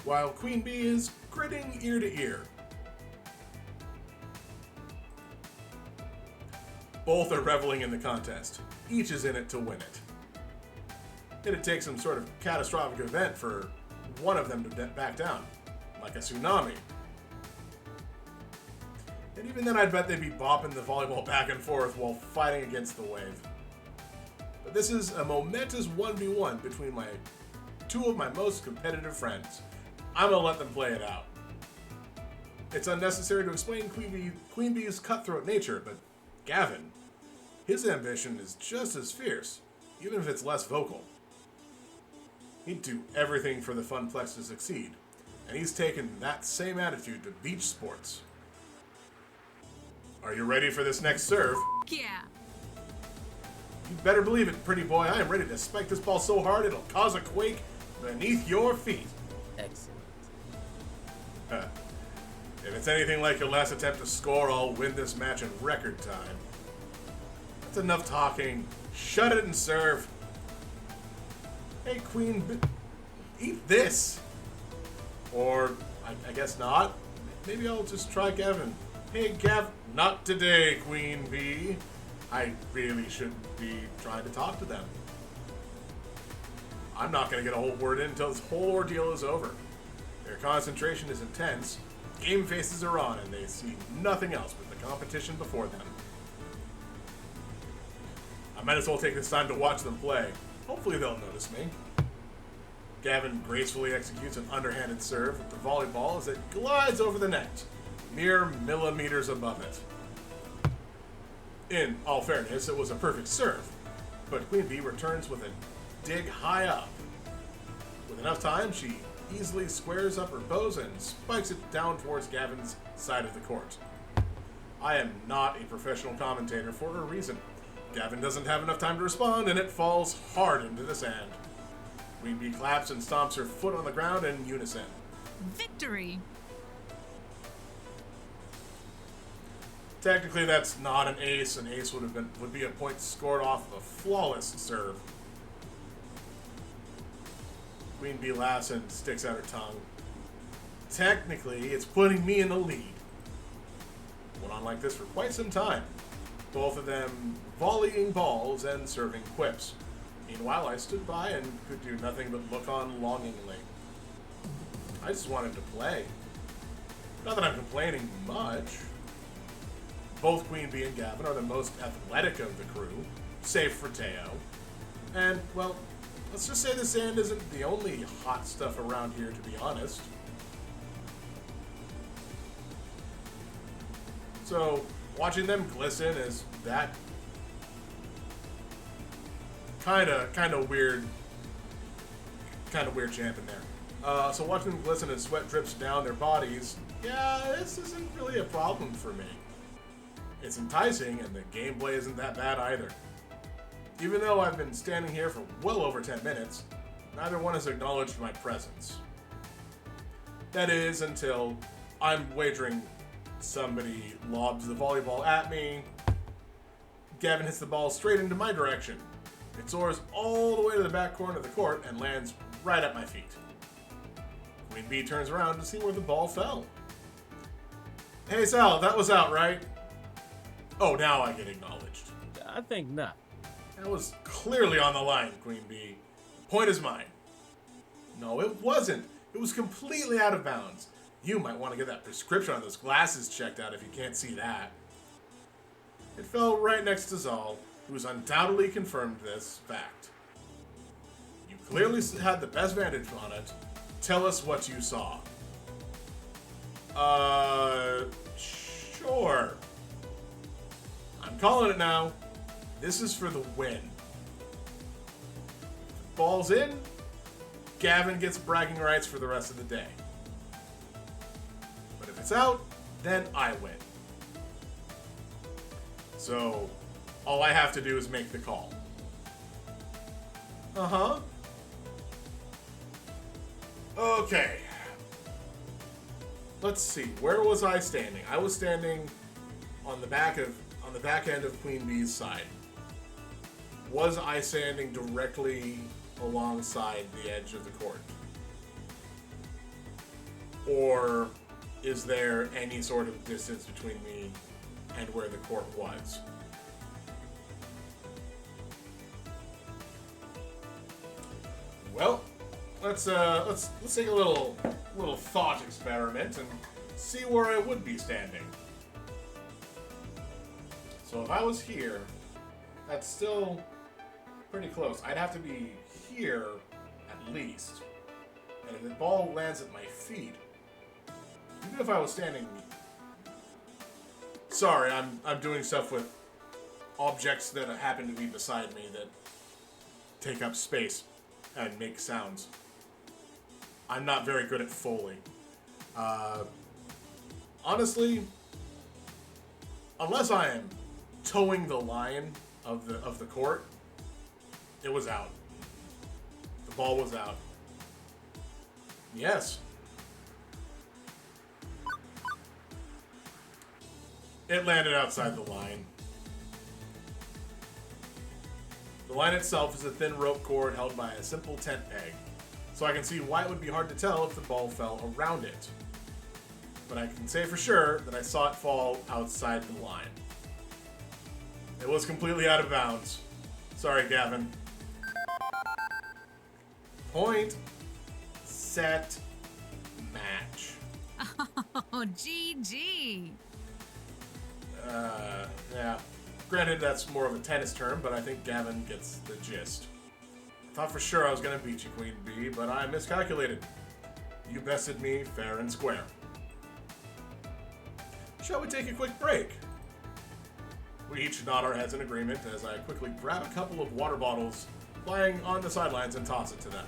Speaker 2: while Queen Bee is grinning ear to ear. Both are reveling in the contest. Each is in it to win it. It'd take some sort of catastrophic event for one of them to back down, like a tsunami. And even then, I'd bet they'd be bopping the volleyball back and forth while fighting against the wave. But this is a momentous 1v1 between two of my most competitive friends. I'm gonna let them play it out. It's unnecessary to explain Queen Bee's cutthroat nature, but Gavin, his ambition is just as fierce, even if it's less vocal. He'd do everything for the FunPlex to succeed, and he's taken that same attitude to beach sports. Are you ready for this next serve?
Speaker 8: Yeah.
Speaker 2: You better believe it, pretty boy. I am ready to spike this ball so hard it'll cause a quake beneath your feet.
Speaker 9: Excellent.
Speaker 2: If it's anything like your last attempt to score, I'll win this match in record time. That's enough talking. Shut it and serve. Hey, Queen eat this. Or, I guess not. Maybe I'll just try Gavin. Hey, Gav, not today, Queen Bee. I really shouldn't be trying to talk to them. I'm not going to get a whole word in until this whole ordeal is over. Their concentration is intense, game faces are on, and they see nothing else but the competition before them. I might as well take this time to watch them play. Hopefully they'll notice me. Gavin gracefully executes an underhanded serve with the volleyball as it glides over the net, mere millimeters above it. In all fairness, it was a perfect serve, but Queen Bee returns with a dig high up. With enough time, she easily squares up her bows and spikes it down towards Gavin's side of the court. I am not a professional commentator for a reason. Gavin doesn't have enough time to respond, and it falls hard into the sand. Queen Bee claps and stomps her foot on the ground in unison.
Speaker 8: Victory!
Speaker 2: Technically, that's not an ace. An ace would be a point scored off of a flawless serve. Queen B laughs and sticks out her tongue. Technically, it's putting me in the lead. Went on like this for quite some time. Both of them volleying balls and serving quips. Meanwhile, I stood by and could do nothing but look on longingly. I just wanted to play. Not that I'm complaining much. Both Queen Bee and Gavin are the most athletic of the crew, save for Teo. And, well, let's just say the sand isn't the only hot stuff around here, to be honest. So, watching them glisten is that kind of weird champ in there. So watching them glisten as sweat drips down their bodies, yeah, this isn't really a problem for me. It's enticing, and the gameplay isn't that bad either. Even though I've been standing here for well over 10 minutes, neither one has acknowledged my presence. That is, until I'm wagering somebody lobs the volleyball at me, Gavin hits the ball straight into my direction. It soars all the way to the back corner of the court and lands right at my feet. Queen Bee turns around to see where the ball fell. Hey Sal, that was out, right? Oh, now I get acknowledged.
Speaker 10: I think not.
Speaker 2: That was clearly on the line, Queen Bee. Point is mine. No, it wasn't. It was completely out of bounds. You might want to get that prescription on those glasses checked out if you can't see that. It fell right next to Zal, who's undoubtedly confirmed this fact. You clearly had the best vantage on it. Tell us what you saw. Sure. I'm calling it now. This is for the win. Ball's in. Gavin gets bragging rights for the rest of the day. But if it's out, then I win. So, all I have to do is make the call. Uh-huh. Okay. Let's see. Where was I standing? I was standing on the back end of Queen Bee's side. Was I standing directly alongside the edge of the court? Or is there any sort of distance between me and where the court was? Well, let's take a little thought experiment and see where I would be standing. So if I was here, that's still pretty close. I'd have to be here at least. And if the ball lands at my feet, even if I was standing... Sorry, I'm doing stuff with objects that happen to be beside me that take up space and make sounds. I'm not very good at Foley. Honestly, unless I am towing the line of the court, it was out. The ball was out. Yes. It landed outside the line. The line itself is a thin rope cord held by a simple tent peg, so I can see why it would be hard to tell if the ball fell around it. But I can say for sure that I saw it fall outside the line. It was completely out of bounds. Sorry, Gavin. Point, set, match.
Speaker 8: Oh, GG.
Speaker 2: Yeah. Granted, that's more of a tennis term, but I think Gavin gets the gist. I thought for sure I was going to beat you, Queen Bee, but I miscalculated. You bested me fair and square. Shall we take a quick break? We each nod our heads in agreement as I quickly grab a couple of water bottles lying on the sidelines and toss it to them.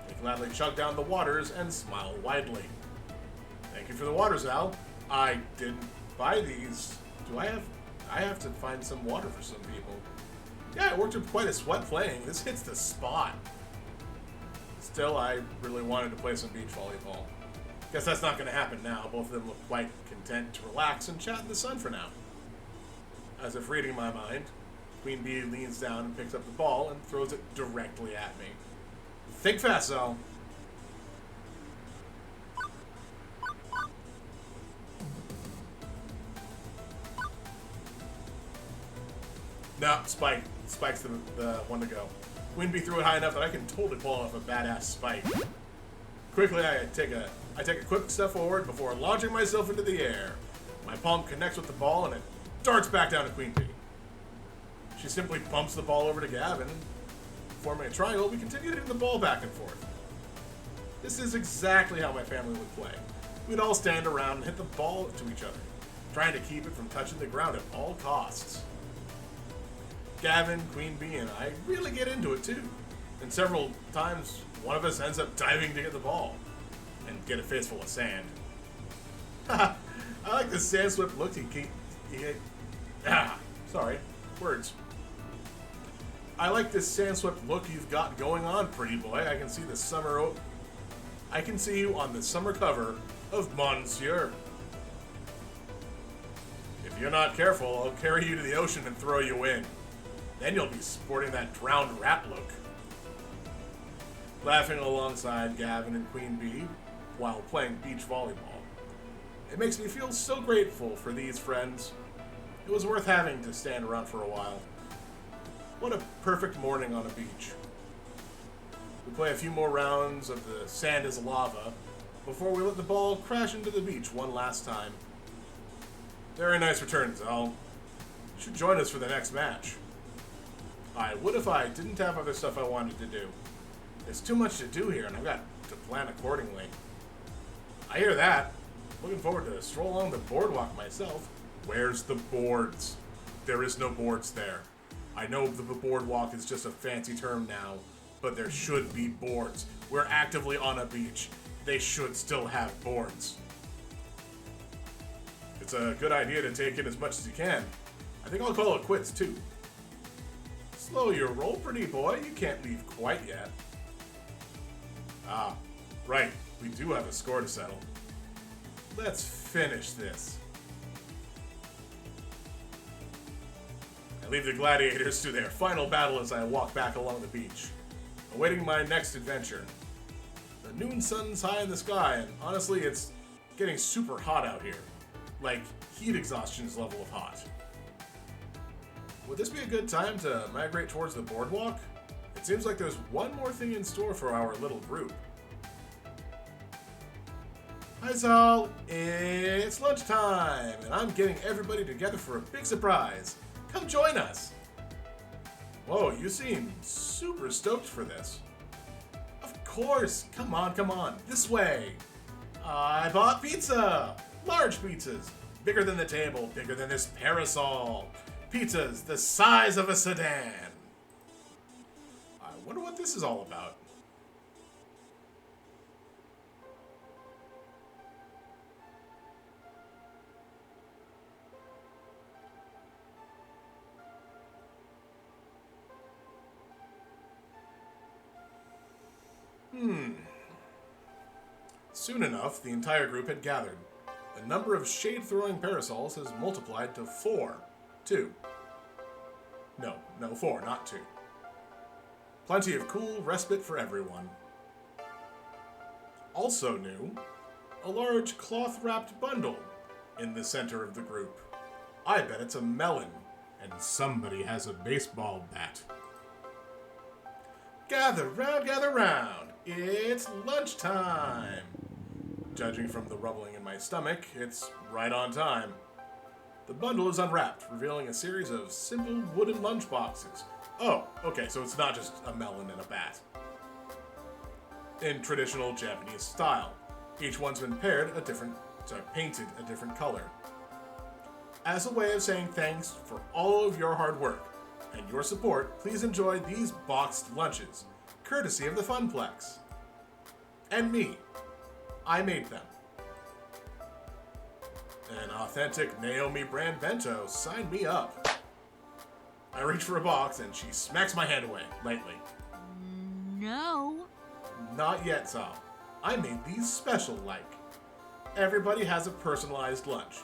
Speaker 2: They gladly chug down the waters and smile widely. Thank you for the waters, Al. I didn't buy these. I have to find some water for some people. Yeah, I worked up quite a sweat playing. This hits the spot. Still, I really wanted to play some beach volleyball. Guess that's not going to happen now. Both of them look quite content to relax and chat in the sun for now. As if reading my mind, Queen Bee leans down and picks up the ball and throws it directly at me. Think fast, Zal. No, Spike. Spike's the one to go. Queen Bee threw it high enough that I can totally pull off a badass spike. Quickly, I take a quick step forward before launching myself into the air. My palm connects with the ball and it darts back down to Queen Bee. She simply bumps the ball over to Gavin. Forming a triangle, we continue hitting the ball back and forth. This is exactly how my family would play. We'd all stand around and hit the ball to each other, trying to keep it from touching the ground at all costs. Gavin, Queen Bee, and I really get into it too. And several times, one of us ends up diving to get the ball and get a face full of sand. I like the sand swept look words. I like this sand swept look you've got going on, pretty boy. I can see you on the summer cover of Monsieur. If you're not careful, I'll carry you to the ocean and throw you in. Then you'll be sporting that drowned rat look. Laughing alongside Gavin and Queen Bee while playing beach volleyball. It makes me feel so grateful for these friends. It was worth having to stand around for a while. What a perfect morning on a beach. We play a few more rounds of the sand is lava before we let the ball crash into the beach one last time. Very nice return, Zal. You should join us for the next match. I would if I didn't have other stuff I wanted to do. There's too much to do here and I've got to plan accordingly. I hear that. Looking forward to a stroll along the boardwalk myself. Where's the boards? There is no boards there. I know the boardwalk is just a fancy term now, but there should be boards. We're actively on a beach. They should still have boards. It's a good idea to take in as much as you can. I think I'll call it quits too. Slow your roll, pretty boy. You can't leave quite yet. Ah, right. We do have a score to settle. Let's finish this. I leave the gladiators to their final battle as I walk back along the beach, awaiting my next adventure. The noon sun's high in the sky, and honestly, it's getting super hot out here. Like, heat exhaustion's level of hot. Would this be a good time to migrate towards the boardwalk? It seems like there's one more thing in store for our little group. Hi Zal, it's lunchtime, and I'm getting everybody together for a big surprise. Come join us! Whoa, you seem super stoked for this. Of course, come on, this way. I bought pizza! Large pizzas, bigger than the table, bigger than this parasol. Pizzas the size of a sedan. I wonder what this is all about. Soon enough, the entire group had gathered. The number of shade-throwing parasols has multiplied to 4. 2. No, 4, not 2. Plenty of cool respite for everyone. Also new, a large cloth-wrapped bundle in the center of the group. I bet it's a melon, and somebody has a baseball bat. Gather round, it's lunchtime. Judging from the rumbling in my stomach, it's right on time. The bundle is unwrapped, revealing a series of simple wooden lunch boxes. Oh, okay, so it's not just a melon and a bat. In traditional Japanese style, each one's been painted a different color. As a way of saying thanks for all of your hard work and your support, please enjoy these boxed lunches, courtesy of the FunPlex. And me. I made them. An authentic Naomi brand bento, sign me up. I reach for a box and she smacks my hand away, lightly.
Speaker 3: No.
Speaker 2: Not yet, Zal. I made these special Everybody has a personalized lunch.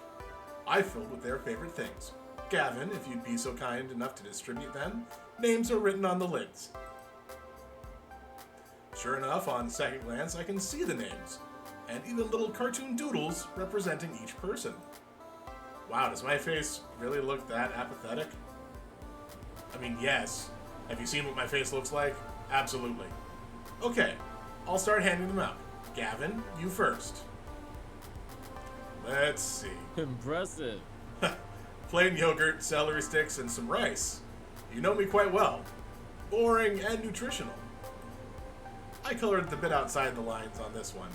Speaker 2: I filled with their favorite things. Gavin, if you'd be so kind enough to distribute them. Names are written on the lids. Sure enough, on second glance, I can see the names, and even little cartoon doodles representing each person. Wow, does my face really look that apathetic? I mean, yes. Have you seen what my face looks like? Absolutely. Okay, I'll start handing them out. Gavin, you first. Let's see.
Speaker 10: Impressive.
Speaker 2: Plain yogurt, celery sticks, and some rice. You know me quite well. Boring and nutritional. I colored the bit outside the lines on this one,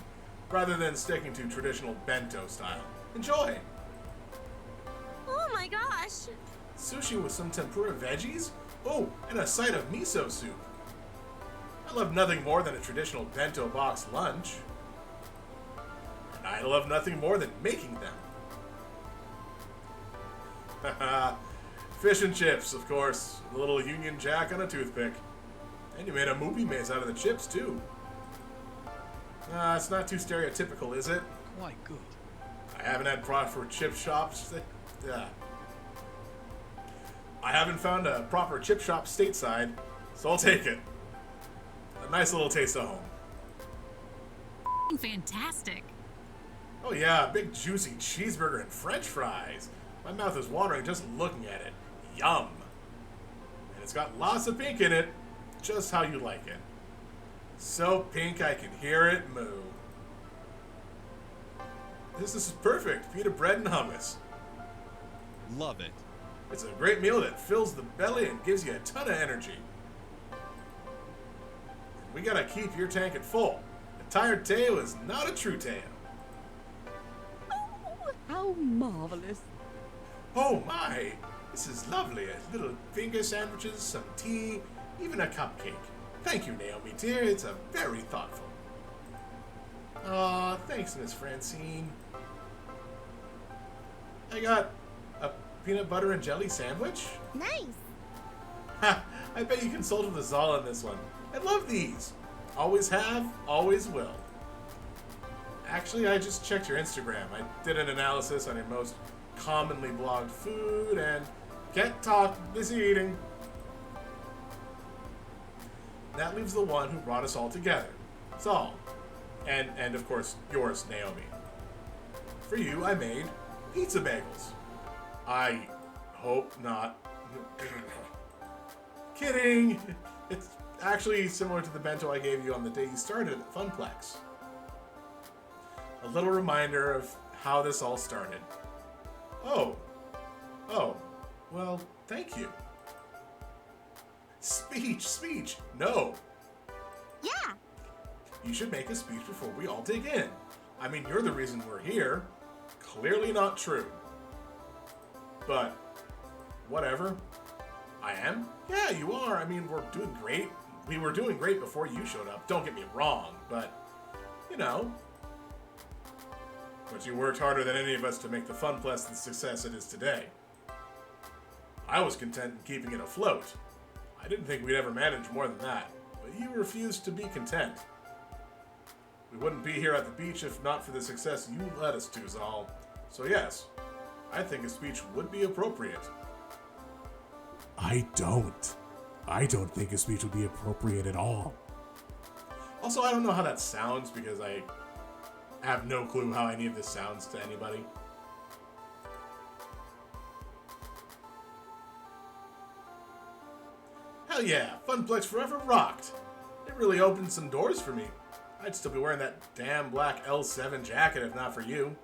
Speaker 2: rather than sticking to traditional bento style. Enjoy!
Speaker 6: Oh my gosh!
Speaker 2: Sushi with some tempura veggies? Oh, and a side of miso soup. I love nothing more than a traditional bento box lunch. And I love nothing more than making them. Haha. Fish and chips, of course. A little Union Jack on a toothpick. And you made a movie maze out of the chips, too. It's not too stereotypical, is it?
Speaker 7: Quite good.
Speaker 2: I haven't had proper chip shops. I haven't found a proper chip shop stateside, so I'll take it. A nice little taste of home.
Speaker 8: Fantastic.
Speaker 2: Oh yeah, a big juicy cheeseburger and french fries. My mouth is watering just looking at it. Yum. And it's got lots of pink in it, just how you like it. So pink I can hear it moo. This is perfect. Pita bread and hummus.
Speaker 5: Love it.
Speaker 2: It's a great meal that fills the belly and gives you a ton of energy. We gotta keep your tank at full. A tired Teo is not a true Teo.
Speaker 9: Oh, how marvelous.
Speaker 2: Oh my! This is lovely. A little finger sandwiches, some tea, even a cupcake. Thank you, Naomi dear. It's a very thoughtful. Aw, thanks, Miss Francine. I got a peanut butter and jelly sandwich.
Speaker 4: Nice.
Speaker 2: Ha! I bet you consulted with Zal on this one. I love these. Always have, always will. Actually, I just checked your Instagram. I did an analysis on your most commonly blogged food and can't talk, busy eating. That leaves the one who brought us all together. Zal. And of course, yours, Naomi. For you, I made pizza bagels. I hope not. Kidding! It's actually similar to the bento I gave you on the day you started at FunPlex. A little reminder of how this all started. Oh, well, thank you. Speech, no.
Speaker 4: Yeah.
Speaker 2: You should make a speech before we all dig in. I mean, you're the reason we're here. Clearly not true. But, whatever. I am? Yeah, you are. I mean, we're doing great. We were doing great before you showed up. Don't get me wrong, but, you know. But you worked harder than any of us to make the FunPlex the success it is today. I was content in keeping it afloat. I didn't think we'd ever manage more than that, but you refused to be content. We wouldn't be here at the beach if not for the success you led us to, Zal. So yes, I think a speech would be appropriate.
Speaker 11: I don't. I don't think a speech would be appropriate at all.
Speaker 2: Also, I don't know how that sounds because I have no clue how any of this sounds to anybody. Hell yeah, FunPlex Forever rocked. It really opened some doors for me. I'd still be wearing that damn black L7 jacket if not for you.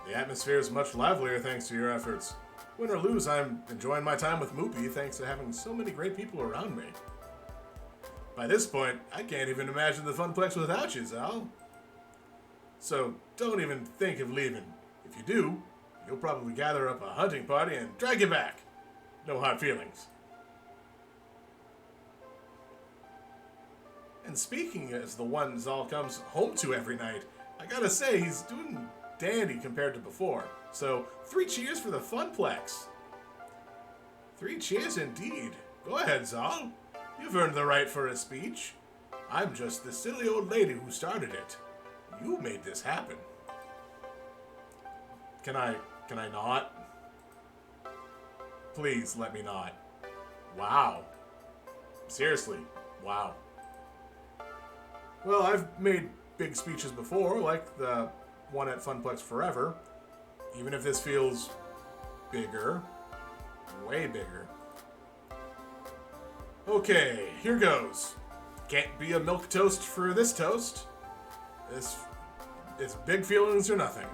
Speaker 2: The atmosphere is much livelier thanks to your efforts. Win or lose, I'm enjoying my time with Moopy thanks to having so many great people around me. By this point, I can't even imagine the FunPlex without you, Zal. So don't even think of leaving. If you do, you'll probably gather up a hunting party and drag you back. No hard feelings. And speaking as the one Zal comes home to every night, I gotta say, he's doing dandy compared to before. So, 3 cheers for the FunPlex. 3 cheers indeed. Go ahead, Zal. You've earned the right for a speech. I'm just the silly old lady who started it. You made this happen. Can I not? Please let me not. Wow. Seriously, wow. Well, I've made big speeches before, like the one at FunPlex Forever. Even if this feels bigger, way bigger. Okay, here goes. Can't be a milk toast for this toast. It's big feelings or nothing.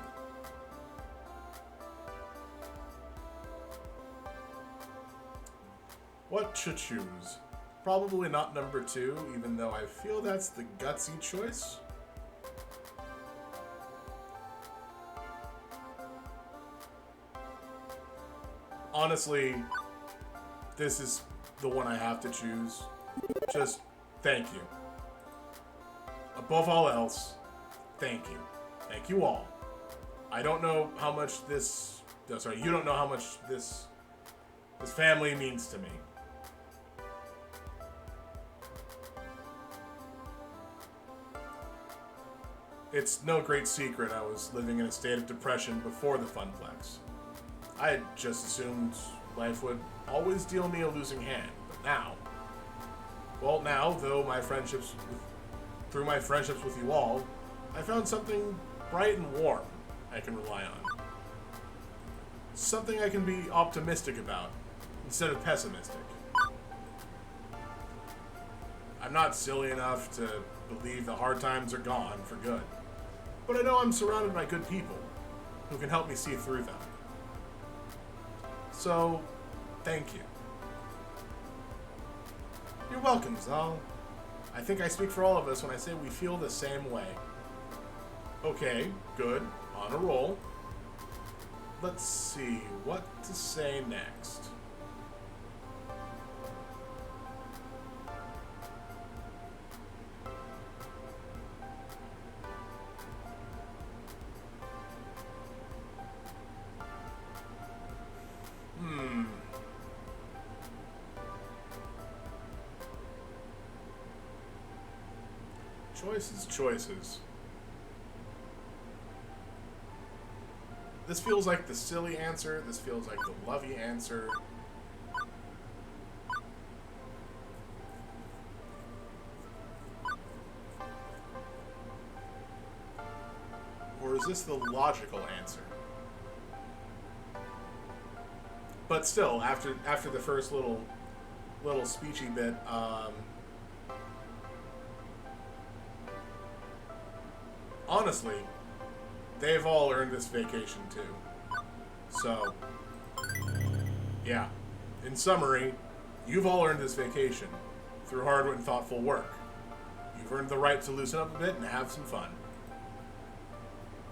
Speaker 2: What to choose? Probably not number 2, even though I feel that's the gutsy choice. Honestly, this is the one I have to choose. Just thank you. Above all else, thank you. Thank you all. I don't know how much this... No, sorry, you don't know how much this family means to me. It's no great secret I was living in a state of depression before the FunPlex. I had just assumed life would always deal me a losing hand, but now... Well, now, through my friendships with you all, I found something bright and warm I can rely on. Something I can be optimistic about, instead of pessimistic. I'm not silly enough to believe the hard times are gone for good, but I know I'm surrounded by good people who can help me see through them. So, thank you. You're welcome, Zal. I think I speak for all of us when I say we feel the same way. Okay, good. On a roll. Let's see what to say next. Choices. This feels like the silly answer. This feels like the lovey answer. Or is this the logical answer? But still, after the first little speechy bit, honestly, they've all earned this vacation too. So, yeah. In summary, you've all earned this vacation through hard and thoughtful work. You've earned the right to loosen up a bit and have some fun.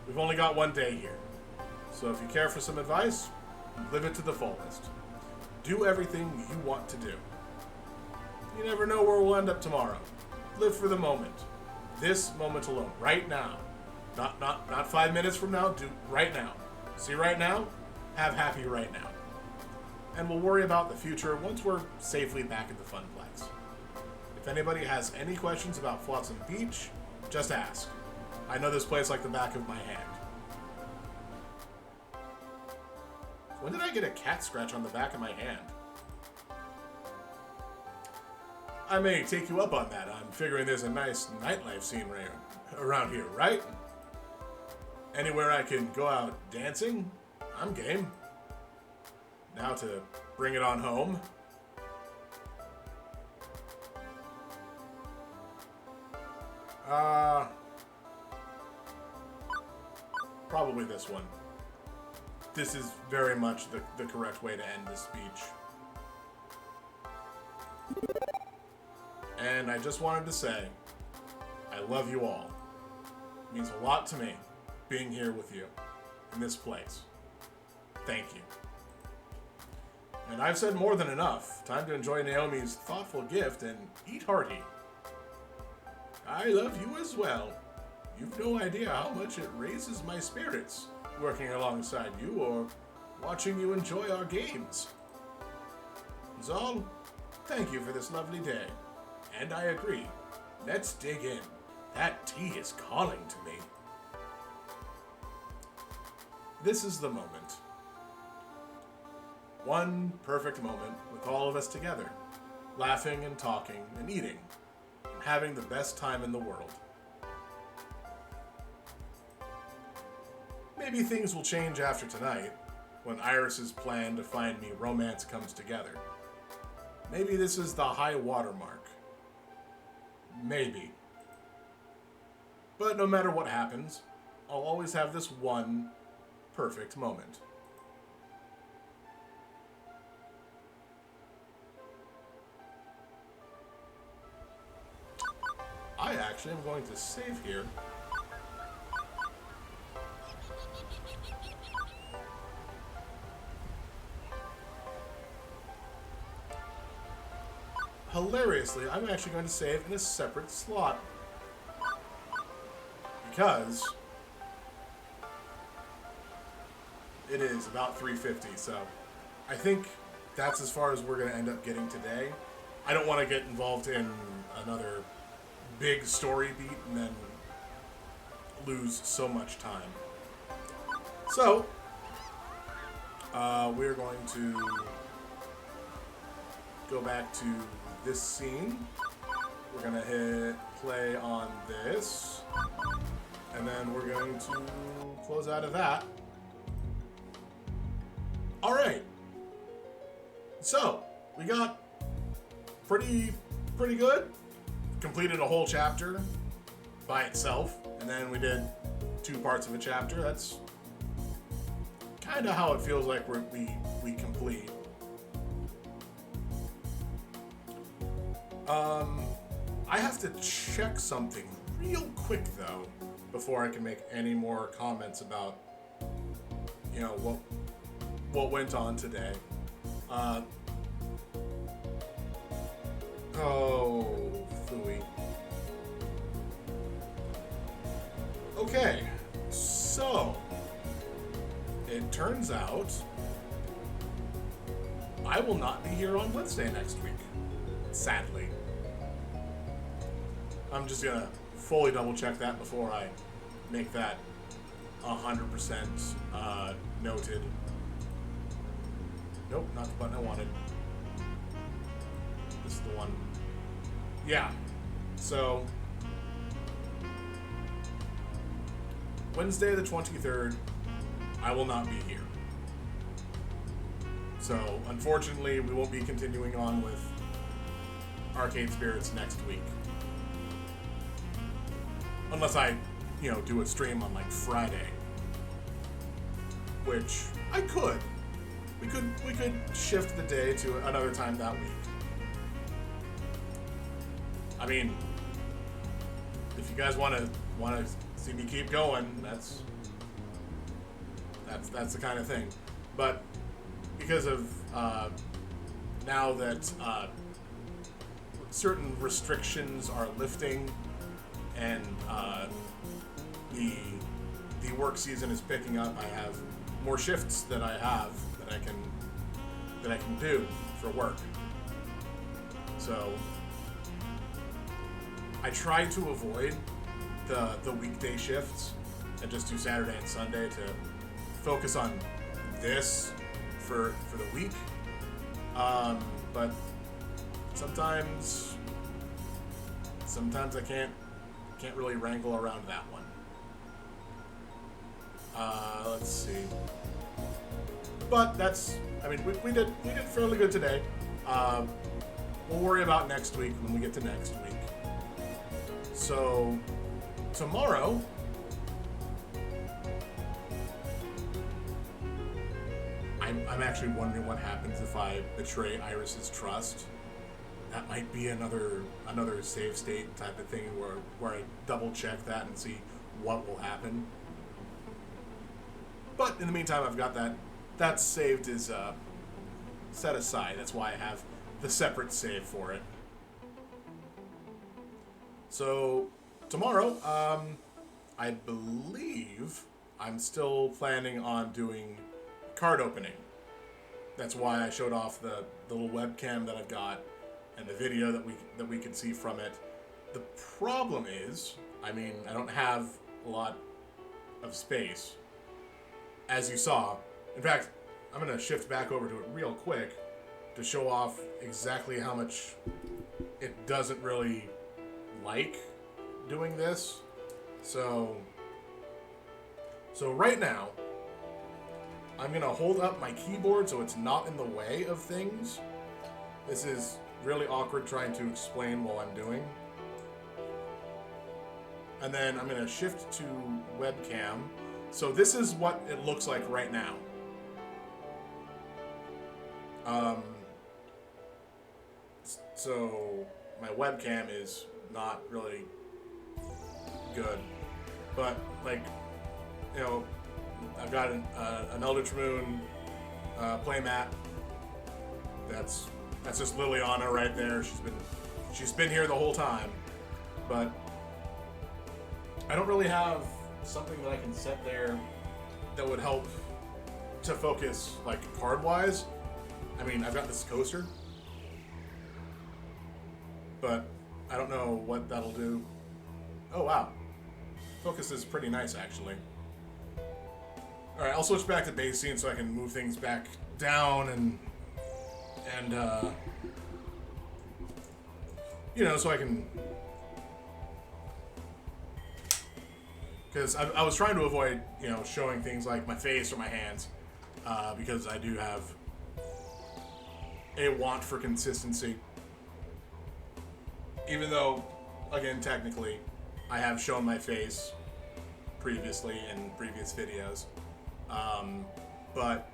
Speaker 2: We've only got one day here, so if you care for some advice, live it to the fullest. Do everything you want to do. You never know where we'll end up tomorrow. Live for the moment. This moment alone, right now. Not 5 minutes from now, do right now. See right now, have happy right now. And we'll worry about the future once we're safely back at the FunPlex. If anybody has any questions about Flotsam Beach, just ask. I know this place like the back of my hand. When did I get a cat scratch on the back of my hand? I may take you up on that. I'm figuring there's a nice nightlife scene around here, right? Anywhere I can go out dancing, I'm game. Now to bring it on home. Probably this one. This is very much the correct way to end this speech. And I just wanted to say, I love you all. It means a lot to me being here with you in this place. Thank you. And I've said more than enough. Time to enjoy Naomi's thoughtful gift and eat hearty. I love you as well. You've no idea how much it raises my spirits working alongside you or watching you enjoy our games. Zal, thank you for this lovely day. And I agree. Let's dig in. That tea is calling to me. This is the moment. One perfect moment with all of us together, laughing and talking and eating, and having the best time in the world. Maybe things will change after tonight, when Iris's plan to find me romance comes together. Maybe this is the high water mark. Maybe. But no matter what happens, I'll always have this one perfect moment. I actually am going to save here. Hilariously, I'm actually going to save in a separate slot. Because it is about 3:50, so I think that's as far as we're going to end up getting today. I don't want to get involved in another big story beat and then lose so much time. So, we're going to go back to this scene. We're going to hit play on this. And then we're going to close out of that. Alright. So, we got pretty good. Completed a whole chapter by itself. And then we did 2 parts of a chapter. That's kind of how it feels like we complete. I have to check something real quick though before I can make any more comments about, you know, what went on today. Oh, phooey. Okay, so it turns out I will not be here on Wednesday next week, sadly. I'm just gonna fully double check that before I make that 100% noted. Nope, not the button I wanted. This is the one. Yeah. So, Wednesday the 23rd, I will not be here. So, unfortunately, we won't be continuing on with Arcade Spirits next week. Unless I, you know, do a stream on like Friday. Which I could. We could shift the day to another time that week. I mean, if you guys want to see me keep going, that's the kind of thing. But because of now that certain restrictions are lifting and the work season is picking up, I have more shifts that I can do for work. So I try to avoid the weekday shifts and just do Saturday and Sunday to focus on this for the week. But sometimes I can't really wrangle around that one. Let's see. But we did fairly good today. We'll worry about next week when we get to next week. So tomorrow, I'm actually wondering what happens if I betray Iris's trust. That might be another save state type of thing where I double check that and see what will happen. But in the meantime, I've got that saved as set aside. That's why I have the separate save for it. So tomorrow, I believe I'm still planning on doing card opening. That's why I showed off the little webcam that I've got and the video that we can see from it. The problem is, I don't have a lot of space, as you saw. In fact, I'm gonna shift back over to it real quick to show off exactly how much it doesn't really like doing this. So right now, I'm gonna hold up my keyboard so it's not in the way of things. This is really awkward trying to explain while I'm doing. And then I'm gonna shift to webcam. So this is what it looks like right now. So my webcam is not really good, but like, you know, I've got an Eldritch Moon playmat. That's just Liliana right there. She's been here the whole time, but I don't really have something that I can set there that would help to focus like card wise. I mean, I've got this coaster, but I don't know what that'll do. Oh wow, focus is pretty nice actually. All right, I'll switch back to base scene so I can move things back down and you know, so I can, because I was trying to avoid, you know, showing things like my face or my hands, because I do have a want for consistency. Even though, again, technically, I have shown my face previously in previous videos. But,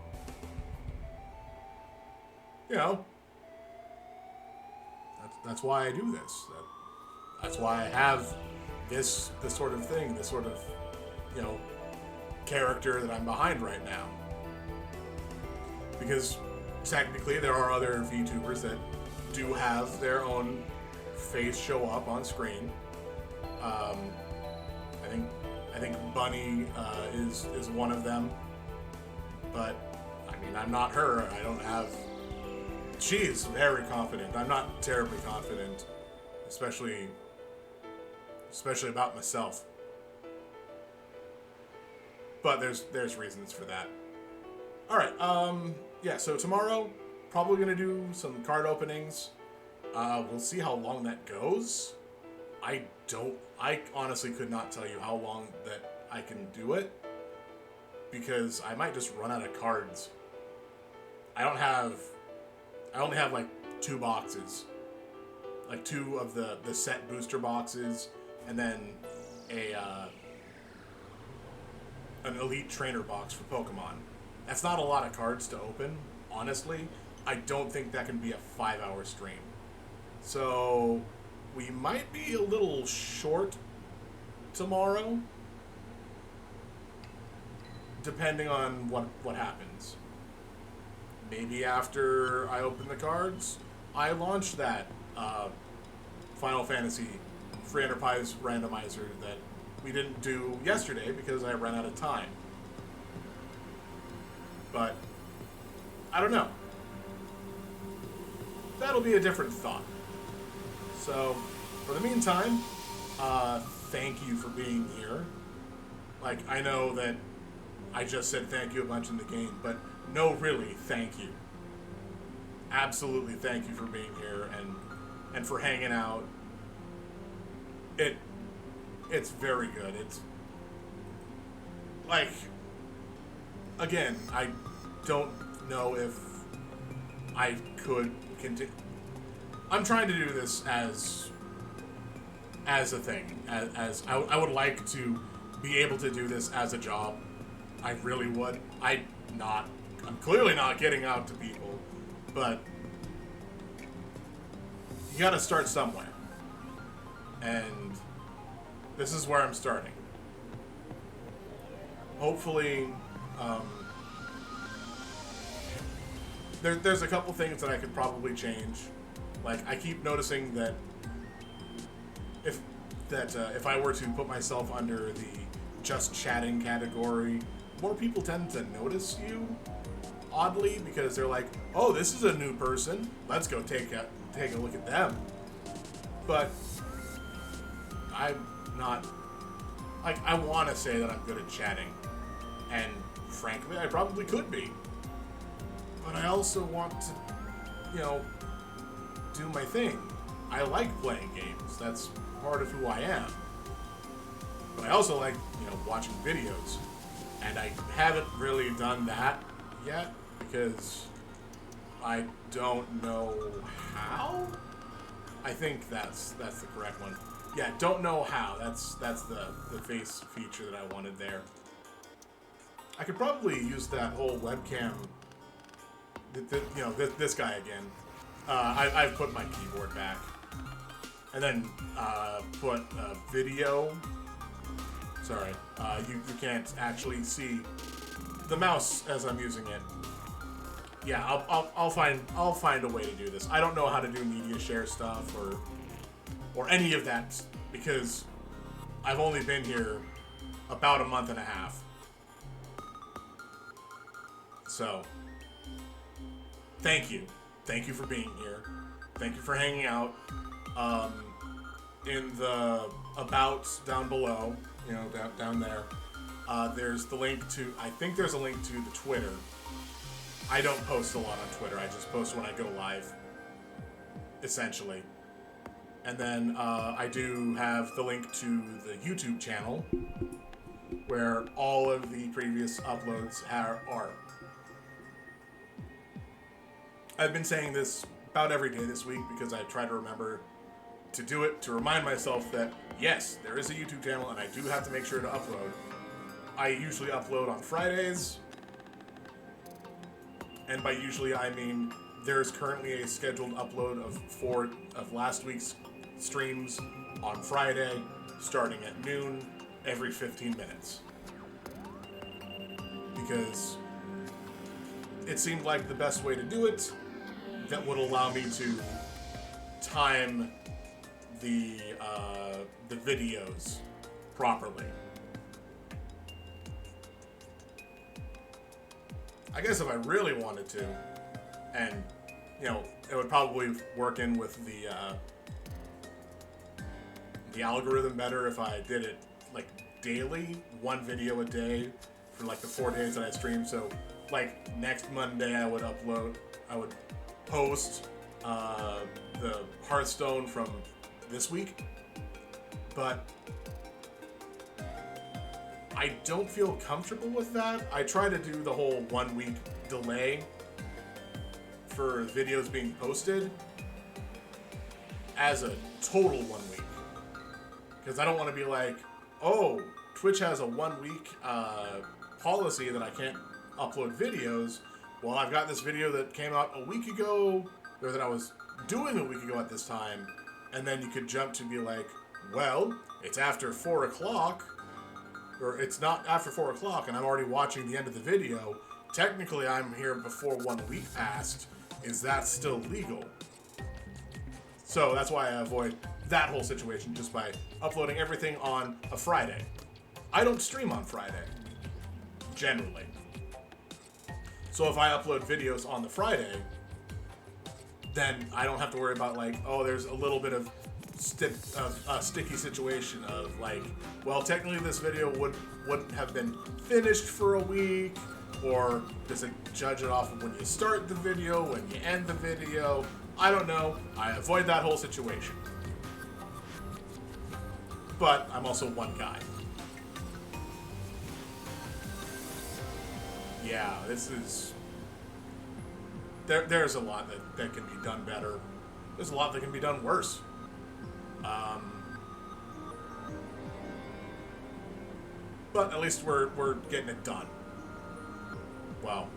Speaker 2: you know, that's why I do this. That's why I have this sort of thing, this sort of, you know, character that I'm behind right now. Because technically there are other VTubers that do have their own face show up on screen. I think Bunny is one of them, but I mean, I'm not her. I don't have. She's very confident. I'm not terribly confident, especially about myself. But there's reasons for that. All right. Yeah. So tomorrow, probably gonna do some card openings. We'll see how long that goes. I honestly could not tell you how long that I can do it, because I might just run out of cards. I only have like 2 boxes. Like 2 of the set booster boxes, and then an elite trainer box for Pokemon. That's not a lot of cards to open, honestly. I don't think that can be a 5-hour stream. So we might be a little short tomorrow, depending on what happens. Maybe after I open the cards, I launch that Final Fantasy Free Enterprise randomizer that we didn't do yesterday because I ran out of time. But I don't know. That'll be a different thought. So, for the meantime, thank you for being here. Like, I know that I just said thank you a bunch in the game, but no, really, thank you. Absolutely thank you for being here and for hanging out. It's very good. It's like, again, I don't know if I could continue. I'm trying to do this as a thing, as I would like to be able to do this as a job. I really would. I'm clearly not getting out to people, but you gotta start somewhere. And this is where I'm starting. Hopefully, there's a couple things that I could probably change. Like, I keep noticing that if I were to put myself under the just chatting category, more people tend to notice you, oddly, because they're like, oh, this is a new person. Let's go take a look at them. But I'm not, like, I want to say that I'm good at chatting, and frankly, I probably could be. but I also want to, you know, do my thing. I like playing games. That's part of who I am. But I also like, you know, watching videos. And I haven't really done that yet because I don't know how. I think that's the correct one. Yeah, don't know how. That's the face feature that I wanted there. I could probably use that whole webcam. You know, this guy again. I've put my keyboard back, and then put video. Sorry, you can't actually see the mouse as I'm using it. Yeah, I'll find a way to do this. I don't know how to do media share stuff or any of that because I've only been here about a month and a half. So, thank you. Thank you for being here. Thank you for hanging out. In the about down below, you know, down there, there's the link to, I think there's a link to the Twitter. I don't post a lot on Twitter. I just post when I go live, essentially. And then I do have the link to the YouTube channel where all of the previous uploads are. I've been saying this about every day this week because I try to remember to do it, to remind myself that, yes, there is a YouTube channel and I do have to make sure to upload. I usually upload on Fridays. And by usually, I mean there's currently a scheduled upload of 4 of last week's streams on Friday, starting at noon, every 15 minutes. Because it seemed like the best way to do it that would allow me to time the videos properly. I guess if I really wanted to, and you know, it would probably work in with the algorithm better if I did it like daily, 1 video a day for like the 4 days that I stream. So like next Monday I would post the Hearthstone from this week, but I don't feel comfortable with that. I try to do the whole 1 week delay for videos being posted as a total 1 week. Because I don't want to be like, oh, Twitch has a 1 week policy that I can't upload videos. Well, I've got this video that came out a week ago, or that I was doing a week ago at this time, and then you could jump to be like, well, it's after 4 o'clock, or it's not after 4 o'clock, and I'm already watching the end of the video. Technically, I'm here before 1 week passed. Is that still legal? So that's why I avoid that whole situation just by uploading everything on a Friday. I don't stream on Friday, generally. So if I upload videos on the Friday, then I don't have to worry about like, oh, there's a little bit of sticky situation of like, well, technically this video wouldn't have been finished for a week, or does it judge it off of when you start the video, when you end the video? I don't know. I avoid that whole situation. But I'm also one guy. Yeah, this is... There's a lot that can be done better. There's a lot that can be done worse. But at least we're getting it done. Well,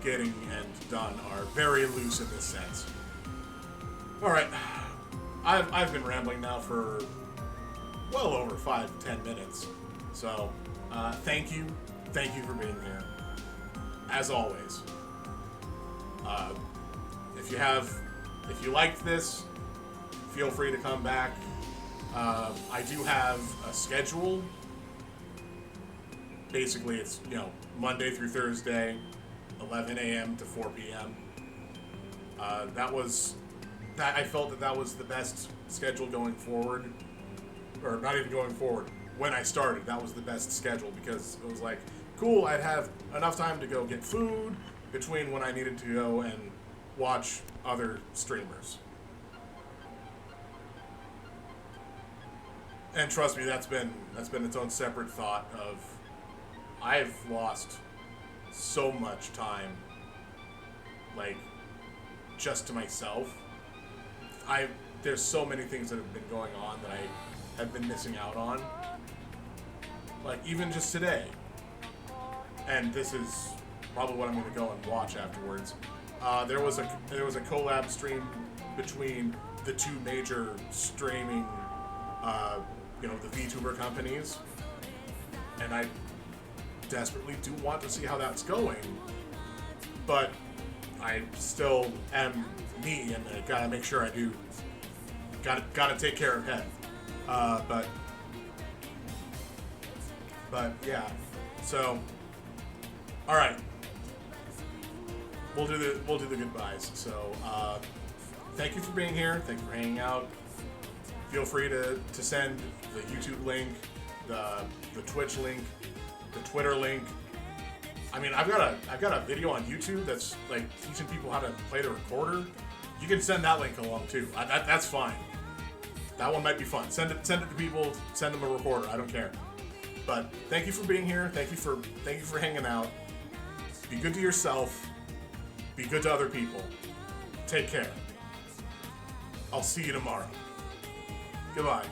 Speaker 2: getting and done are very loose in this sense. Alright, I've been rambling now for well over 5-10 minutes. So, thank you for being here. As always. If you liked this, feel free to come back. I do have a schedule. Basically, it's, Monday through Thursday, 11 a.m. to 4 p.m. I felt that was the best schedule going forward. Or not even going forward. When I started, that was the best schedule because it was like, cool. I'd have enough time to go get food between when I needed to go and watch other streamers. And trust me, that's been its own separate thought of I've lost so much time, like, just to myself. There's so many things that have been going on that I have been missing out on. Like, even just today. And this is probably what I'm going to go and watch afterwards. There was a collab stream between the two major streaming, the VTuber companies, and I desperately do want to see how that's going. But I still am me, and I gotta make sure I do. Gotta take care of head. But yeah. So, all right. We'll do the goodbyes. So, thank you for being here. Thank you for hanging out. Feel free to send the YouTube link, the Twitch link, the Twitter link. I mean, I've got a video on YouTube that's like teaching people how to play the recorder. You can send that link along too. That's fine. That one might be fun. Send it to people. Send them a recorder. I don't care. But thank you for being here. Thank you for hanging out. Be good to yourself. Be good to other people. Take care. I'll see you tomorrow. Goodbye.